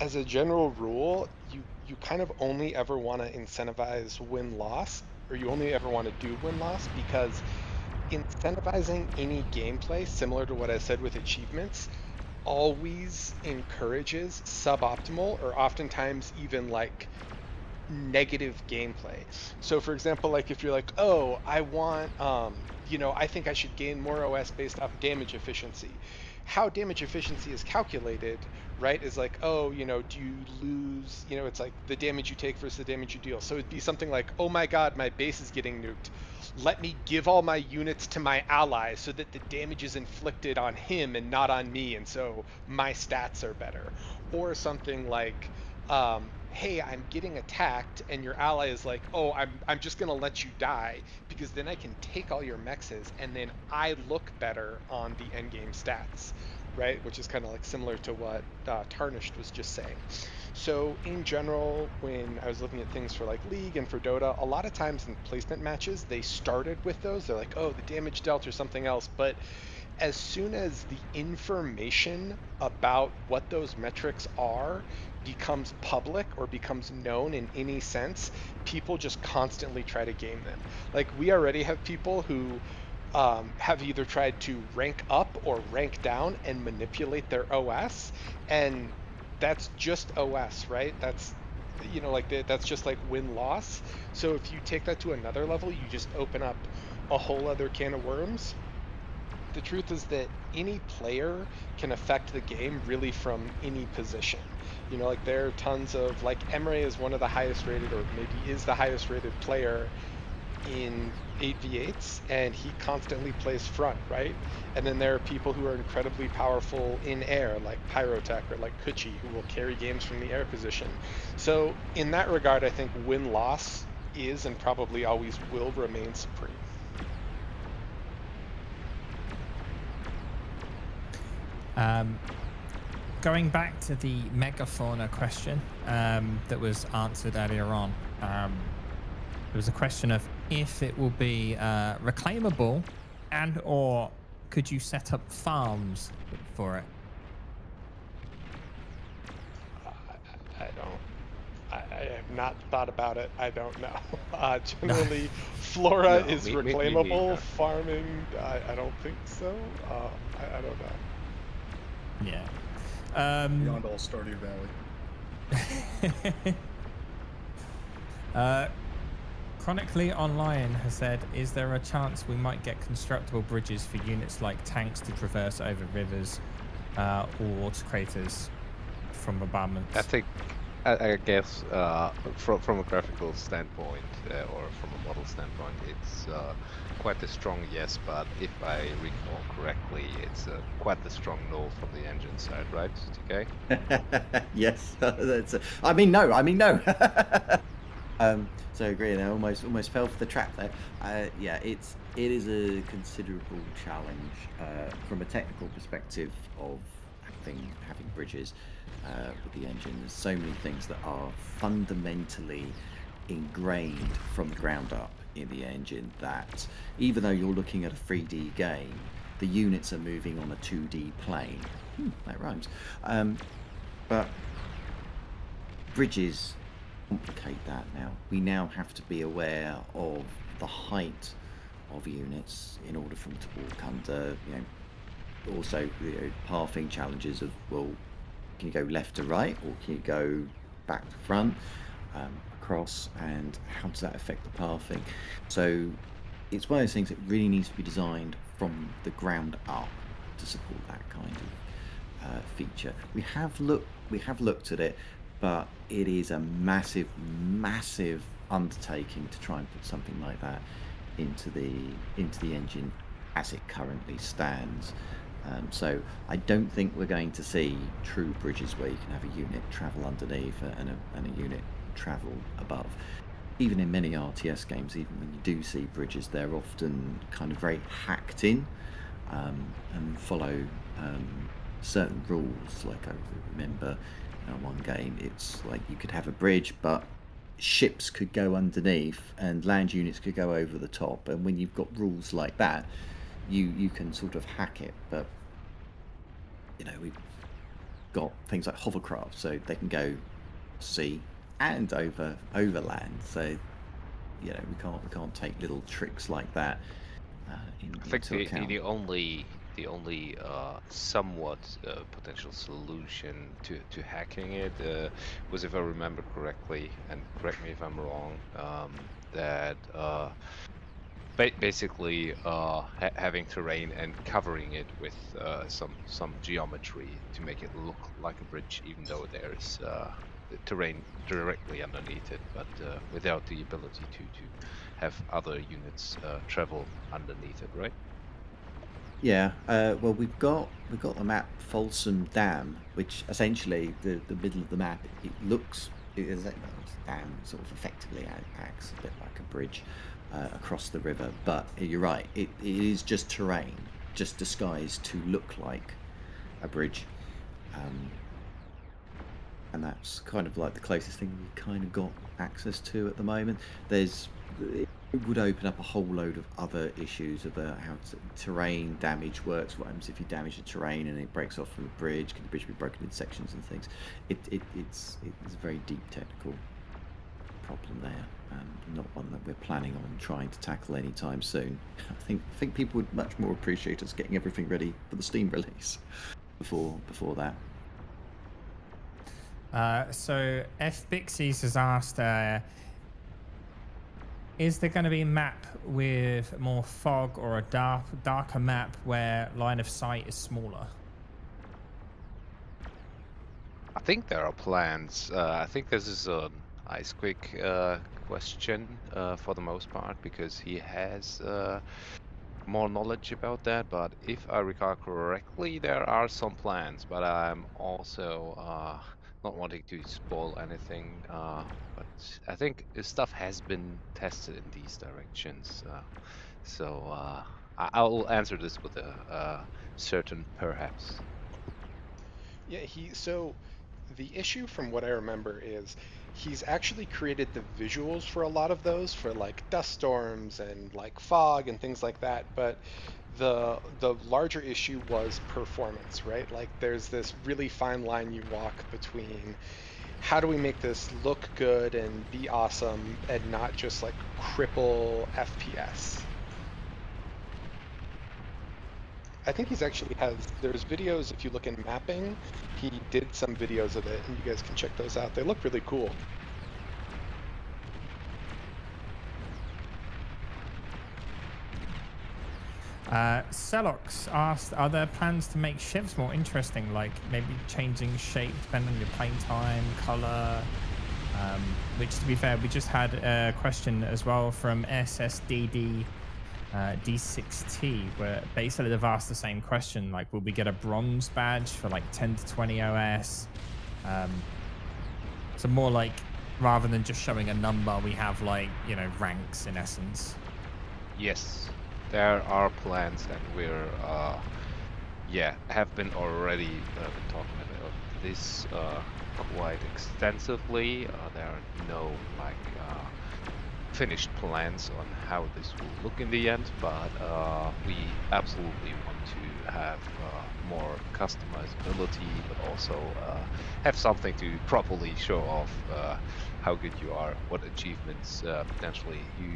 as a general rule, you kind of only ever want to incentivize win-loss, or you only ever want to do win-loss, because incentivizing any gameplay, similar to what I said with achievements, always encourages suboptimal or oftentimes even like negative gameplay. So for example, like if you're like, oh, I want, I think I should gain more OS based off damage efficiency. How damage efficiency is calculated, right, is like, oh, do you lose, it's like the damage you take versus the damage you deal. So it'd be something like, oh my god, my base is getting nuked. Let me give all my units to my ally so that the damage is inflicted on him and not on me, and so my stats are better. Or something like, hey, I'm getting attacked, and your ally is like, oh, I'm just gonna let you die because then I can take all your mexes and then I look better on the endgame stats, right? Which is kind of like similar to what Tarnished was just saying. So in general, when I was looking at things for like League and for Dota, a lot of times in placement matches, they started with those. They're like, oh, the damage dealt or something else. But as soon as the information about what those metrics are becomes public or becomes known in any sense, people just constantly try to game them. Like, we already have people who have either tried to rank up or rank down and manipulate their OS, and that's just OS, right? That's that's just like win-loss. So if you take that to another level, you just open up a whole other can of worms. The truth is that any player can affect the game really from any position. Like there are tons of, like, Emre is one of the highest rated, or maybe is the highest rated player in 8v8s, and he constantly plays front, right? And then there are people who are incredibly powerful in air, like Pyrotech or like Kuchi, who will carry games from the air position. So in that regard, I think win-loss is and probably always will remain supreme. Going back to the megafauna question that was answered earlier on, there was a question of if it will be reclaimable, and or could you set up farms for it? I have not thought about it. I don't know. Generally, flora is reclaimable. Farming, I don't think so. I don't know. Yeah. Beyond all Stardew Valley. Chronically Online has said, is there a chance we might get constructible bridges for units like tanks to traverse over rivers or water craters from abandonments? I think, I guess, from a graphical standpoint or from a model standpoint, it's quite a strong yes, but if I recall correctly, it's quite a strong no from the engine side, right, TK? Yes, I mean no. So I agree, and I almost fell for the trap there. Yeah, it is a considerable challenge from a technical perspective of having bridges with the engine. There's so many things that are fundamentally ingrained from the ground up in the engine that even though you're looking at a 3D game, the units are moving on a 2D plane. That rhymes. But bridges complicate that now. We now have to be aware of the height of units in order for them to walk under, also pathing challenges of, well, can you go left to right or can you go back to front, across, and how does that affect the pathing? So it's one of those things that really needs to be designed from the ground up to support that kind of feature. We have looked at it, but it is a massive undertaking to try and put something like that into the engine as it currently stands. So I don't think we're going to see true bridges where you can have a unit travel underneath and a unit travel above. Even in many RTS games, even when you do see bridges, they're often kind of very hacked in and follow certain rules. Like I remember one game, it's like you could have a bridge, but ships could go underneath and land units could go over the top, and when you've got rules like that, you can sort of hack it. But we've got things like hovercraft, so they can go sea and over land. So we can't take little tricks like that I think into account. the only somewhat potential solution to hacking it was, if I remember correctly, and correct me if I'm wrong, that basically having terrain and covering it with some geometry to make it look like a bridge, even though there's terrain directly underneath it, but without the ability to have other units travel underneath it, right? Yeah, well, we've got the map Folsom Dam, which essentially the middle of the map, it looks, it's dam sort of effectively acts a bit like a bridge across the river. But you're right, it is just terrain, just disguised to look like a bridge, and that's kind of like the closest thing we've kind of got access to at the moment. It would open up a whole load of other issues about how terrain damage works. What happens if you damage the terrain and it breaks off from the bridge? Can the bridge be broken in sections and things? It's a very deep technical problem there, and not one that we're planning on trying to tackle anytime soon. I think people would much more appreciate us getting everything ready for the Steam release before that. So F Bixies has asked, is there going to be a map with more fog or a darker map where line of sight is smaller? I think there are plans. I think this is an Ice Quick question for the most part, because he has more knowledge about that. But if I recall correctly, there are some plans, but I'm also not wanting to spoil anything, but I think stuff has been tested in these directions. So I will answer this with a certain perhaps. Yeah, so the issue from what I remember is he's actually created the visuals for a lot of those, for like dust storms and like fog and things like that, but the larger issue was performance, right? Like there's this really fine line you walk between how do we make this look good and be awesome and not just like cripple FPS. I think there's videos, if you look in mapping, he did some videos of it, and you guys can check those out. They look really cool. Celox asked, are there plans to make shivs more interesting, like maybe changing shape depending on your playing time, color? Which, to be fair, we just had a question as well from SSDD D6T, where basically they've asked the same question, like, will we get a bronze badge for like 10 to 20 OS? So more like, rather than just showing a number, we have like, ranks in essence. Yes, there are plans, and we're have been already been talking about this quite extensively. There are no finished plans on how this will look in the end, but we absolutely want to have more customizability, but also have something to properly show off how good you are, what achievements potentially you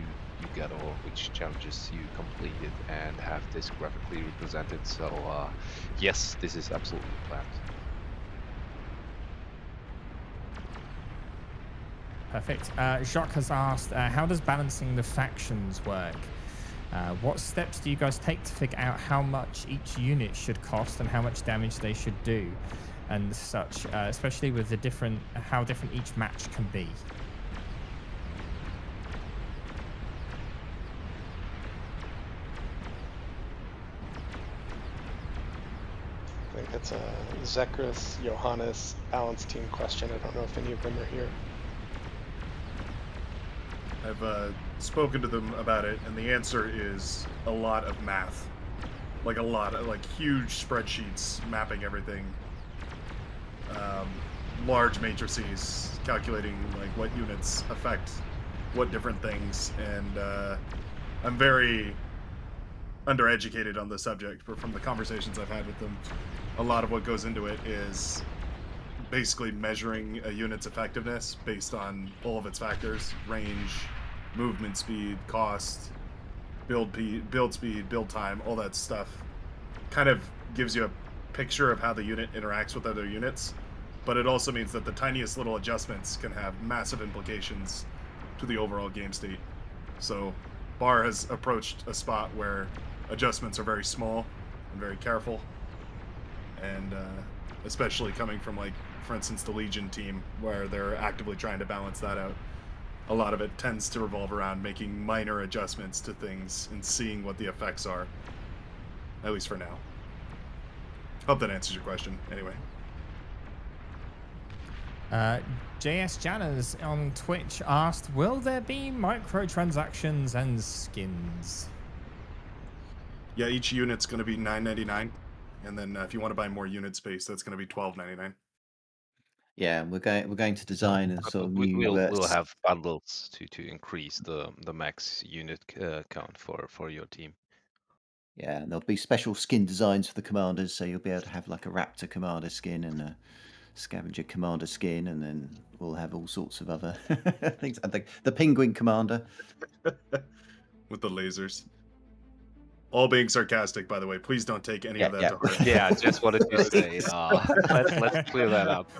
got, or which challenges you completed, and have this graphically represented. So yes, this is absolutely planned. Perfect. Jacques has asked, how does balancing the factions work? What steps do you guys take to figure out how much each unit should cost and how much damage they should do, and such, especially with how different each match can be? I think that's a Zekris, Johannes, balance team question. I don't know if any of them are here. I've spoken to them about it, and the answer is a lot of math. Like a lot of, huge spreadsheets mapping everything. large matrices, calculating like what units affect what different things, and I'm very undereducated on the subject, but from the conversations I've had with them, a lot of what goes into it is basically measuring a unit's effectiveness based on all of its factors: range, movement speed, cost, build speed, build time, all that stuff. Kind of gives you a picture of how the unit interacts with other units, but it also means that the tiniest little adjustments can have massive implications to the overall game state. So Bar has approached a spot where adjustments are very small and very careful, and especially coming from, like, for instance, the Legion team, where they're actively trying to balance that out. A lot of it tends to revolve around making minor adjustments to things and seeing what the effects are, at least for now. Hope that answers your question. Anyway. JS Janners on Twitch asked, will there be microtransactions and skins? Yeah, each unit's going to be $9.99, and then if you want to buy more unit space, that's going to be $12.99. Yeah, we're going to design a sort of new. We'll have bundles to increase the max unit count for your team. Yeah, and there'll be special skin designs for the commanders, so you'll be able to have like a Raptor commander skin and a Scavenger commander skin, and then we'll have all sorts of other things. I think the Penguin commander with the lasers. All being sarcastic, by the way. Please don't take any of that to heart. Yeah, I just wanted to say, let's clear that up.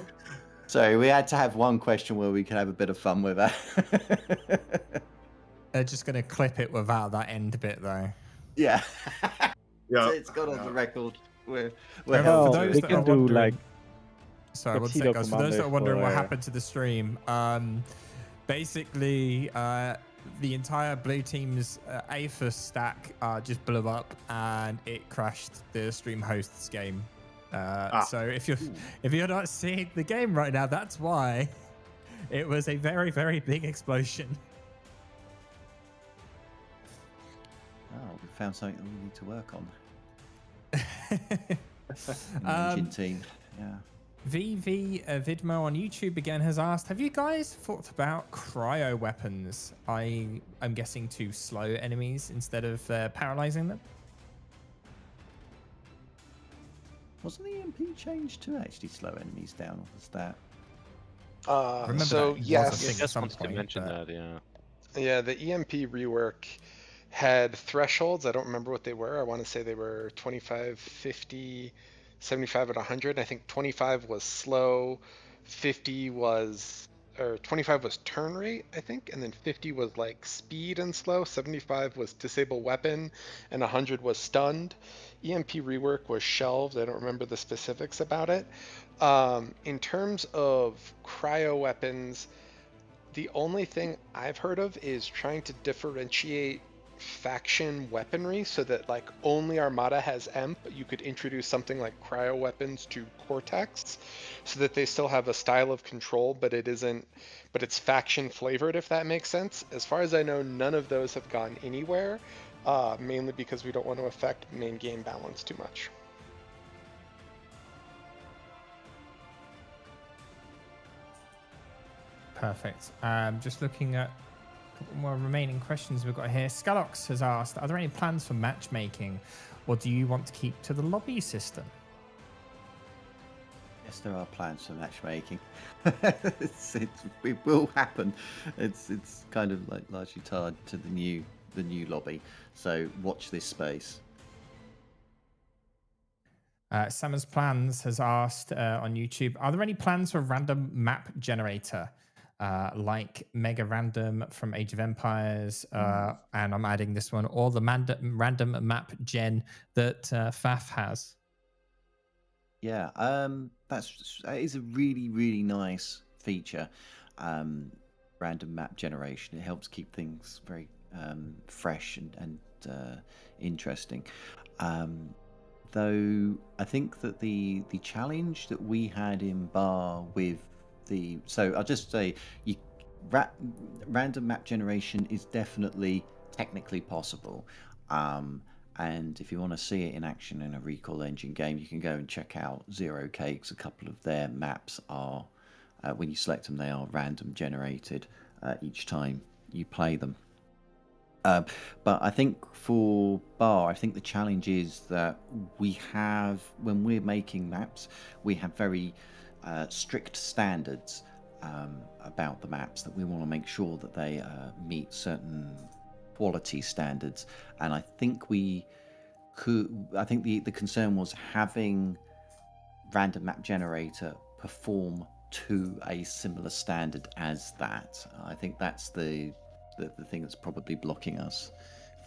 Sorry, we had to have one question where we could have a bit of fun with that. They're just going to clip it without that end bit, though. Yeah. Yeah. It's got on the record. For those that are wondering, like sorry, one sec, guys. For those that are wondering what happened to the stream, basically, the entire blue team's AFUS stack just blew up and it crashed the stream host's game. So if you're not seeing the game right now, that's why. It was a very, very big explosion. Oh, we found something that we need to work on. Engine team, yeah. VV Vidmo on YouTube again has asked, have you guys thought about cryo weapons? I'm guessing to slow enemies instead of paralyzing them? Wasn't the EMP changed to actually slow enemies down, or was that? So yes, I just wanted to mention that, yeah. Yeah, the EMP rework had thresholds. I don't remember what they were. I want to say they were 25, 50, 75, and 100. I think 25 was slow, 50 was, or 25 was turn rate, I think, and then 50 was like speed and slow, 75 was disable weapon, and 100 was stunned. EMP rework was shelved. I don't remember the specifics about it. In terms of cryo weapons, the only thing I've heard of is trying to differentiate faction weaponry so that like only Armada has EMP. You could introduce something like cryo weapons to Cortex so that they still have a style of control, but it's faction flavored, if that makes sense. As far as I know, none of those have gone anywhere, mainly because we don't want to affect main game balance too much. Perfect. Just looking at a couple more remaining questions we've got here. Scalox has asked, are there any plans for matchmaking, or do you want to keep to the lobby system? Yes, there are plans for matchmaking. It will happen. It's kind of like largely tied to the new lobby. So watch this space. Sam's Plans has asked on YouTube, are there any plans for random map generator? Like Mega Random from Age of Empires, and I'm adding this one, or the random map gen that FAF has. Yeah, that is a really, really nice feature. Random map generation. It helps keep things very fresh and interesting. Though I think that the challenge that we had in Bar with so I'll just say, random map generation is definitely technically possible, and if you want to see it in action in a Recall Engine game, you can go and check out Zero Cakes. A couple of their maps are When you select them, they are random generated each time you play them. But I think for Bar, I think the challenge is that we have, when we're making maps, we have very strict standards about the maps, that we want to make sure that they meet certain quality standards. And I think the concern was having random map generator perform to a similar standard as that. I think that's the thing that's probably blocking us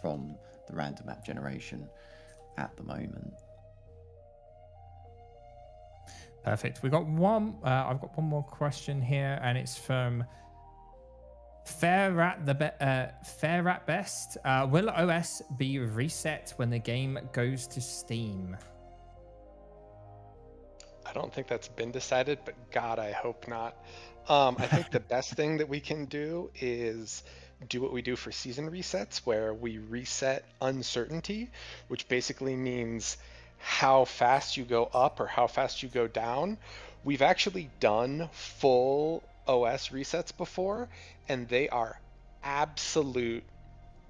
from the random map generation at the moment. Perfect. We got one. I've got one more question here, and it's from Fair at Best. Will OS be reset when the game goes to Steam? I don't think that's been decided, but God, I hope not. I think the best thing that we can do is do what we do for season resets, where we reset uncertainty, which basically means how fast you go up or how fast you go down. We've actually done full OS resets before, and they are absolute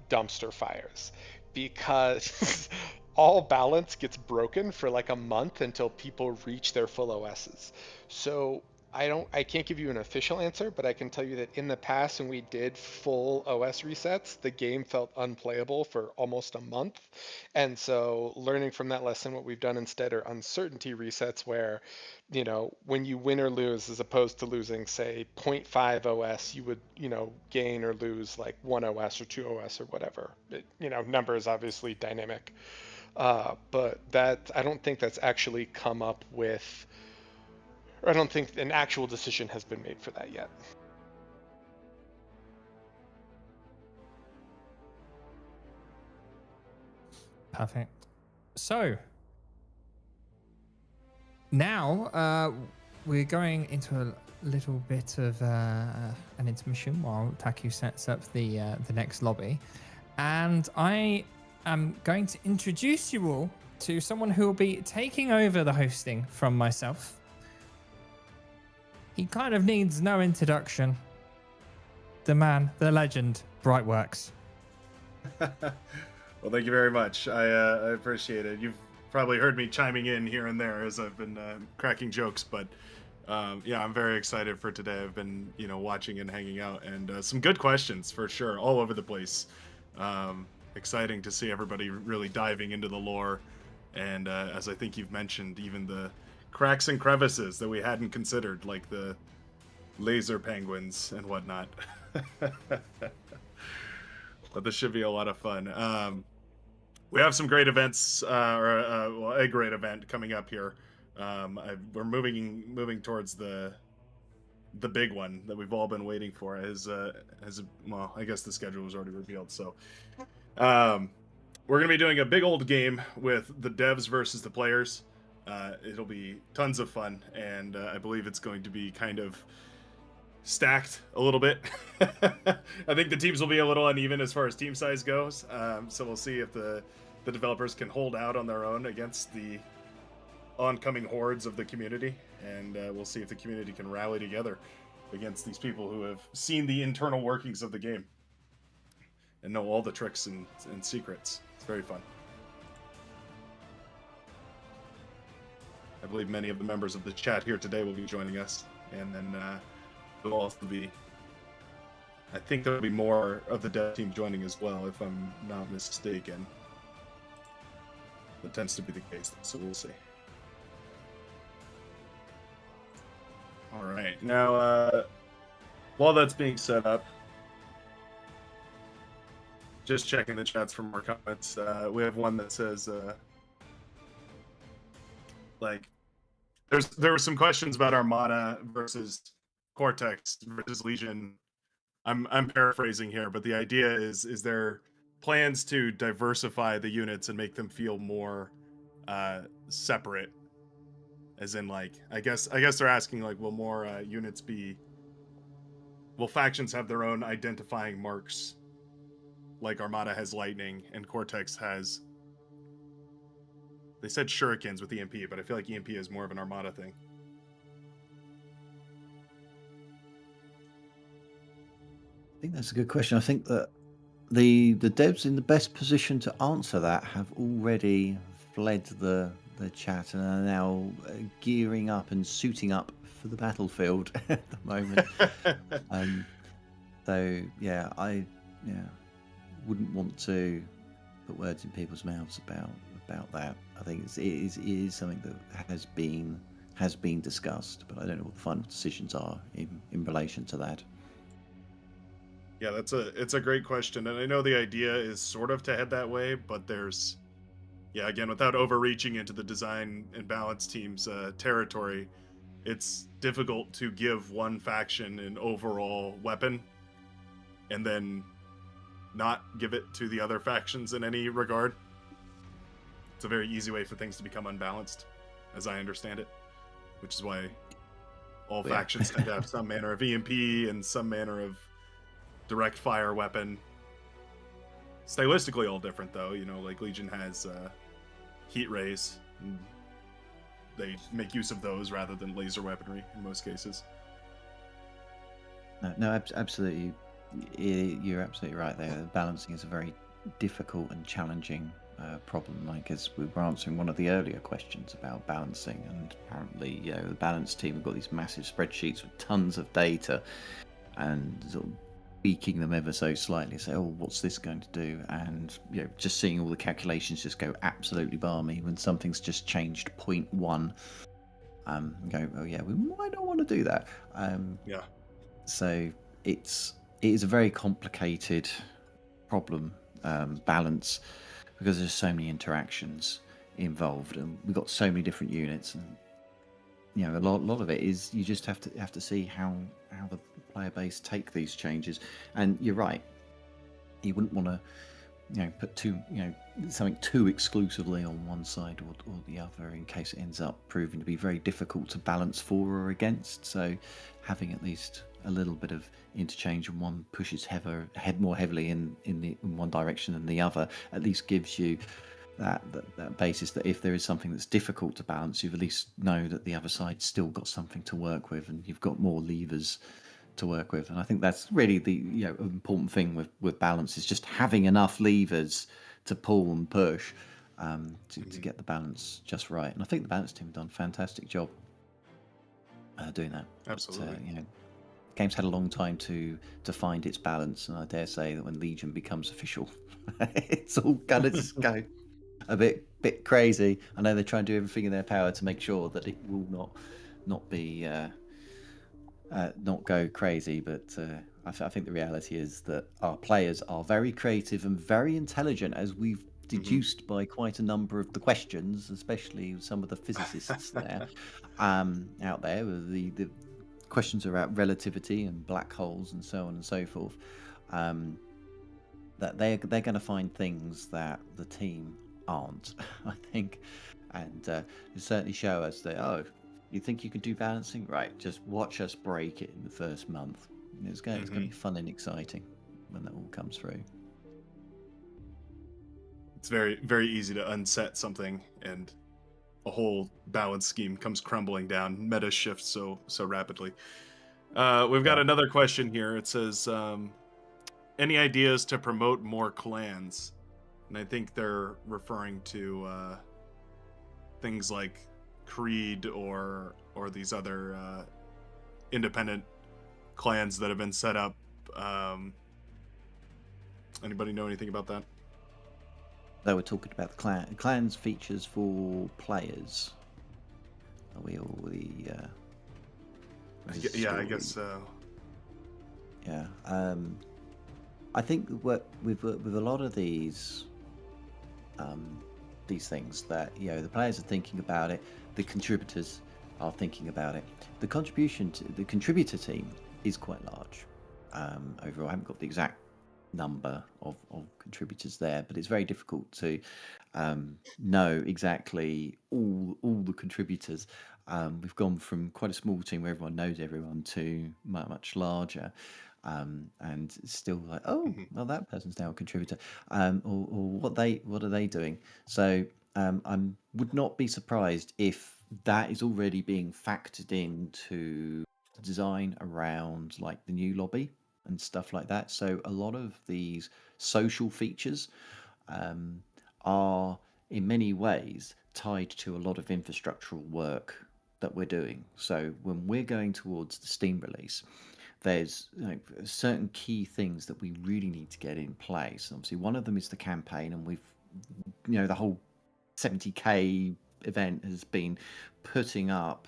dumpster fires, because all balance gets broken for like a month until people reach their full OSs. So I can't give you an official answer, but I can tell you that in the past, when we did full OS resets, the game felt unplayable for almost a month. And so learning from that lesson, what we've done instead are uncertainty resets, where, you know, when you win or lose, as opposed to losing, say, 0.5 OS, you would, you know, gain or lose like 1 OS or 2 OS or whatever. You know, number is obviously dynamic. But that, I don't think that's actually come up with, or I don't think an actual decision has been made for that yet. Perfect. So now we're going into a little bit of an intermission while Taku sets up the next lobby, and I am going to introduce you all to someone who will be taking over the hosting from myself. He kind of needs no introduction. The man, the legend, Brightworks. Well, thank you very much. I appreciate it. You've probably heard me chiming in here and there as I've been cracking jokes, but yeah, I'm very excited for today. I've been, you know, watching and hanging out, and some good questions for sure, all over the place. Exciting to see everybody really diving into the lore, and as I think you've mentioned, even the cracks and crevices that we hadn't considered, like the laser penguins and whatnot. But this should be a lot of fun. We have some great events, well, a great event coming up here. We're moving towards the big one that we've all been waiting for. Well, I guess the schedule was already revealed. So we're gonna be doing a big old game with the devs versus the players. It'll be tons of fun, and I believe it's going to be kind of stacked a little bit. I think the teams will be a little uneven as far as team size goes, so we'll see if the developers can hold out on their own against the oncoming hordes of the community, and we'll see if the community can rally together against these people who have seen the internal workings of the game and know all the tricks and secrets. It's very fun. I believe many of the members of the chat here today will be joining us, and then there'll also be, I think there'll be more of the dev team joining as well, if I'm not mistaken. That tends to be the case, so we'll see. All right, now while that's being set up, just checking the chats for more comments. We have one that says, like, there were some questions about Armada versus Cortex versus Legion. I'm paraphrasing here, but the idea is there plans to diversify the units and make them feel more separate? As in, like, I guess they're asking, like, will more units be, will factions have their own identifying marks, like Armada has lightning and Cortex has, they said shurikens with EMP, but I feel like EMP is more of an Armada thing. think that's a good question. I think that the devs in the best position to answer that have already fled the chat and are now gearing up and suiting up for the battlefield at the moment. So yeah, I wouldn't want to put words in people's mouths about that. I think it is something that has been discussed, but I don't know what the final decisions are in relation to that. Yeah, it's a great question, and I know the idea is sort of to head that way, but there's, again, without overreaching into the design and balance team's territory, it's difficult to give one faction an overall weapon and then not give it to the other factions in any regard. It's a very easy way for things to become unbalanced, as I understand it, which is why all factions tend to have some manner of EMP and some manner of direct fire weapon. Stylistically all different though, like Legion has heat rays, and they make use of those rather than laser weaponry in most cases. No, absolutely, you're absolutely right there. Balancing is a very difficult and challenging problem. Like, as we were answering one of the earlier questions about balancing, and apparently the balance team have got these massive spreadsheets with tons of data and sort of tweaking them ever so slightly, say, oh, what's this going to do? And just seeing all the calculations just go absolutely balmy when something's just changed 0.1. Go, oh yeah, we might not want to do that. So it is a very complicated problem, balance, because there's so many interactions involved, and we've got so many different units, and a lot of it is you just have to see how the player base take these changes. And you're right, you wouldn't want to put something too exclusively on one side or the other, in case it ends up proving to be very difficult to balance for or against. So having at least a little bit of interchange, and one pushes more heavily in one direction than the other, at least gives you that basis that if there is something that's difficult to balance, you at least know that the other side's still got something to work with, and you've got more levers to work with. And I think that's really the important thing with balance, is just having enough levers to pull and push to get the balance just right. And I think the balance team have done a fantastic job doing that. Absolutely. But, game's had a long time to find its balance, and I dare say that when Legion becomes official, it's all gonna just go a bit crazy. I know they try and do everything in their power to make sure that it will not be not go crazy, but I think the reality is that our players are very creative and very intelligent, as we've deduced by quite a number of the questions, especially some of the physicists there out there. The questions about relativity and black holes and so on and so forth. That they're going to find things that the team aren't, I think, and certainly show us that, you think you can do balancing? Right, just watch us break it in the first month. It's going to be fun and exciting when that all comes through. It's very, very easy to unset something, and a whole balance scheme comes crumbling down. Meta shifts so rapidly. We've got another question here. It says, any ideas to promote more clans? And I think they're referring to things like Creed or these other independent clans that have been set up. Anybody know anything about that? They were talking about the clans features for players. Are we already? I guess so. Yeah, I think with a lot of these things that the players are thinking about it, the contributors are thinking about it. The contributor team is quite large. Overall, I haven't got the exact number of contributors there, but it's very difficult to know exactly all the contributors. We've gone from quite a small team where everyone knows everyone to much larger, and still like, well, that person's now a contributor, or what are they doing? So I would not be surprised if that is already being factored into design around like the new lobby. and stuff like that. So a lot of these social features are in many ways tied to a lot of infrastructural work that we're doing. So when we're going towards the Steam release, there's certain key things that we really need to get in place. Obviously, one of them is the campaign, and we've, the whole 70K event has been putting up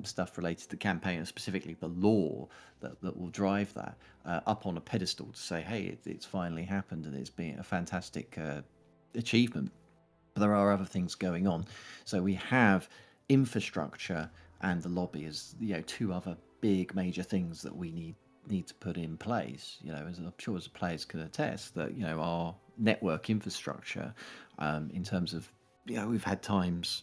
stuff related to the campaign, and specifically the lore that will drive that up on a pedestal to say, hey, it's finally happened and it's been a fantastic achievement. But there are other things going on. So we have infrastructure and the lobby as two other big major things that we need to put in place. As I'm sure as the players can attest, that our network infrastructure, in terms of we've had times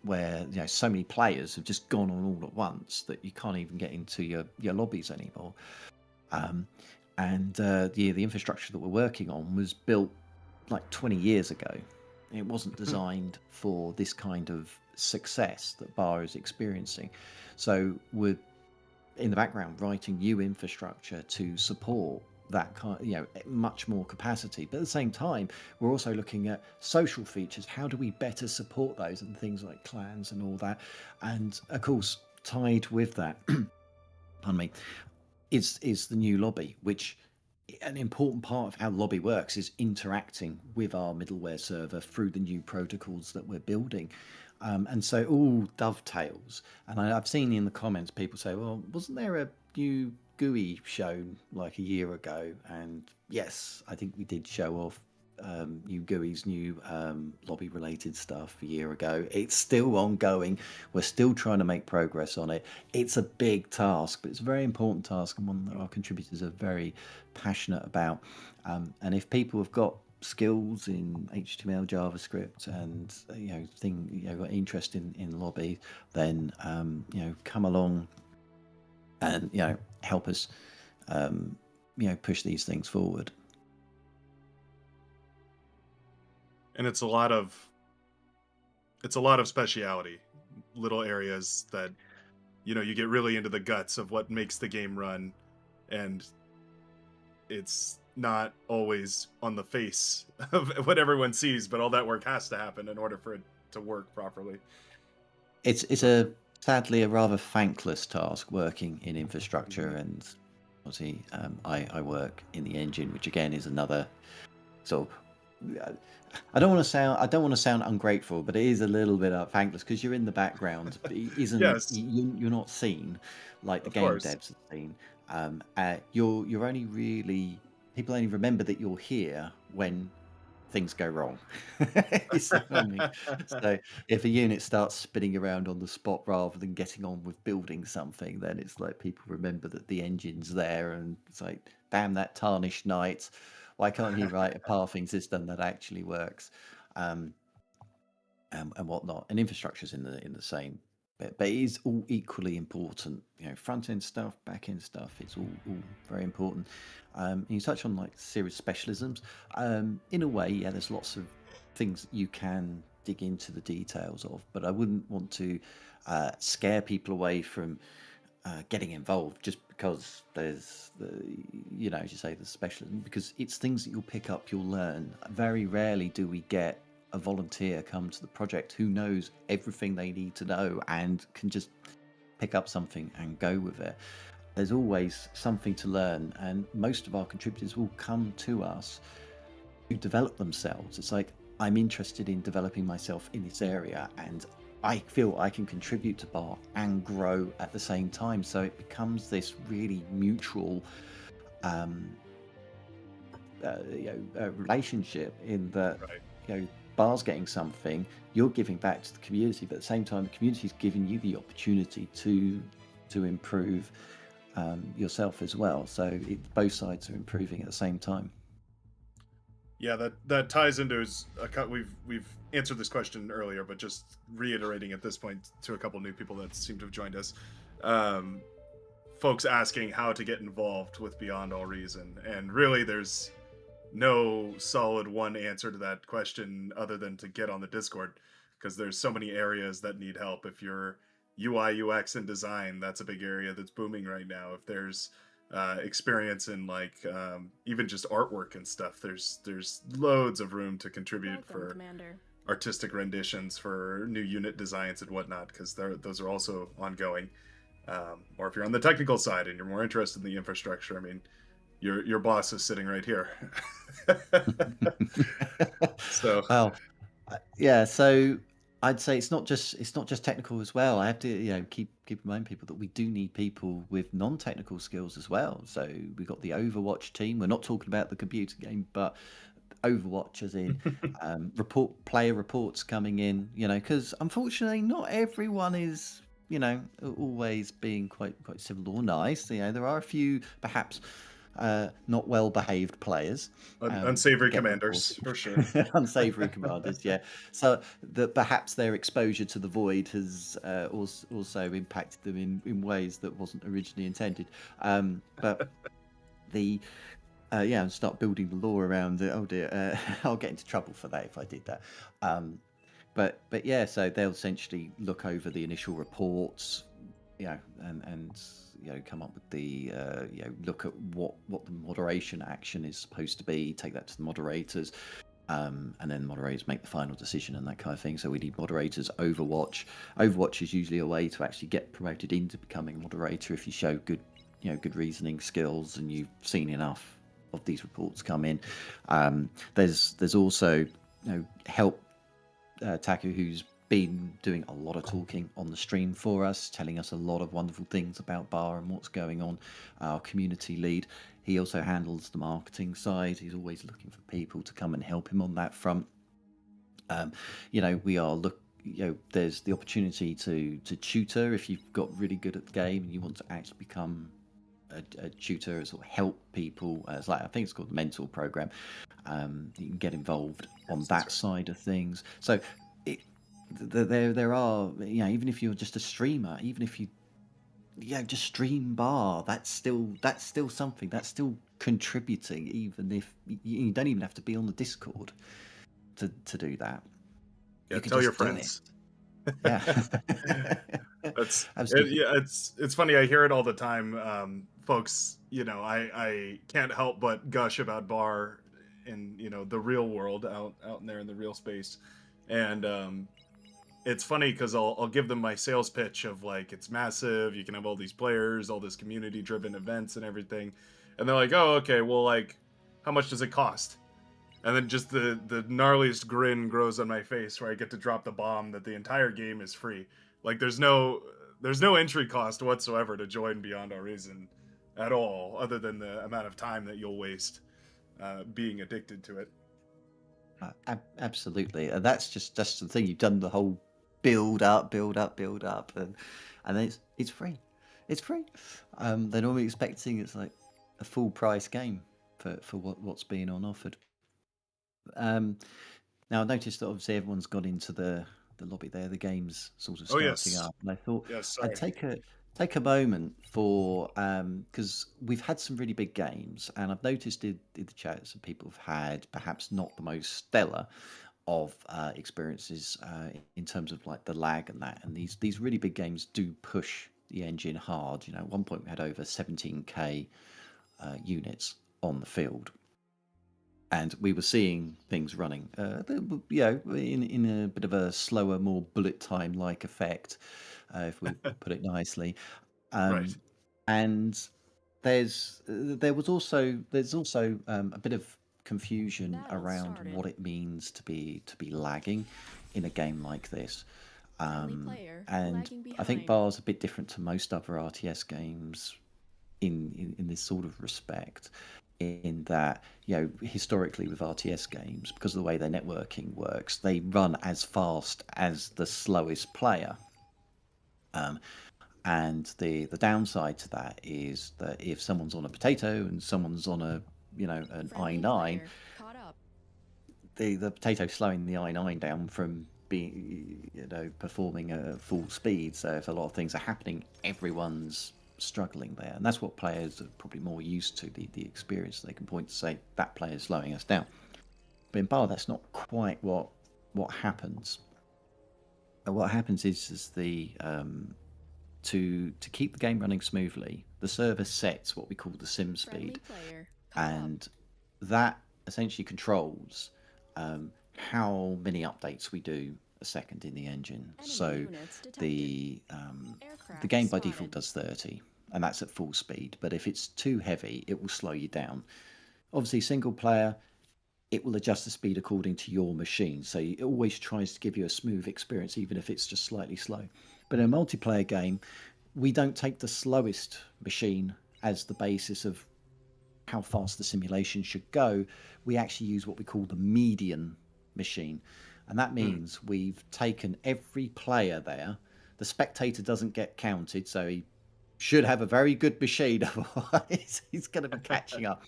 where so many players have just gone on all at once that you can't even get into your lobbies anymore. And the infrastructure that we're working on was built like 20 years ago. It wasn't designed for this kind of success that Bar is experiencing. So we're in the background writing new infrastructure to support that kind, much more capacity. But at the same time, we're also looking at social features. How do we better support those, and things like clans and all that? And of course, tied with that, pardon me, is the new lobby, which an important part of how lobby works is interacting with our middleware server through the new protocols that we're building. And so it all dovetails. And I've seen in the comments people say, well, wasn't there a new GUI shown like a year ago? And yes, I think we did show off new GUI's new lobby related stuff a year ago. It's still ongoing. We're still trying to make progress on it. It's a big task, but it's a very important task, and one that our contributors are very passionate about. And if people have got skills in HTML, JavaScript, and got interest in lobby, then come along and help us push these things forward. And it's a lot of speciality, little areas that you get really into the guts of what makes the game run, and it's not always on the face of what everyone sees, but all that work has to happen in order for it to work properly. It's sadly a rather thankless task working in infrastructure, and obviously I work in the engine, which again is another sort of, I don't want to sound ungrateful, but it is a little bit thankless because you're in the background. It isn't Yes. you're not seen like the game devs are seen. You're only really, people only remember that you're here when things go wrong. So if a unit starts spinning around on the spot rather than getting on with building something, then it's like people remember that the engine's there, and it's like, damn, that tarnished knight, why can't he write a pathing system that actually works, and whatnot. And infrastructure's in the same bit, but it is all equally important. Front end stuff, back end stuff, it's all very important. You touch on like serious specialisms. In a way, yeah, there's lots of things you can dig into the details of, but I wouldn't want to scare people away from getting involved just because there's as you say, the specialism, because it's things that you'll pick up, you'll learn. Very rarely do we get a volunteer come to the project who knows everything they need to know and can just pick up something and go with it. There's always something to learn, and most of our contributors will come to us to develop themselves. It's like, I'm interested in developing myself in this area, and I feel I can contribute to Bar and grow at the same time. So it becomes this really mutual relationship, in that Bar's getting something, you're giving back to the community, but at the same time the community's giving you the opportunity to improve yourself as well. So both sides are improving at the same time. Yeah, that ties into we've answered this question earlier, but just reiterating at this point to a couple new people that seem to have joined us. Folks asking how to get involved with Beyond All Reason, and really there's no solid one answer to that question other than to get on the Discord, because there's so many areas that need help. If you're UI, UX, and design, that's a big area that's booming right now. If there's experience in like even just artwork and stuff. There's loads of room to contribute for Commander. artistic renditions, for new unit designs and whatnot, because those are also ongoing. Or if you're on the technical side and you're more interested in the infrastructure, I mean, your boss is sitting right here. So well, yeah. So I'd say it's not just technical as well. I have to keep in mind, people, that we do need people with non-technical skills as well. So we've got the Overwatch team. We're not talking about the computer game, but Overwatch as in player reports coming in. Because unfortunately, not everyone is always being quite civil or nice. There are a few perhaps not well-behaved players, unsavory commanders for sure. Unsavory commanders, yeah. So that perhaps their exposure to the void has also impacted them in ways that wasn't originally intended. But the and start building the law around it. Oh dear, I'll get into trouble for that if I did that. But yeah, so they'll essentially look over the initial reports, and come up with the look at what the moderation action is supposed to be, take that to the moderators, and then the moderators make the final decision and that kind of thing. So we need moderators. Overwatch is usually a way to actually get promoted into becoming a moderator if you show good reasoning skills and you've seen enough of these reports come in. There's also help Taku, who's been doing a lot of talking on the stream for us, telling us a lot of wonderful things about Bar and what's going on. Our community lead, he also handles the marketing side. He's always looking for people to come and help him on that front. We are there's the opportunity to tutor if you've got really good at the game and you want to actually become a tutor, sort of help people. It's like, I think it's called the mentor program. You can get involved on that side of things. So there are, even if you're just a streamer, even if you just stream Bar, that's still something, that's still contributing, even if you don't even have to be on the Discord to do that. Yeah, tell your friends. Yeah. It's funny, I hear it all the time. Folks, I can't help but gush about Bar in the real world, out in there in the real space. And it's funny because I'll give them my sales pitch of like, it's massive, you can have all these players, all this community driven events and everything, and they're like, oh, okay, well, like, how much does it cost? And then just the gnarliest grin grows on my face, where I get to drop the bomb that the entire game is free. Like, there's no entry cost whatsoever to join Beyond All Reason at all, other than the amount of time that you'll waste being addicted to it. Absolutely, and that's the thing. You've done the whole build up, and then it's free. It's free. They're normally expecting it's like a full price game for what's being on offered. Now I noticed that obviously everyone's got into the lobby there. The game's sort of starting up, and I thought I'd take a moment for because we've had some really big games, and I've noticed in the chat some people have had perhaps not the most stellar of experiences in terms of like the lag and that. And these really big games do push the engine hard. At one point we had over 17k units on the field, and we were seeing things running, in a bit of a slower, more bullet time like effect, if we put it nicely. Right. And there's also a bit of confusion around what it means to be lagging in a game like this. And I think Bar's a bit different to most other RTS games in this sort of respect, in that historically with RTS games, because of the way their networking works, they run as fast as the slowest player. And the downside to that is that if someone's on a potato and someone's on an I9, the potato slowing the I9 down from being performing at full speed. So if a lot of things are happening, everyone's struggling there, and that's what players are probably more used to, the experience. They can point to say that player's slowing us down. But in Bar, that's not quite what happens. And what happens is the to keep the game running smoothly, the server sets what we call the sim speed, and that essentially controls how many updates we do a second in the engine. So the game by default does 30, and that's at full speed. But if it's too heavy, it will slow you down. Obviously, single player, it will adjust the speed according to your machine. So it always tries to give you a smooth experience, even if it's just slightly slow. But in a multiplayer game, we don't take the slowest machine as the basis of how fast the simulation should go. We actually use what we call the median machine. And that means we've taken every player there. The spectator doesn't get counted, so he should have a very good machine, otherwise he's going to be catching up.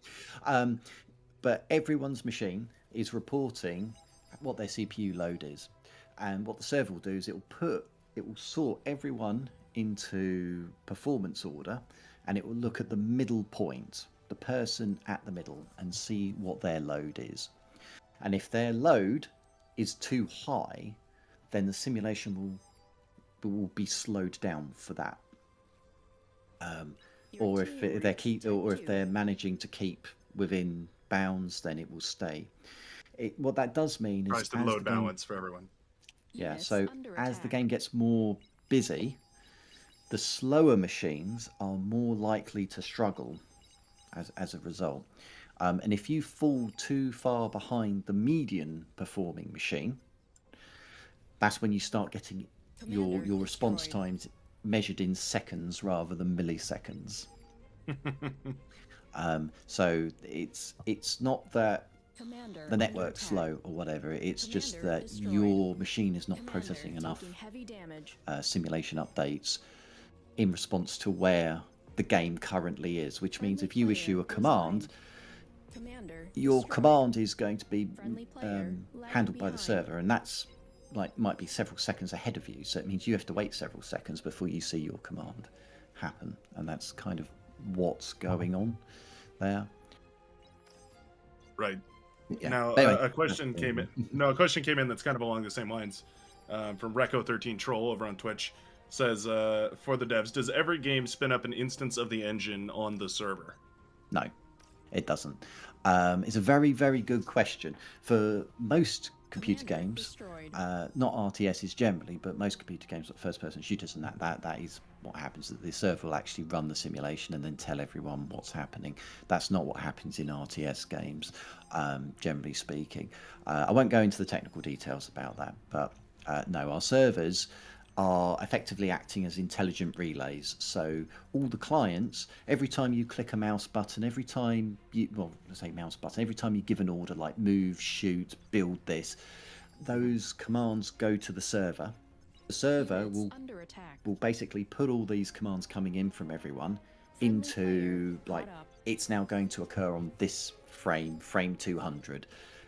But everyone's machine is reporting what their CPU load is. And what the server will do is it will sort everyone into performance order, and it will look at the middle point, the person at the middle, and see what their load is. And if their load is too high, then the simulation will be slowed down for that. Or if they're managing to keep within bounds, then it will stay. What that does mean is tries to load balance for everyone. Yeah, so as the game gets more busy, the slower machines are more likely to struggle as a result. And if you fall too far behind the median performing machine, that's when you start getting your response times measured in seconds rather than milliseconds. So it's not that the network's slow or whatever, it's just that your machine is not processing enough simulation updates in response to where the game currently is, which means if you issue a command, your command is going to be handled by the server, and that's might be several seconds ahead of you, so it means you have to wait several seconds before you see your command happen, and that's kind of what's going on there. Right. Yeah. Now, Anyway, a question came in. No, a question came in that's kind of along the same lines, from Reco13 Troll over on Twitch. Says, for the devs, does every game spin up an instance of the engine on the server? No, it doesn't. It's a very, very good question. For most computer games, not RTSs generally, but most computer games like first-person shooters and that is what happens. The server will actually run the simulation and then tell everyone what's happening. That's not what happens in RTS games, generally speaking. I won't go into the technical details about that, but no, our servers are effectively acting as intelligent relays. So all the clients, every time you click a mouse button, every time you give an order like move, shoot, build this, those commands go to the server. The server will basically put all these commands coming in from everyone into it's now going to occur on this frame 200,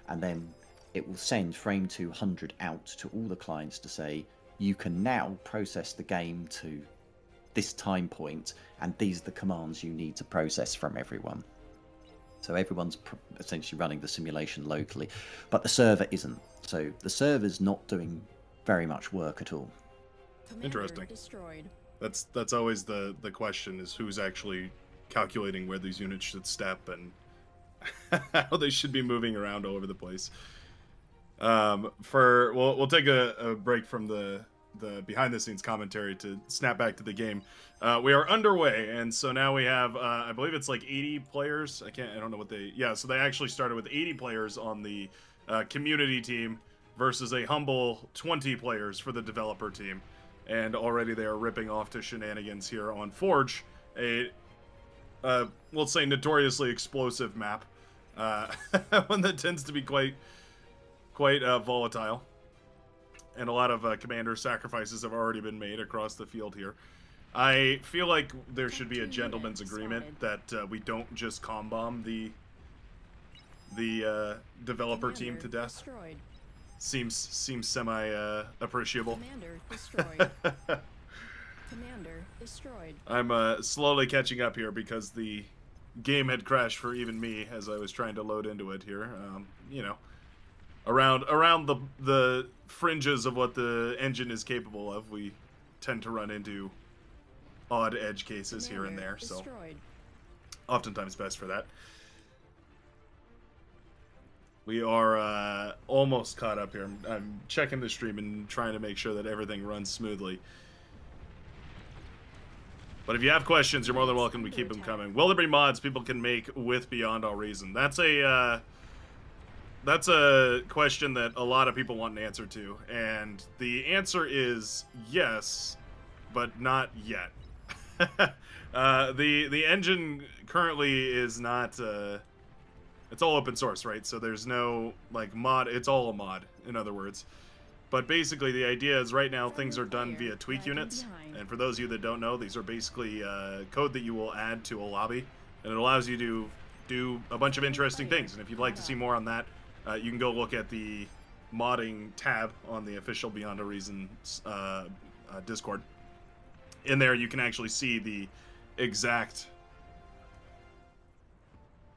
and then it will send frame 200 out to all the clients to say, you can now process the game to this time point, and these are the commands you need to process from everyone. So everyone's essentially running the simulation locally, but the server isn't. So the server's not doing very much work at all. Interesting. That's always the question, is who's actually calculating where these units should step and how they should be moving around all over the place. We'll take a break from the behind the scenes commentary to snap back to the game. We are underway, and so now we have I believe it's like 80 players. I don't know what so they actually started with 80 players on the community team versus a humble 20 players for the developer team, and already they are ripping off to shenanigans here on Forge, a we'll say notoriously explosive map, one that tends to be quite volatile. And a lot of commander sacrifices have already been made across the field here. I feel like there should be a gentleman's agreement that we don't just comm bomb the developer team to death. Seems semi appreciable. Commander destroyed. I'm slowly catching up here because the game had crashed for even me as I was trying to load into it here. You know, around the fringes of what the engine is capable of, we tend to run into odd edge cases here and there, so oftentimes best for that. We are almost caught up here. I'm checking the stream and trying to make sure that everything runs smoothly. But if you have questions, you're more than welcome to keep them coming. Will there be mods people can make with Beyond All Reason? That's a question that a lot of people want an answer to, and the answer is yes, but not yet. The engine currently is not. It's all open source, right? So there's no like mod. It's all a mod, in other words. But basically, the idea is right now things are done via tweak units. And for those of you that don't know, these are basically code that you will add to a lobby, and it allows you to do a bunch of interesting things. And if you'd like to see more on that, you can go look at the modding tab on the official Beyond a Reason Discord. In there, you can actually see the exact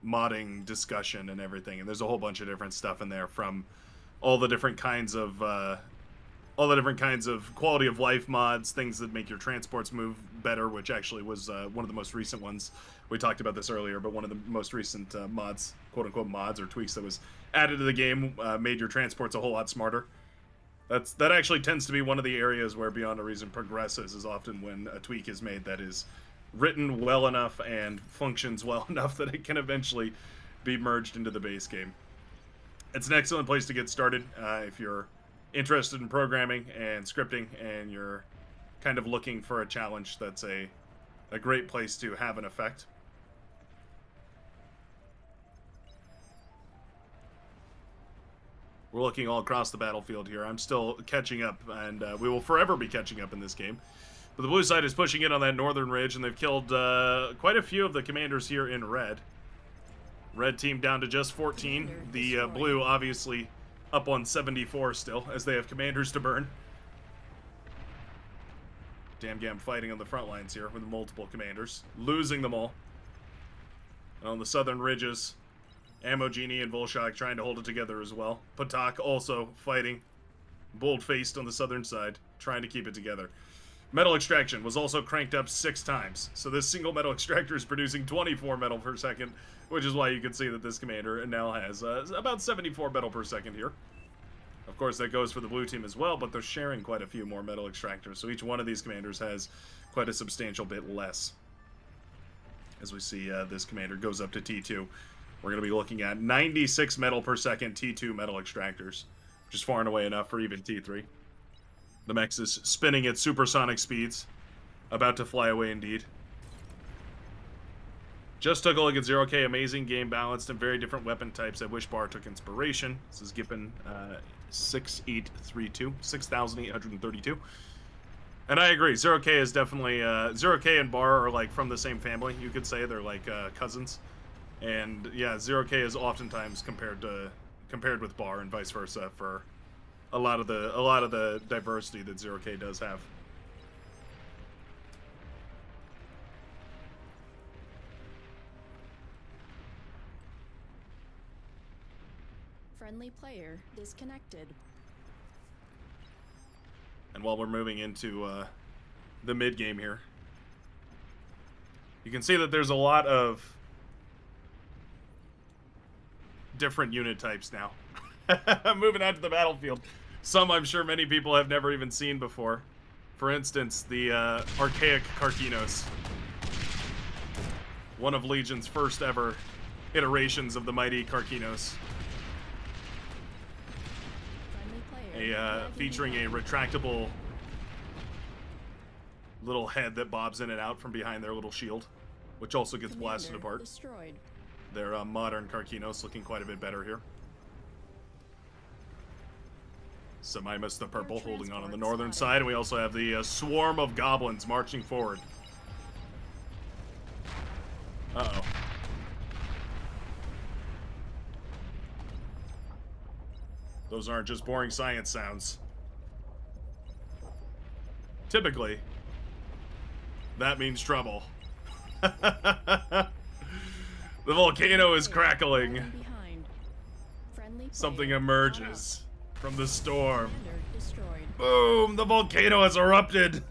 modding discussion and everything, and there's a whole bunch of different stuff in there, from all the different kinds of quality of life mods, things that make your transports move better, which actually was one of the most recent ones. We talked about this earlier, but one of the most recent mods, quote unquote mods or tweaks that was added to the game, made your transports a whole lot smarter. That actually tends to be one of the areas where Beyond a Reason progresses, is often when a tweak is made that is written well enough and functions well enough that it can eventually be merged into the base game. It's an excellent place to get started if you're interested in programming and scripting and you're kind of looking for a challenge. That's a great place to have an effect. We're looking all across the battlefield here. I'm still catching up, and we will forever be catching up in this game. But the blue side is pushing in on that northern ridge, and they've killed quite a few of the commanders here in red. Red team down to just 14. The blue obviously up on 74 still, as they have commanders to burn. Damgam fighting on the front lines here with multiple commanders, losing them all. And on the southern ridges, Ammo Genie and Volshak trying to hold it together as well. Patak also fighting, bold-faced on the southern side, trying to keep it together. Metal extraction was also cranked up 6 times. So this single metal extractor is producing 24 metal per second, which is why you can see that this commander now has about 74 metal per second here. Of course, that goes for the blue team as well, but they're sharing quite a few more metal extractors. So each one of these commanders has quite a substantial bit less. As we see this commander goes up to T2. We're going to be looking at 96 metal per second T2 metal extractors, which is far and away enough for even T3. The mech is spinning at supersonic speeds, about to fly away indeed. Just took a look at 0K, amazing game, balanced and very different weapon types. I wish Bar took inspiration. This is Gippin 6832, 6,832. And I agree, 0K is definitely, 0K and Bar are like from the same family, you could say. They're like cousins. And yeah, 0K is oftentimes compared with Bar and vice versa for a lot of the diversity that 0K does have. Friendly player disconnected. And while we're moving into the mid game here, you can see that there's a lot of different unit types now. Moving out to the battlefield. Some I'm sure many people have never even seen before. For instance, the archaic Karkinos. One of Legion's first ever iterations of the mighty Karkinos. Featuring a retractable little head that bobs in and out from behind their little shield, which also gets blasted apart. Destroyed. Their modern Karkinos looking quite a bit better here. Semimus the purple holding on the northern side, and we also have the swarm of goblins marching forward. Uh-oh. Those aren't just boring science sounds. Typically, that means trouble. The volcano is crackling. Something emerges from the storm. Boom! The volcano has erupted!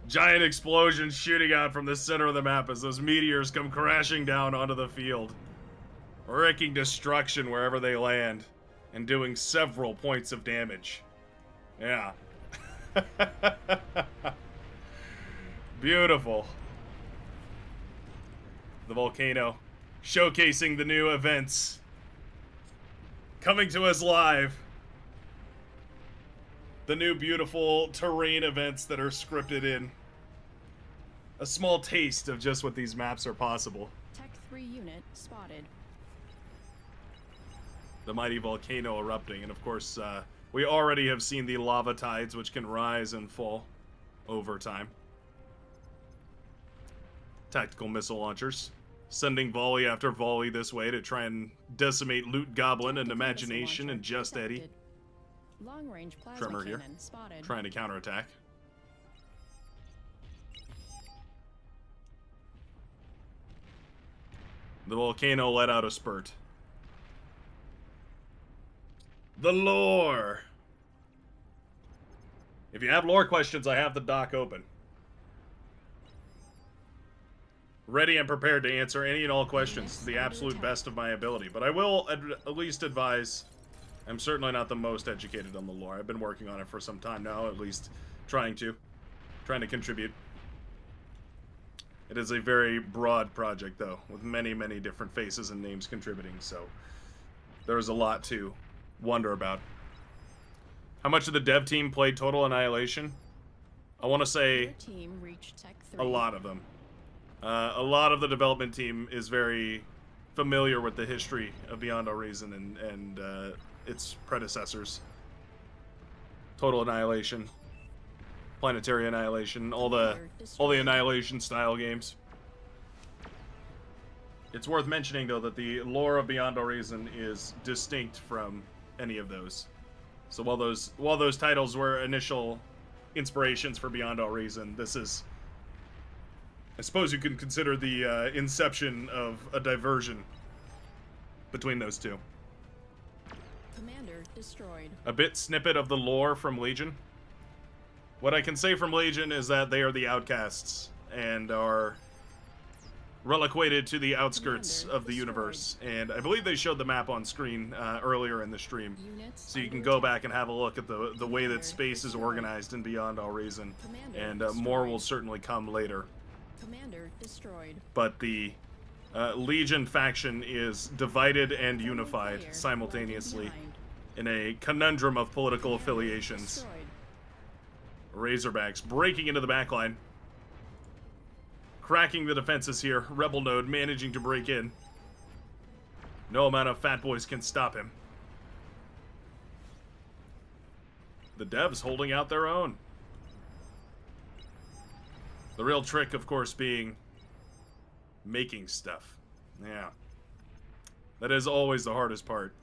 Giant explosions shooting out from the center of the map as those meteors come crashing down onto the field, wreaking destruction wherever they land, and doing several points of damage. Yeah. Beautiful. The volcano, showcasing the new events. Coming to us live. The new beautiful terrain events that are scripted in. A small taste of just what these maps are possible. Tech 3 unit spotted. The mighty volcano erupting, and of course, we already have seen the lava tides, which can rise and fall over time. Tactical missile launchers, sending volley after volley this way to try and decimate Loot Goblin and Imagination and Just Eddie. Long-range plasma Tremor here, cannon spotted. trying to counterattack. The volcano let out a spurt. The lore! If you have lore questions, I have the doc open. Ready and prepared to answer any and all questions to the absolute best of my ability. But I will at least advise, I'm certainly not the most educated on the lore. I've been working on it for some time now, at least trying to contribute. It is a very broad project, though, with many, many different faces and names contributing, so there's a lot to wonder about. How much of the dev team played Total Annihilation? I want to say Team reached Tech 3. a lot of them. A lot of the development team is very familiar with the history of Beyond All Reason and its predecessors. Total Annihilation, Planetary Annihilation, all the Annihilation style games. It's worth mentioning though that the lore of Beyond All Reason is distinct from any of those. So while those titles were initial inspirations for Beyond All Reason, this is, I suppose you can consider the inception of a diversion between those two. Commander destroyed. A bit snippet of the lore from Legion. What I can say from Legion is that they are the outcasts and are reliquated to the outskirts of the universe. And I believe they showed the map on screen earlier in the stream. So you can go back and have a look at the way that space is organized in Beyond All Reason. And more will certainly come later. Commander destroyed. But the Legion faction is divided and unified simultaneously in a conundrum of political affiliations. Razorbacks breaking into the backline. Cracking the defenses here. Rebel Node managing to break in. No amount of fat boys can stop him. The devs holding out their own. The real trick, of course, being making stuff. Yeah. That is always the hardest part.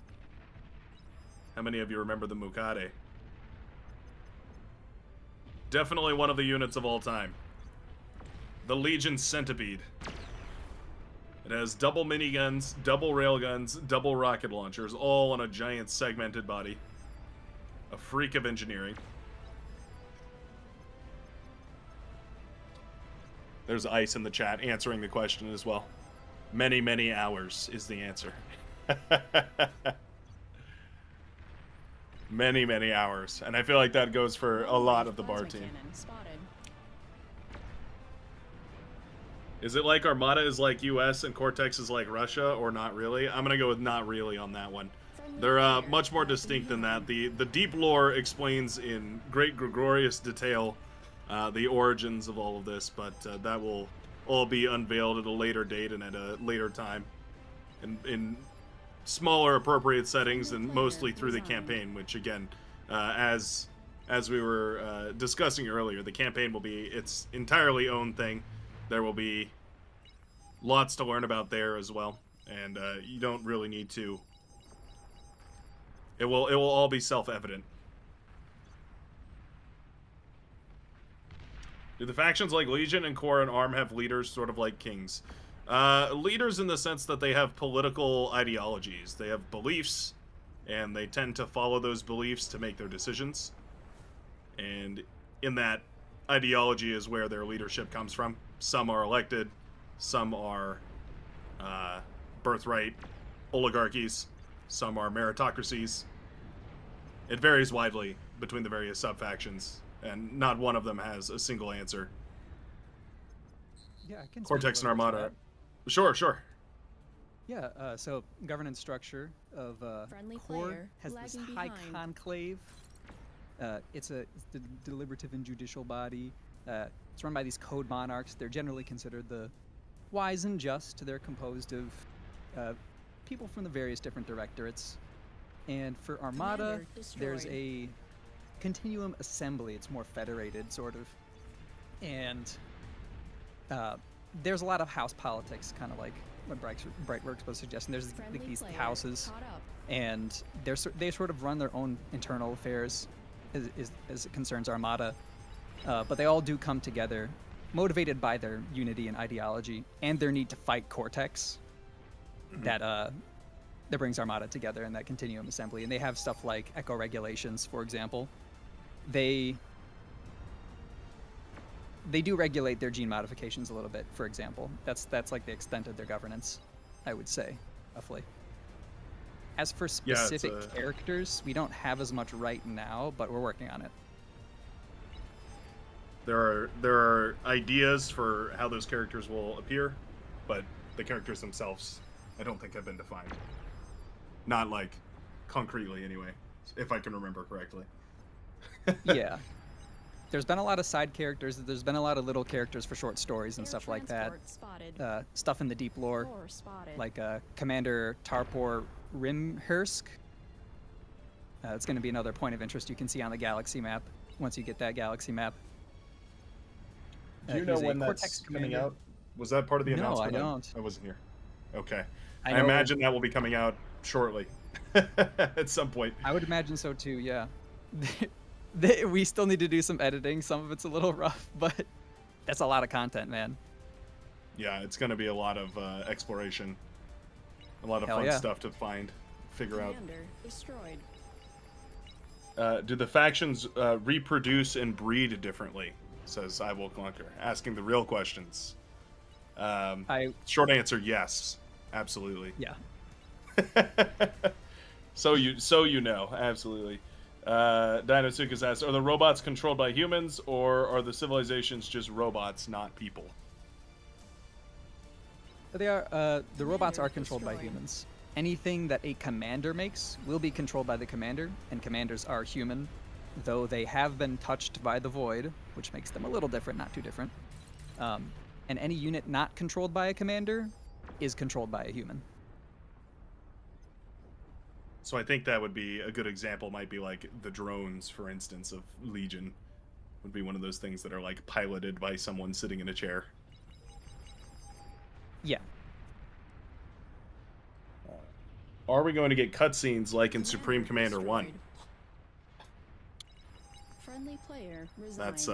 How many of you remember the Mukade? Definitely one of the units of all time. The Legion Centipede. It has double miniguns, double railguns, double rocket launchers, all on a giant segmented body. A freak of engineering. There's Ice in the chat answering the question as well. Many, many hours is the answer. Many, many hours. And I feel like that goes for a lot of the bar team. Is it like Armada is like US and Cortex is like Russia, or not really? I'm gonna go with not really on that one. They're much more distinct than that. The deep lore explains in great gregarious detail the origins of all of this, but that will all be unveiled at a later date and at a later time, in smaller appropriate settings and mostly through the campaign, which again, as we were discussing earlier, the campaign will be its entirely own thing. There will be lots to learn about there as well, and you don't really need to. It will all be self-evident. Do the factions like Legion and Core and ARM have leaders sort of like kings? Leaders in the sense that they have political ideologies. They have beliefs, and they tend to follow those beliefs to make their decisions. And in that ideology is where their leadership comes from. Some are elected, some are birthright oligarchies, some are meritocracies. It varies widely between the various sub-factions, and not one of them has a single answer. Yeah, I can. Cortex and Armada. Sure. Yeah, so governance structure of Core has this high conclave. It's the deliberative and judicial body. It's run by these code monarchs. They're generally considered the wise and just. They're composed of people from the various different directorates. And for Armada, there's a continuum assembly. It's more federated, sort of. And there's a lot of house politics, kind of like what Brightworks was suggesting. There's like these houses, and they sort of run their own internal affairs as it concerns Armada. But they all do come together, motivated by their unity and ideology, and their need to fight Cortex. That brings Armada together in that continuum assembly. And they have stuff like echo regulations, for example. They do regulate their gene modifications a little bit, for example. That's like the extent of their governance, I would say, roughly. As for specific characters, we don't have as much right now, but we're working on it. There are ideas for how those characters will appear, but the characters themselves, I don't think have been defined. Not like concretely, anyway, if I can remember correctly. Yeah. There's been a lot of side characters. There's been a lot of little characters for short stories and stuff like that. Stuff in the deep lore, like Commander Tarpor Rimhursk. It's going to be another point of interest you can see on the galaxy map once you get that galaxy map. Do you know when that's coming out? Was that part of the announcement? No, I don't. I wasn't here. Okay. I imagine that will be coming out shortly at some point. I would imagine so too, yeah. We still need to do some editing. Some of it's a little rough, but that's a lot of content, man. Yeah, it's going to be a lot of exploration. A lot of fun stuff to figure out. Destroyed. Do the factions reproduce and breed differently? Says I Will Clunker, asking the real questions. Short answer, yes. Absolutely. Yeah. So you know, absolutely. Dinosukas asks, are the robots controlled by humans, or are the civilizations just robots, not people? They are. The robots are controlled by humans. Anything that a commander makes will be controlled by the commander, and commanders are human, though they have been touched by the void, which makes them a little different, not too different. And any unit not controlled by a commander is controlled by a human. So I think that would be a good example, might be like the drones, for instance, of Legion. Would be one of those things that are like piloted by someone sitting in a chair. Yeah. Are we going to get cutscenes like in Supreme Commander 1? Friendly player resigned. That's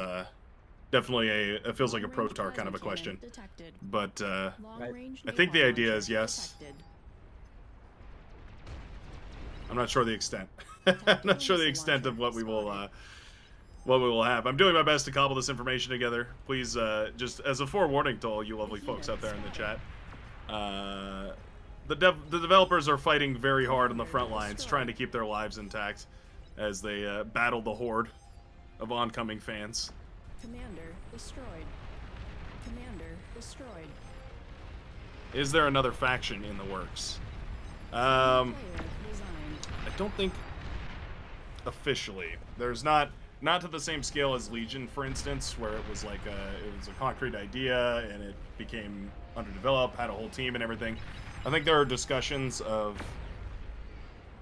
definitely it feels like a Protar kind of a question. But I think the idea is yes. I'm not sure the extent. I'm not sure the extent of what we will have. I'm doing my best to cobble this information together. Please, just as a forewarning to all you lovely folks out there in the chat, the developers are fighting very hard on the front lines, trying to keep their lives intact as they battle the horde of oncoming fans. Commander destroyed. Commander destroyed. Is there another faction in the works? I don't think officially. There's not to the same scale as Legion, for instance, where it was like it was a concrete idea and it became underdeveloped, had a whole team and everything. I think there are discussions of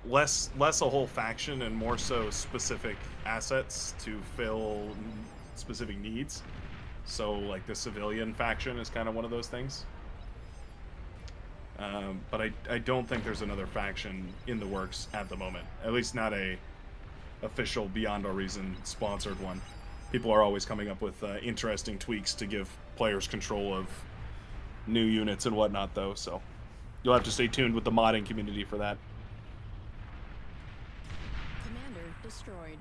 less a whole faction and more so specific assets to fill specific needs. So like the civilian faction is kind of one of those things. But I don't think there's another faction in the works at the moment. At least not a official Beyond Our Reason sponsored one. People are always coming up with interesting tweaks to give players control of new units and whatnot, though. So you'll have to stay tuned with the modding community for that. Commander destroyed.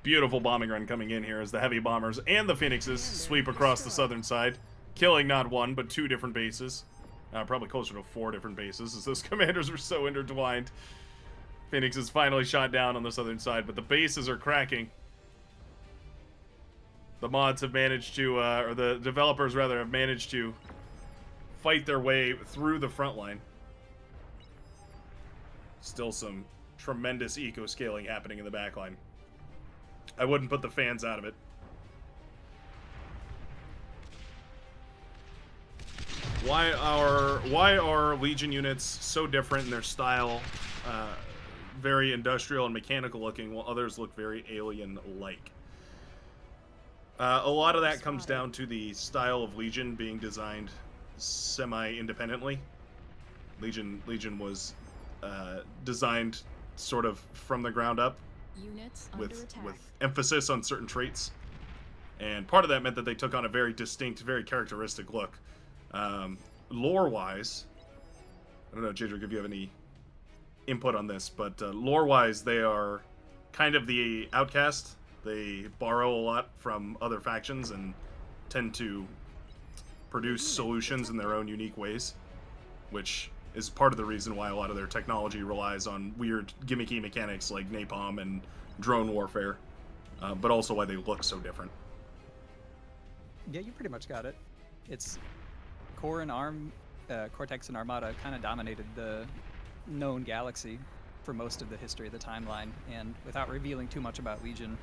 Beautiful bombing run coming in here as the heavy bombers and the Phoenixes sweep across the southern side, killing not one, but 2 different bases. Probably closer to 4 different bases, as those commanders were so intertwined. Phoenix is finally shot down on the southern side, but the bases are cracking. The mods have managed to, or the developers rather, have managed to fight their way through the front line. Still some tremendous eco-scaling happening in the back line. I wouldn't put the fans out of it. Why are Legion units so different in their style? Very industrial and mechanical looking, while others look very alien-like. A lot of that comes down to the style of Legion being designed semi-independently. Legion was designed sort of from the ground up, with emphasis on certain traits, and part of that meant that they took on a very distinct, very characteristic look. Lore-wise, I don't know, Jadric, if you have any input on this, but lore-wise, they are kind of the outcast. They borrow a lot from other factions and tend to produce solutions in their own unique ways, which is part of the reason why a lot of their technology relies on weird gimmicky mechanics like napalm and drone warfare, but also why they look so different. Yeah, you pretty much got it. It's Core and Cortex and Armada kind of dominated the known galaxy for most of the history of the timeline, and without revealing too much about Legion,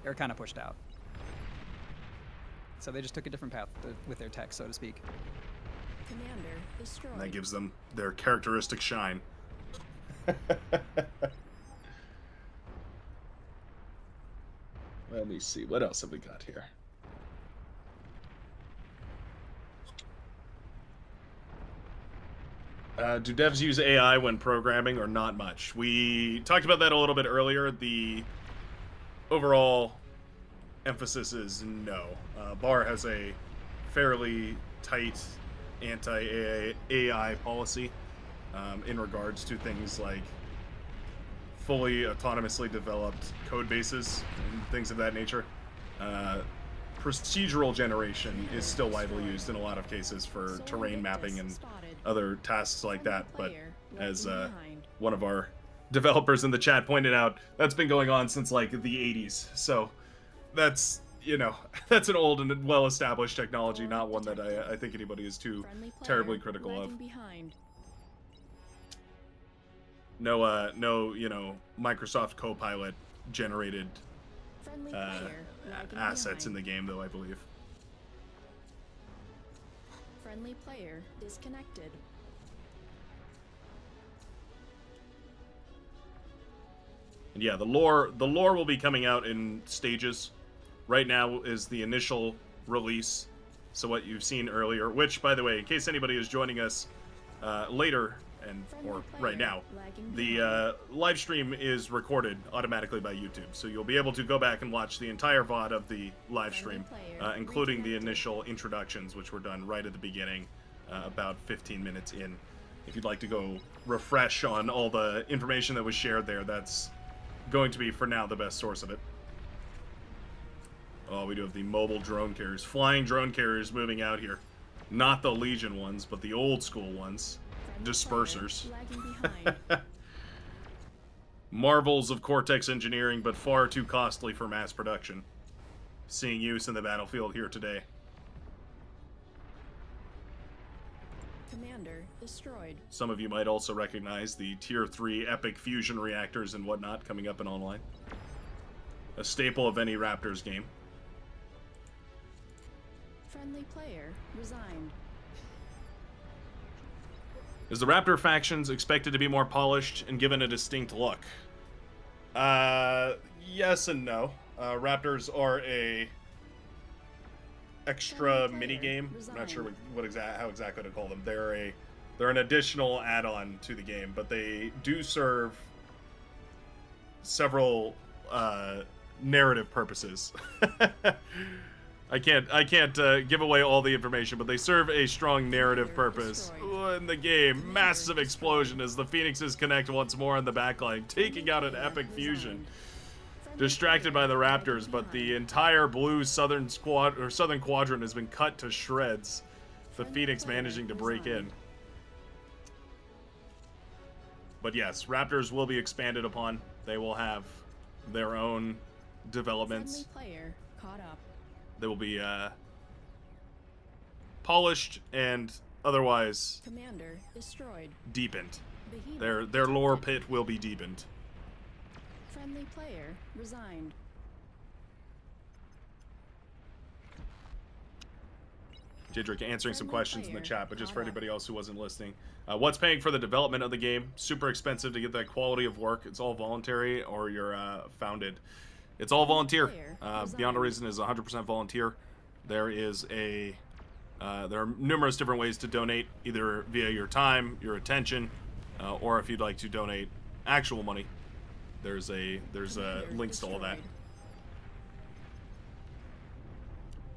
they're kind of pushed out. So they just took a different path with their tech, so to speak. Commander destroyed. And that gives them their characteristic shine. Let me see, what else have we got here? Do devs use AI when programming or not much? We talked about that a little bit earlier. The overall emphasis is no. BAR has a fairly tight anti-AI policy in regards to things like fully autonomously developed code bases and things of that nature. Procedural generation is still widely used in a lot of cases for terrain mapping and other tasks like that, but as one of our developers in the chat pointed out, that's been going on since like the 80s. So that's, you know, that's an old and well-established technology, not one that I think anybody is too terribly critical of. No, you know, Microsoft Copilot generated assets in the game, though, I believe. Friendly player disconnected. And yeah, the lore will be coming out in stages. Right now is the initial release, so what you've seen earlier, which, by the way, in case anybody is joining us later or right now, the live stream is recorded automatically by YouTube, so you'll be able to go back and watch the entire VOD of the live stream, including the initial introductions, which were done right at the beginning, about 15 minutes in. If you'd like to go refresh on all the information that was shared there, that's going to be, for now, the best source of it. Oh, we do have the mobile drone carriers. Flying drone carriers moving out here. Not the Legion ones, but the old school ones. Dispersers. Marvels of Cortex engineering, but far too costly for mass production. Seeing use in the battlefield here today. Commander destroyed. Some of you might also recognize the Tier 3 epic fusion reactors and whatnot coming up in online. A staple of any Raptors game. Friendly player resigned. Is the Raptor factions expected to be more polished and given a distinct look? Yes and no. Raptors are a extra mini game. I'm not sure how exactly to call them. They're an additional add-on to the game, but they do serve several narrative purposes. I can't give away all the information, but they serve a strong narrative purpose in the game. Massive explosion as the Phoenixes connect once more in the backline, taking out an epic fusion. distracted by the Raptors, but the entire blue southern quadrant has been cut to shreds. The Phoenix managing to break in. But yes, Raptors will be expanded upon. They will have their own developments. Player caught up. They will be polished and otherwise Commander destroyed. deepened. Behemoth Their lore pit will be deepened. Friendly player resigned. Jadrick answering some questions in the chat, but just for anybody else who wasn't listening. What's paying for the development of the game? Super expensive to get that quality of work. It's all voluntary or you're founded. It's all volunteer. Beyond a Reason is 100% volunteer. There are numerous different ways to donate, either via your time, your attention, or if you'd like to donate actual money. There's links to all that.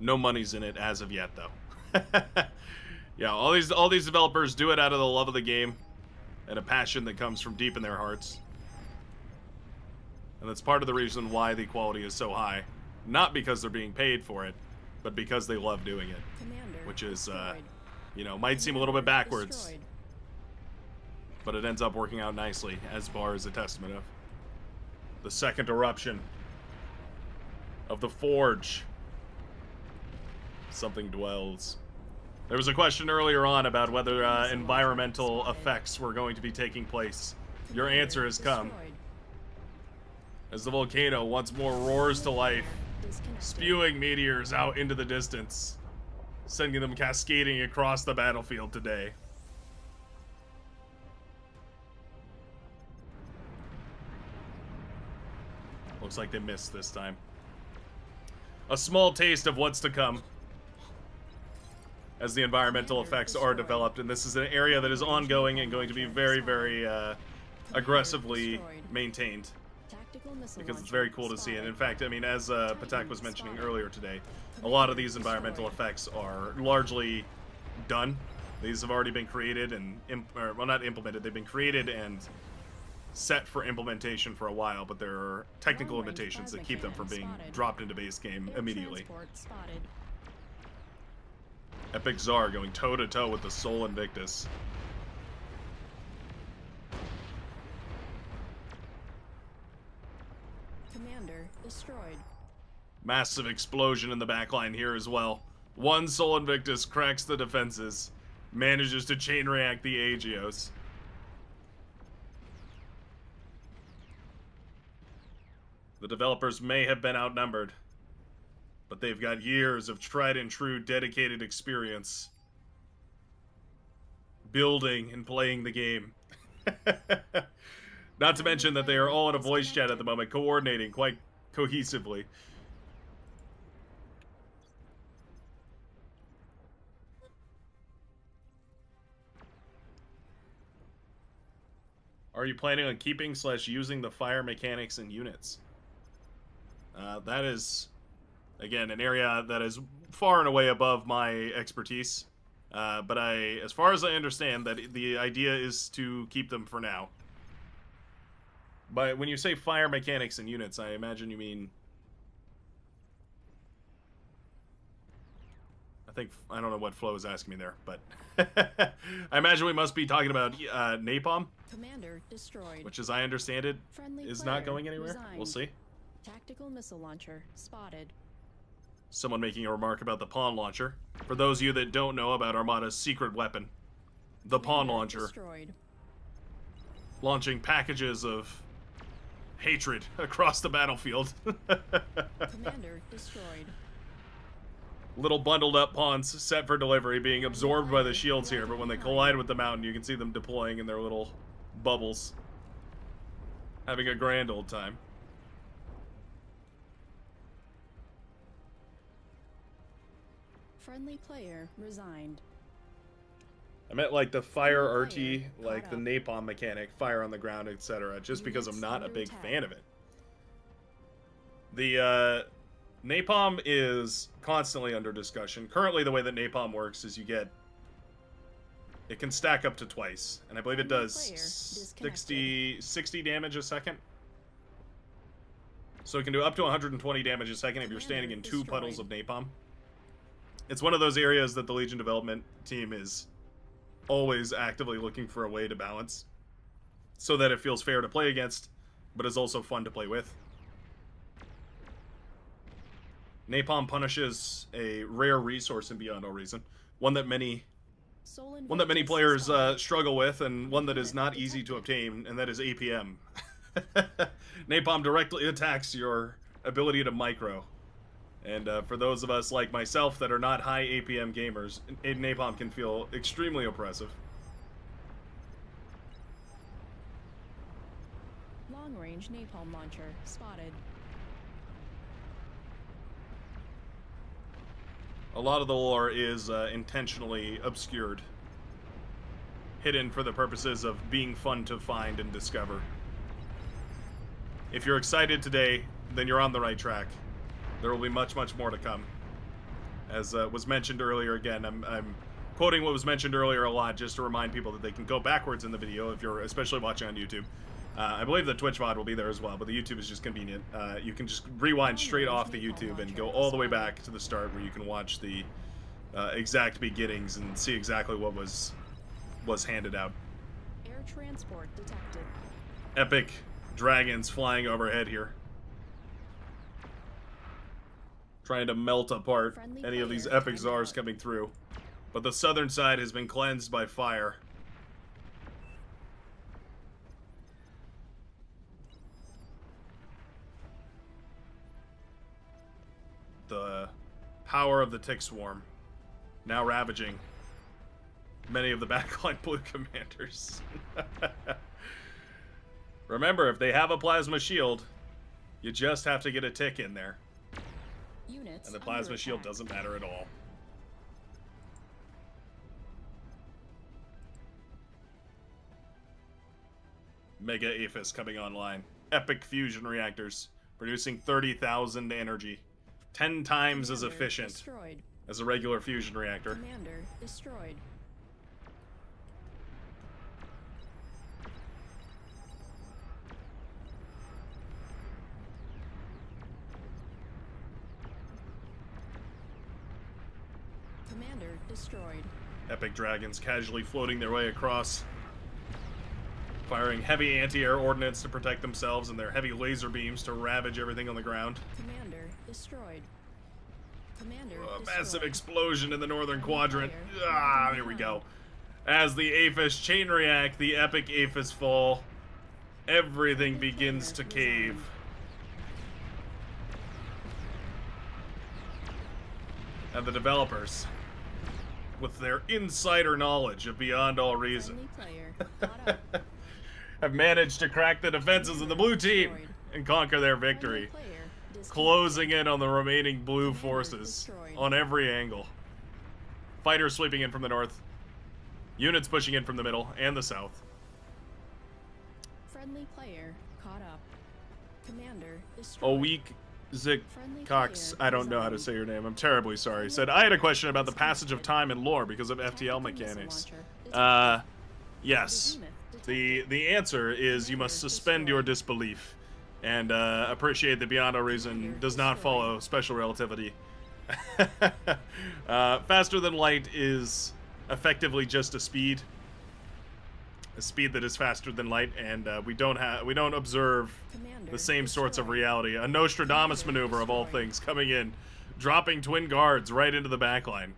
No money's in it as of yet, though. Yeah, all these developers do it out of the love of the game and a passion that comes from deep in their hearts. And that's part of the reason why the quality is so high. Not because they're being paid for it, but because they love doing it. Which is, you know, might seem a little bit backwards. But it ends up working out nicely, as Bar is a testament of. The second eruption of the Forge. Something dwells. There was a question earlier on about whether environmental effects were going to be taking place. Your answer has come. As the volcano once more roars to life, spewing meteors out into the distance, sending them cascading across the battlefield today. Looks like they missed this time. A small taste of what's to come as the environmental effects are developed, and this is an area that is ongoing and going to be very, very aggressively maintained, because it's very cool to see. And in fact, I mean, as Patak was mentioning earlier today, a lot of these environmental effects are largely done. These have already been created and, well, not implemented, they've been created and set for implementation for a while, but there are technical limitations that keep them from being dropped into base game immediately. Epic Czar going toe-to-toe with the Sol Invictus. Commander destroyed. Massive explosion in the backline here as well. One Sol Invictus cracks the defenses, manages to chain react the Aegios. The developers may have been outnumbered, but they've got years of tried and true dedicated experience building and playing the game. Not to mention that they are all in a voice chat at the moment, coordinating quite cohesively. Are you planning on keeping / using the fire mechanics and units? That is, again, an area that is far and away above my expertise. But as far as I understand, that the idea is to keep them for now. But when you say fire mechanics and units, I imagine you mean... I don't know what Flo is asking me there, but... I imagine we must be talking about napalm. Commander destroyed. Which, as I understand it, is not going anywhere. Resigned. We'll see. Tactical missile launcher spotted. Someone making a remark about the pawn launcher. For those of you that don't know about Armada's secret weapon, the pawn launcher. Destroyed. Launching packages of hatred across the battlefield. Commander destroyed. Little bundled up pawns set for delivery being absorbed by the shields here, but when they collide with the mountain, you can see them deploying in their little bubbles. Having a grand old time. Friendly player resigned. I meant like the fire RT, like the napalm mechanic, fire on the ground, etc. Just because I'm not a big fan of it. The napalm is constantly under discussion. Currently, the way that napalm works is it can stack up to twice, and I believe it does 60 damage a second. So it can do up to 120 damage a second if you're standing in 2 puddles of napalm. It's one of those areas that the Legion development team is always actively looking for a way to balance so that it feels fair to play against, but is also fun to play with. Napalm punishes a rare resource in Beyond All Reason, one that many players struggle with, and one that is not easy to obtain, and that is APM. Napalm directly attacks your ability to micro. And for those of us like myself that are not high APM gamers, Napalm can feel extremely oppressive. Long-range napalm launcher spotted. A lot of the lore is intentionally obscured, hidden for the purposes of being fun to find and discover. If you're excited today, then you're on the right track. There will be much, much more to come. As was mentioned earlier, again, I'm quoting what was mentioned earlier a lot just to remind people that they can go backwards in the video if you're especially watching on YouTube. I believe the Twitch VOD will be there as well, but the YouTube is just convenient. You can just rewind straight off the YouTube and go all the way back to the start where you can watch the exact beginnings and see exactly what was handed out. Air transport detected. Epic dragons flying overhead here, trying to melt apart any of these epic Zars coming through. But the southern side has been cleansed by fire. The power of the tick swarm now ravaging many of the backline blue commanders. Remember, if they have a plasma shield, you just have to get a tick in there. Units and the plasma shield doesn't matter at all. Mega Aphis coming online. Epic fusion reactors producing 30,000 energy. 10 times as efficient as a regular fusion reactor. Commander destroyed. Commander destroyed. Epic dragons casually floating their way across, firing heavy anti-air ordnance to protect themselves and their heavy laser beams to ravage everything on the ground. Commander destroyed. Commander destroyed. Massive explosion in the northern quadrant. Ah, there we go. As the Aphis chain react, the epic Aphis fall, everything begins to cave. And the developers, with their insider knowledge of Beyond All Reason, have managed to crack the defenses of the blue team and conquer their victory, closing in on the remaining blue forces on every angle. Fighters sweeping in from the north, units pushing in from the middle and the south. Friendly player caught up. Commander destroyed. A weak Zik Cox, I don't know how to say your name, I'm terribly sorry, said, I had a question about the passage of time and lore because of FTL mechanics. Yes. The answer is you must suspend your disbelief and appreciate that Beyond All Reason does not follow special relativity. Faster than light is effectively just a speed that is faster than light, and we don't observe the same sorts of reality. A Nostradamus maneuver of all things, coming in, dropping twin guards right into the backline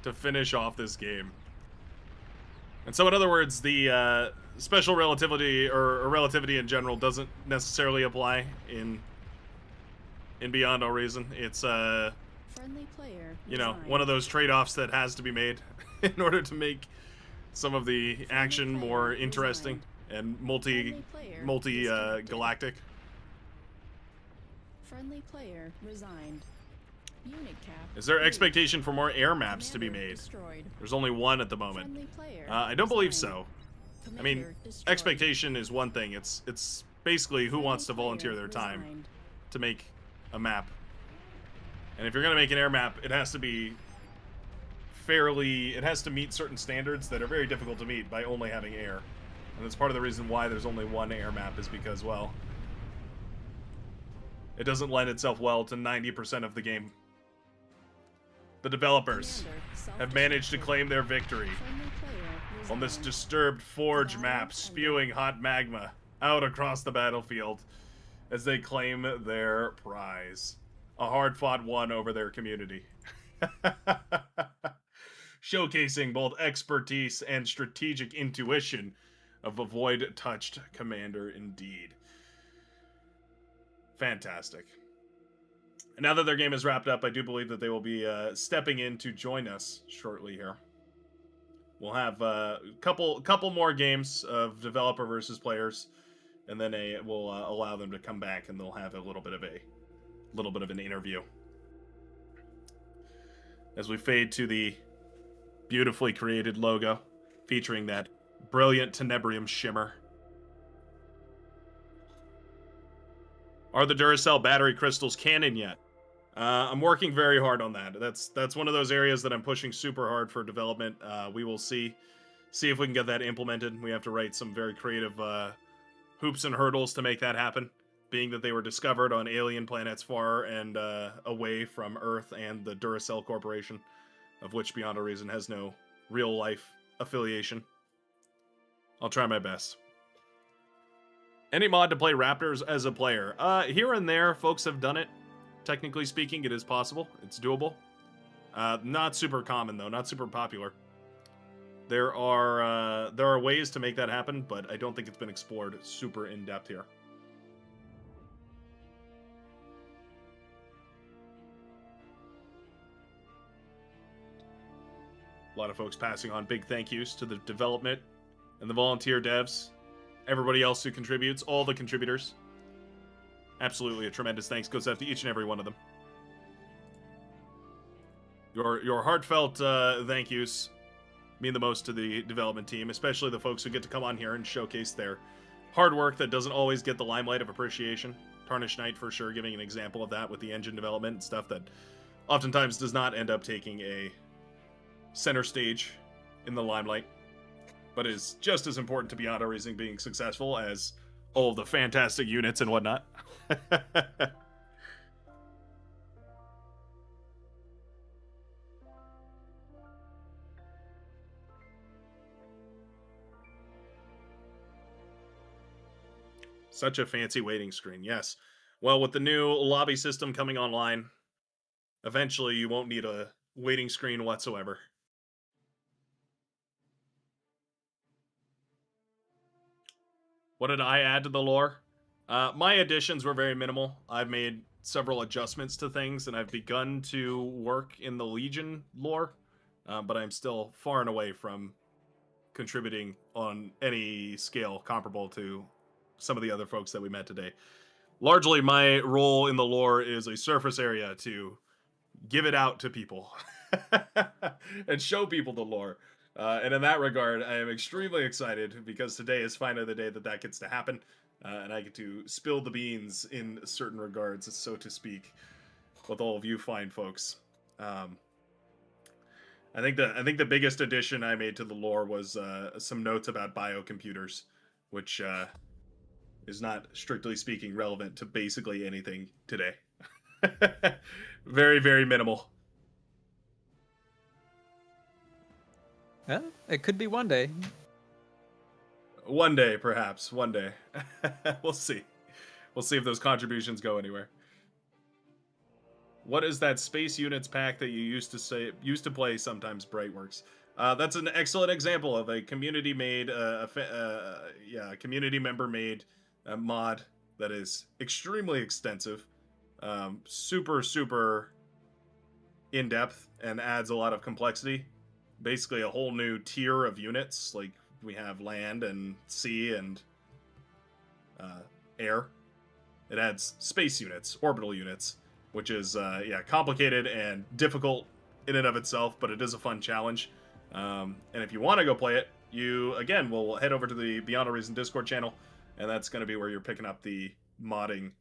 to finish off this game. And so, in other words, the special relativity or relativity in general doesn't necessarily apply in Beyond All Reason. It's friendly player you know, one of those trade-offs that has to be made in order to make some of the action more interesting and multi-galactic. Friendly player resigned. Unit cap. Is there expectation for more air maps to be made? Destroyed. There's only one at the moment. I don't believe so. I mean, expectation is one thing. It's basically who wants to volunteer their time to make a map. And if you're going to make an air map, it has to be it has to meet certain standards that are very difficult to meet by only having air. And that's part of the reason why there's only one air map, is because, well, it doesn't lend itself well to 90% of the game. The developers have managed to claim their victory on this disturbed Forge map, spewing hot magma out across the battlefield as they claim their prize. A hard-fought one over their community. Showcasing both expertise and strategic intuition of a void-touched commander indeed. Fantastic. And now that their game is wrapped up, I do believe that they will be stepping in to join us shortly here. We'll have a couple more games of developer versus players, and then we'll allow them to come back, and they'll have a little bit of an interview. As we fade to the beautifully created logo, featuring that brilliant tenebrium shimmer. Are the Duracell battery crystals canon yet? I'm working very hard on that. That's one of those areas that I'm pushing super hard for development. We will see if we can get that implemented. We have to write some very creative hoops and hurdles to make that happen, being that they were discovered on alien planets far and away from Earth and the Duracell Corporation, of which Beyond a Reason has no real-life affiliation. I'll try my best. Any mod to play Raptors as a player? Here and there, folks have done it. Technically speaking, it is possible. It's doable. Not super common, though. Not super popular. There are ways to make that happen, but I don't think it's been explored super in-depth here. A lot of folks passing on big thank yous to the development and the volunteer devs, everybody else who contributes, all the contributors. Absolutely a tremendous thanks goes out to each and every one of them. Your heartfelt thank yous mean the most to the development team, especially the folks who get to come on here and showcase their hard work that doesn't always get the limelight of appreciation. Tarnished Knight for sure giving an example of that with the engine development and stuff that oftentimes does not end up taking a center stage in the limelight, but is just as important to Beyond a Reason being successful as all of the fantastic units and whatnot. Such a fancy waiting screen, yes. Well, with the new lobby system coming online, eventually you won't need a waiting screen whatsoever. What did I add to the lore? My additions were very minimal. I've made several adjustments to things, and I've begun to work in the Legion lore, but I'm still far and away from contributing on any scale comparable to some of the other folks that we met today. Largely, my role in the lore is a surface area to give it out to people and show people the lore. And in that regard, I am extremely excited because today is finally the day that gets to happen, and I get to spill the beans in certain regards, so to speak, with all of you fine folks. I think the biggest addition I made to the lore was some notes about biocomputers, which is not strictly speaking relevant to basically anything today. Very, very minimal. Yeah, it could be one day. One day, perhaps. One day. We'll see. We'll see if those contributions go anywhere. What is that Space Units pack that you used to play sometimes Brightworks? That's an excellent example of a community-made, community member-made mod that is extremely extensive, super, super in-depth, and adds a lot of complexity. Basically a whole new tier of units, like we have land and sea and air. It adds space units, orbital units, which is complicated and difficult in and of itself, but it is a fun challenge. And if you want to go play it, you again will head over to the Beyond a Reason Discord channel, and that's going to be where you're picking up the modding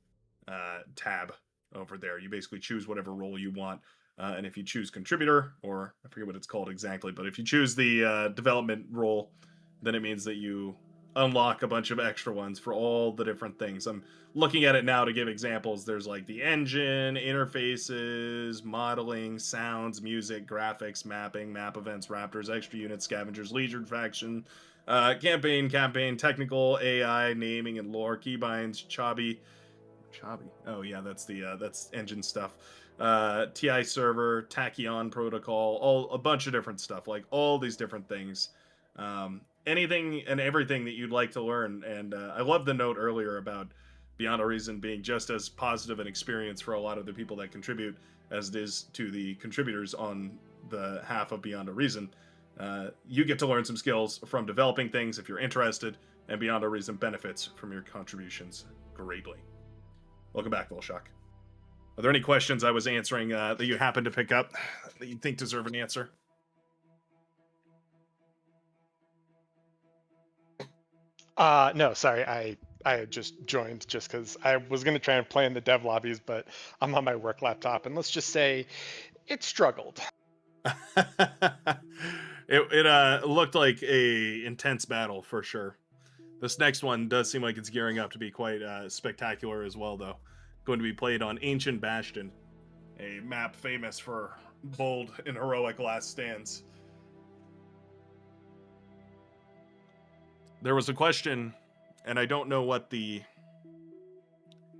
tab over there. You basically choose whatever role you want. And if you choose contributor, or I forget what it's called exactly, but if you choose the development role, then it means that you unlock a bunch of extra ones for all the different things. I'm looking at it now to give examples. There's like the engine, interfaces, modeling, sounds, music, graphics, mapping, map events, raptors, extra units, scavengers, legion faction, campaign, technical, AI, naming and lore, keybinds, Chabi. Oh yeah, that's engine stuff. TI server, Tachyon protocol, a bunch of different stuff, like all these different things. Anything and everything that you'd like to learn. And I love the note earlier about Beyond a Reason being just as positive an experience for a lot of the people that contribute as it is to the contributors on the half of Beyond a Reason. You get to learn some skills from developing things if you're interested, and Beyond a Reason benefits from your contributions greatly. Welcome back, Volshock. Are there any questions I was answering that you happen to pick up that you think deserve an answer? No, sorry, I had just joined just because I was going to try and play in the dev lobbies, but I'm on my work laptop, and let's just say it struggled. It looked like a intense battle for sure. This next one does seem like it's gearing up to be quite spectacular as well, though. Going to be played on Ancient Bastion, a map famous for bold and heroic last stands. There was a question, and I don't know what the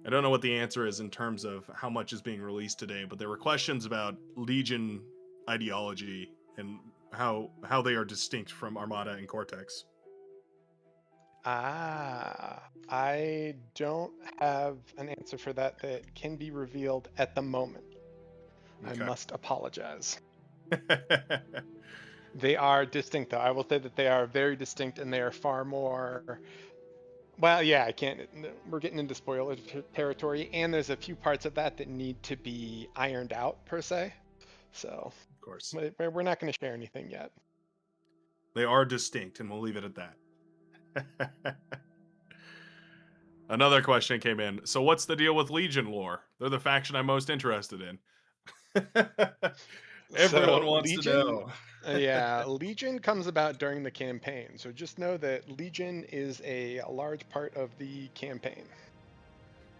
answer is in terms of how much is being released today, but there were questions about Legion ideology and how they are distinct from Armada and Cortex. I don't have an answer for that can be revealed at the moment. Okay. I must apologize. They are distinct, though. I will say that they are very distinct, and they are far more... Well, yeah, I can't... We're getting into spoiler territory, and there's a few parts of that need to be ironed out, per se. So, of course, we're not going to share anything yet. They are distinct, and we'll leave it at that. Another question came in. So what's the deal with Legion lore? They're the faction I'm most interested in. Everyone wants Legion, to know. Yeah, Legion comes about during the campaign. So just know that Legion is a large part of the campaign.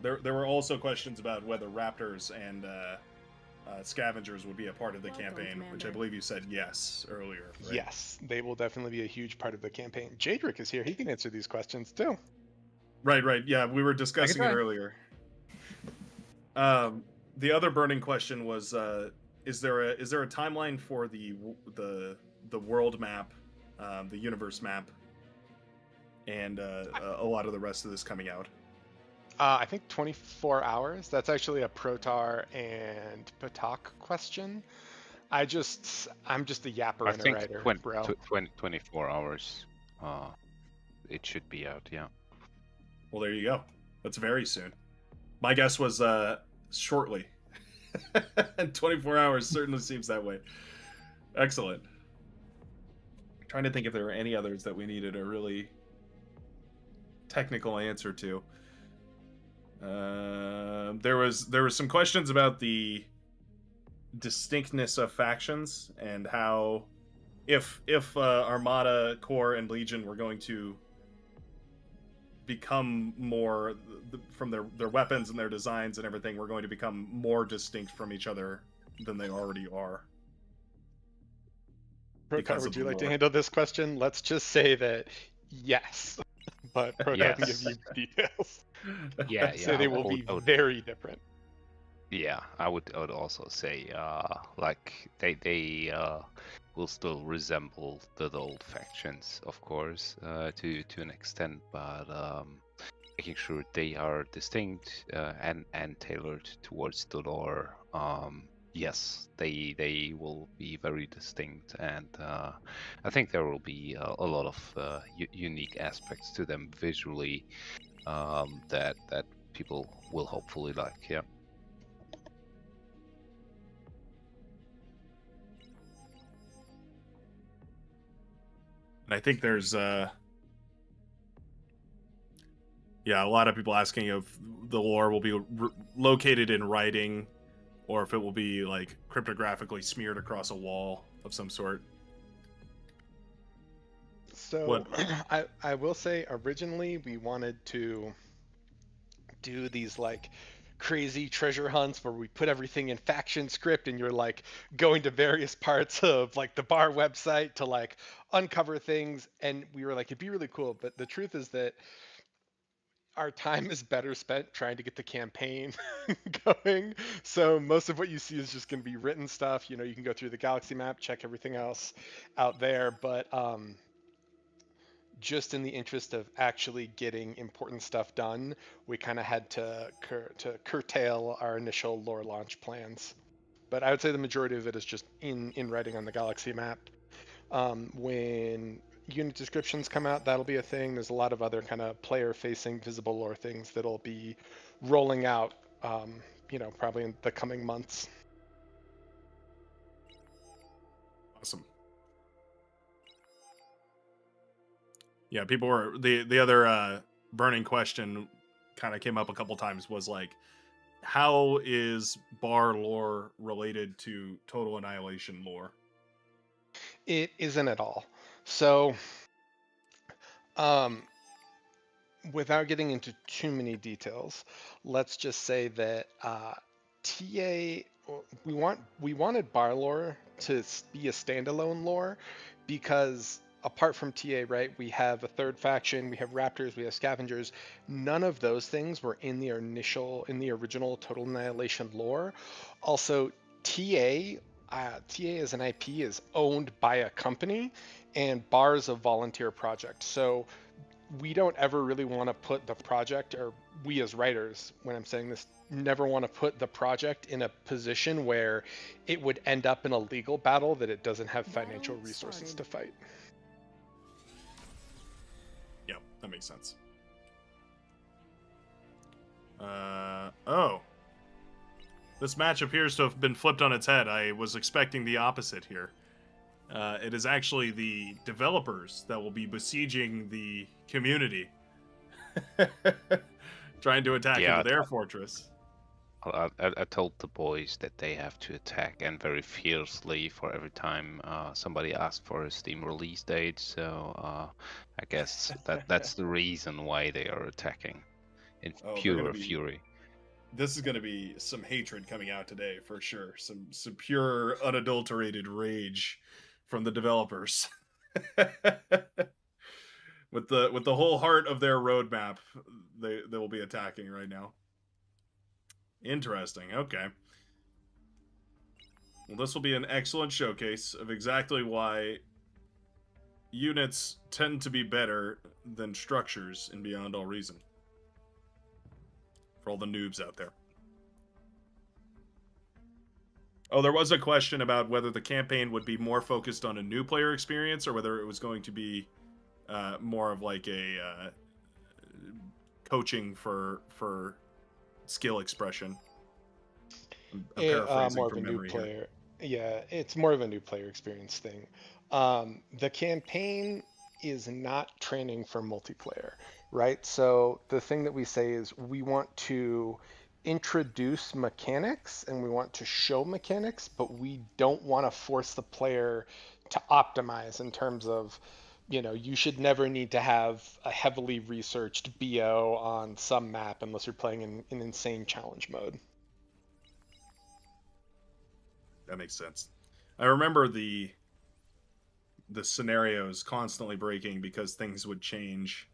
There were also questions about whether Raptors and Scavengers would be a part of the campaign, Commander. Which I believe you said yes earlier. Right? Yes, they will definitely be a huge part of the campaign. Jadric is here. He can answer these questions too. Right. Yeah, we were discussing it earlier. The other burning question was, is there a timeline for the world map, the universe map, and a lot of the rest of this coming out? I think 24 hours. That's actually a Protar and Patak question. I'm just a yapper and a writer, bro. 24 hours. It should be out, yeah. Well, there you go. That's very soon. My guess was shortly. 24 hours certainly seems that way. Excellent. I'm trying to think if there were any others that we needed a really technical answer to. There was some questions about the distinctness of factions and how if Armada, Core, and Legion were going to become more from their weapons and their designs and everything, we're going to become more distinct from each other than they already are. Protar, would you like to handle this question? Let's just say that yes, but Protar can give you details. Yeah. So they will be very different. Yeah, I would also say like they will still resemble the old factions, of course, to an extent, but making sure they are distinct and tailored towards the lore. Yes, they will be very distinct, and I think there will be a lot of unique aspects to them visually that people will hopefully like. Yeah. And I think there's a lot of people asking if the lore will be located in writing or if it will be like cryptographically smeared across a wall of some sort. So I will say originally we wanted to do these like crazy treasure hunts where we put everything in faction script and you're like going to various parts of like the bar website to like uncover things, and we were like it'd be really cool, but the truth is that our time is better spent trying to get the campaign going. So most of what you see is just going to be written stuff. You know, you can go through the galaxy map, check everything else out there, but just in the interest of actually getting important stuff done, we kind of had to curtail our initial lore launch plans. But I would say the majority of it is just in writing on the galaxy map. When unit descriptions come out, that'll be a thing. There's a lot of other kind of player-facing visible lore things that'll be rolling out, probably in the coming months. Awesome. Yeah, people were the other burning question kind of came up a couple times was like, how is bar lore related to Total Annihilation lore? It isn't at all. So, without getting into too many details, let's just say that TA, we wanted bar lore to be a standalone lore because apart from TA, right, we have a third faction, we have raptors, we have scavengers. None of those things were in the original Total Annihilation lore. Also, TA as an IP is owned by a company, and bar is a volunteer project. So we don't ever really want to put the project, or we as writers, when I'm saying this, never want to put the project in a position where it would end up in a legal battle that it doesn't have financial resources to fight. Yeah, that makes sense. Oh. This match appears to have been flipped on its head. I was expecting the opposite here. It is actually the developers that will be besieging the community, trying to attack into their fortress. I told the boys that they have to attack, and very fiercely, for every time somebody asks for a Steam release date. So I guess that's the reason why they are attacking in pure fury. This is going to be some hatred coming out today for sure. Some pure unadulterated rage from the developers. with the whole heart of their roadmap, they will be attacking right now. Interesting. Okay. Well, this will be an excellent showcase of exactly why units tend to be better than structures in Beyond All Reason. For all the noobs out there. Oh, there was a question about whether the campaign would be more focused on a new player experience or whether it was going to be more of like a coaching for skill expression. I'm paraphrasing more of from a new memory player. Yeah, it's more of a new player experience thing. The campaign is not training for multiplayer, right? So the thing that we say is we want to introduce mechanics and we want to show mechanics, but we don't want to force the player to optimize in terms of, you should never need to have a heavily researched BO on some map unless you're playing in insane challenge mode. That makes sense. I remember the scenarios constantly breaking because things would change.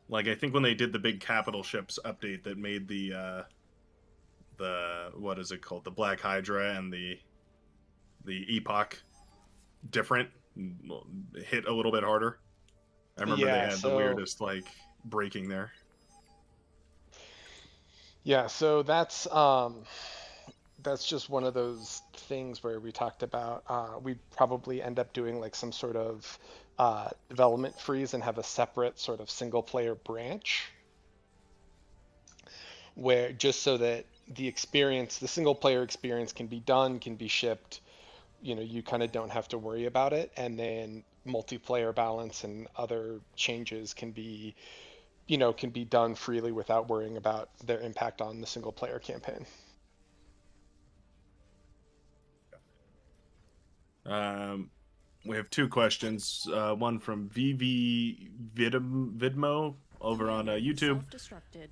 Like I think when they did the big capital ships update that made the what is it called, the Black Hydra and the Epoch different, hit a little bit harder. I remember they had the weirdest like breaking there. Yeah, so that's just one of those things where we talked about we probably end up doing like some sort of development freeze and have a separate sort of single player branch where just so that the single player experience can be done, can be shipped, you kind of don't have to worry about it, and then multiplayer balance and other changes can be done freely without worrying about their impact on the single player campaign. We have two questions. One from VV Vidmo over on YouTube.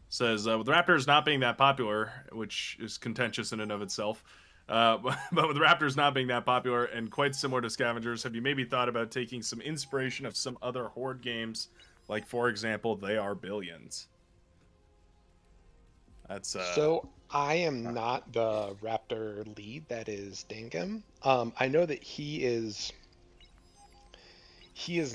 Says, with Raptors not being that popular, which is contentious in and of itself, but with Raptors not being that popular and quite similar to Scavengers, have you maybe thought about taking some inspiration of some other Horde games? Like, for example, They Are Billions. That's So I am not the Raptor lead. That is Dangam. I know that he is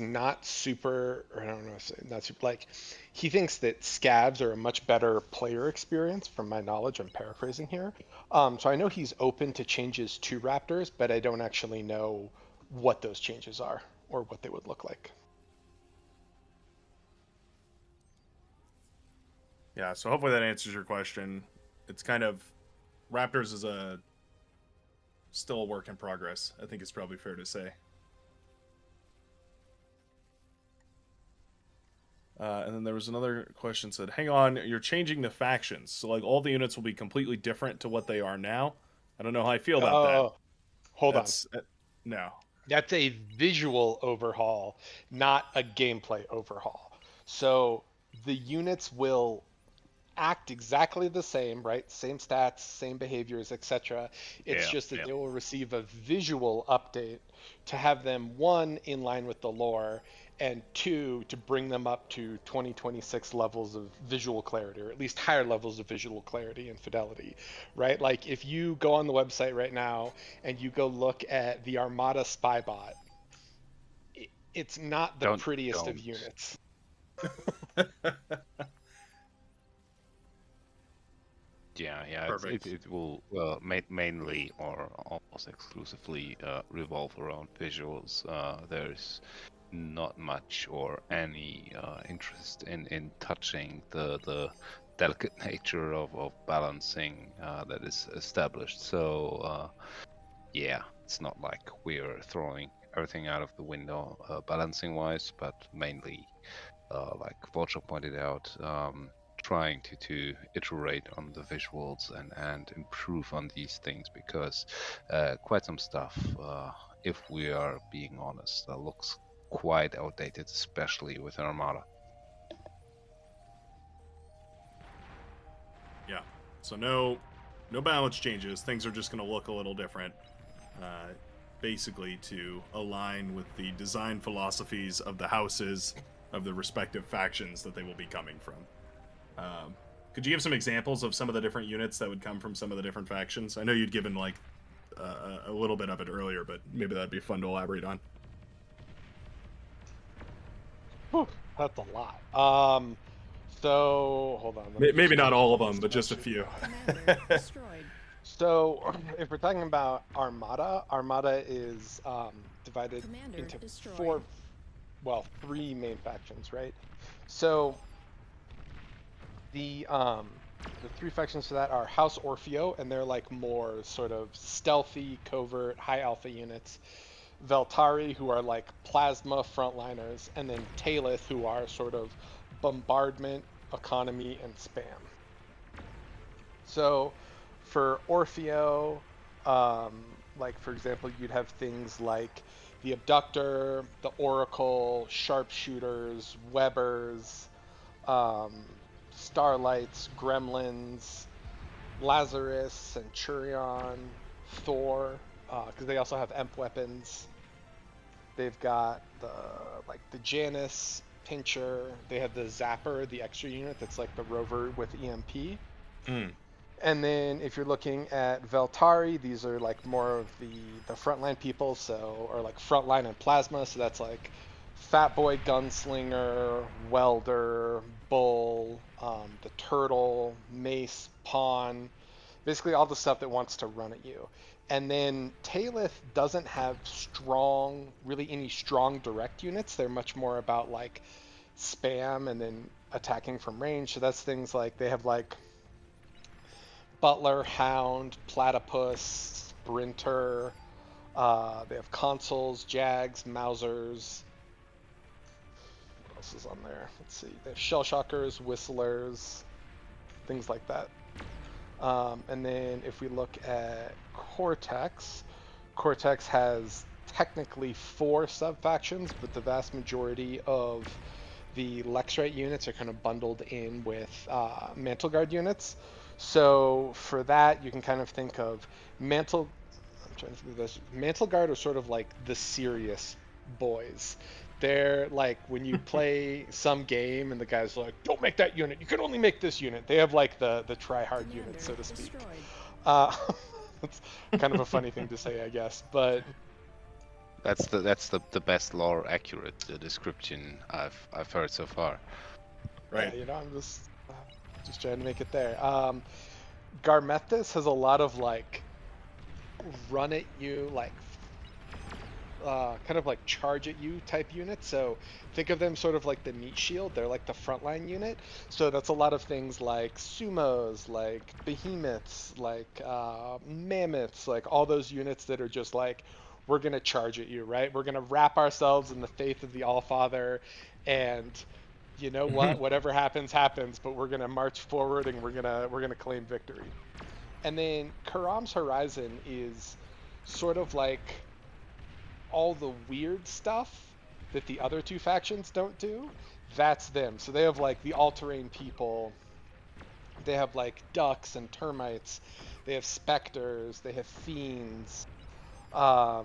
not super, or I don't know, not super, like, he thinks that scavs are a much better player experience, from my knowledge. I'm paraphrasing here. So I know he's open to changes to Raptors, but I don't actually know what those changes are or what they would look like. Yeah, so hopefully that answers your question. It's kind of, Raptors is still a work in progress, I think it's probably fair to say. And then there was another question said, hang on, you're changing the factions. So like all the units will be completely different to what they are now. I don't know how I feel about that. Hold on. No. That's a visual overhaul, not a gameplay overhaul. So the units will act exactly the same, right? Same stats, same behaviors, etc. It's just that they will receive a visual update to have them, one, in line with the lore, and two, to bring them up to 2026 levels of visual clarity, or at least higher levels of visual clarity and fidelity, right? Like if you go on the website right now and you go look at the Armada Spybot, it's not the prettiest of units. Yeah, it will mainly or almost exclusively revolve around visuals. There's not much or any interest in touching the delicate nature of balancing that is established. So yeah, it's not like we're throwing everything out of the window balancing wise, but mainly like Vulture pointed out, trying to iterate on the visuals and improve on these things, because quite some stuff, if we are being honest, looks quite outdated, especially with Armada. Yeah, so no balance changes. Things are just going to look a little different, basically to align with the design philosophies of the houses of the respective factions that they will be coming from. Could you give some examples of some of the different units that would come from some of the different factions? I know you'd given like a little bit of it earlier, but maybe that'd be fun to elaborate on. Whew, that's a lot. So hold on. Maybe not all of them, but just a few. So if we're talking about Armada is divided into three main factions, right? So the three factions for that are House Orfeo, and they're like more sort of stealthy, covert, high alpha units. Veltari, who are like plasma frontliners, and then Talith, who are sort of bombardment, economy, and spam. So for Orfeo, like for example, you'd have things like the Abductor, the Oracle, Sharpshooters, Webbers, Starlights, Gremlins, Lazarus, Centurion, Thor, because they also have EMP weapons. They've got the Janus, Pincher. They have the Zapper, the extra unit that's like the rover with EMP. And then if you're looking at Veltari, these are like more of the frontline people, or like frontline and plasma. So that's like Fat Boy Gunslinger, Welder, Bull, the Turtle, Mace, Pawn, basically all the stuff that wants to run at you. And then Talith doesn't have really any strong direct units. They're much more about like spam and then attacking from range. So that's things like they have like Butler, Hound, Platypus, Sprinter. They have Consuls, Jags, Mausers. What else is on there? Let's see. They have Shellshockers, Whistlers, things like that. And then if we look at Cortex has technically 4 sub-factions, but the vast majority of the Lexrite units are kind of bundled in with Mantle Guard units. So for that, you can kind of think of Mantle Guard are sort of like the serious boys. They're like when you play some game and the guy's like, don't make that unit, you can only make this unit. They have like the try-hard unit, so to speak. That's kind of a funny thing to say, I guess, but that's the best lore accurate description I've heard so far. Right. Yeah, I'm just trying to make it there. Garmethis has a lot of like run at you, like kind of like charge at you type units. So think of them sort of like the meat shield. They're like the frontline unit. So that's a lot of things like sumos, like behemoths, like mammoths, like all those units that are just like, we're gonna charge at you, right? We're gonna wrap ourselves in the faith of the Allfather, and you know what? Whatever happens, happens. But we're gonna march forward and we're gonna claim victory. And then Karam's Horizon is sort of like all the weird stuff that the other 2 factions don't do. That's them. So they have like the all-terrain people. They have like ducks and termites. They have specters. They have fiends. But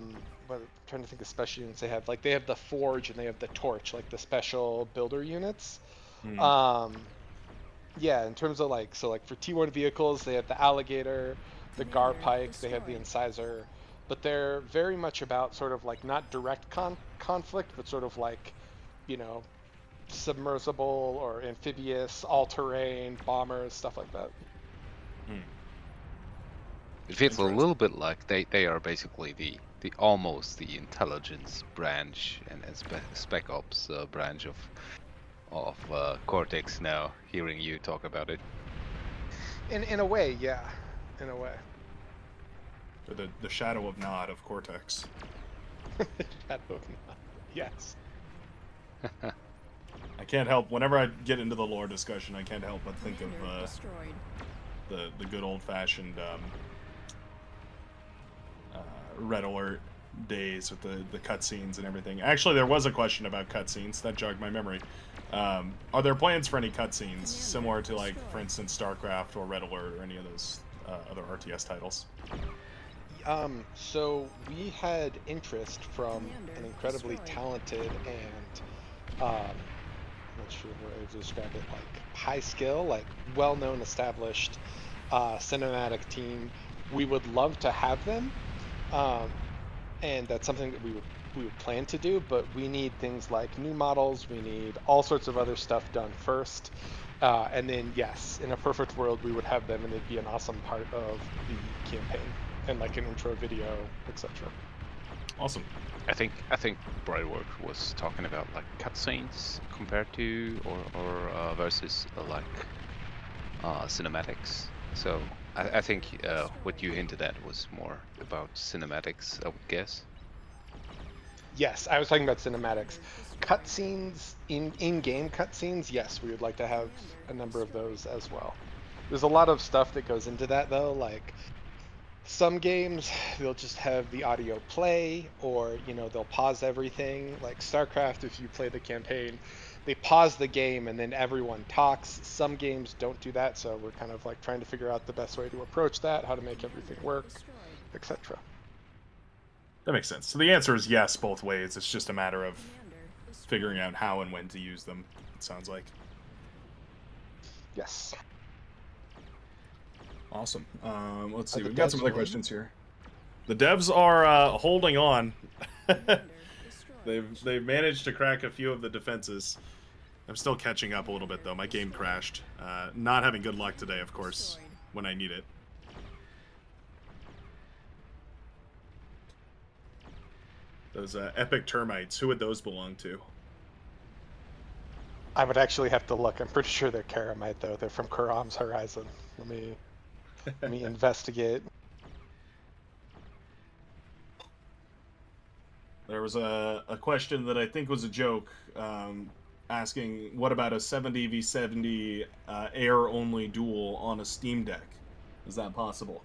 I'm trying to think of special units they have. Like they have the forge and they have the torch, like the special builder units. Yeah, in terms of like, so like for T1 vehicles, they have the alligator, the Garpike, they have the incisor, but they're very much about sort of like not direct conflict, but sort of like, you know, submersible or amphibious, all-terrain, bombers, stuff like that. It feels a little bit like they are basically the almost the intelligence branch and spec ops branch of Cortex now, hearing you talk about it. In a way, yeah. In a way. The shadow of Nod of Cortex. Shadow of Nod. Yes. I can't help, whenever I get into the lore discussion, I can't help but think of the good old-fashioned Red Alert days with the cutscenes and everything. Actually, there was a question about cutscenes that jogged my memory. Are there plans for any cutscenes similar to, like, for instance, StarCraft or Red Alert or any of those other RTS titles? So we had interest from an incredibly talented and I'm not sure where to describe it, like high skill, like well-known, established cinematic team. We would love to have them, and that's something that we would plan to do, but we need things like new models, we need all sorts of other stuff done first, and then yes, in a perfect world we would have them and they'd be an awesome part of the campaign and like an intro video, etc. Awesome. I think Brightwork was talking about like cutscenes compared to or versus like cinematics. So I think what you hinted at was more about cinematics, I would guess. Yes, I was talking about cinematics. Cutscenes, in-game cutscenes, yes, we would like to have a number of those as well. There's a lot of stuff that goes into that though, like some games they'll just have the audio play, or you know, they'll pause everything. Like StarCraft, if you play the campaign, they pause the game and then everyone talks. Some games don't do that, so we're kind of like trying to figure out the best way to approach that, how to make everything work, etc. That makes sense. So the answer is yes, both ways. It's just a matter of figuring out how and when to use them, it sounds like. Yes. Awesome. Let's see. We've got some other questions here. The devs are holding on. They've managed to crack a few of the defenses. I'm still catching up a little bit, though. My game crashed. Not having good luck today, of course, when I need it. Those epic termites, who would those belong to? I would actually have to look. I'm pretty sure they're Karamite, though. They're from Karam's Horizon. Let me investigate. There was a question that I think was a joke, asking, what about a 70v70 air-only duel on a Steam Deck? Is that possible?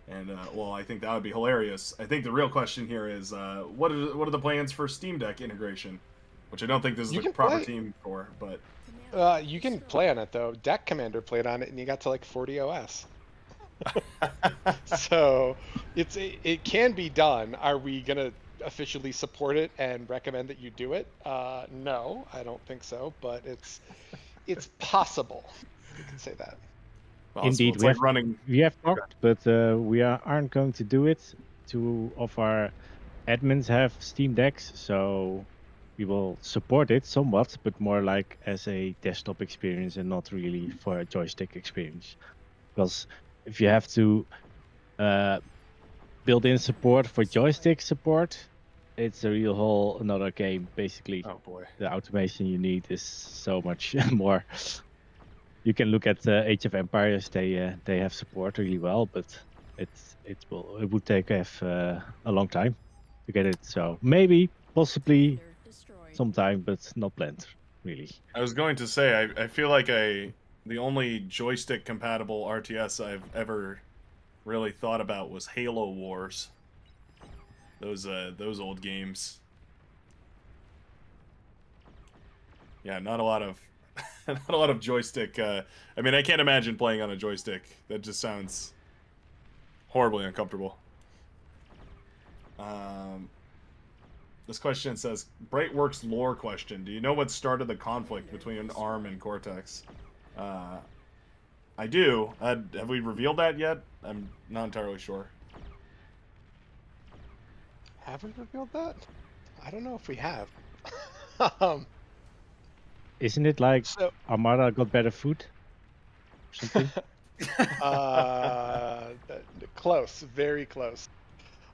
And well, I think that would be hilarious. I think the real question here is what are the plans for Steam Deck integration, which I don't think this is the proper team for, but you can play on it though. Deck Commander played on it, and you got to like 40 OS. So it can be done. Are we gonna officially support it and recommend that you do it? No, I don't think so, but it's possible. You can say that. Indeed, we have talked, but we aren't going to do it. Two of our admins have Steam Decks, so we will support it somewhat, but more like as a desktop experience and not really for a joystick experience. Because if you have to build in support for joystick support, it's a real whole another game. Basically, oh boy, the automation you need is so much more. You can look at Age of Empires; they have support really well, but it would take a long time to get it. So maybe, possibly, sometime, but not planned really. I was going to say I feel like the only joystick compatible RTS I've ever really thought about was Halo Wars. Those old games. Yeah, not a lot of not a lot of joystick. I mean, I can't imagine playing on a joystick. That just sounds horribly uncomfortable. This question says, Brightworks lore question. Do you know what started the conflict between ARM and Cortex? I do. Have we revealed that yet? I'm not entirely sure. Have we revealed that? I don't know if we have. Isn't it like Armada got better food? Or something? Close, very close.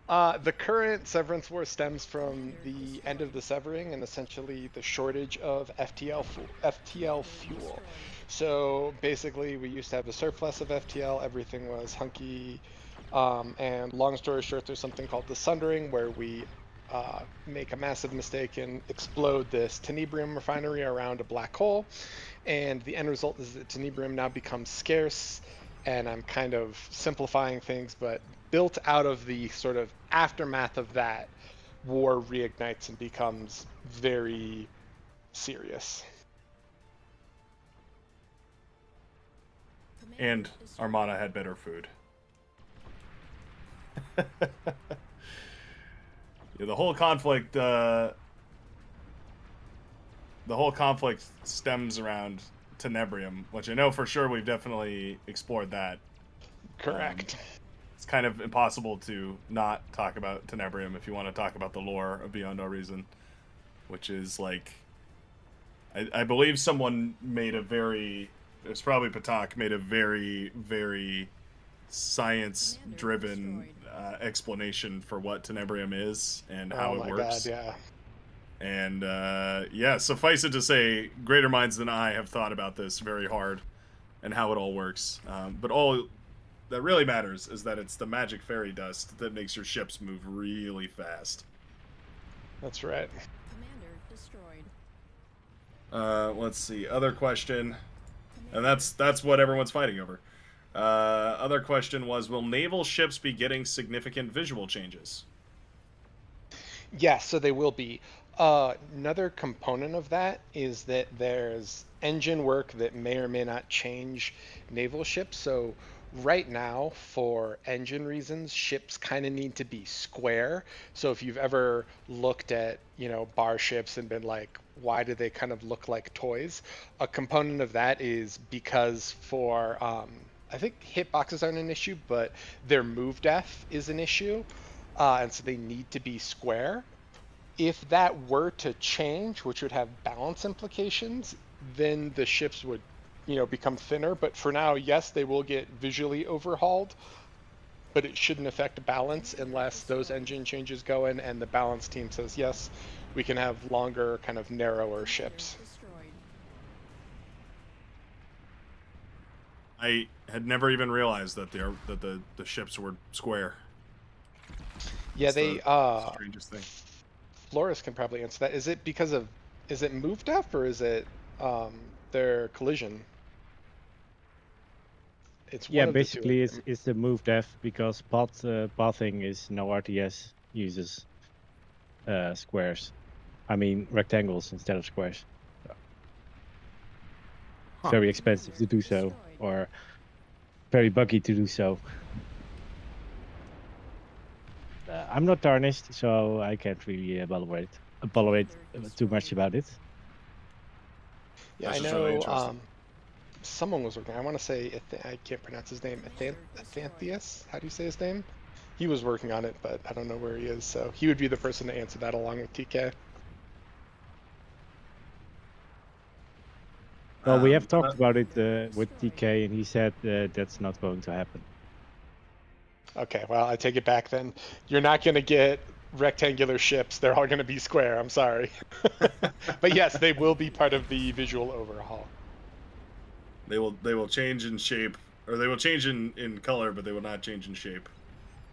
The current Severance War stems from the end of the Severing and essentially the shortage of FTL fuel. So basically, we used to have a surplus of FTL. Everything was hunky. And long story short, there's something called the Sundering, where we make a massive mistake and explode this tenebrium refinery around a black hole. And the end result is that tenebrium now becomes scarce. And I'm kind of simplifying things, but built out of the sort of aftermath of that, war reignites and becomes very serious. And Armada had better food. Yeah, the whole conflict stems around tenebrium, which I know for sure we've definitely explored that. Correct. It's kind of impossible to not talk about tenebrium if you want to talk about the lore of Beyond All Reason, which is like, I believe someone made a very, it's probably Patak, made a very, very science-driven explanation for what tenebrium is and how it works. God, yeah. And yeah, suffice it to say, greater minds than I have thought about this very hard and how it all works. But all that really matters is that it's the magic fairy dust that makes your ships move really fast. That's right. Commander destroyed. Let's see. Other question. And that's what everyone's fighting over. Other question was, will naval ships be getting significant visual changes? Yes, so they will be. Another component of that is that there's engine work that may or may not change naval ships. So right now, for engine reasons, ships kind of need to be square. So if you've ever looked at, bar ships and been like, why do they kind of look like toys? A component of that is because for, I think hitboxes aren't an issue, but their move depth is an issue. And so they need to be square. If that were to change, which would have balance implications, then the ships would, become thinner. But for now, yes, they will get visually overhauled, but it shouldn't affect balance unless those engine changes go in and the balance team says, yes, we can have longer, kind of narrower ships. I had never even realized that the ships were square. Yeah, That's the strangest thing. Flores can probably answer that. Is it because of, is it move depth or is it their collision? It's Yeah, one of basically the two. it's the move dev because pathing is no RTS uses squares. I mean rectangles instead of squares. So. Huh. Very expensive to do so, or very buggy to do so. I'm not tarnished, so I can't really evaluate too much about it. Yeah, That's I just really know. interesting. Someone was working. I want to say I can't pronounce his name. Athanthius. How do you say his name? He was working on it, but I don't know where he is. So he would be the person to answer that along with TK. Well, we have talked about it with TK, and he said that's not going to happen. Okay, well, I take it back then. You're not going to get rectangular ships. They're all going to be square. I'm sorry. But yes, they will be part of the visual overhaul. They will change in shape, or they will change in color, but they will not change in shape.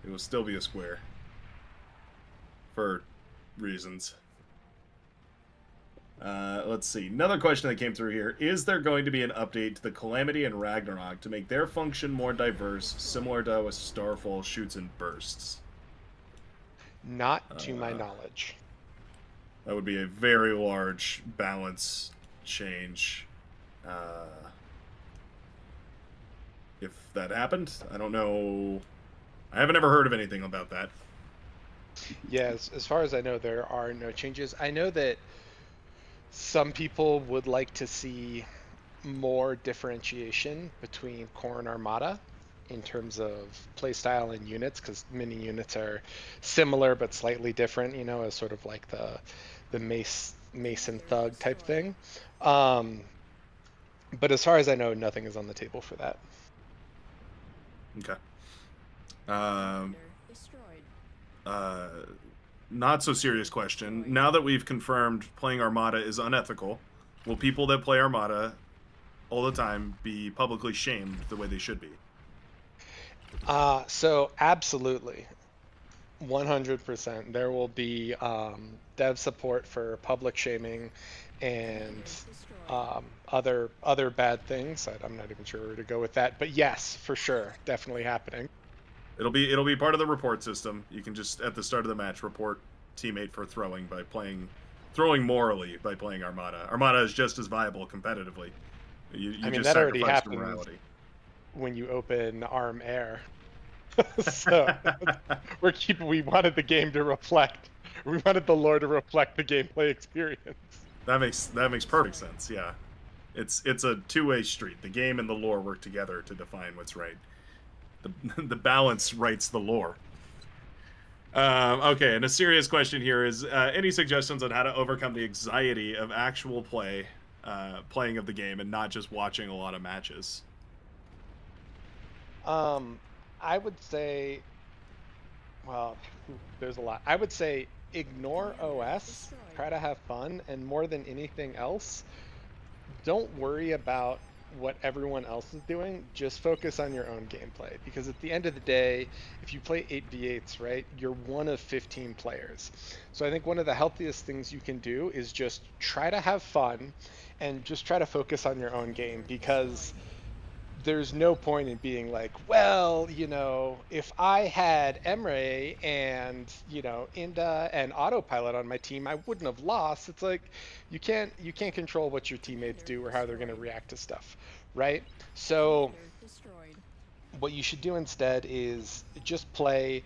It will still be a square. For reasons. Let's see. Another question that came through here. Is there going to be an update to the Calamity and Ragnarok to make their function more diverse, similar to how a Starfall shoots in bursts? Not to my knowledge. That would be a very large balance change. If that happened, I don't know. I haven't ever heard of anything about that. Yeah, as far as I know, there are no changes. I know that some people would like to see more differentiation between Core and Armada in terms of playstyle and units, because many units are similar but slightly different, you know, as sort of like the mace and thug type thing. But as far as I know, nothing is on the table for that. Okay. Not so serious question. Now that we've confirmed playing Armada is unethical, will people that play Armada all the time be publicly shamed the way they should be? So absolutely. 100%. There will be dev support for public shaming and other bad things. I'm not even sure where to go with that, but yes, for sure, definitely happening. It'll be part of the report system. You can just at the start of the match report teammate for throwing morally by playing Armada. Armada is just as viable competitively. You I mean, just that already sacrifice happens morality when you open Arm Air. So we wanted the game to reflect. We wanted the lore to reflect the gameplay experience. That makes perfect sense. Yeah, it's a two-way street. The game and the lore work together to define what's right. The balance writes the lore. Okay, and a serious question here is: any suggestions on how to overcome the anxiety of actual playing of the game and not just watching a lot of matches? I would say, well, there's a lot. I would say ignore OS, try to have fun, and more than anything else, don't worry about what everyone else is doing. Just focus on your own gameplay, because at the end of the day, if you play 8v8s, right, you're one of 15 players. So I think one of the healthiest things you can do is just try to have fun and just try to focus on your own game, because there's no point in being like, well, you know, if I had Emre and, you know, Inda and Autopilot on my team, I wouldn't have lost. It's like you can't control what your teammates do or how they're going to react to stuff, right? So what you should do instead is just play,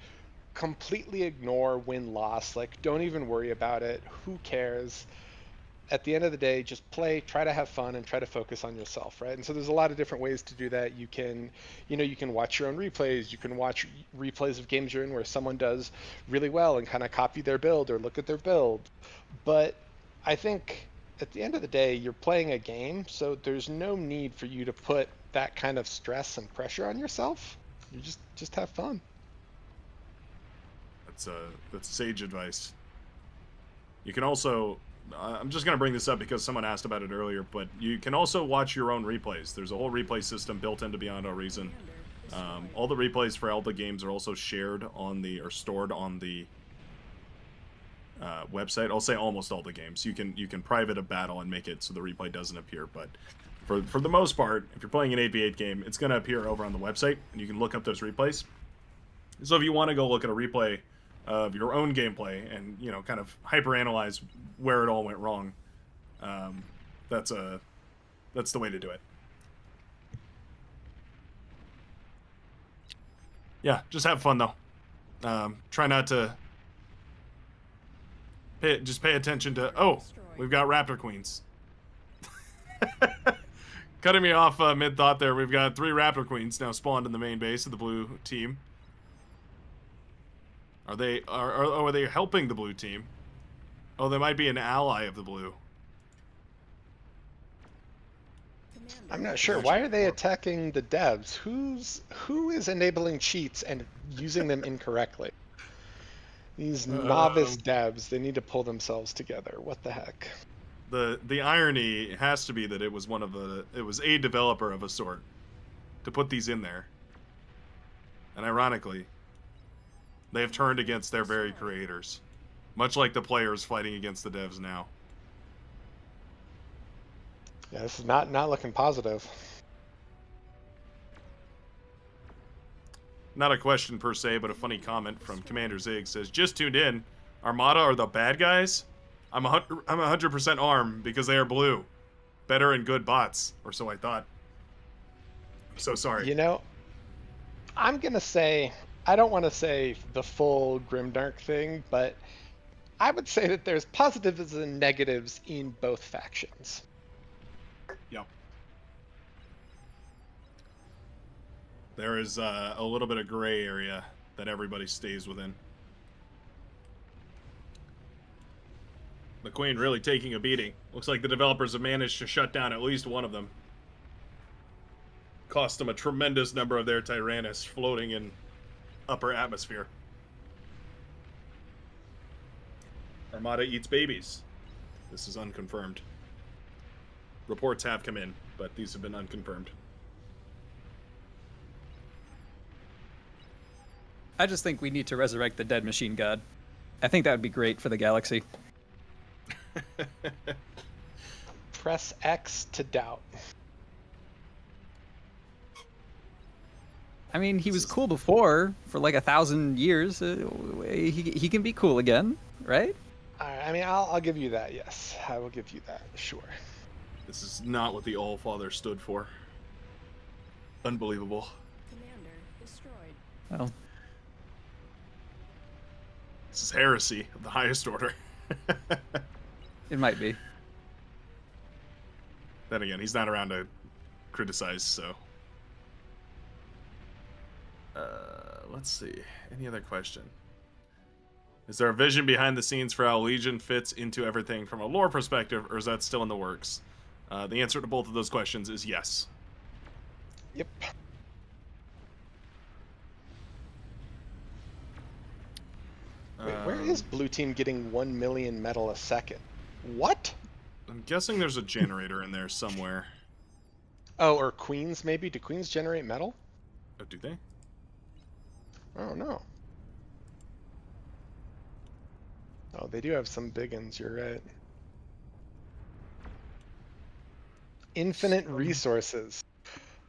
completely ignore win-loss, like don't even worry about it. Who cares? At the end of the day, just play, try to have fun, and try to focus on yourself, right? And so there's a lot of different ways to do that. You can watch your own replays. You can watch replays of games you're in where someone does really well and kind of copy their build or look at their build. But I think at the end of the day, you're playing a game, so there's no need for you to put that kind of stress and pressure on yourself. You just have fun. That's sage advice. You can also, I'm just going to bring this up because someone asked about it earlier, but you can also watch your own replays. There's a whole replay system built into Beyond All Reason. All the replays for all the games are also stored on the website. I'll say almost all the games. You can private a battle and make it so the replay doesn't appear, but for the most part, if you're playing an 8v8 game, it's going to appear over on the website, and you can look up those replays. So if you want to go look at a replay of your own gameplay and, you know, kind of hyper-analyze where it all went wrong, that's the way to do it. Yeah, just have fun, though. Try not to... just pay attention to... Oh, we've got Raptor Queens. Cutting me off mid-thought there. We've got 3 Raptor Queens now spawned in the main base of the blue team. Are they helping the blue team? Oh, they might be an ally of the blue. I'm not sure. Why are they attacking the devs? Who is enabling cheats and using them incorrectly? These novice devs, they need to pull themselves together. What the heck? The irony has to be that it was a developer of a sort to put these in there. And ironically, they have turned against their very creators, much like the players fighting against the devs now. Yeah, this is not looking positive. Not a question per se, but a funny comment from Commander Zig says, "Just tuned in. Armada are the bad guys? I'm 100% ARM because they are blue. Better and good bots, or so I thought. I'm so sorry." You know, I'm gonna say, I don't want to say the full grimdark thing, but I would say that there's positives and negatives in both factions. Yep. There is a little bit of gray area that everybody stays within. The Queen really taking a beating. Looks like the developers have managed to shut down at least one of them. Cost them a tremendous number of their Tyrannus floating in upper atmosphere. Armada eats babies. This is unconfirmed. Reports have come in, but these have been unconfirmed. I just think we need to resurrect the dead machine god. I think that would be great for the galaxy. Press X to doubt. I mean, he was cool before for like 1,000 years. He can be cool again, right? I mean, I'll give you that. Yes, I will give you that. Sure. This is not what the All-Father stood for. Unbelievable. Commander destroyed. Well, this is heresy of the highest order. It might be. Then again, he's not around to criticize, so. Let's see. Any other question? Is there a vision behind the scenes for how Legion fits into everything from a lore perspective, or is that still in the works? The answer to both of those questions is yes. Yep. Wait, where is Blue Team getting 1 million metal a second? What? I'm guessing there's a generator in there somewhere. Oh, or Queens maybe? Do Queens generate metal? Oh, do they? Oh, no. Oh, they do have some big ones, you're right. Infinite resources.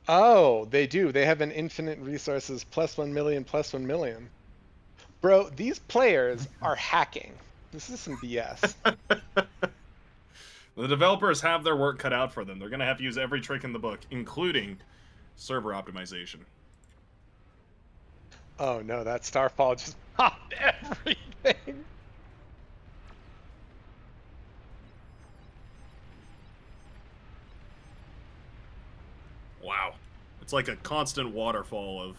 Oh, they do. They have an infinite resources plus 1 million plus 1 million. Bro, these players are hacking. This is some BS. The developers have their work cut out for them. They're going to have to use every trick in the book, including server optimization. Oh no, that Starfall just popped everything. Wow. It's like a constant waterfall of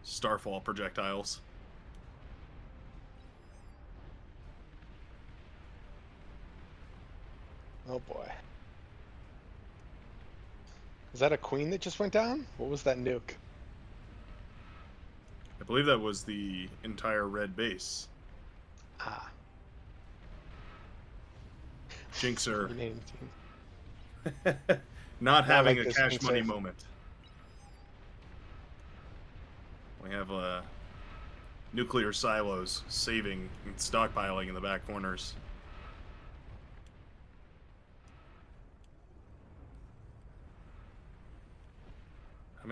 Starfall projectiles. Oh boy. Is that a queen that just went down? What was that nuke? I believe that was the entire red base. Ah. Jinxer. Rename team. Not having like a this cash money Jinxer. moment. We have nuclear silos saving and stockpiling in the back corners.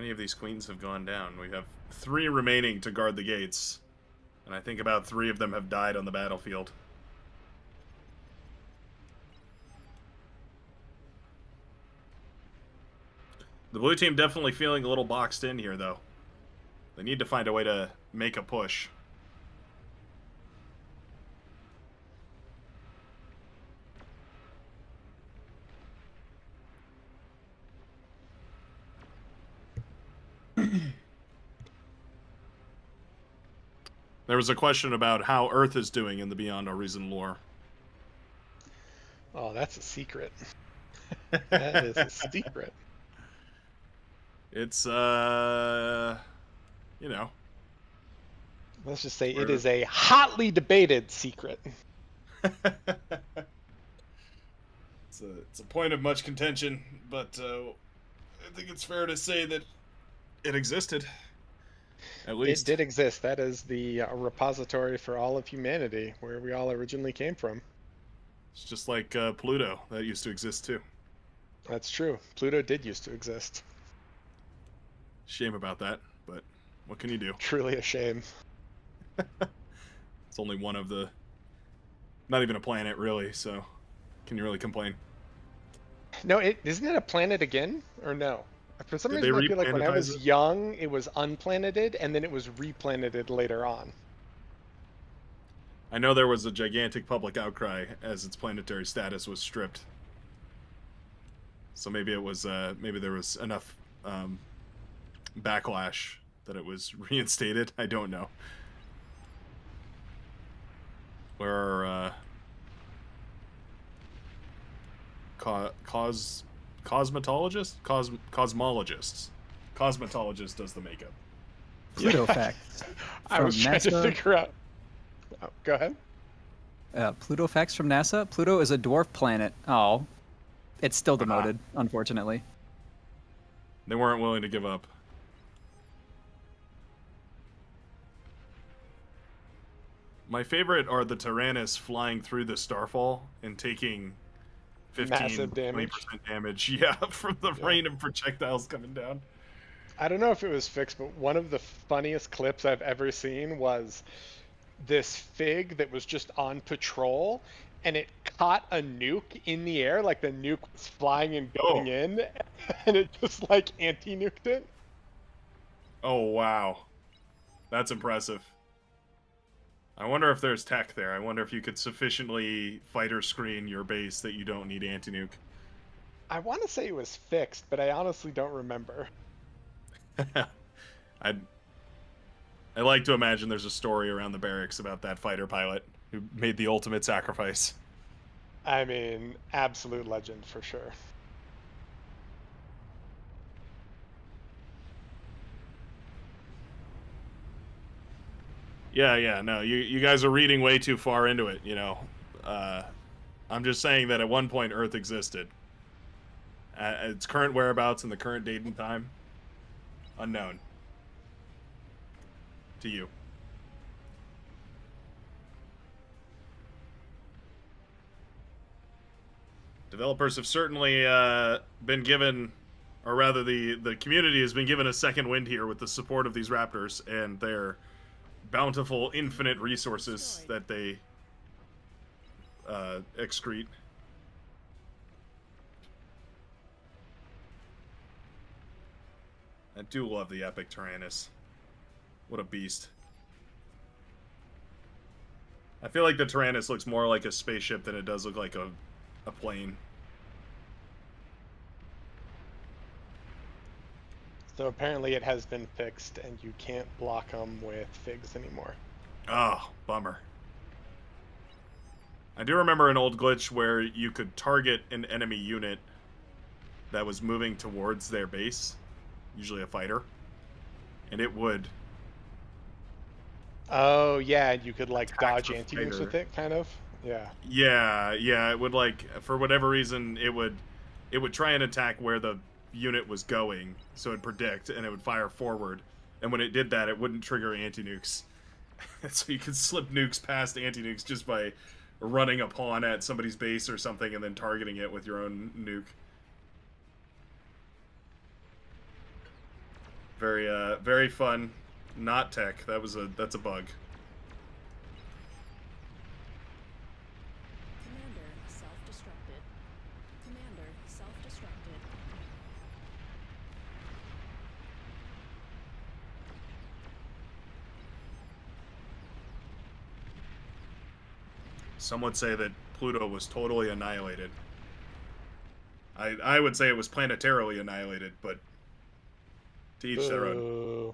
many of these queens have gone down? We have 3 remaining to guard the gates. And I think about 3 of them have died on the battlefield. The blue team definitely feeling a little boxed in here, though. They need to find a way to make a push. There was a question about how Earth is doing in the Beyond Our Reason lore. Oh, that's a secret. That is a secret. It's, you know. Let's just say it is a hotly debated secret. It's a point of much contention, but I think it's fair to say that it existed. At least. It did exist. That is the repository for all of humanity, where we all originally came from. It's just like Pluto. That used to exist too. That's true. Pluto did used to exist. Shame about that, but what can you do? Truly a shame. It's only one of the... Not even a planet, really, so can you really complain? No, isn't it a planet again, or no? For some reason, I feel like when I was young, it was unplaneted, and then it was replaneted later on. I know there was a gigantic public outcry as its planetary status was stripped. So maybe it was, maybe there was enough backlash that it was reinstated. I don't know. Where are cosmetologists? Cosmologists. Cosmetologist does the makeup. Pluto facts. I was trying to figure out. Oh, go ahead. Pluto facts from NASA. Pluto is a dwarf planet. Oh, it's still demoted, unfortunately. They weren't willing to give up. My favorite are the Tyrannus flying through the Starfall and taking 15, 20% damage. Yeah, from the rain of projectiles coming down. I don't know if it was fixed, but one of the funniest clips I've ever seen was this Fig that was just on patrol, and it caught a nuke in the air, like the nuke was flying and going in, and it just like anti-nuked it. Oh, wow. That's impressive. I wonder if there's tech there. I wonder if you could sufficiently fighter screen your base that you don't need anti-nuke. I want to say it was fixed, but I honestly don't remember. I like to imagine there's a story around the barracks about that fighter pilot who made the ultimate sacrifice. I mean, absolute legend for sure. Yeah, no, you guys are reading way too far into it, you know. I'm just saying that at one point Earth existed. Its current whereabouts and the current date and time, unknown to you. Developers have certainly been given, or rather the community has been given a second wind here with the support of these raptors and their bountiful infinite resources that they excrete. I do love the epic Tyrannus. What a beast. I feel like the Tyrannus looks more like a spaceship than it does look like a plane. So apparently it has been fixed, and you can't block them with Figs anymore. Oh, bummer. I do remember an old glitch where you could target an enemy unit that was moving towards their base, usually a fighter, and it would... Oh, yeah, and you could, like, dodge anti-nukes with it, kind of? Yeah. Yeah, it would, like, for whatever reason, it would try and attack where the unit was going, so it'd predict, and it would fire forward. And when it did that, it wouldn't trigger anti-nukes. So you could slip nukes past anti-nukes just by running a pawn at somebody's base or something and then targeting it with your own nuke. very fun. Not tech. That's a bug. Commander self-destructed. Commander self-destructed. Some would say that Pluto was totally annihilated. I would say it was planetarily annihilated, but to each their own.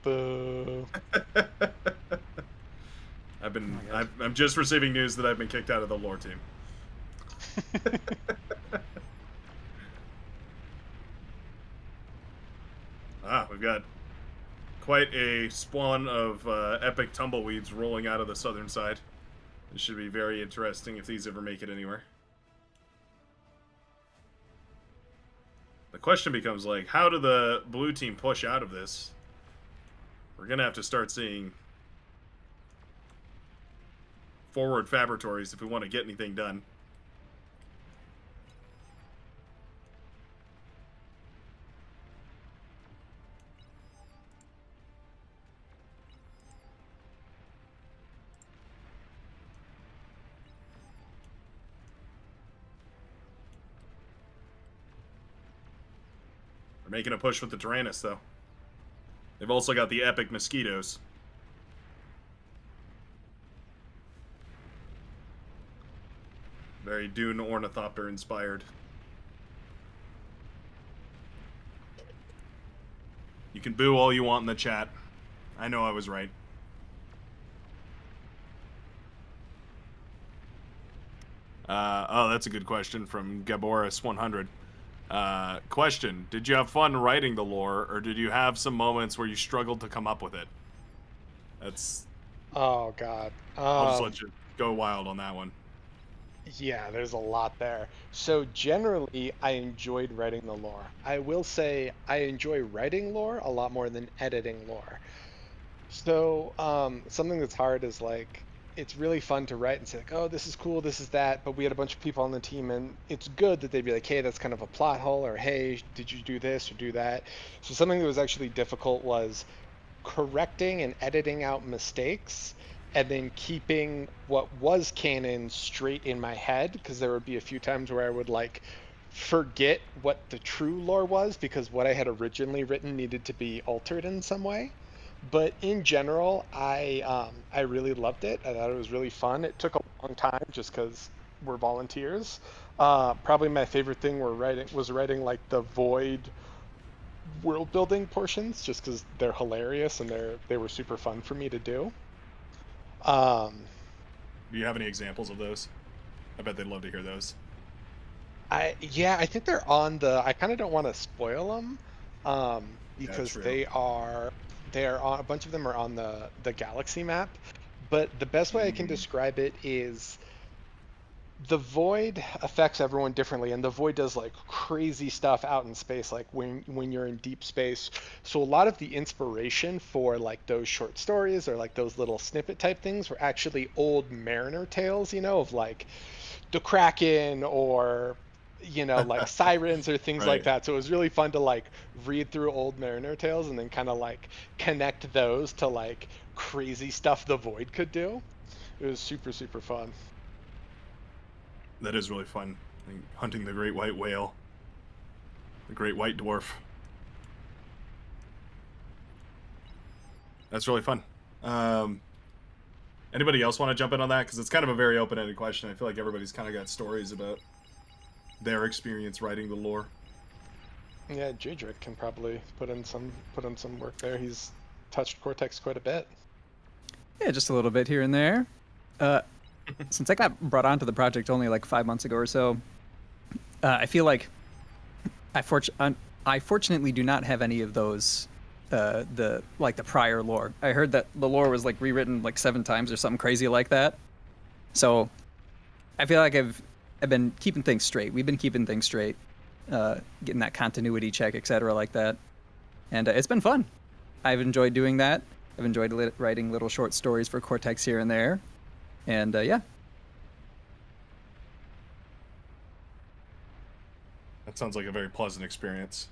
Boo. I'm just receiving news that I've been kicked out of the lore team. We've got quite a spawn of epic tumbleweeds rolling out of the southern side. This should be very interesting if these ever make it anywhere. The question becomes, like, how do the blue team push out of this? We're going to have to start seeing forward fabratories if we want to get anything done. They're making a push with the Tyrannus, though. They've also got the epic mosquitoes. Very Dune Ornithopter inspired. You can boo all you want in the chat. I know I was right. Oh, that's a good question from Gaboris100. Question, did you have fun writing the lore, or did you have some moments where you struggled to come up with it? That's... Oh, God. I'll just let you go wild on that one. Yeah, there's a lot there. So generally, I enjoyed writing the lore. I will say I enjoy writing lore a lot more than editing lore. So something that's hard is, like, it's really fun to write and say, like, oh, this is cool, this is that, but we had a bunch of people on the team, and it's good that they'd be like, hey, that's kind of a plot hole, or hey, did you do this or do that? So something that was actually difficult was correcting and editing out mistakes, and then keeping what was canon straight in my head, because there would be a few times where I would, like, forget what the true lore was because what I had originally written needed to be altered in some way. But in general, I really loved it. I thought it was really fun. It took a long time just because we're volunteers. Probably my favorite thing was writing like the Void world building portions, just because they're hilarious and they were super fun for me to do. Do you have any examples of those? I bet they'd love to hear those. I think they're on the. I kind of don't want to spoil them because they are on, a bunch of them are on the galaxy map. But the best way I can describe it is the Void affects everyone differently, and the Void does like crazy stuff out in space, like when you're in deep space. So a lot of the inspiration for like those short stories or like those little snippet type things were actually old Mariner tales, of like the Kraken or like sirens or things like that. So it was really fun to like read through old Mariner tales and then kind of like connect those to like crazy stuff the Void could do. It was super, super fun. That is really fun. Like hunting the great white whale. The great white dwarf. That's really fun. Anybody else want to jump in on that? Because it's kind of a very open-ended question. I feel like everybody's kind of got stories about their experience writing the lore. Yeah, Jadric can probably put in some work there. He's touched Cortex quite a bit. Yeah, just a little bit here and there. Since I got brought onto the project only like 5 months ago or so, I feel like I fortunately do not have any of those the prior lore. I heard that the lore was like rewritten like 7 times or something crazy like that. So I feel like I've been keeping things straight. We've been keeping things straight, getting that continuity check, etc. like that, and it's been fun. I've enjoyed doing that. I've enjoyed writing little short stories for Cortex here and there. And yeah. That sounds like a very pleasant experience.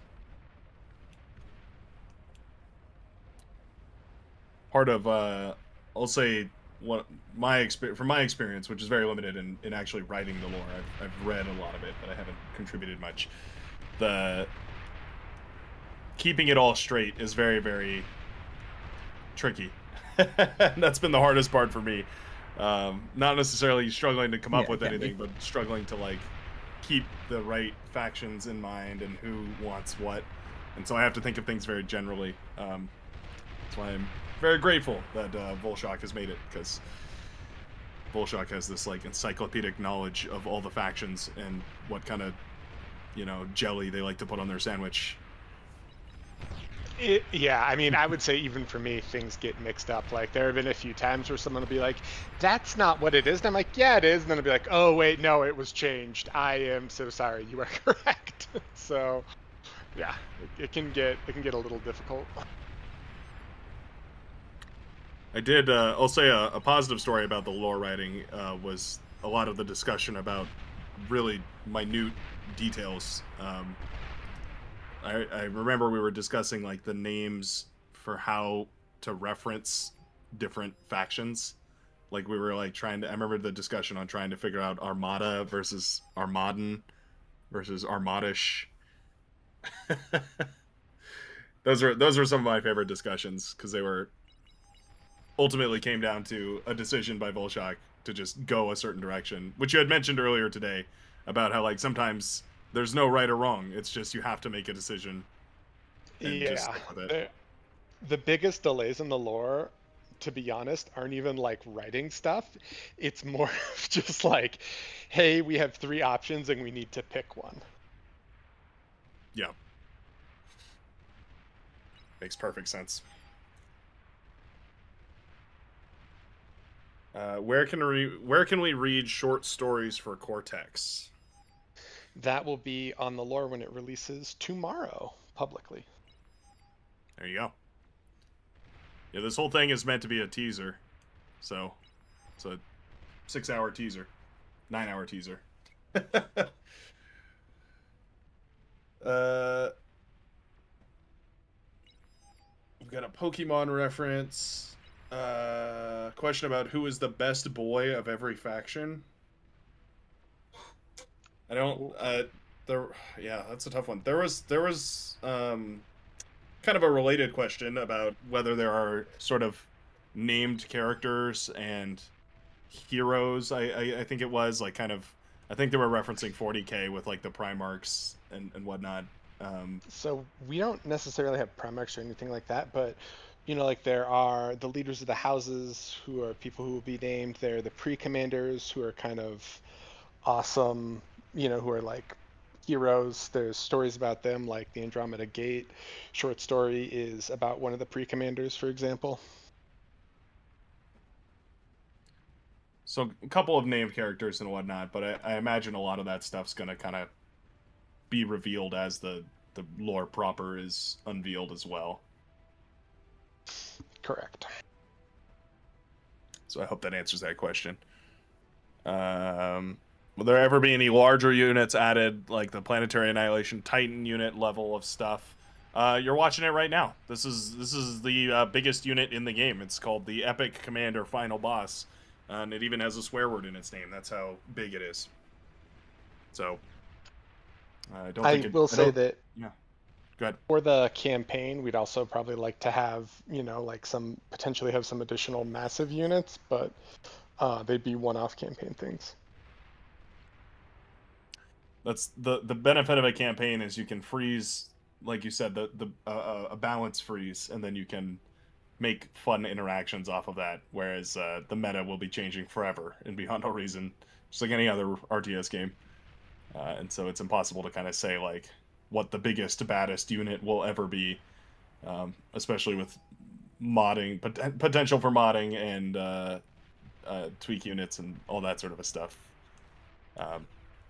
part of I'll say what from my experience, which is very limited in actually writing the lore. I've read a lot of it, but I haven't contributed much. The keeping it all straight is very, very tricky. That's been the hardest part for me. Not necessarily struggling to come up with anything, but struggling to like keep the right factions in mind and who wants what. And so I have to think of things very generally. That's why I'm very grateful that Volshock has made it, because Volshock has this like encyclopedic knowledge of all the factions and what kind of, you know, jelly they like to put on their sandwich. Yeah, I mean, I would say even for me, things get mixed up. Like, there have been a few times where someone will be like, that's not what it is. And I'm like, yeah, it is. And then I'll be like, oh, wait, no, it was changed. I am so sorry. You are correct. So, yeah, it can get a little difficult. I did, I'll say a positive story about the lore writing was a lot of the discussion about really minute details. I remember we were discussing like the names for how to reference different factions. Like we were like trying to, I remember the discussion on trying to figure out Armada versus Armadan versus Armadish. Those were some of my favorite discussions, because they were ultimately came down to a decision by Volshock to just go a certain direction, which you had mentioned earlier today about how like sometimes there's no right or wrong. It's just you have to make a decision and just stick with it. The biggest delays in the lore, to be honest, aren't even like writing stuff. It's more of just like, hey, we have 3 options and we need to pick one. Yeah. Makes perfect sense. Where can we read short stories for Cortex? That will be on the lore when it releases tomorrow publicly. There you go. Yeah, this whole thing is meant to be a teaser, so it's a 6-hour teaser, 9-hour teaser. We've got a Pokemon reference. Question about who is the best boy of every faction. I don't. Yeah, that's a tough one. There was kind of a related question about whether there are sort of named characters and heroes. I think it was like kind of. I think they were referencing 40K with like the Primarchs and whatnot. So we don't necessarily have Primarchs or anything like that, but you know, like there are the leaders of the houses who are people who will be named. There are the pre-commanders who are kind of awesome, you know, who are like heroes. There's stories about them, like the Andromeda Gate short story is about one of the pre-commanders, for example. So a couple of named characters and whatnot, but I imagine a lot of that stuff's gonna kind of be revealed as the lore proper is unveiled as well. Correct. So I hope that answers that question. Will there ever be any larger units added, like the Planetary Annihilation Titan unit level of stuff? You're watching it right now. This is the biggest unit in the game. It's called the Epic Commander Final Boss, and it even has a swear word in its name. That's how big it is. So I will say that. Yeah. Go ahead. For the campaign, we'd also probably like to have, you know, like potentially have some additional massive units, but they'd be one-off campaign things. That's the benefit of a campaign is you can freeze, like you said, a balance freeze, and then you can make fun interactions off of that. Whereas the meta will be changing forever and beyond no reason, just like any other RTS game. And so it's impossible to kind of say like what the biggest, baddest unit will ever be, especially with modding, potential for modding and tweak units and all that sort of a stuff.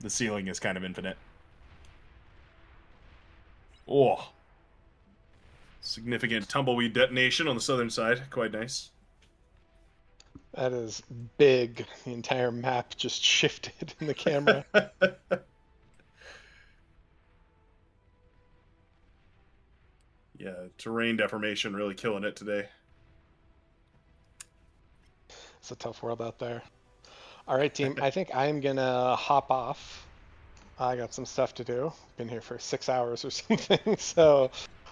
The ceiling is kind of infinite. Oh, significant tumbleweed detonation on the southern side. Quite nice. That is big. The entire map just shifted in the camera. Yeah, terrain deformation really killing it today. It's a tough world out there. All right, team. I think I'm gonna hop off. I got some stuff to do. Been here for 6 hours or something. So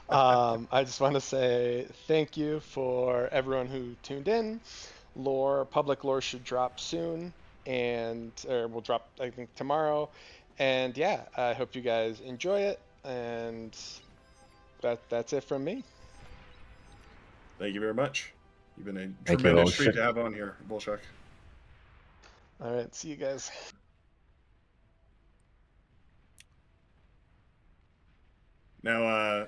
I just want to say thank you for everyone who tuned in. Public lore should drop soon, or will drop I think tomorrow. And yeah, I hope you guys enjoy it. And that's it from me. Thank you very much. You've been a Thank tremendous you, treat to have on here, Bolshak. All right, see you guys. Now,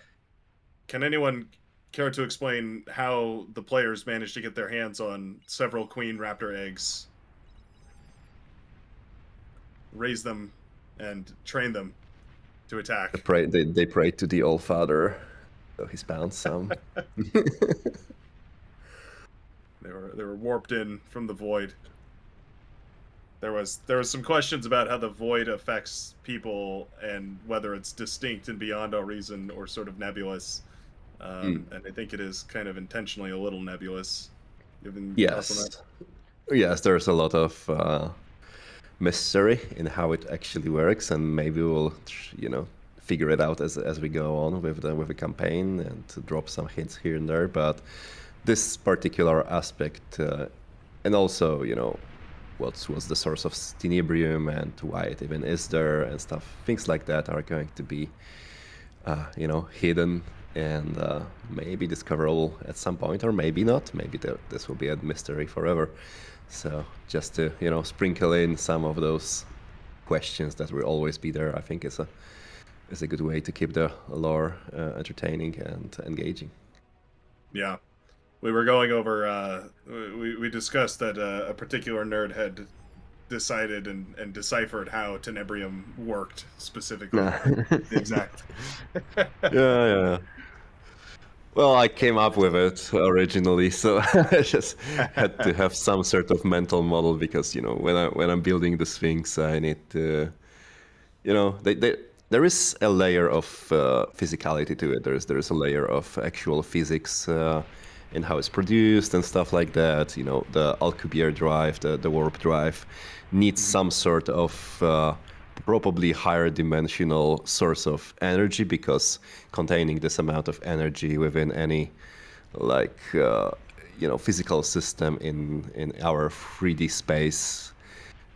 can anyone care to explain how the players managed to get their hands on several queen raptor eggs, raise them, and train them to attack? They prayed to the All Father, so he's bound some. They were warped in from the void. There was some questions about how the void affects people and whether it's distinct and beyond all reason or sort of nebulous. And I think it is kind of intentionally a little nebulous. Yes. Yes, there's a lot of mystery in how it actually works, and maybe we'll, figure it out as we go on with the campaign and to drop some hints here and there. But this particular aspect, and also, what was the source of Tenebrium and why it even is there and stuff, things like that are going to be, hidden and maybe discoverable at some point, or maybe not. Maybe this will be a mystery forever. So just to, sprinkle in some of those questions that will always be there, I think is a good way to keep the lore entertaining and engaging. Yeah. We were going over, we discussed that a particular nerd had decided and deciphered how Tenebrium worked specifically. Exact. Yeah. Well, I came up with it originally, so I just had to have some sort of mental model because, when I'm building the Sphinx, I need to, there is a layer of physicality to it. There is a layer of actual physics in how it's produced and stuff like that. The Alcubierre drive, the warp drive, needs some sort of probably higher dimensional source of energy, because containing this amount of energy within any physical system in our 3D space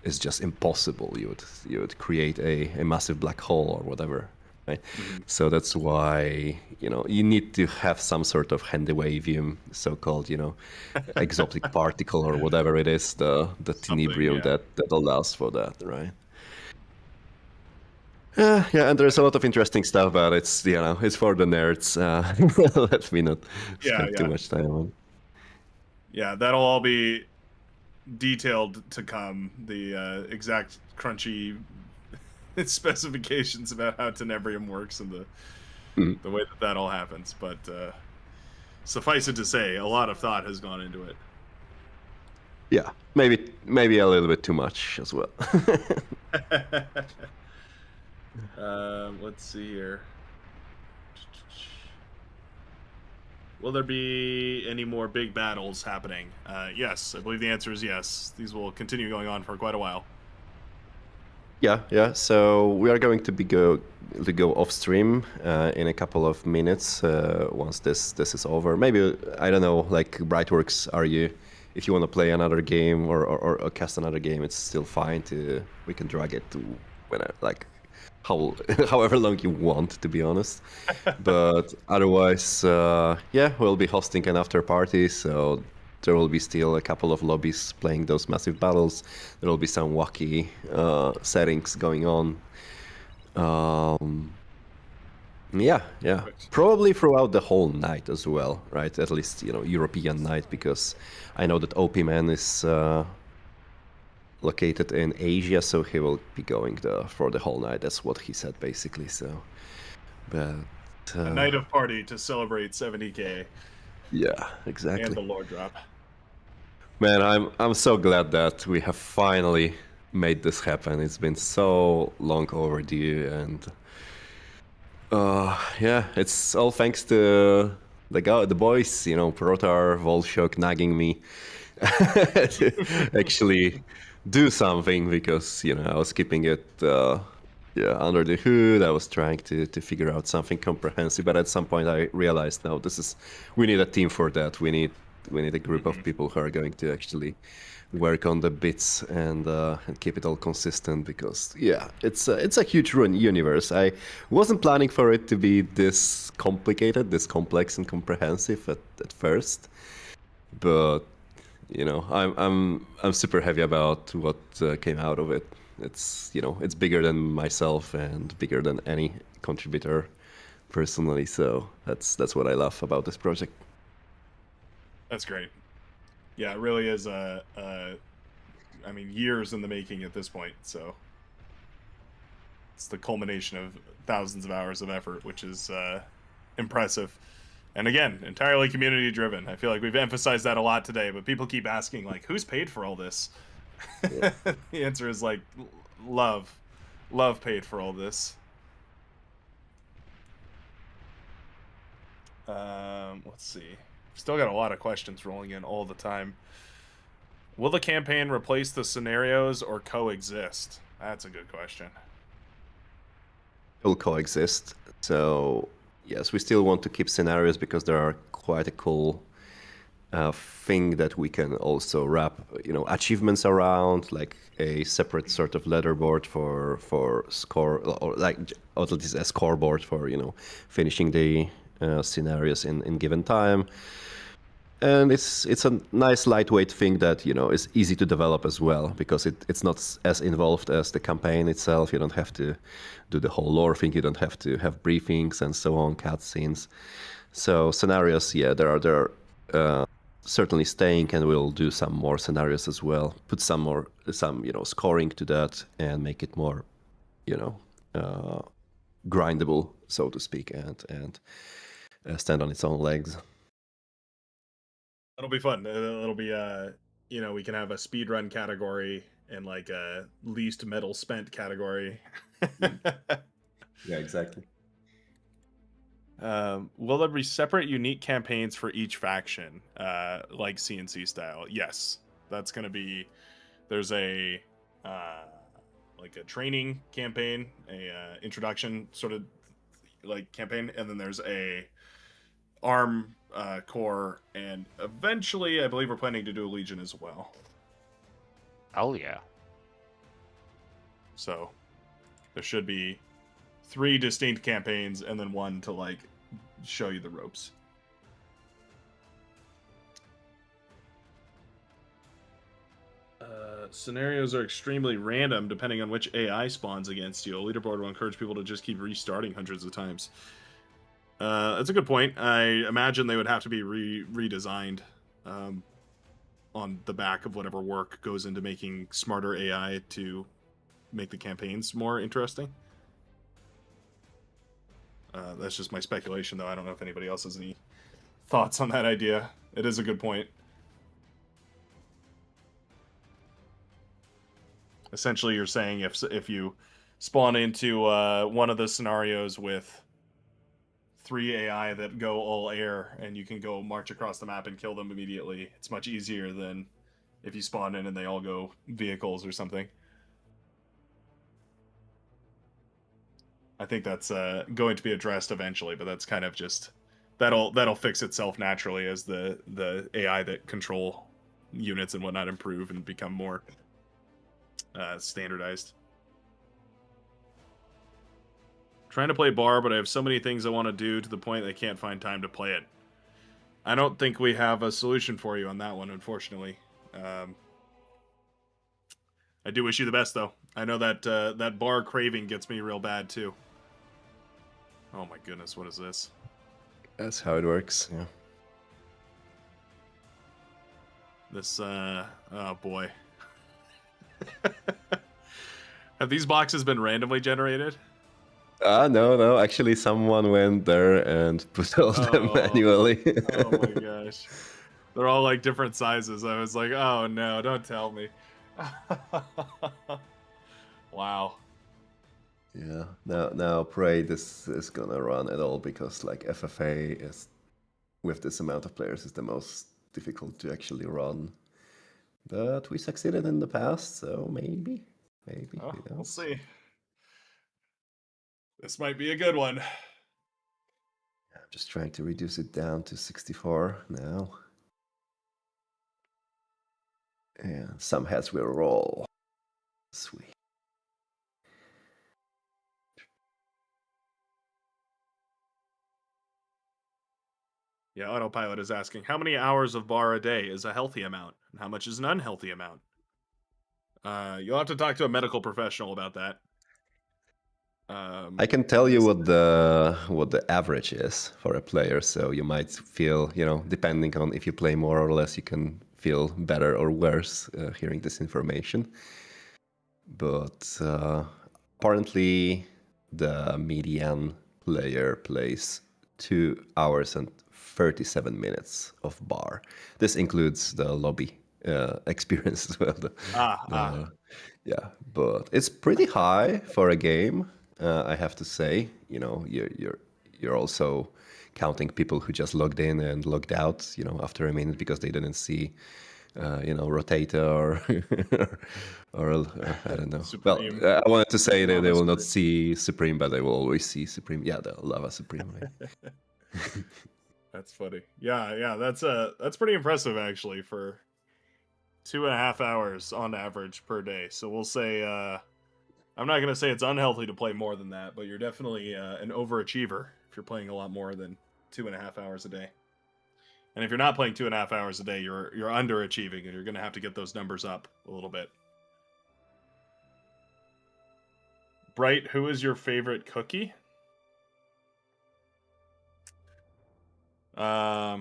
is just impossible. You would create a massive black hole or whatever. Right? So that's why you need to have some sort of handywavium, so-called exotic particle or whatever it is, the Tenebrium that allows for that, right? Yeah, and there's a lot of interesting stuff about it. It's for the nerds. Let me not spend too much time on. Yeah, that'll all be detailed to come. The exact crunchy specifications about how Tenebrium works and the way that all happens. But suffice it to say, a lot of thought has gone into it. Yeah, maybe a little bit too much as well. Let's see here. Will there be any more big battles happening? Yes, I believe the answer is yes. These will continue going on for quite a while. Yeah. So we are going to go off stream in a couple of minutes once this is over. Maybe, I don't know, like Brightworks, if you want to play another game or cast another game, it's still fine. We can drag it to however long you want, to be honest. But otherwise, we'll be hosting an after party, so there will be still a couple of lobbies playing those massive battles. There will be some wacky settings going on. Yeah. Probably throughout the whole night as well, right? At least, European night, because I know that OP Man is located in Asia, so he will be going for the whole night. That's what he said, basically. So, but a night of party to celebrate 70K. Yeah, exactly. And the lore drop. Man, I'm so glad that we have finally made this happen. It's been so long overdue, and it's all thanks to the boys, you know, Protar, Volshok nagging me to actually do something because, you know, I was keeping it under the hood. I was trying to figure out something comprehensive, but at some point I realized, no, we need a team for that. We need a group of people who are going to actually work on the bits and keep it all consistent, because it's a huge universe. I wasn't planning for it to be this complicated, this complex and comprehensive at first, but you know, I'm super happy about what came out of it. It's, you know, it's bigger than myself and bigger than any contributor personally. So that's what I love about this project. That's great. Yeah, it really is I mean, years in the making at this point. So it's the culmination of thousands of hours of effort, which is impressive. And again, entirely community driven. I feel like we've emphasized that a lot today, but people keep asking, like, who's paid for all this? Yeah. The answer is like love paid for all this. Let's see. Still got a lot of questions rolling in all the time. Will the campaign replace the scenarios or coexist? That's a good question. Will coexist. So yes, we still want to keep scenarios because they are quite a cool thing that we can also wrap, you know, achievements around, like a separate sort of leaderboard for score, or like at least a scoreboard for, you know, finishing the scenarios in given time. And it's a nice lightweight thing that, you know, is easy to develop as well, because it's not as involved as the campaign itself. You don't have to do the whole lore thing. You don't have to have briefings and so on, cutscenes. So scenarios, yeah, there are certainly staying, and we'll do some more scenarios as well. Put some you know, scoring to that and make it more, you know, grindable, so to speak, and stand on its own legs. That'll be fun. It'll be you know, we can have a speedrun category and like a least metal spent category. Yeah, exactly. Will there be separate unique campaigns for each faction, like CNC style? Yes, that's going to be. There's a like a training campaign, a introduction sort of like campaign, and then there's a arm core, and eventually, I believe we're planning to do a Legion as well. Oh yeah. So there should be 3 distinct campaigns and then one to like show you the ropes. Scenarios are extremely random depending on which AI spawns against you. A leaderboard will encourage people to just keep restarting hundreds of times. That's a good point. I imagine they would have to be redesigned on the back of whatever work goes into making smarter AI to make the campaigns more interesting. That's just my speculation, though. I don't know if anybody else has any thoughts on that idea. It is a good point. Essentially, you're saying if you spawn into one of the scenarios with 3 AI that go all air, and you can go march across the map and kill them immediately, it's much easier than if you spawn in and they all go vehicles or something. I think that's going to be addressed eventually, but that's kind of just that'll fix itself naturally as the AI that control units and whatnot improve and become more standardized. Trying to play Bar, but I have so many things I want to do to the point I can't find time to play it. I don't think we have a solution for you on that one, unfortunately. I do wish you the best, though. I know that that Bar craving gets me real bad, too. Oh my goodness, what is this? That's how it works, yeah. This, oh boy. Have these boxes been randomly generated? No. Actually, someone went there and put all them manually. Oh my gosh. They're all like different sizes. I was like, oh no, don't tell me. Wow. Yeah, now pray this is gonna run at all, because like FFA is with this amount of players is the most difficult to actually run. But we succeeded in the past, so maybe. Oh, we'll see. This might be a good one. I'm just trying to reduce it down to 64 now. And some heads will roll. Sweet. Yeah, Autopilot is asking, how many hours of bar a day is a healthy amount? And how much is an unhealthy amount? You'll have to talk to a medical professional about that. I can tell you what the average is for a player, so you might feel, depending on if you play more or less, you can feel better or worse hearing this information. But apparently the median player plays 2 hours and 37 minutes of bar. This includes the lobby experience as well. Yeah, but it's pretty high for a game. I have to say, you're also counting people who just logged in and logged out, after a minute because they didn't see, Rotator or I don't know. Supreme. Well, I wanted to say that they will not see Supreme, but they will always see Supreme. Yeah, the Lava Supreme. Right? That's funny. Yeah, that's pretty impressive actually for 2.5 hours on average per day. So we'll say, I'm not going to say it's unhealthy to play more than that, but you're definitely an overachiever if you're playing a lot more than 2.5 hours a day. And if you're not playing 2.5 hours a day, you're underachieving, and you're going to have to get those numbers up a little bit. Bright, who is your favorite cookie? I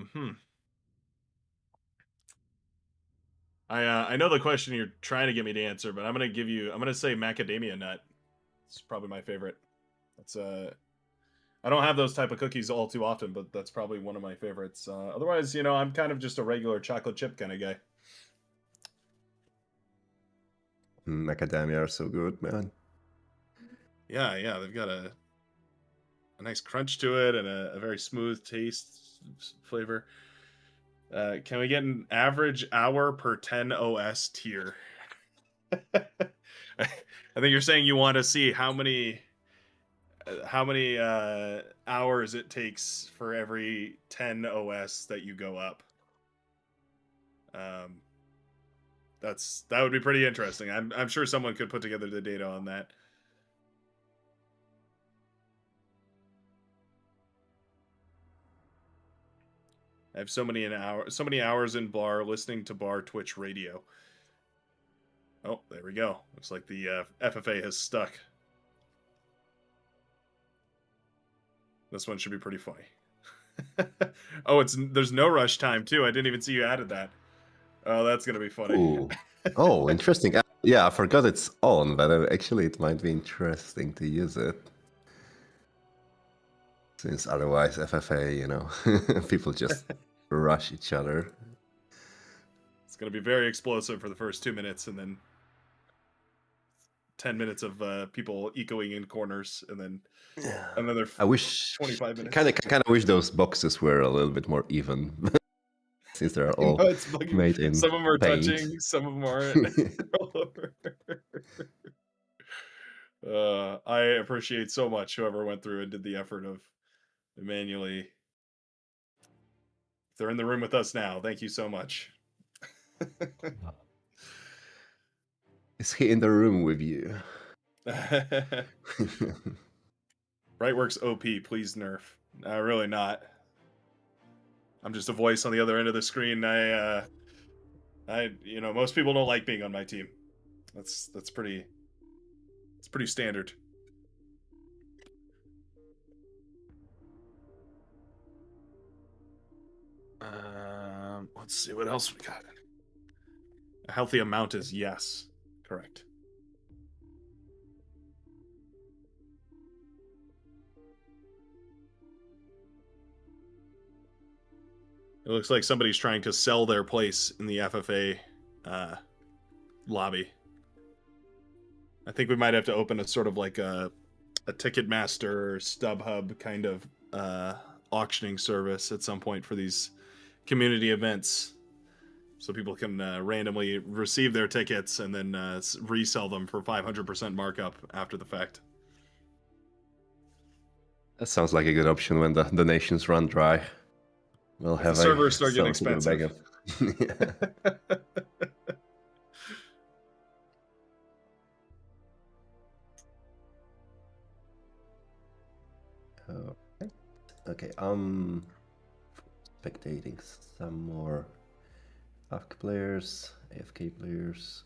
know the question you're trying to get me to answer, but I'm gonna say macadamia nut. It's probably my favorite. That's I don't have those type of cookies all too often, but that's probably one of my favorites. Otherwise, I'm kind of just a regular chocolate chip kind of guy. Macadamia are so good, man. Yeah, they've got a nice crunch to it and a very smooth taste flavor. Can we get an average hour per 10 OS tier? I think you're saying you want to see how many hours it takes for every 10 OS that you go up. That would be pretty interesting. I'm sure someone could put together the data on that. I have so many hours in bar listening to bar Twitch radio. Oh, there we go. Looks like the FFA has stuck. This one should be pretty funny. Oh, there's no rush time too. I didn't even see you added that. Oh, that's gonna be funny. Ooh. Oh, interesting. Yeah, I forgot it's on, but actually it might be interesting to use it. Since otherwise FFA, people just rush each other. It's going to be very explosive for the first 2 minutes, and then 10 minutes of people ecoing in corners, and then another 25 minutes. Kind of wish those boxes were a little bit more even. Since they're all made in some of them are paint. touching, some of them aren't. I appreciate so much whoever went through and did the effort of manually. If they're in the room with us now, thank you so much. Is he in the room with you? Brightworks OP, please nerf. Really not. I'm just a voice on the other end of the screen. Most people don't like being on my team. It's pretty standard. Let's see what else we got. A healthy amount is yes. Correct. It looks like somebody's trying to sell their place in the FFA lobby. I think we might have to open a sort of like a Ticketmaster or StubHub kind of auctioning service at some point for these community events, so people can randomly receive their tickets and then resell them for 500% markup after the fact. That sounds like a good option when the donations run dry. We'll If have the servers start getting something to back expensive. up. Okay. Okay. Spectating some more AFK players, AFK players.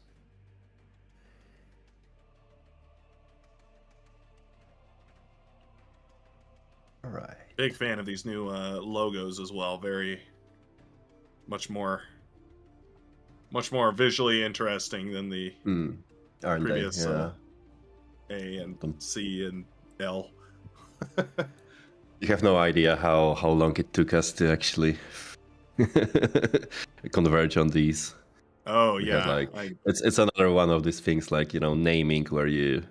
All right. Big fan of these new logos as well. Very much more visually interesting than the Aren't previous they? Yeah. A and C and L. You have no idea how long it took us to actually converge on these. Oh We yeah, had, like, it's another one of these things, like, you know, naming, where you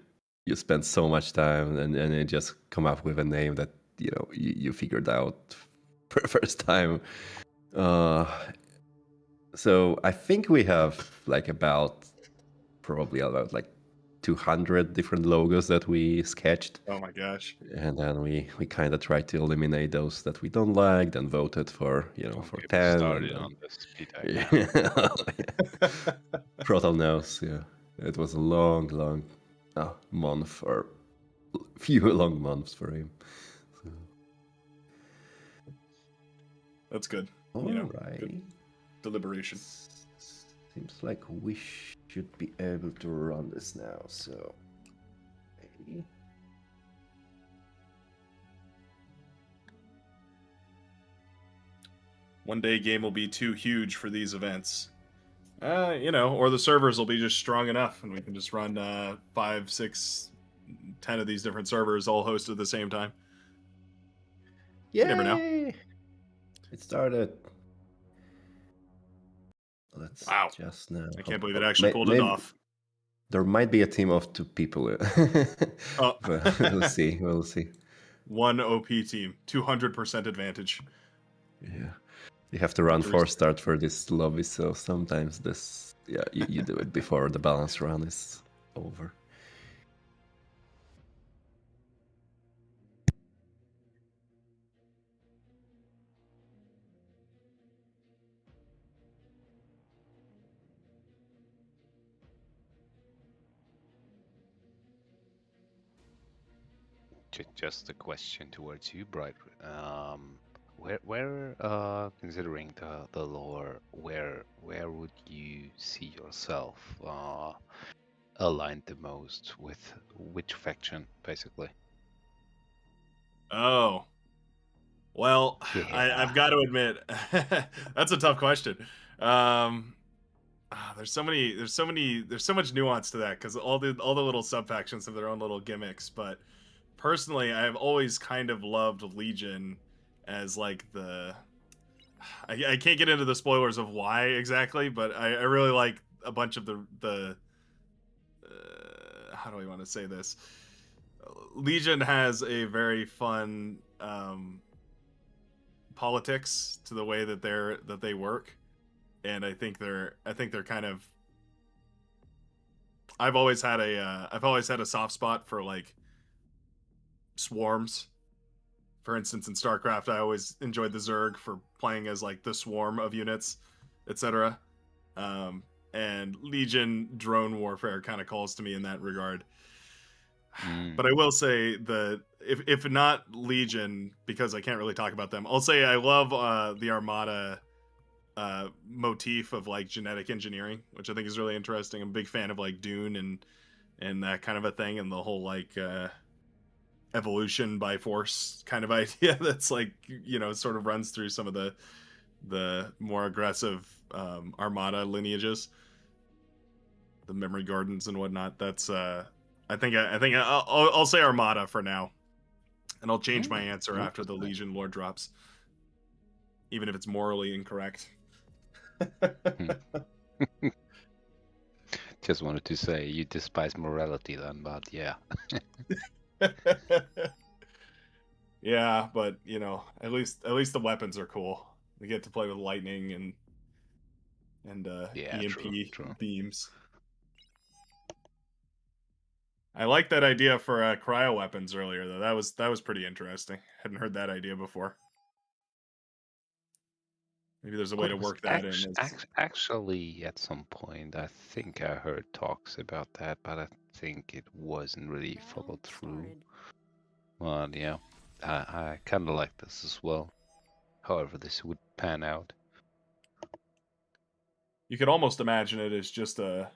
spend so much time and you just come up with a name that, you know, you figured out for the first time. So I think we have like probably about like 200 different logos that we sketched. Oh my gosh. And then we kind of tried to eliminate those that we don't like, then voted for, you know, for 10. Started and on the speed Proton knows, yeah. It was a long month, or few long months for him. So. That's good. All you know, right. good deliberation. Seems like we should be able to run this now, so. Okay. One day game will be too huge for these events. You know, or the servers will be just strong enough and we can just run 5, 6, 10 of these different servers all hosted at the same time. Yay! You never know. It started. Let's wow. just now. I can't believe it actually pulled it off. There might be a team of 2 people. Oh. But we'll see. We'll see. One OP team, 200% advantage. Yeah. You have to run 4 start for this lobby, so sometimes this, yeah, you do it before the balance run is over. Just a question towards you, Bright. Where considering the lore, where would you see yourself aligned the most with which faction, basically? Oh, well, yeah. I've got to admit, that's a tough question. There's so much nuance to that, because all the little sub factions have their own little gimmicks. But personally, I've always kind of loved Legion as like the. I can't get into the spoilers of why exactly, but I really like a bunch of the how do I want to say this? Legion has a very fun politics to the way that they work, and I think they're kind of. I've always had a soft spot for like swarms. For instance, in StarCraft, I always enjoyed the Zerg for playing as like the swarm of units, etc. And Legion drone warfare kind of calls to me in that regard. But I will say that if not Legion, because I can't really talk about them, I'll say I love the Armada motif of like genetic engineering, which I think is really interesting. I'm a big fan of like Dune and that kind of a thing, and the whole like evolution by force kind of idea that's like, you know, sort of runs through some of the more aggressive Armada lineages, the memory gardens and whatnot. That's I think I'll say Armada for now, and I'll change my answer after the Legion lore drops, even if it's morally incorrect. Just wanted to say you despise morality then, but yeah. Yeah, but you know, at least the weapons are cool. We get to play with lightning and Yeah, EMP true. beams. I like that idea for cryo weapons earlier, though. That was pretty interesting. Hadn't heard that idea before. Maybe there's a way to work that in. Actually, at some point, I think I heard talks about that, but I think it wasn't really followed through. Well, yeah, I kind of like this as well. However, this would pan out. You could almost imagine it as just a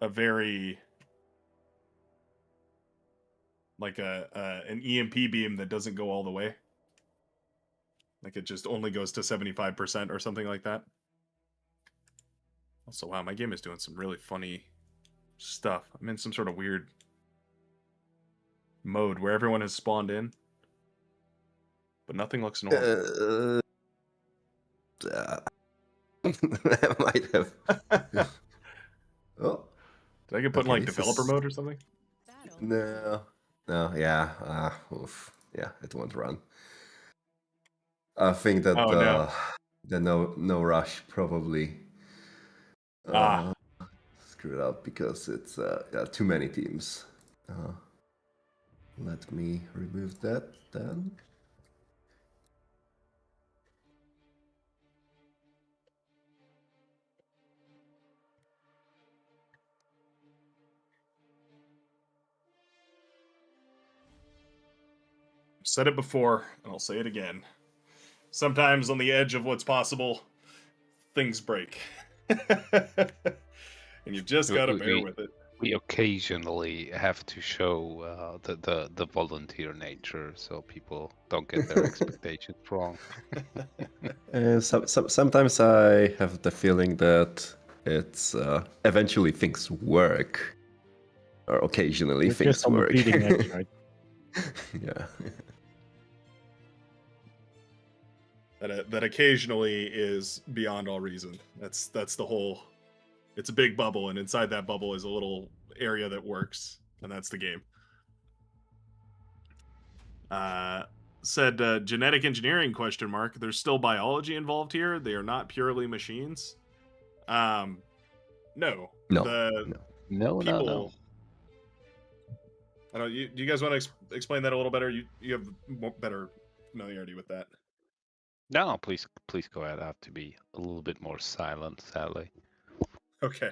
very like an EMP beam that doesn't go all the way. Like it just only goes to 75% or something like that. Also, wow, my game is doing some really funny stuff. I'm in some sort of weird mode where everyone has spawned in, but nothing looks normal. I might have. Oh. Did I get put in like developer mode or something? No. No, yeah. Oof. Yeah, it won't run. I think that the no rush probably screwed up because it's too many teams. Let me remove that then. I've said it before, and I'll say it again. Sometimes on the edge of what's possible, things break. And you just gotta bear with it. We occasionally have to show the volunteer nature, so people don't get their expectations wrong. Sometimes I have the feeling that it's eventually things work, or occasionally You're things just on work. the bleeding edge, right? Yeah. That occasionally is beyond all reason. That's the whole. It's a big bubble, and inside that bubble is a little area that works, and that's the game. Said genetic engineering ? There's still biology involved here. They are not purely machines. No. No. People. I don't. Do you guys want to explain that a little better? You have better familiarity with that. No, please go ahead. I have to be a little bit more silent, sadly. Okay.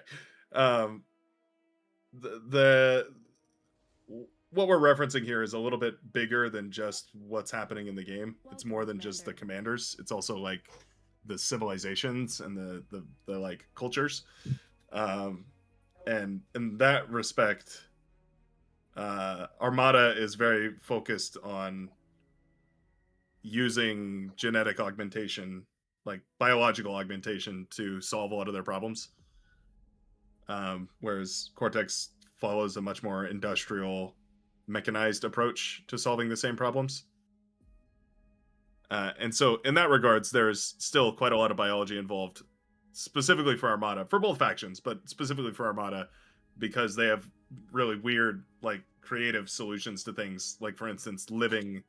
What we're referencing here is a little bit bigger than just what's happening in the game. It's more than just the commanders. It's also like the civilizations and the like cultures. And in that respect, Armada is very focused on using genetic augmentation, like biological augmentation, to solve a lot of their problems. Whereas Cortex follows a much more industrial, mechanized approach to solving the same problems. And so in that regards, there's still quite a lot of biology involved, specifically for Armada, for both factions, but specifically for Armada, because they have really weird, like, creative solutions to things, like, for instance, living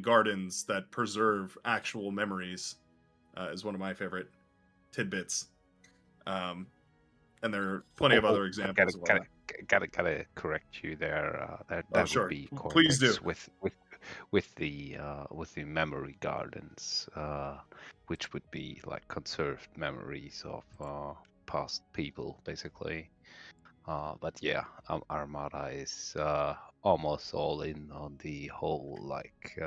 gardens that preserve actual memories is one of my favorite tidbits. And there are plenty of other examples. Gotta correct you there. That sure. would be Cortex. Please do. with the memory gardens, which would be like conserved memories of past people, basically. But yeah, Armada is almost all in on the whole like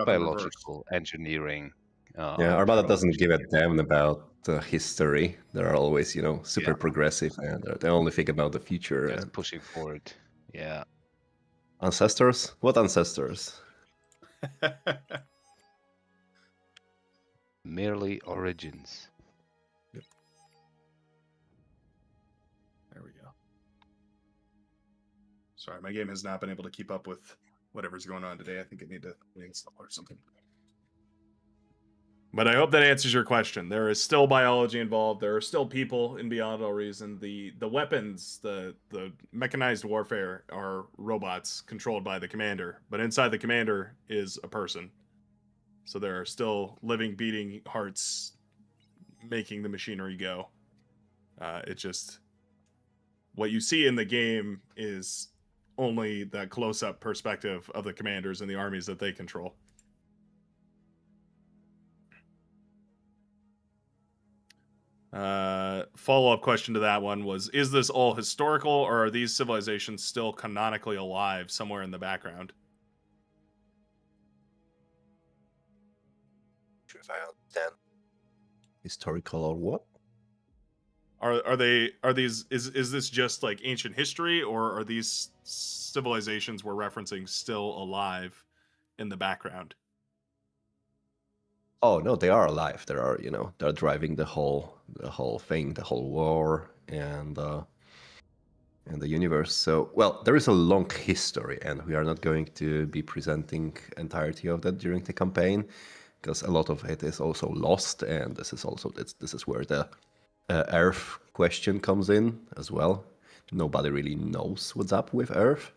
biological engineering. Yeah, Armada doesn't give a damn about the history. They're always, super progressive, and they only think about the future. Just and pushing forward. Yeah. Ancestors? What ancestors? Merely origins. Yep. There we go. Sorry, my game has not been able to keep up with whatever's going on today. I think I need to reinstall or something. But I hope that answers your question. There is still biology involved. There are still people in Beyond All Reason. The weapons, the mechanized warfare are robots controlled by the commander. But inside the commander is a person. So there are still living, beating hearts making the machinery go. It just... What you see in the game is only that close-up perspective of the commanders and the armies that they control. Follow-up question to that one was, is this all historical, or are these civilizations still canonically alive somewhere in the background? If I understand. Historical or what? Are these is this just like ancient history, or are these civilizations we're referencing still alive in the background? Oh no, they are alive. They are, they're driving the whole thing, the whole war, and the universe. So, well, there is a long history, and we are not going to be presenting entirety of that during the campaign, because a lot of it is also lost, and this is where the Earth question comes in as well. Nobody really knows what's up with Earth.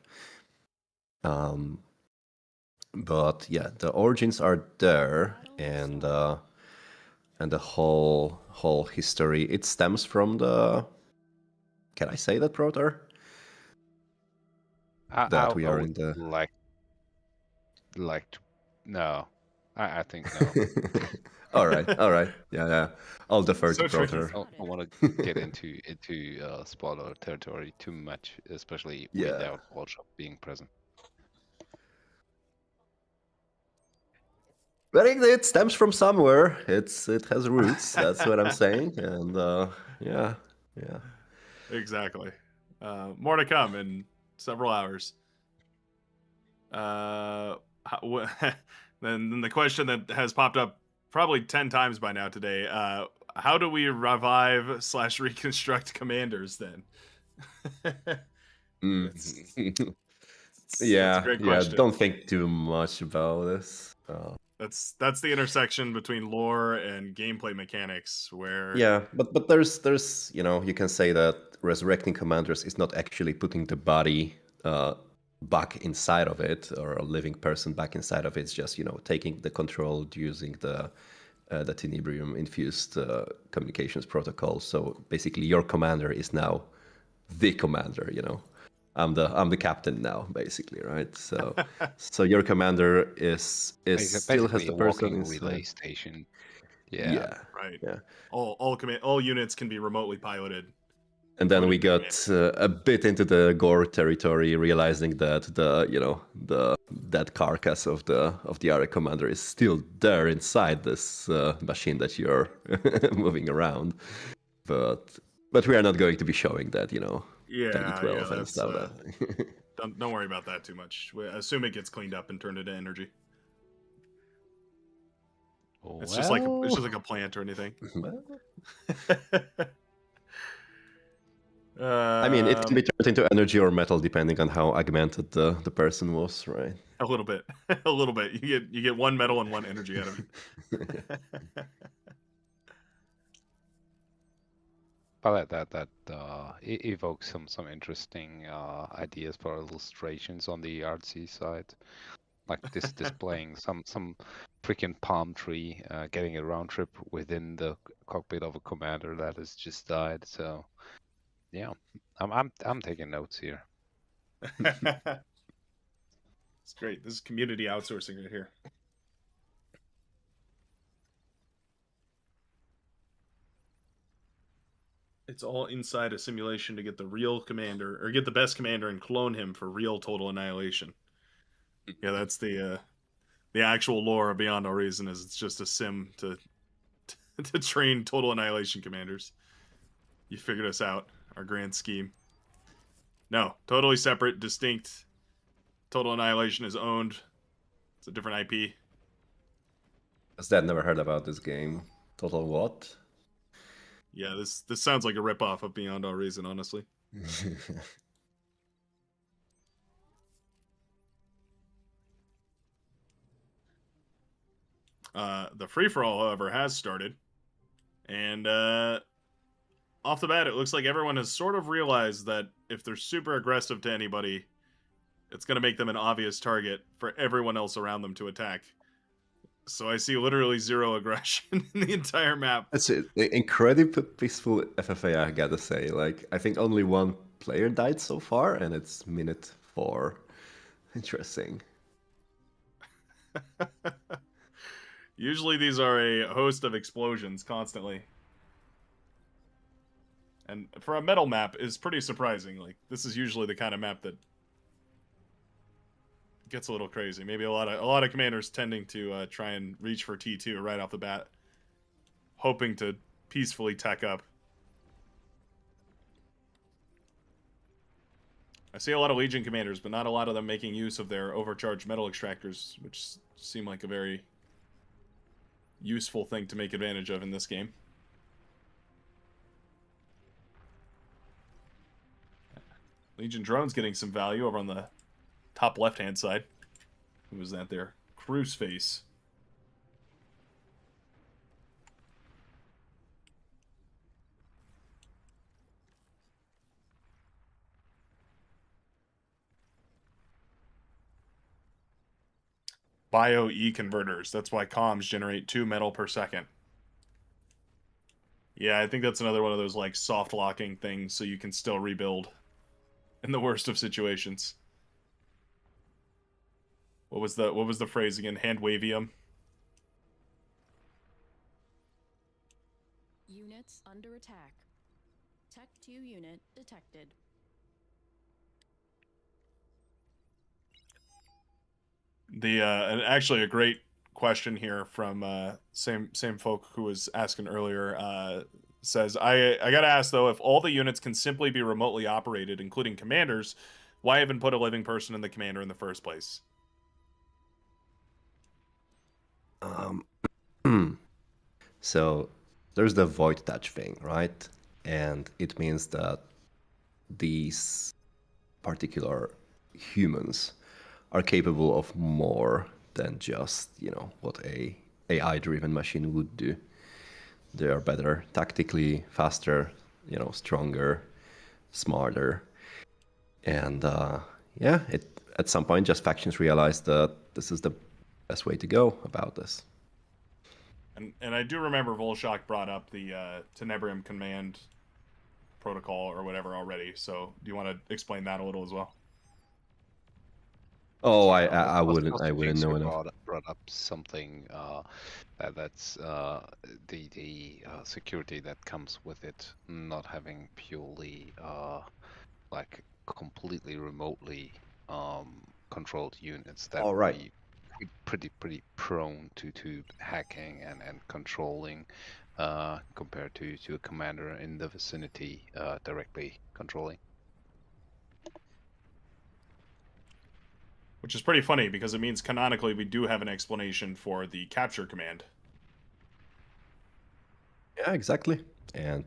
But yeah, the origins are there, and the whole history, it stems from the... Can I say that, Proter? I would like to... No, I think no. all right, yeah. I'll defer to Proter. I want to get into spoiler territory too much, especially without Workshop being present. But it stems from somewhere. It has roots. That's what I'm saying. And yeah. Exactly. More to come in several hours. Then the question that has popped up probably 10 times by now today. How do we revive / reconstruct commanders then? Yeah, a great question. Don't think too much about this. That's the intersection between lore and gameplay mechanics where... Yeah, but there's you can say that resurrecting commanders is not actually putting the body back inside of it, or a living person back inside of it. It's just taking the control using the Tenebrium infused communications protocol. So basically your commander is now the commander, I'm the captain now, basically, right? So your commander is still has the person relay station. Yeah. Right. Yeah. All units can be remotely piloted. And then we got a bit into the gore territory, realizing that the dead carcass of the area commander is still there inside this machine that you're moving around. But we are not going to be showing that, P12 and stuff. Don't worry about that too much. I assume it gets cleaned up and turned into energy. It's just like a plant or anything. I mean, it can be turned into energy or metal depending on how augmented the person was, right? A little bit, a little bit. You get one metal and one energy out of it. But that evokes some interesting ideas for illustrations on the artsy side, like this displaying some freaking palm tree getting a round trip within the cockpit of a commander that has just died. So yeah, I'm taking notes here. It's great. This is community outsourcing right here. It's all inside a simulation to get the real commander, or get the best commander and clone him for real total annihilation. Yeah, that's the actual lore of Beyond All Reason. Is it's just a sim to train total annihilation commanders. You figured us out, our grand scheme. No, totally separate, distinct. Total Annihilation is owned. It's a different IP. Has Dad never heard about this game? Total what? Yeah, this sounds like a ripoff of Beyond All Reason, honestly. The free-for-all, however, has started. And off the bat, it looks like everyone has sort of realized that if they're super aggressive to anybody, it's going to make them an obvious target for everyone else around them to attack. So I see literally zero aggression in the entire map. It's an incredibly peaceful FFA, I gotta say. Like, I think only one player died so far, and it's minute 4. Interesting. Usually these are a host of explosions constantly. And for a metal map is pretty surprising. Like, this is usually the kind of map that gets a little crazy. Maybe a lot of commanders tending to try and reach for T2 right off the bat, hoping to peacefully tech up. I see a lot of Legion commanders, but not a lot of them making use of their overcharged metal extractors, which seem like a very useful thing to make advantage of in this game. Legion drones getting some value over on the top left-hand side. Who was that there? Cruise face. Bio E converters. That's why comms generate 2 metal per second. Yeah, I think that's another one of those like soft locking things so you can still rebuild in the worst of situations. What was the phrase again? Hand wavium. Units under attack. Tech 2 unit detected. And actually a great question here from same folk who was asking earlier. Says, I gotta ask though, if all the units can simply be remotely operated, including commanders, why even put a living person in the commander in the first place? So there's the void touch thing, right? And it means that these particular humans are capable of more than just, what a AI-driven machine would do. They are better tactically, faster, stronger, smarter. And at some point, just factions realized that this is the best way to go about this. And I do remember Volshok brought up the Tenebrium command protocol or whatever already. So do you want to explain that a little as well? Oh, I wouldn't know enough. Brought up something that's the security that comes with it, not having purely like completely remotely controlled units that would be pretty prone to hacking and controlling compared to a commander in the vicinity directly controlling. Which is pretty funny because it means canonically we do have an explanation for the capture command. Yeah, exactly. And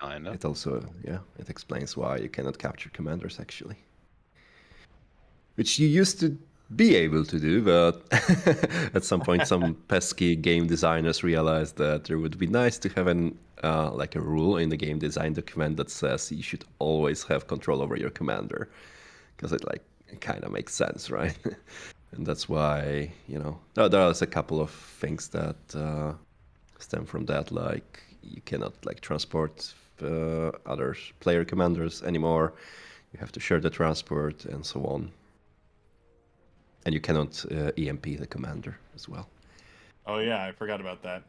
it also, it explains why you cannot capture commanders actually. Which you used to be able to do, but at some point some pesky game designers realized that it would be nice to have like a rule in the game design document that says you should always have control over your commander. Because it kind of makes sense, right? And that's why, there's a couple of things that stem from that, like you cannot transport other player commanders anymore. You have to share the transport and so on. And you cannot EMP the commander as well. Oh yeah, I forgot about that.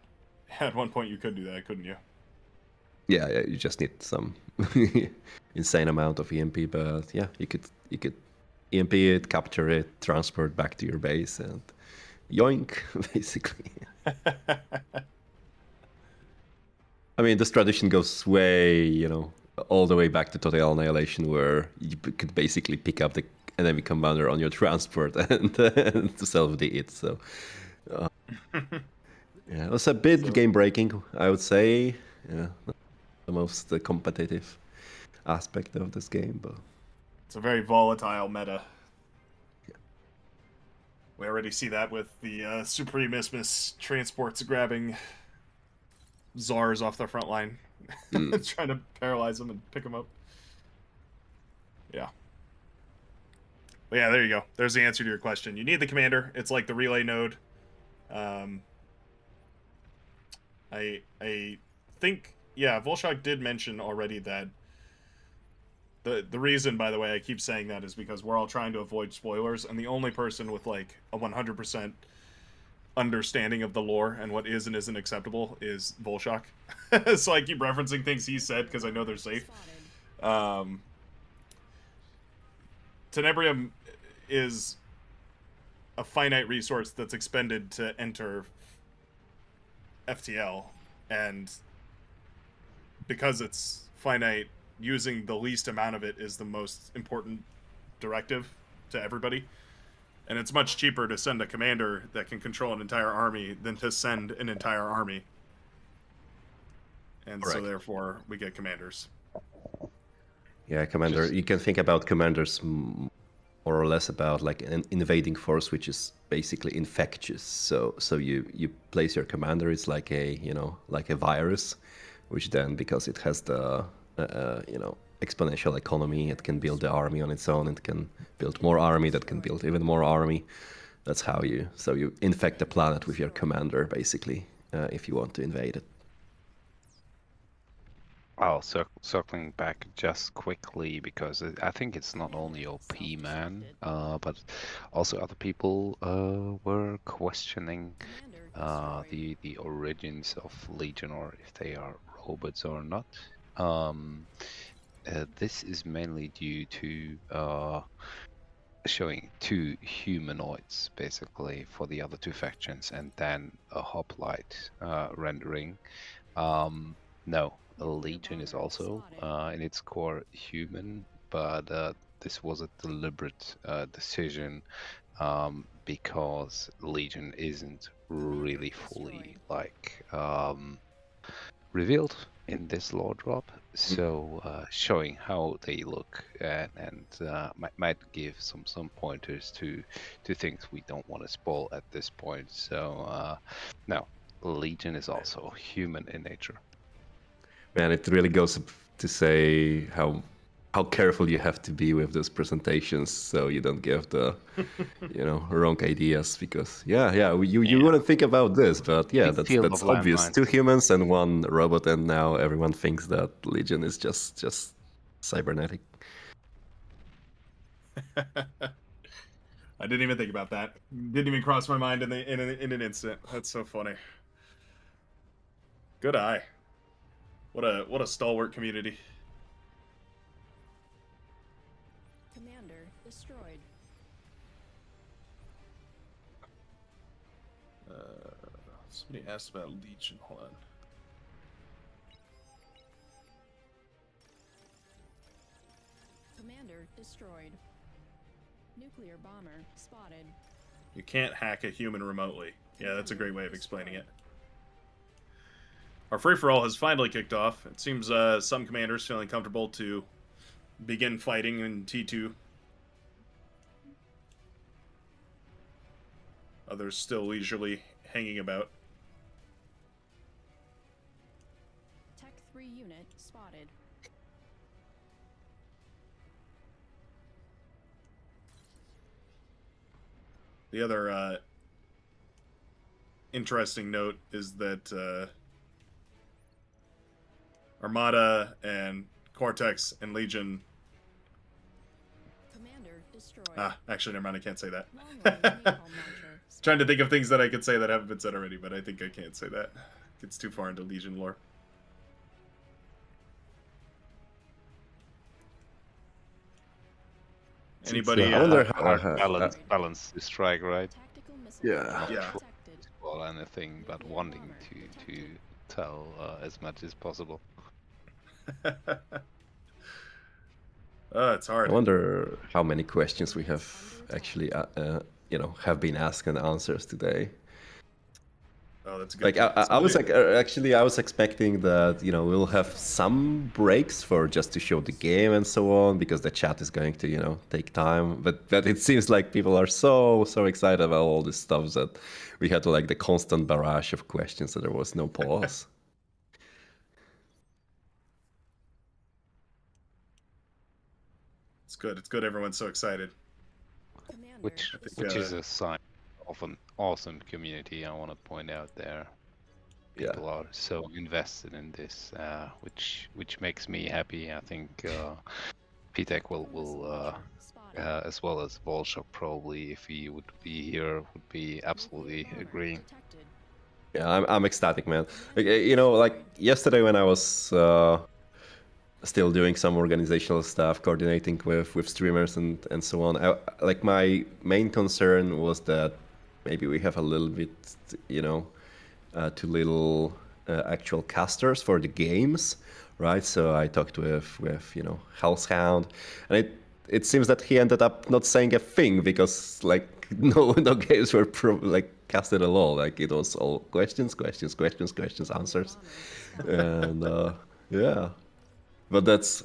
At one point you could do that, couldn't you? Yeah, you just need some insane amount of EMP, but yeah, you could EMP it, capture it, transport back to your base, and yoink, basically. I mean, this tradition goes way, all the way back to Total Annihilation, where you could basically pick up the enemy commander on your transport and to self-de it. So, yeah, it was a bit game-breaking, I would say. Yeah, not the most competitive aspect of this game, but it's a very volatile meta. We already see that with the Supremismus transports grabbing Czars off the front line, trying to paralyze them and pick them up. Yeah. But yeah, there you go. There's the answer to your question. You need the commander. It's like the relay node. I think, yeah, Volshok did mention already that the reason, by the way, I keep saying that is because we're all trying to avoid spoilers, and the only person with like a 100% understanding of the lore and what is and isn't acceptable is Volshok. So I keep referencing things he said because I know they're safe. Tenebrium is a finite resource that's expended to enter FTL, and because it's finite, using the least amount of it is the most important directive to everybody. And it's much cheaper to send a commander that can control an entire army than to send an entire army. And Correct. so therefore we get commanders. Yeah, commander. You can think about commanders more or less about like an invading force, which is basically infectious. So you place your commander. It's like a like a virus, which then, because it has the exponential economy, it can build the army on its own. It can build more army. That can build even more army. That's how you infect the planet with your commander, basically, if you want to invade it. Oh, circling back just quickly, because I think it's not only OP man, but also other people were questioning the origins of Legion, or if they are robots or not. This is mainly due to showing two humanoids, basically, for the other two factions, and then a hoplite rendering. No. The Legion is also in its core human, but this was a deliberate decision because Legion isn't really fully revealed in this lore drop. So showing how they look and might give some pointers to things we don't want to spoil at this point. So no, Legion is also human in nature. Man, it really goes to say how careful you have to be with those presentations, so you don't give the wrong ideas. Because you wouldn't think about this, but yeah, that's obvious. Two humans and one robot, and now everyone thinks that Legion is just cybernetic. I didn't even think about that. Didn't even cross my mind in an instant. That's so funny. Good eye. What a stalwart community. Commander destroyed. Somebody asked about Legion. Hold on. Commander destroyed. Nuclear bomber spotted. You can't hack a human remotely. Yeah, that's a great way of explaining it. Our free-for-all has finally kicked off. It seems some commanders feeling comfortable to begin fighting in T2. Others still leisurely hanging about. Tech 3 unit spotted. The other interesting note is that Armada and Cortex and Legion. Commander destroyed. Actually, never mind. I can't say that. Trying to think of things that I could say that haven't been said already, but I think I can't say that. Gets too far into Legion lore. Anybody? I wonder balance the strike, right? Yeah. Or anything, but wanting to tell as much as possible. It's hard. I wonder how many questions we have actually, have been asked and answers today. Oh, that's good. Like I was like actually I was expecting that we'll have some breaks for just to show the game and so on, because the chat is going to take time. But it seems like people are so excited about all this stuff that we had like the constant barrage of questions, so there was no pause. It's good. It's good. Everyone's so excited. Which is a sign of an awesome community. I want to point out there. People are so invested in this, which makes me happy. I think P-Tech will as well as Volshok probably, if he would be here, would be absolutely agreeing. Yeah, I'm ecstatic, man. Like yesterday when I was still doing some organizational stuff, coordinating with streamers and so on, like my main concern was that maybe we have a little bit, too little actual casters for the games, right? So I talked with Hellshound, and it seems that he ended up not saying a thing, because like no games were casted at all. Like it was all questions, answers, and yeah. But that's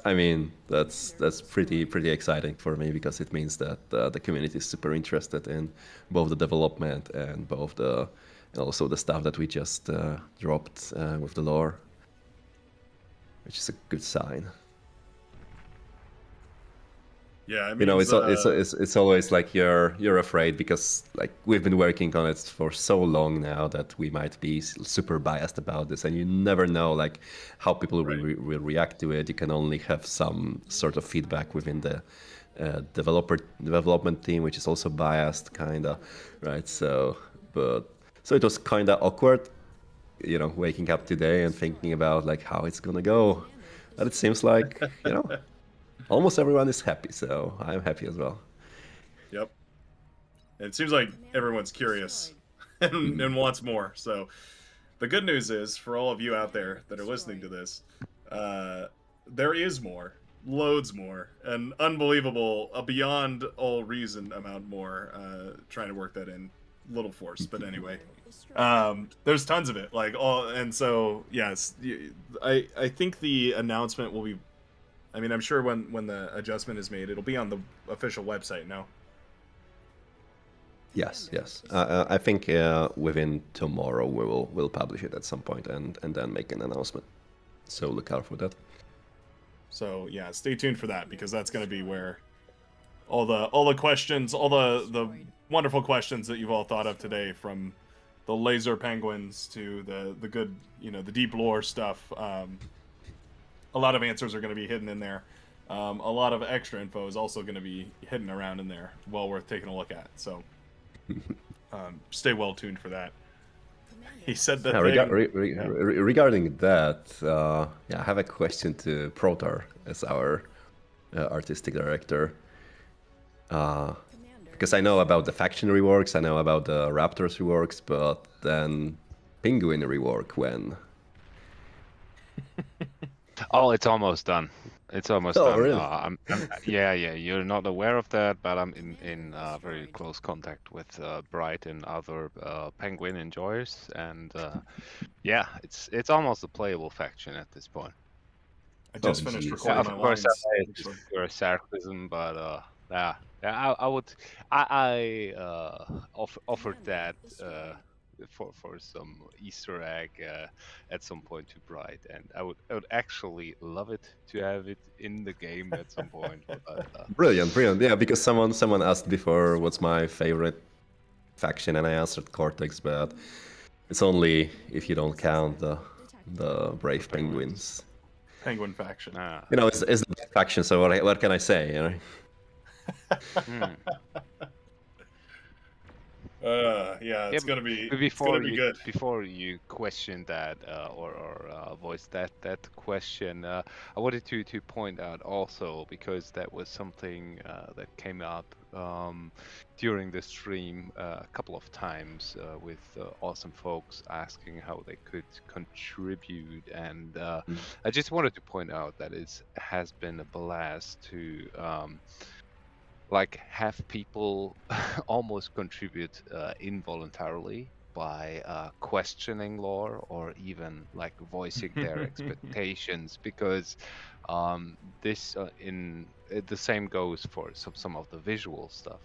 pretty exciting for me, because it means that the community is super interested in both the development and also the stuff that we just dropped with the lore, which is a good sign. Yeah, I mean, it's always like you're afraid, because like we've been working on it for so long now that we might be super biased about this, and you never know like how people will react to it. You can only have some sort of feedback within the development team, which is also biased, kinda, right? So it was kinda awkward, waking up today and thinking about like how it's gonna go, but it seems like almost everyone is happy, so I'm happy as well. Yep. It seems like everyone's curious and wants more. So the good news is, for all of you out there that are listening to this, there is more, loads more, an unbelievable, beyond all reason amount more. Trying to work that in, little force, but anyway, there's tons of it. And so yes, I think the announcement will be. I mean, I'm sure when the adjustment is made, it'll be on the official website, no? Yes. I think within tomorrow we'll publish it at some point and then make an announcement. So look out for that. So yeah, stay tuned for that, because that's going to be where all the questions, all the wonderful questions that you've all thought of today, from the laser penguins to the good, the deep lore stuff. A lot of answers are going to be hidden in there. A lot of extra info is also going to be hidden around in there, well worth taking a look at. So stay well tuned for that. He said that. Regarding that, I have a question to Protar as our artistic director. Because I know about the faction reworks, I know about the Raptors reworks, but then Penguin rework when? Oh, it's almost done. It's almost done. Really? Yeah. You're not aware of that, but I'm in very close contact with Bright and other Penguin enjoyers, and yeah, it's almost a playable faction at this point. I just finished recording my of course, lines. it's pure sarcasm, but yeah, I offered that. For some Easter egg at some point to Bright, and I would actually love it to have it in the game at some point. Brilliant. Yeah, because someone asked before what's my favorite faction, and I answered Cortex, but it's only if you don't count the Brave Penguins. Penguin faction. It's the best faction, so what can I say? Yeah, it's gonna be good. Before you question that or voice that question, I wanted to point out also, because that was something that came up during the stream a couple of times with awesome folks asking how they could contribute, and I just wanted to point out that it has been a blast to have people almost contribute involuntarily by questioning lore or even like voicing their expectations, because this the same goes for some of the visual stuff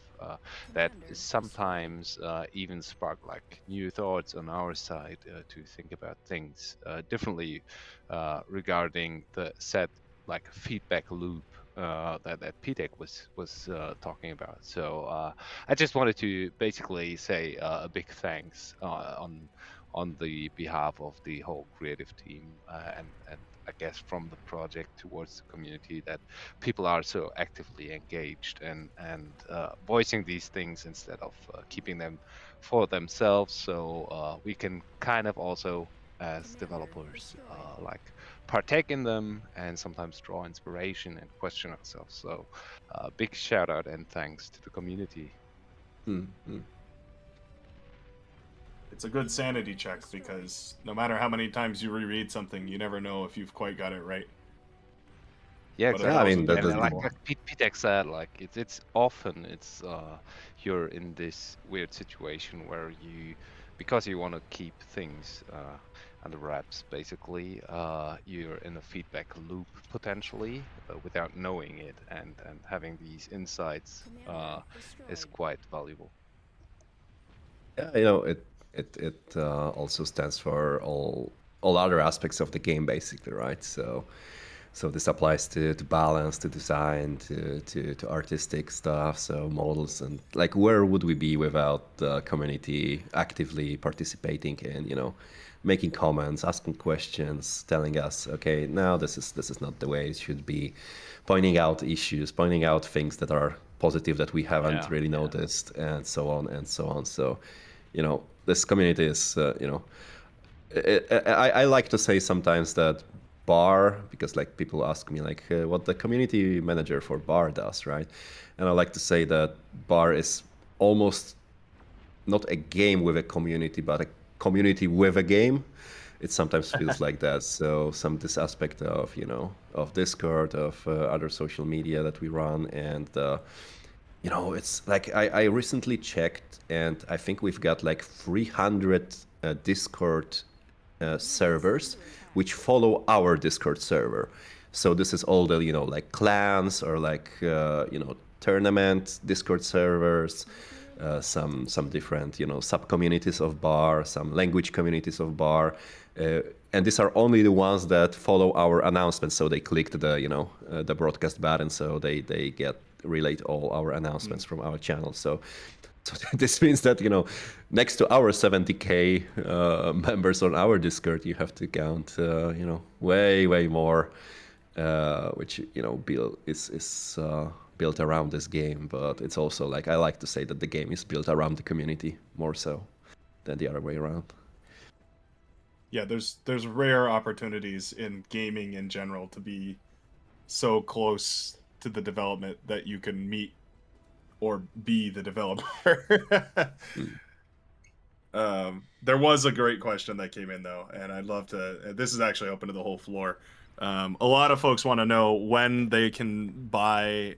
that sometimes even spark like new thoughts on our side to think about things differently regarding the set like feedback loop that Pitek was talking about. So I just wanted to basically say a big thanks on the behalf of the whole creative team and I guess from the project towards the community, that people are so actively engaged and voicing these things instead of keeping them for themselves. So we can kind of also, as developers, like partake in them and sometimes draw inspiration and question ourselves. So big shout out and thanks to the community. Mm-hmm. It's a good sanity check, because no matter how many times you reread something, you never know if you've quite got it right. Yeah, But exactly. I mean, that and like Pitek said, like it's often you're in this weird situation where because you want to keep things under wraps, basically, you're in a feedback loop potentially without knowing it, and having these insights is quite valuable. Yeah, you know, it also stands for all other aspects of the game, basically, right? So this applies to balance, to design, to artistic stuff, so models, and like where would we be without the community actively participating in, you know, making comments, asking questions, telling us, okay, now this is not the way it should be, pointing out issues, pointing out things that are positive that we haven't really noticed, and so on and so on. So, you know, this community is, you know, I like to say sometimes that Bar, because like people ask me like what the community manager for Bar does, right? And I like to say that Bar is almost not a game with a community, but a community with a game. It sometimes feels like that. So this aspect of, you know, of Discord, of other social media that we run, and you know, it's like I recently checked, and I think we've got like 300 Discord servers which follow our Discord server. So this is all the, you know, like clans or like you know, tournament Discord servers, some different, you know, sub communities of Bar, some language communities of Bar, and these are only the ones that follow our announcements. So they clicked the, you know, the broadcast button, so they relate all our announcements from our channel. So this means that, you know, next to our 70k members on our Discord, you have to count, you know, way more, which, you know, is built around this game. But it's also like, I like to say that the game is built around the community more so than the other way around. Yeah, there's rare opportunities in gaming in general to be so close to the development that you can meet or be the developer. There was a great question that came in though, and I'd love to, this is actually open to the whole floor. A lot of folks want to know when they can buy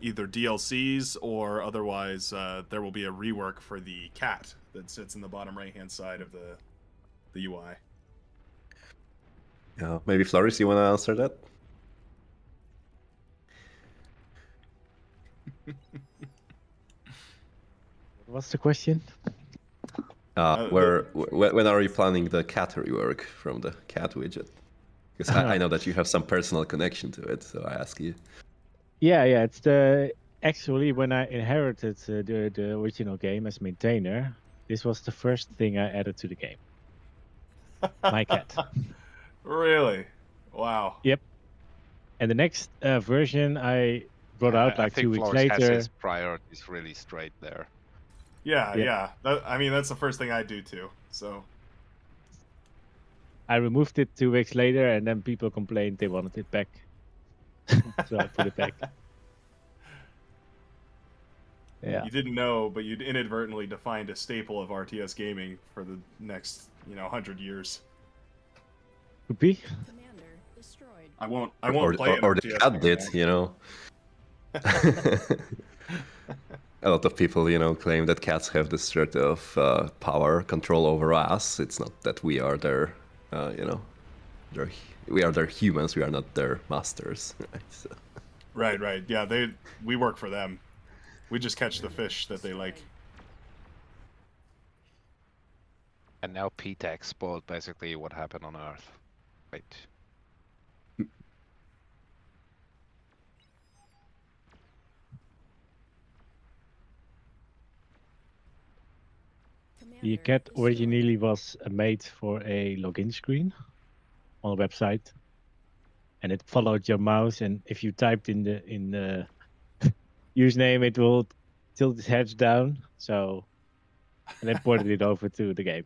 either DLCs or otherwise there will be a rework for the cat that sits in the bottom right hand side of the UI. Yeah, maybe Floris, you want to answer that? What's the question? When are you planning the cat rework from the cat widget? Because I know that you have some personal connection to it, so I ask you. Yeah, it's actually when I inherited the original game as maintainer, this was the first thing I added to the game. My cat. Really? Wow. Yep. And the next version I brought out like 2 weeks later. Has his priorities really straight there. Yeah. I mean, that's the first thing I do too. So I removed it 2 weeks later, and then people complained they wanted it back. So I put it back. Yeah. You didn't know, but you'd inadvertently defined a staple of RTS gaming for the next, 100 years. Could be. I won't play it. Or the cat did, you know. a lot of people, claim that cats have this sort of power control over us. It's not that we are their, we are their humans. We are not their masters. Right? So. Right. Yeah, we work for them. We just catch the fish that they like. And now PTEX spoiled basically what happened on Earth. Right. The cat originally was made for a login screen on a website, and it followed your mouse. And if you typed in the username, it will tilt its head down. So, and I ported it over to the game.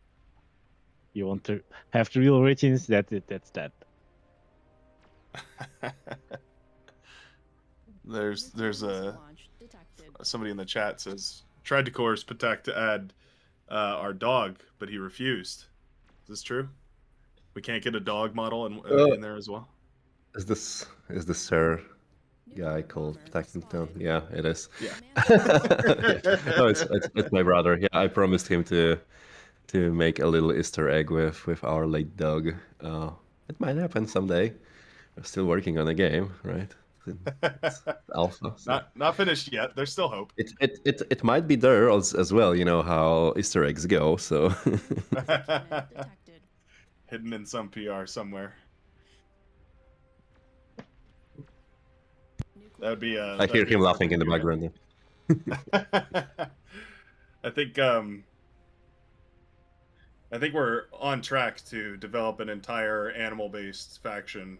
You want to have the real origins? That's that. There's somebody in the chat says tried to coerce Patek to add our dog, but he refused. Is this true? We can't get a dog model in there as well. Is this Sir guy called Patek? Yeah, it is. Yeah. No, it's my brother. Yeah, I promised him to make a little Easter egg with our late dog. It might happen someday. We're still working on a game, right? It's alpha. So. Not finished yet. There's still hope. It might be there as well. You know how Easter eggs go. So hidden in some PR somewhere. That would be. I hear him laughing in the background. I think we're on track to develop an entire animal-based faction.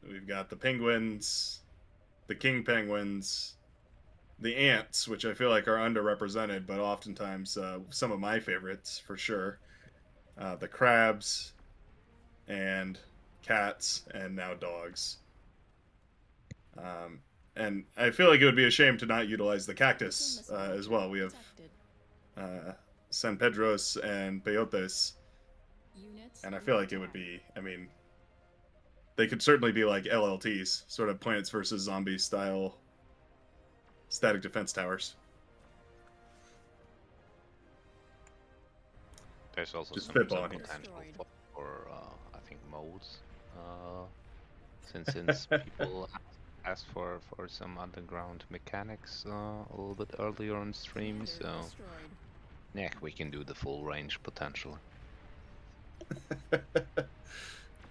We've got the penguins, the king penguins, the ants, which I feel like are underrepresented, but oftentimes some of my favorites for sure. The crabs, and cats, and now dogs. And I feel like it would be a shame to not utilize the cactus as well. We have San Pedros and Peyotes, and I feel like it would be, they could certainly be like LLTs, sort of Plants vs. Zombies style static defense towers. There's also Just some spitballing potential for I think modes, since people asked for some underground mechanics a little bit earlier on stream, so yeah, we can do the full range potentially.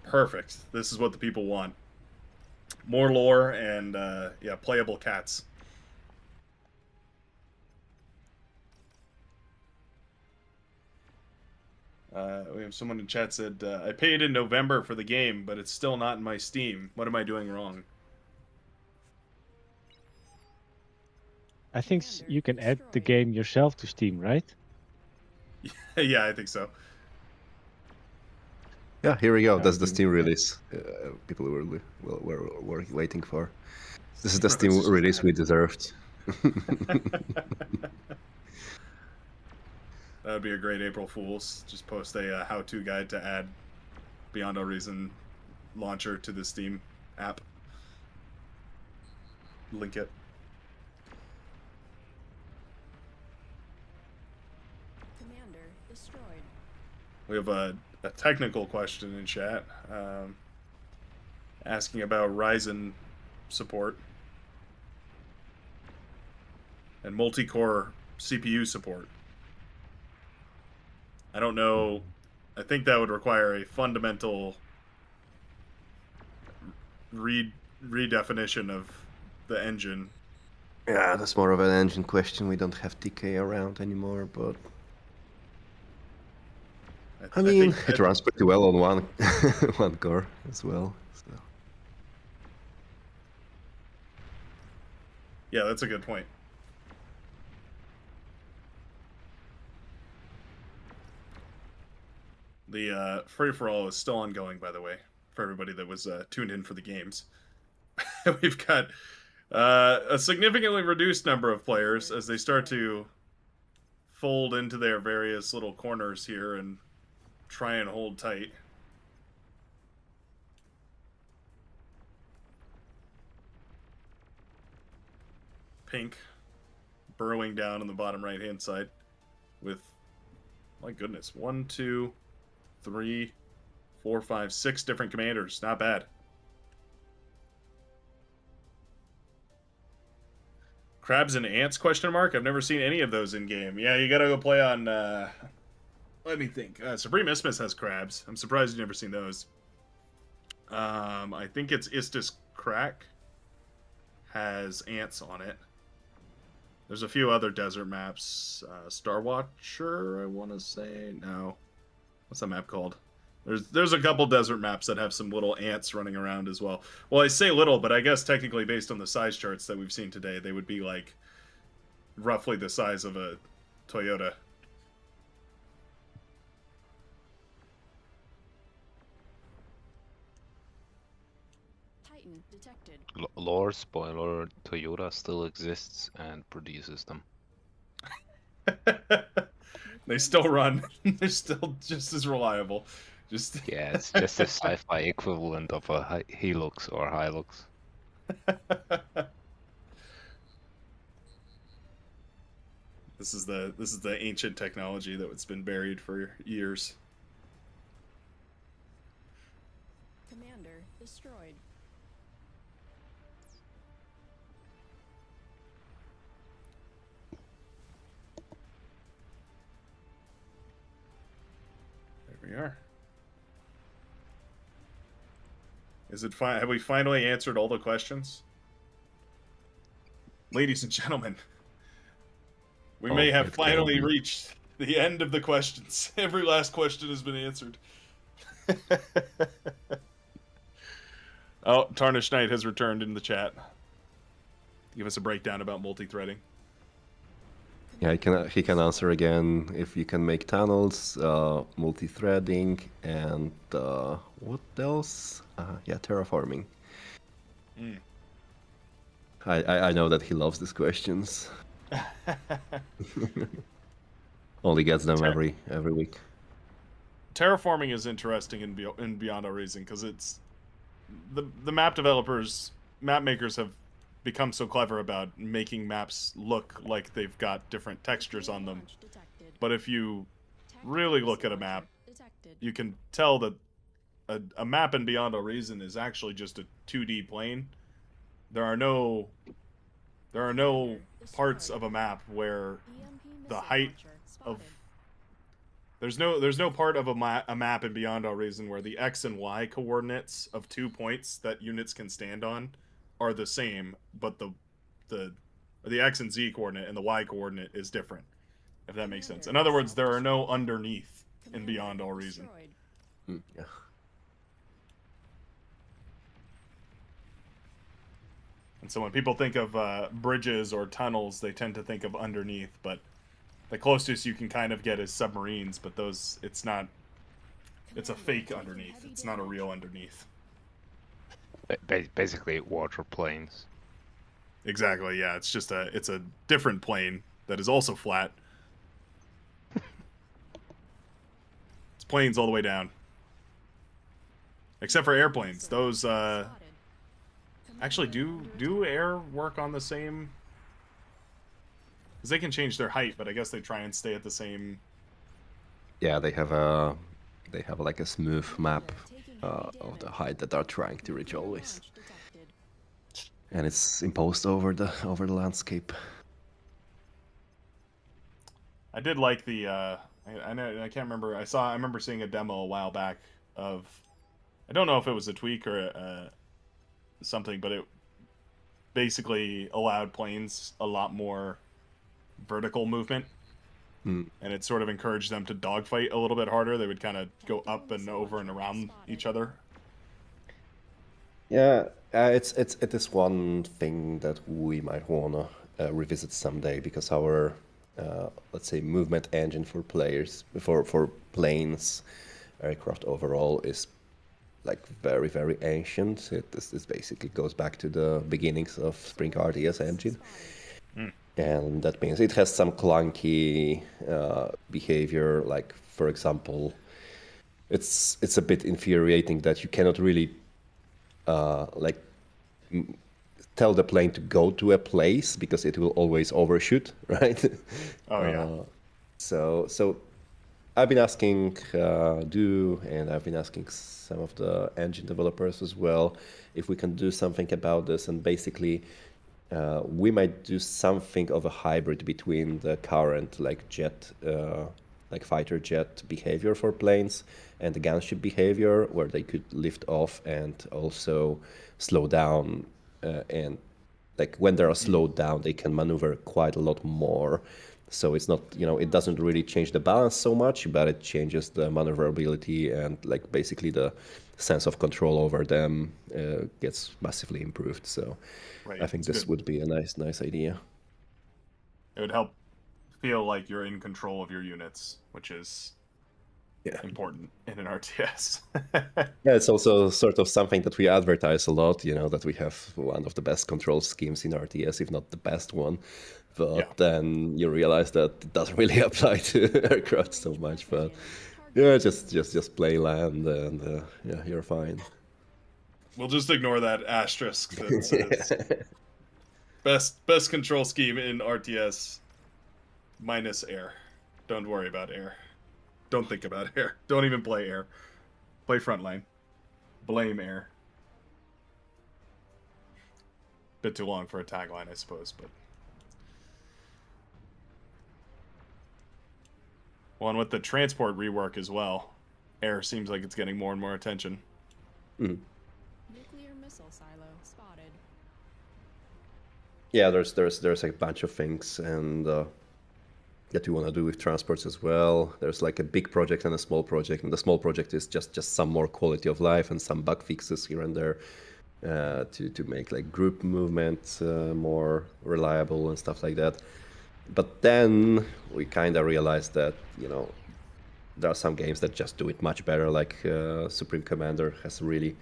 Perfect. This is what the people want. More lore and playable cats. We have someone in chat said, I paid in November for the game, but it's still not in my Steam. What am I doing wrong? I think you can add the game yourself to Steam, right? Yeah, I think so. Yeah, here we go. That's the Steam release. People were waiting for. This is the Steam release we deserved. That would be a great April Fool's. Just post a how-to guide to add Beyond All Reason launcher to the Steam app. Link it. Commander destroyed. We have a technical question in chat asking about Ryzen support and multi-core CPU support. I don't know. I think that would require a fundamental redefinition of the engine. Yeah, that's more of an engine question. We don't have TK around anymore, but I mean, it runs pretty well on one core as well. So. Yeah, that's a good point. The free-for-all is still ongoing, by the way, for everybody that was tuned in for the games. We've got a significantly reduced number of players as they start to fold into their various little corners here and try and hold tight. Pink burrowing down on the bottom right-hand side with, my goodness, 1, 2, 3, 4, 5, 6 different commanders. Not bad. Crabs and ants, question mark? I've never seen any of those in game. Yeah, you gotta go play on, let me think. Supreme Isthmus has crabs. I'm surprised you've never seen those. I think it's Istis Crack has ants on it. There's a few other desert maps. Star Watcher, I want to say. No. What's that map called? There's a couple desert maps that have some little ants running around as well. Well, I say little, but I guess technically based on the size charts that we've seen today, they would be like roughly the size of a Toyota. Titan detected. Lore spoiler: Toyota still exists and produces them. They still run. They're still just as reliable. Just yeah, it's just a sci-fi equivalent of a Helix or Hilux. This is the ancient technology that's been buried for years. Commander destroyed. There we are. Is it fine? Have we finally answered all the questions? Ladies and gentlemen, we may have finally reached the end of the questions. Every last question has been answered. Oh, Tarnished Knight has returned in the chat. Give us a breakdown about multi-threading. Yeah, he can answer again if you can make tunnels, multi-threading, and what else? Yeah, terraforming. Mm. I know that he loves these questions. Only gets them every week. Terraforming is interesting in Beyond Our Reason because it's the map developers, map makers have become so clever about making maps look like they've got different textures on them. But if you really look at a map, you can tell that a map in Beyond Our Reason is actually just a 2D plane. There are no parts of a map where the height of there's no part of a map in Beyond Our Reason where the X and Y coordinates of 2 points that units can stand on are the same, but the X and Z coordinate and the Y coordinate is different, if that makes sense. In other words, there are no underneath in Beyond All Reason. Yeah. And so when people think of bridges or tunnels, they tend to think of underneath, but the closest you can kind of get is submarines, but those, it's not, it's a fake underneath. It's not a real underneath. Basically, water planes. Exactly, yeah. It's just it's a different plane that is also flat. It's planes all the way down. Except for airplanes. Those, actually, do air work on the same? Because they can change their height, but I guess they try and stay at the same. Yeah, they have like a smooth map of the height that they're trying to reach always, and it's imposed over the landscape. I did like the. I can't remember. I remember seeing a demo a while back of. I don't know if it was a tweak or something, but it basically allowed planes a lot more vertical movement, and it sort of encouraged them to dogfight a little bit harder. They would kind of go up and over and around each other. Yeah, it is one thing that we might wanna revisit someday, because our let's say movement engine for players for planes, aircraft overall is like very, very ancient. This basically goes back to the beginnings of Spring RTS engine. And that means it has some clunky behavior. Like, for example, it's a bit infuriating that you cannot really tell the plane to go to a place because it will always overshoot, right? Oh yeah. So I've been asking and I've been asking some of the engine developers as well if we can do something about this, and basically we might do something of a hybrid between the current like jet, like fighter jet behavior for planes and the gunship behavior, where they could lift off and also slow down, and like when they are slowed down, they can maneuver quite a lot more. So it's not, it doesn't really change the balance so much, but it changes the maneuverability, and like basically the sense of control over them gets massively improved. So Right, I think it's this good. would be a nice idea. It would help feel like you're in control of your units, which is important in an RTS. Yeah, it's also sort of something that we advertise a lot, that we have one of the best control schemes in RTS, if not the best one. But then you realize that it doesn't really apply to aircraft so much. But yeah, just play land, and you're fine. We'll just ignore that asterisk that says best control scheme in RTS minus air. Don't worry about air. Don't think about air. Don't even play air. Play frontline. Blame air. Bit too long for a tagline, I suppose, but. Well, and with the transport rework as well, air seems like it's getting more and more attention. Nuclear missile silo spotted. Yeah, there's a bunch of things and that you want to do with transports as well. There's like a big project and a small project, and the small project is just some more quality of life and some bug fixes here and there to make like group movement more reliable and stuff like that. But then we kind of realized that there are some games that just do it much better. Like Supreme Commander has a really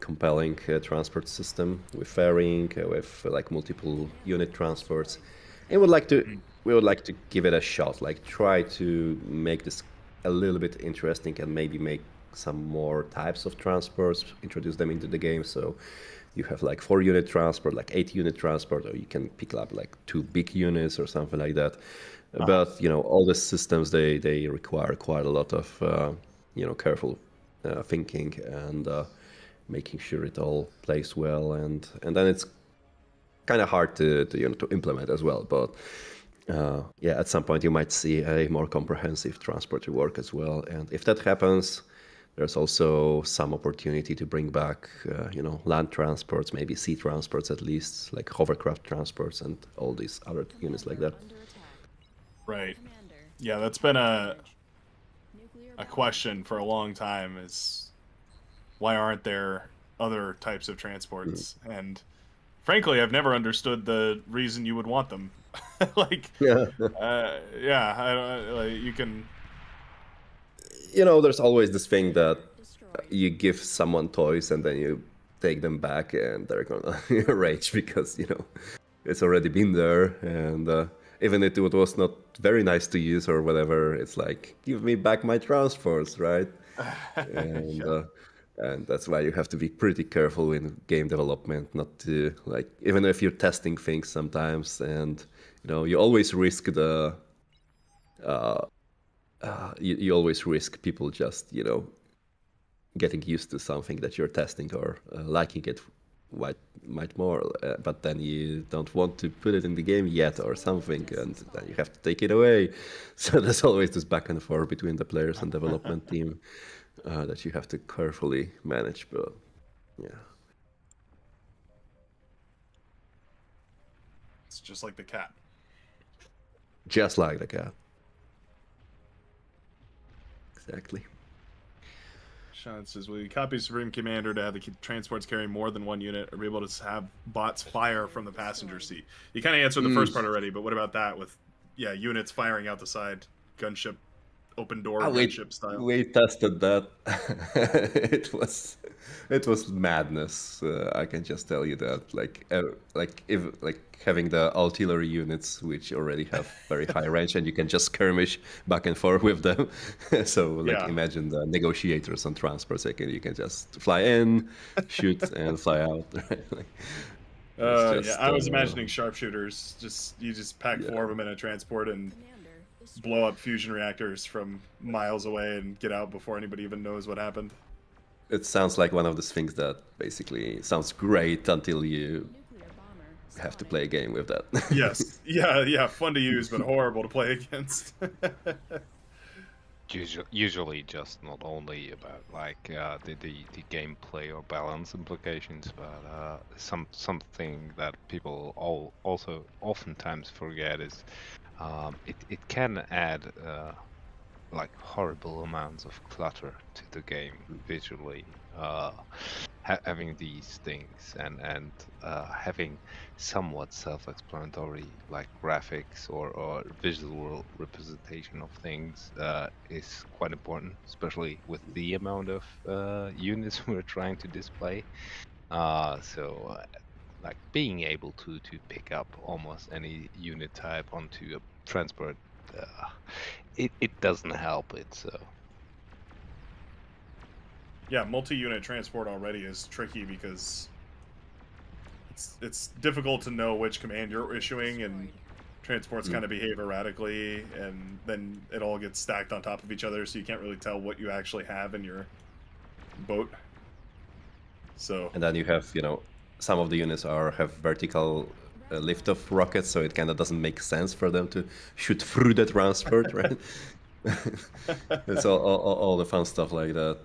compelling transport system with ferrying, with like multiple unit transports, and we would like to give it a shot. Like try to make this a little bit interesting and maybe make some more types of transports, introduce them into the game. So you have like 4-unit transport, like 8-unit transport, or you can pick up like 2 big units or something like that. But all the systems they require quite a lot of careful thinking and making sure it all plays well, and then it's kind of hard to implement as well. But at some point you might see a more comprehensive transport rework as well, and if that happens, there's also some opportunity to bring back, land transports, maybe sea transports at least, like hovercraft transports and all these other units like that. Right. Yeah, that's been a question for a long time, is why aren't there other types of transports? And frankly, I've never understood the reason you would want them. Like, you can... There's always this thing that you give someone toys and then you take them back and they're gonna rage because, it's already been there, and even if it was not very nice to use or whatever, it's like, give me back my transports, right? And that's why you have to be pretty careful in game development, not to, like, even if you're testing things sometimes, and you always risk the you always risk people just getting used to something that you're testing or liking it might more, but then you don't want to put it in the game yet or something, and then you have to take it away. So there's always this back and forth between the players and development team that you have to carefully manage. But It's just like the cat. Just like the cat. Exactly. Sean says, will you copy Supreme Commander to have the transports carry more than 1 unit, or be able to have bots fire from the passenger seat? You kind of answered the first part already, but what about that with, units firing out the side, gunship, open door, gunship style? We tested that. It was madness. I can just tell you that. Like having the artillery units, which already have very high range, and you can just skirmish back and forth with them. So imagine the negotiators on transports. You can just fly in, shoot, and fly out. Yeah, I was imagining sharpshooters. You just pack 4 of them in a transport and blow up fusion reactors from miles away and get out before anybody even knows what happened. It sounds like one of those things that basically sounds great until you have to play a game with that. Yes. Yeah, fun to use, but horrible to play against. Usually just not only about like the gameplay or balance implications, but something that people also oftentimes forget is it can add like horrible amounts of clutter to the game visually. Having these things and having somewhat self-explanatory like graphics or visual representation of things is quite important, especially with the amount of units we're trying to display. Like being able to pick up almost any unit type onto a transport, it doesn't help it. So yeah, multi-unit transport already is tricky because it's difficult to know which command you're issuing, and transports kind of behave erratically, and then it all gets stacked on top of each other, so you can't really tell what you actually have in your boat. So and then you have, some of the units have vertical lift-off rockets, so it kind of doesn't make sense for them to shoot through the transport, right? It's all the fun stuff like that.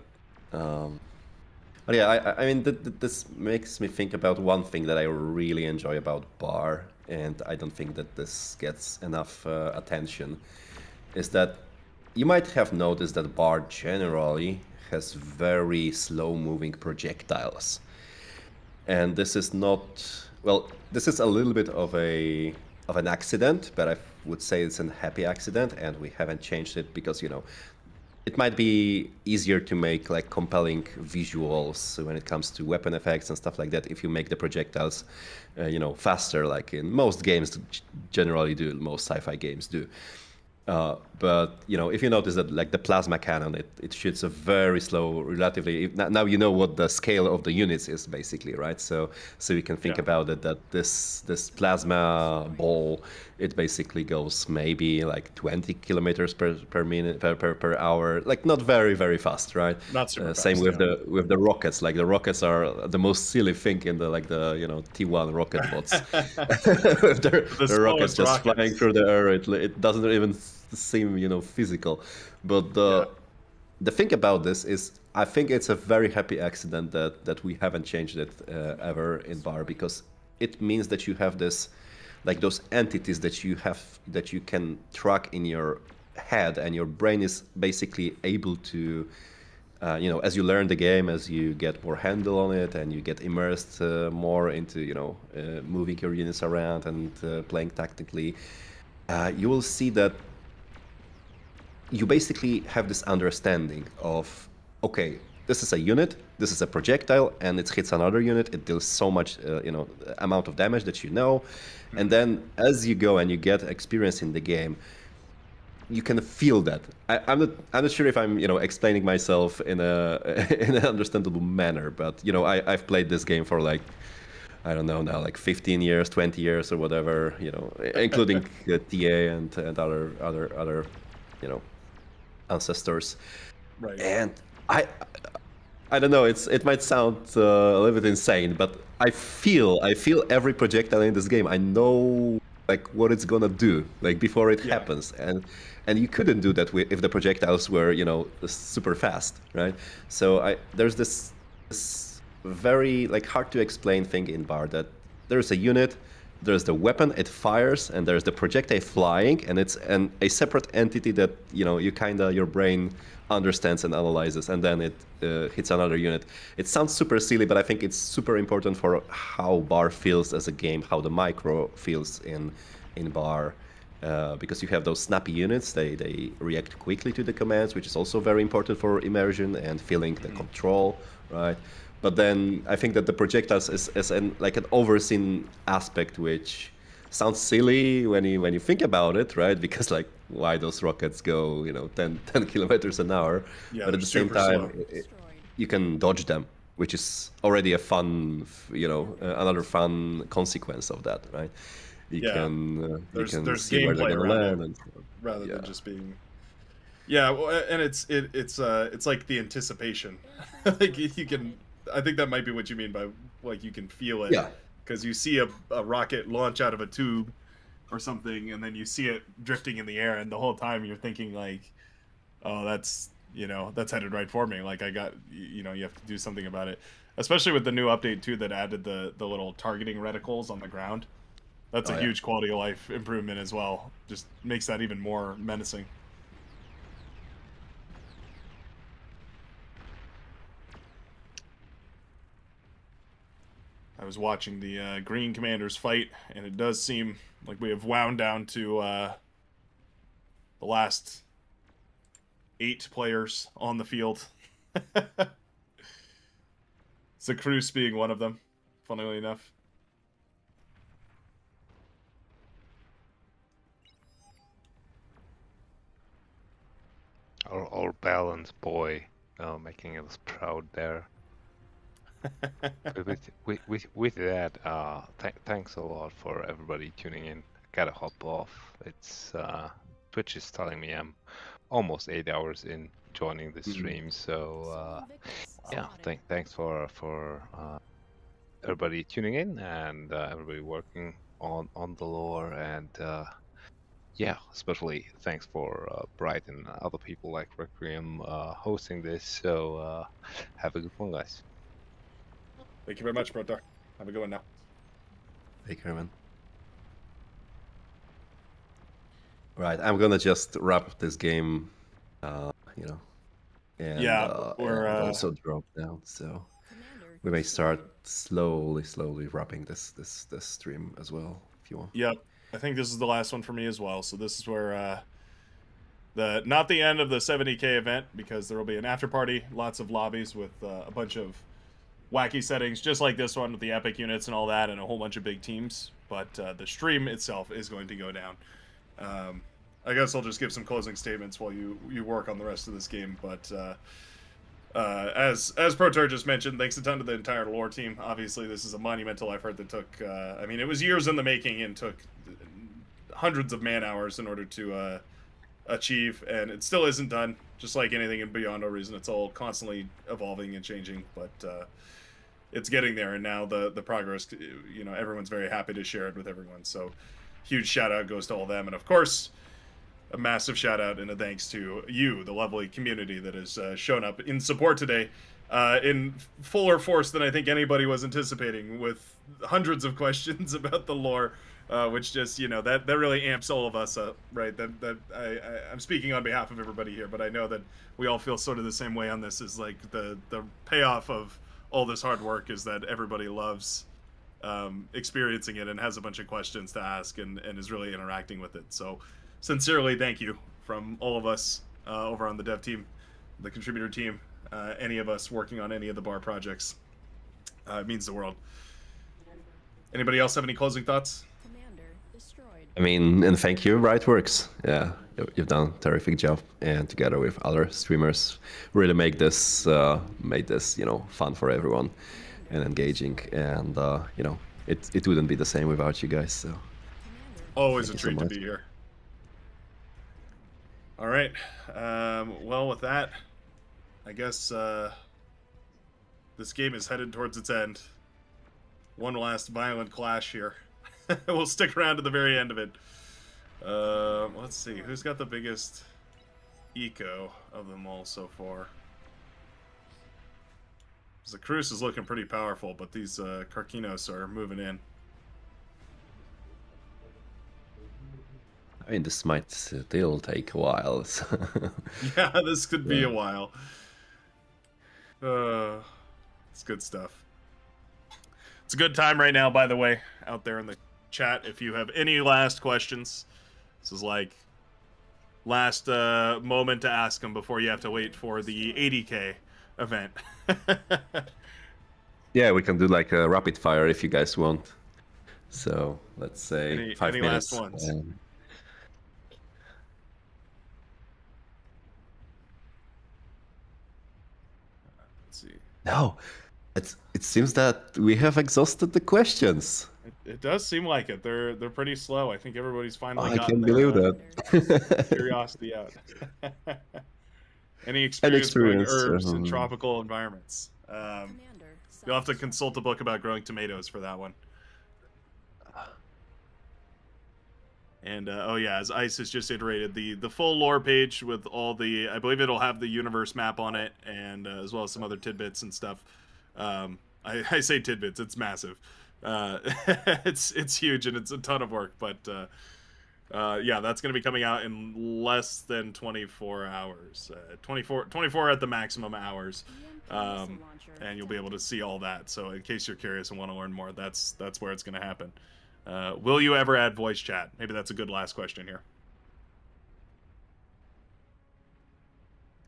But yeah, I mean, this makes me think about one thing that I really enjoy about Bar, and I don't think that this gets enough attention, is that you might have noticed that Bar generally has very slow-moving projectiles. And this is not, well, this is a little bit of an accident, but I would say it's a happy accident, and we haven't changed it because, it might be easier to make like compelling visuals when it comes to weapon effects and stuff like that if you make the projectiles, faster, like in most games generally do, most sci-fi games do. But if you notice that like the plasma cannon, it shoots a very slow, relatively. Now you know what the scale of the units is basically, right? So you can think about it that this plasma ball, it basically goes maybe like 20 kilometers per minute per hour, like not very very fast, right? Not super fast. Same with the rockets. Like the rockets are the most silly thing in the T1 rocket bots. the rockets just flying through the air. It doesn't even seem physical. But the thing about this is I think it's a very happy accident that we haven't changed it ever in Bar, because it means that you have this, like those entities that you can track in your head, and your brain is basically able to as you learn the game, as you get more handle on it and you get immersed more into moving your units around and playing tactically, you will see that you basically have this understanding of, okay, this is a unit, this is a projectile, and it hits another unit, it deals so much amount of damage that and then as you go and you get experience in the game, you can feel that. I'm not sure if I'm explaining myself in an understandable manner, but I've played this game for like, I don't know now, like 15 years, 20 years or whatever, including TA and other ancestors. Right. And I don't know, it might sound a little bit insane, but I feel every projectile in this game. I know like what it's gonna do like before it happens, and you couldn't do that if the projectiles were super fast, right? So there's this very like hard to explain thing in Bar, that there's a unit, there's the weapon, it fires, and there's the projectile flying, and it's a separate entity that your brain understands and analyzes, and then it hits another unit. It sounds super silly, but I think it's super important for how Bar feels as a game, how the micro feels in Bar, because you have those snappy units, they react quickly to the commands, which is also very important for immersion and feeling the control, right? But then I think that the projectiles is like an overseen aspect, which sounds silly when you think about it, right? Because like, why those rockets go 10 kilometers an hour, but at the same time you can dodge them, which is already a fun, another fun consequence of that, right? You can there's see where they're gameplay gonna around land, it and rather than just being. Yeah, well, and it's like the anticipation. Like you can, I think that might be what you mean by like you can feel it. Yeah. Because you see a rocket launch out of a tube or something, and then you see it drifting in the air, and the whole time you're thinking like, oh, that's headed right for me. Like I got, you have to do something about it. Especially with the new update too that added the little targeting reticles on the ground. That's a huge quality of life improvement as well. Just makes that even more menacing. I was watching the Green Commanders fight, and it does seem like we have wound down to the last 8 players on the field. Zacruz being one of them, funnily enough. Our balanced boy, making us proud there. with that, thanks a lot for everybody tuning in. I gotta hop off. It's Twitch is telling me I'm almost 8 hours in joining the stream, so yeah, thanks for everybody tuning in and everybody working on the lore, and yeah, especially thanks for Bright and other people like Requiem hosting this. So have a good one, guys. Thank you very much, Protar. Have a good one now. Take care, man. Right, I'm gonna just wrap this game, and we're also drop down. So we may start slowly wrapping this stream as well, if you want. Yep, I think this is the last one for me as well. So this is where not the end of the 70K event, because there will be an after party, lots of lobbies with a bunch of wacky settings, just like this one with the epic units and all that, and a whole bunch of big teams. But the stream itself is going to go down. I guess I'll just give some closing statements while you work on the rest of this game. But as Protar just mentioned, thanks a ton to the entire lore team. Obviously, this is a monumental effort that took. I mean, it was years in the making and took hundreds of man hours in order to achieve, and it still isn't done. Just like anything in Beyond No Reason, it's all constantly evolving and changing. But it's getting there, and now the progress, everyone's very happy to share it with everyone. So huge shout out goes to all of them, and of course a massive shout out and a thanks to you, the lovely community that has shown up in support today in fuller force than I think anybody was anticipating, with hundreds of questions about the lore, which just that really amps all of us up, right? I'm speaking on behalf of everybody here, but I know that we all feel sort of the same way on this. Is like the payoff of all this hard work is that everybody loves experiencing it and has a bunch of questions to ask and is really interacting with it. So sincerely, thank you from all of us over on the dev team, the contributor team, any of us working on any of the bar projects. It means the world. Anybody else have any closing thoughts? I mean, and thank you, Brightworks. Yeah, you've done a terrific job, and together with other streamers, really make this fun for everyone and engaging. And it wouldn't be the same without you guys. So always a treat to be here. All right. Well, with that, I guess this game is headed towards its end. One last violent clash here. We'll stick around to the very end of it. Let's see. Who's got the biggest eco of them all so far? Zacruz is looking pretty powerful, but these Karkinos are moving in. I mean, this might still take a while. So. Yeah, this could be a while. It's good stuff. It's a good time right now, by the way, out there in the chat. If you have any last questions, this is like last moment to ask them before you have to wait for the 80K event. Yeah, we can do like a rapid fire if you guys want. So let's say 5 minutes. Last ones? Let's see. No, It seems that we have exhausted the questions. It does seem like it. They're pretty slow. I think everybody's finally I gotten can't their believe that. curiosity out. Any experience growing herbs in um, tropical environments? You'll have to consult a book about growing tomatoes for that one. And oh yeah, as Ice has just iterated, the full lore page with all the, I believe it'll have the universe map on it, and as well as some other tidbits and stuff. I say tidbits, it's massive. It's huge and it's a ton of work, but yeah, that's going to be coming out in less than 24 hours. 24 at the maximum hours, and you'll be able to see all that. So in case you're curious and want to learn more, that's where it's going to happen. Will you ever add voice chat? Maybe that's a good last question here.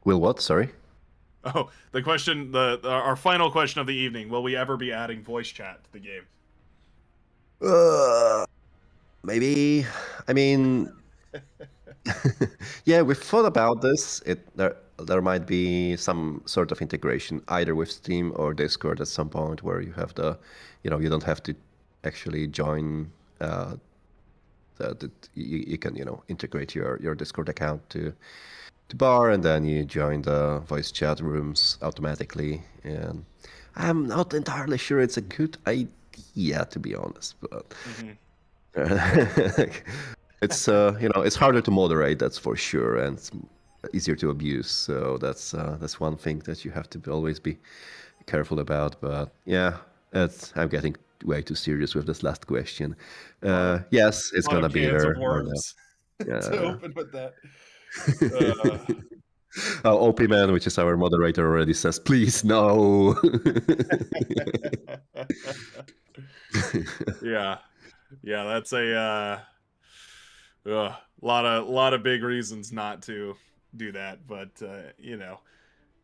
Will what? Sorry. Oh, the question, our final question of the evening: will we ever be adding voice chat to the game? Maybe. I mean, yeah, we've thought about this. There might be some sort of integration either with Steam or Discord at some point where you have you don't have to actually join. You can integrate your Discord account to Bar, and then you join the voice chat rooms automatically. And I'm not entirely sure it's a good idea, to be honest, but. It's it's harder to moderate, that's for sure, and it's easier to abuse. So that's one thing that you have to always be careful about. But yeah, I'm getting way too serious with this last question. Yes, it's gonna be there. To open with that. OP Man, which is our moderator, already says, "Please no." Yeah, that's a lot of big reasons not to do that. But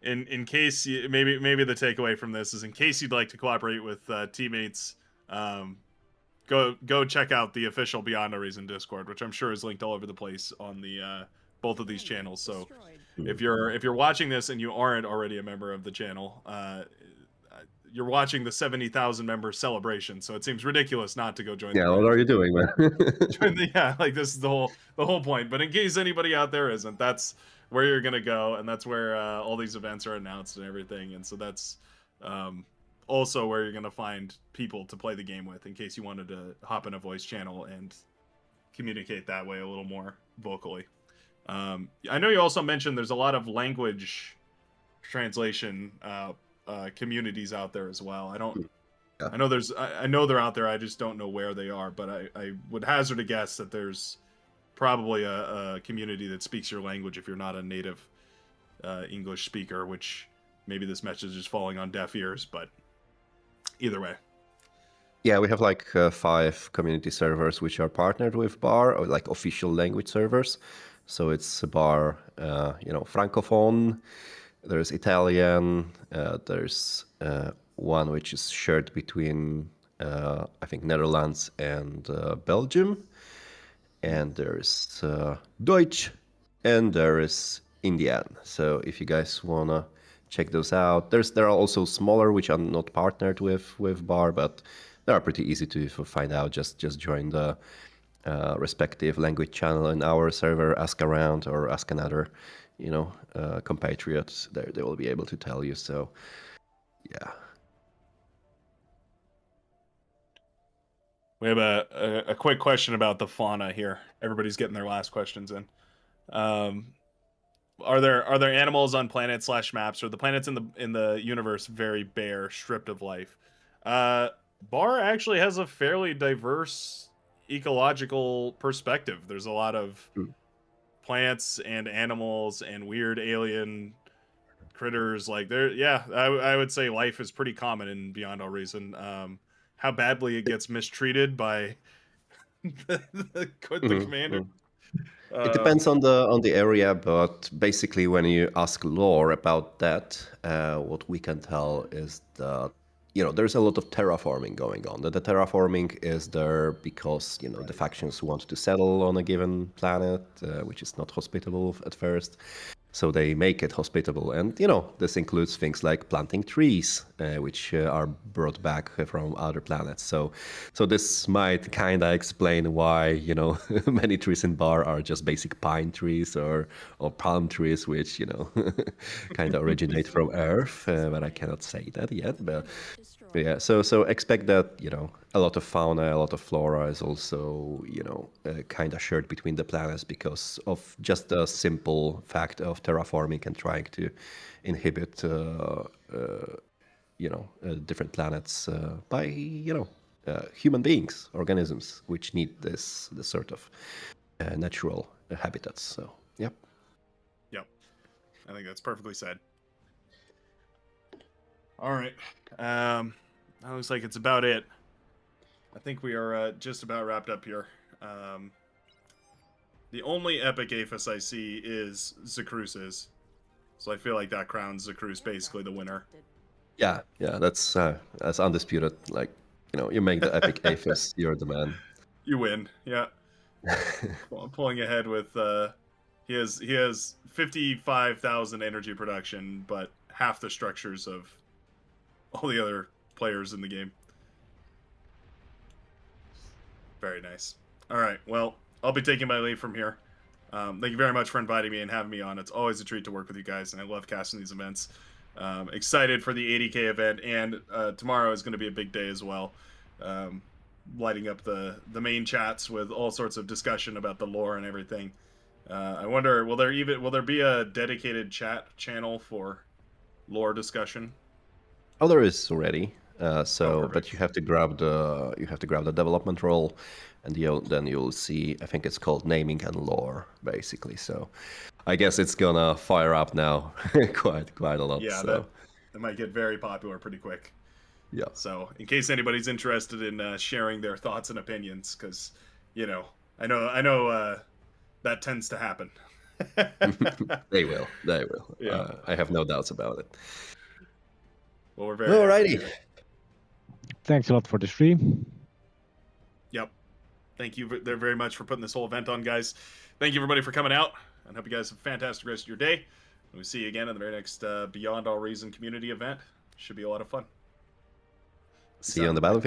in case maybe the takeaway from this is, in case you'd like to cooperate with teammates, go check out the official Beyond a Reason Discord, which I'm sure is linked all over the place on the both of these channels. So if you're watching this and you aren't already a member of the channel, you're watching the 70,000 member celebration, so it seems ridiculous not to go join. Yeah, what are you doing, man? Like this is the whole point. But in case anybody out there isn't, that's where you're gonna go, and that's where all these events are announced and everything. And so that's also where you're gonna find people to play the game with, in case you wanted to hop in a voice channel and communicate that way a little more vocally. I know you also mentioned there's a lot of language translation communities out there as well. I know they're out there. I just don't know where they are, but I would hazard a guess that there's probably a community that speaks your language if you're not a native English speaker, which maybe this message is falling on deaf ears, but either way. Yeah, we have like 5 community servers which are partnered with Bar, or like official language servers. So it's Bar, Francophone. There's Italian. There's one which is shared between, I think, Netherlands and Belgium. And there's Deutsch, and there is Indian. So if you guys wanna check those out, there are also smaller which are not partnered with Bar, but they are pretty easy to find out. Just join the respective language channel in our server, ask around, or ask another compatriots. They will be able to tell you. So yeah, we have a quick question about the fauna here. Everybody's getting their last questions in. Are there animals on planets / maps, or the planets in the universe very bare, stripped of life? Bar actually has a fairly diverse ecological perspective. There's a lot of plants and animals and weird alien critters. Like I would say life is pretty common in Beyond All Reason. How badly it gets mistreated by the commander. It depends on the area, but basically when you ask lore about that, what we can tell is that there's a lot of terraforming going on. The terraforming is there because the factions want to settle on a given planet, which is not hospitable at first. so they make it hospitable. And, you know, this includes things like planting trees, which are brought back from other planets. So this might kind of explain why, you know, many trees in Bar are just basic pine trees or palm trees, which, you know, kind of originate from Earth, but I cannot say that yet. But yeah, so expect that, you know, a lot of fauna, a lot of flora is also, you know, kind of shared between the planets because of just the simple fact of terraforming and trying to inhibit, you know, different planets by, you know, human beings, organisms, which need this sort of natural habitats. So, yep. Yep. I think that's perfectly said. All right. That looks like it's about it. I think we are just about wrapped up here. The only epic Aphis I see is Zacrus's. So I feel like that crowns Zacrus basically the winner. Yeah, that's undisputed. Like, you know, you make the epic Aphis, you're the man. You win, yeah. Pulling ahead with he has 55,000 energy production, but half the structures of all the other players in the game. Very nice. All right, well, I'll be taking my leave from here. Thank you very much for inviting me and having me on. It's always a treat to work with you guys, and I love casting these events. Excited for the 80K event, and tomorrow is going to be a big day as well. Lighting up the main chats with all sorts of discussion about the lore and everything. I wonder, will there be a dedicated chat channel for lore discussion? Oh, there is already. But you have to grab the development role, and then you'll see. I think it's called naming and lore, basically. So, I guess it's gonna fire up now, quite a lot. Yeah, so. that might get very popular pretty quick. Yeah. So, in case anybody's interested in sharing their thoughts and opinions, because, you know, I know that tends to happen. They will. Yeah. I have no doubts about it. Well, we're very alrighty. Thanks a lot for the stream. Yep. Thank you very much for putting this whole event on, guys. Thank you, everybody, for coming out, and hope you guys have a fantastic rest of your day. And we'll see you again in the very next Beyond All Reason community event. Should be a lot of fun. See you on the battlefield.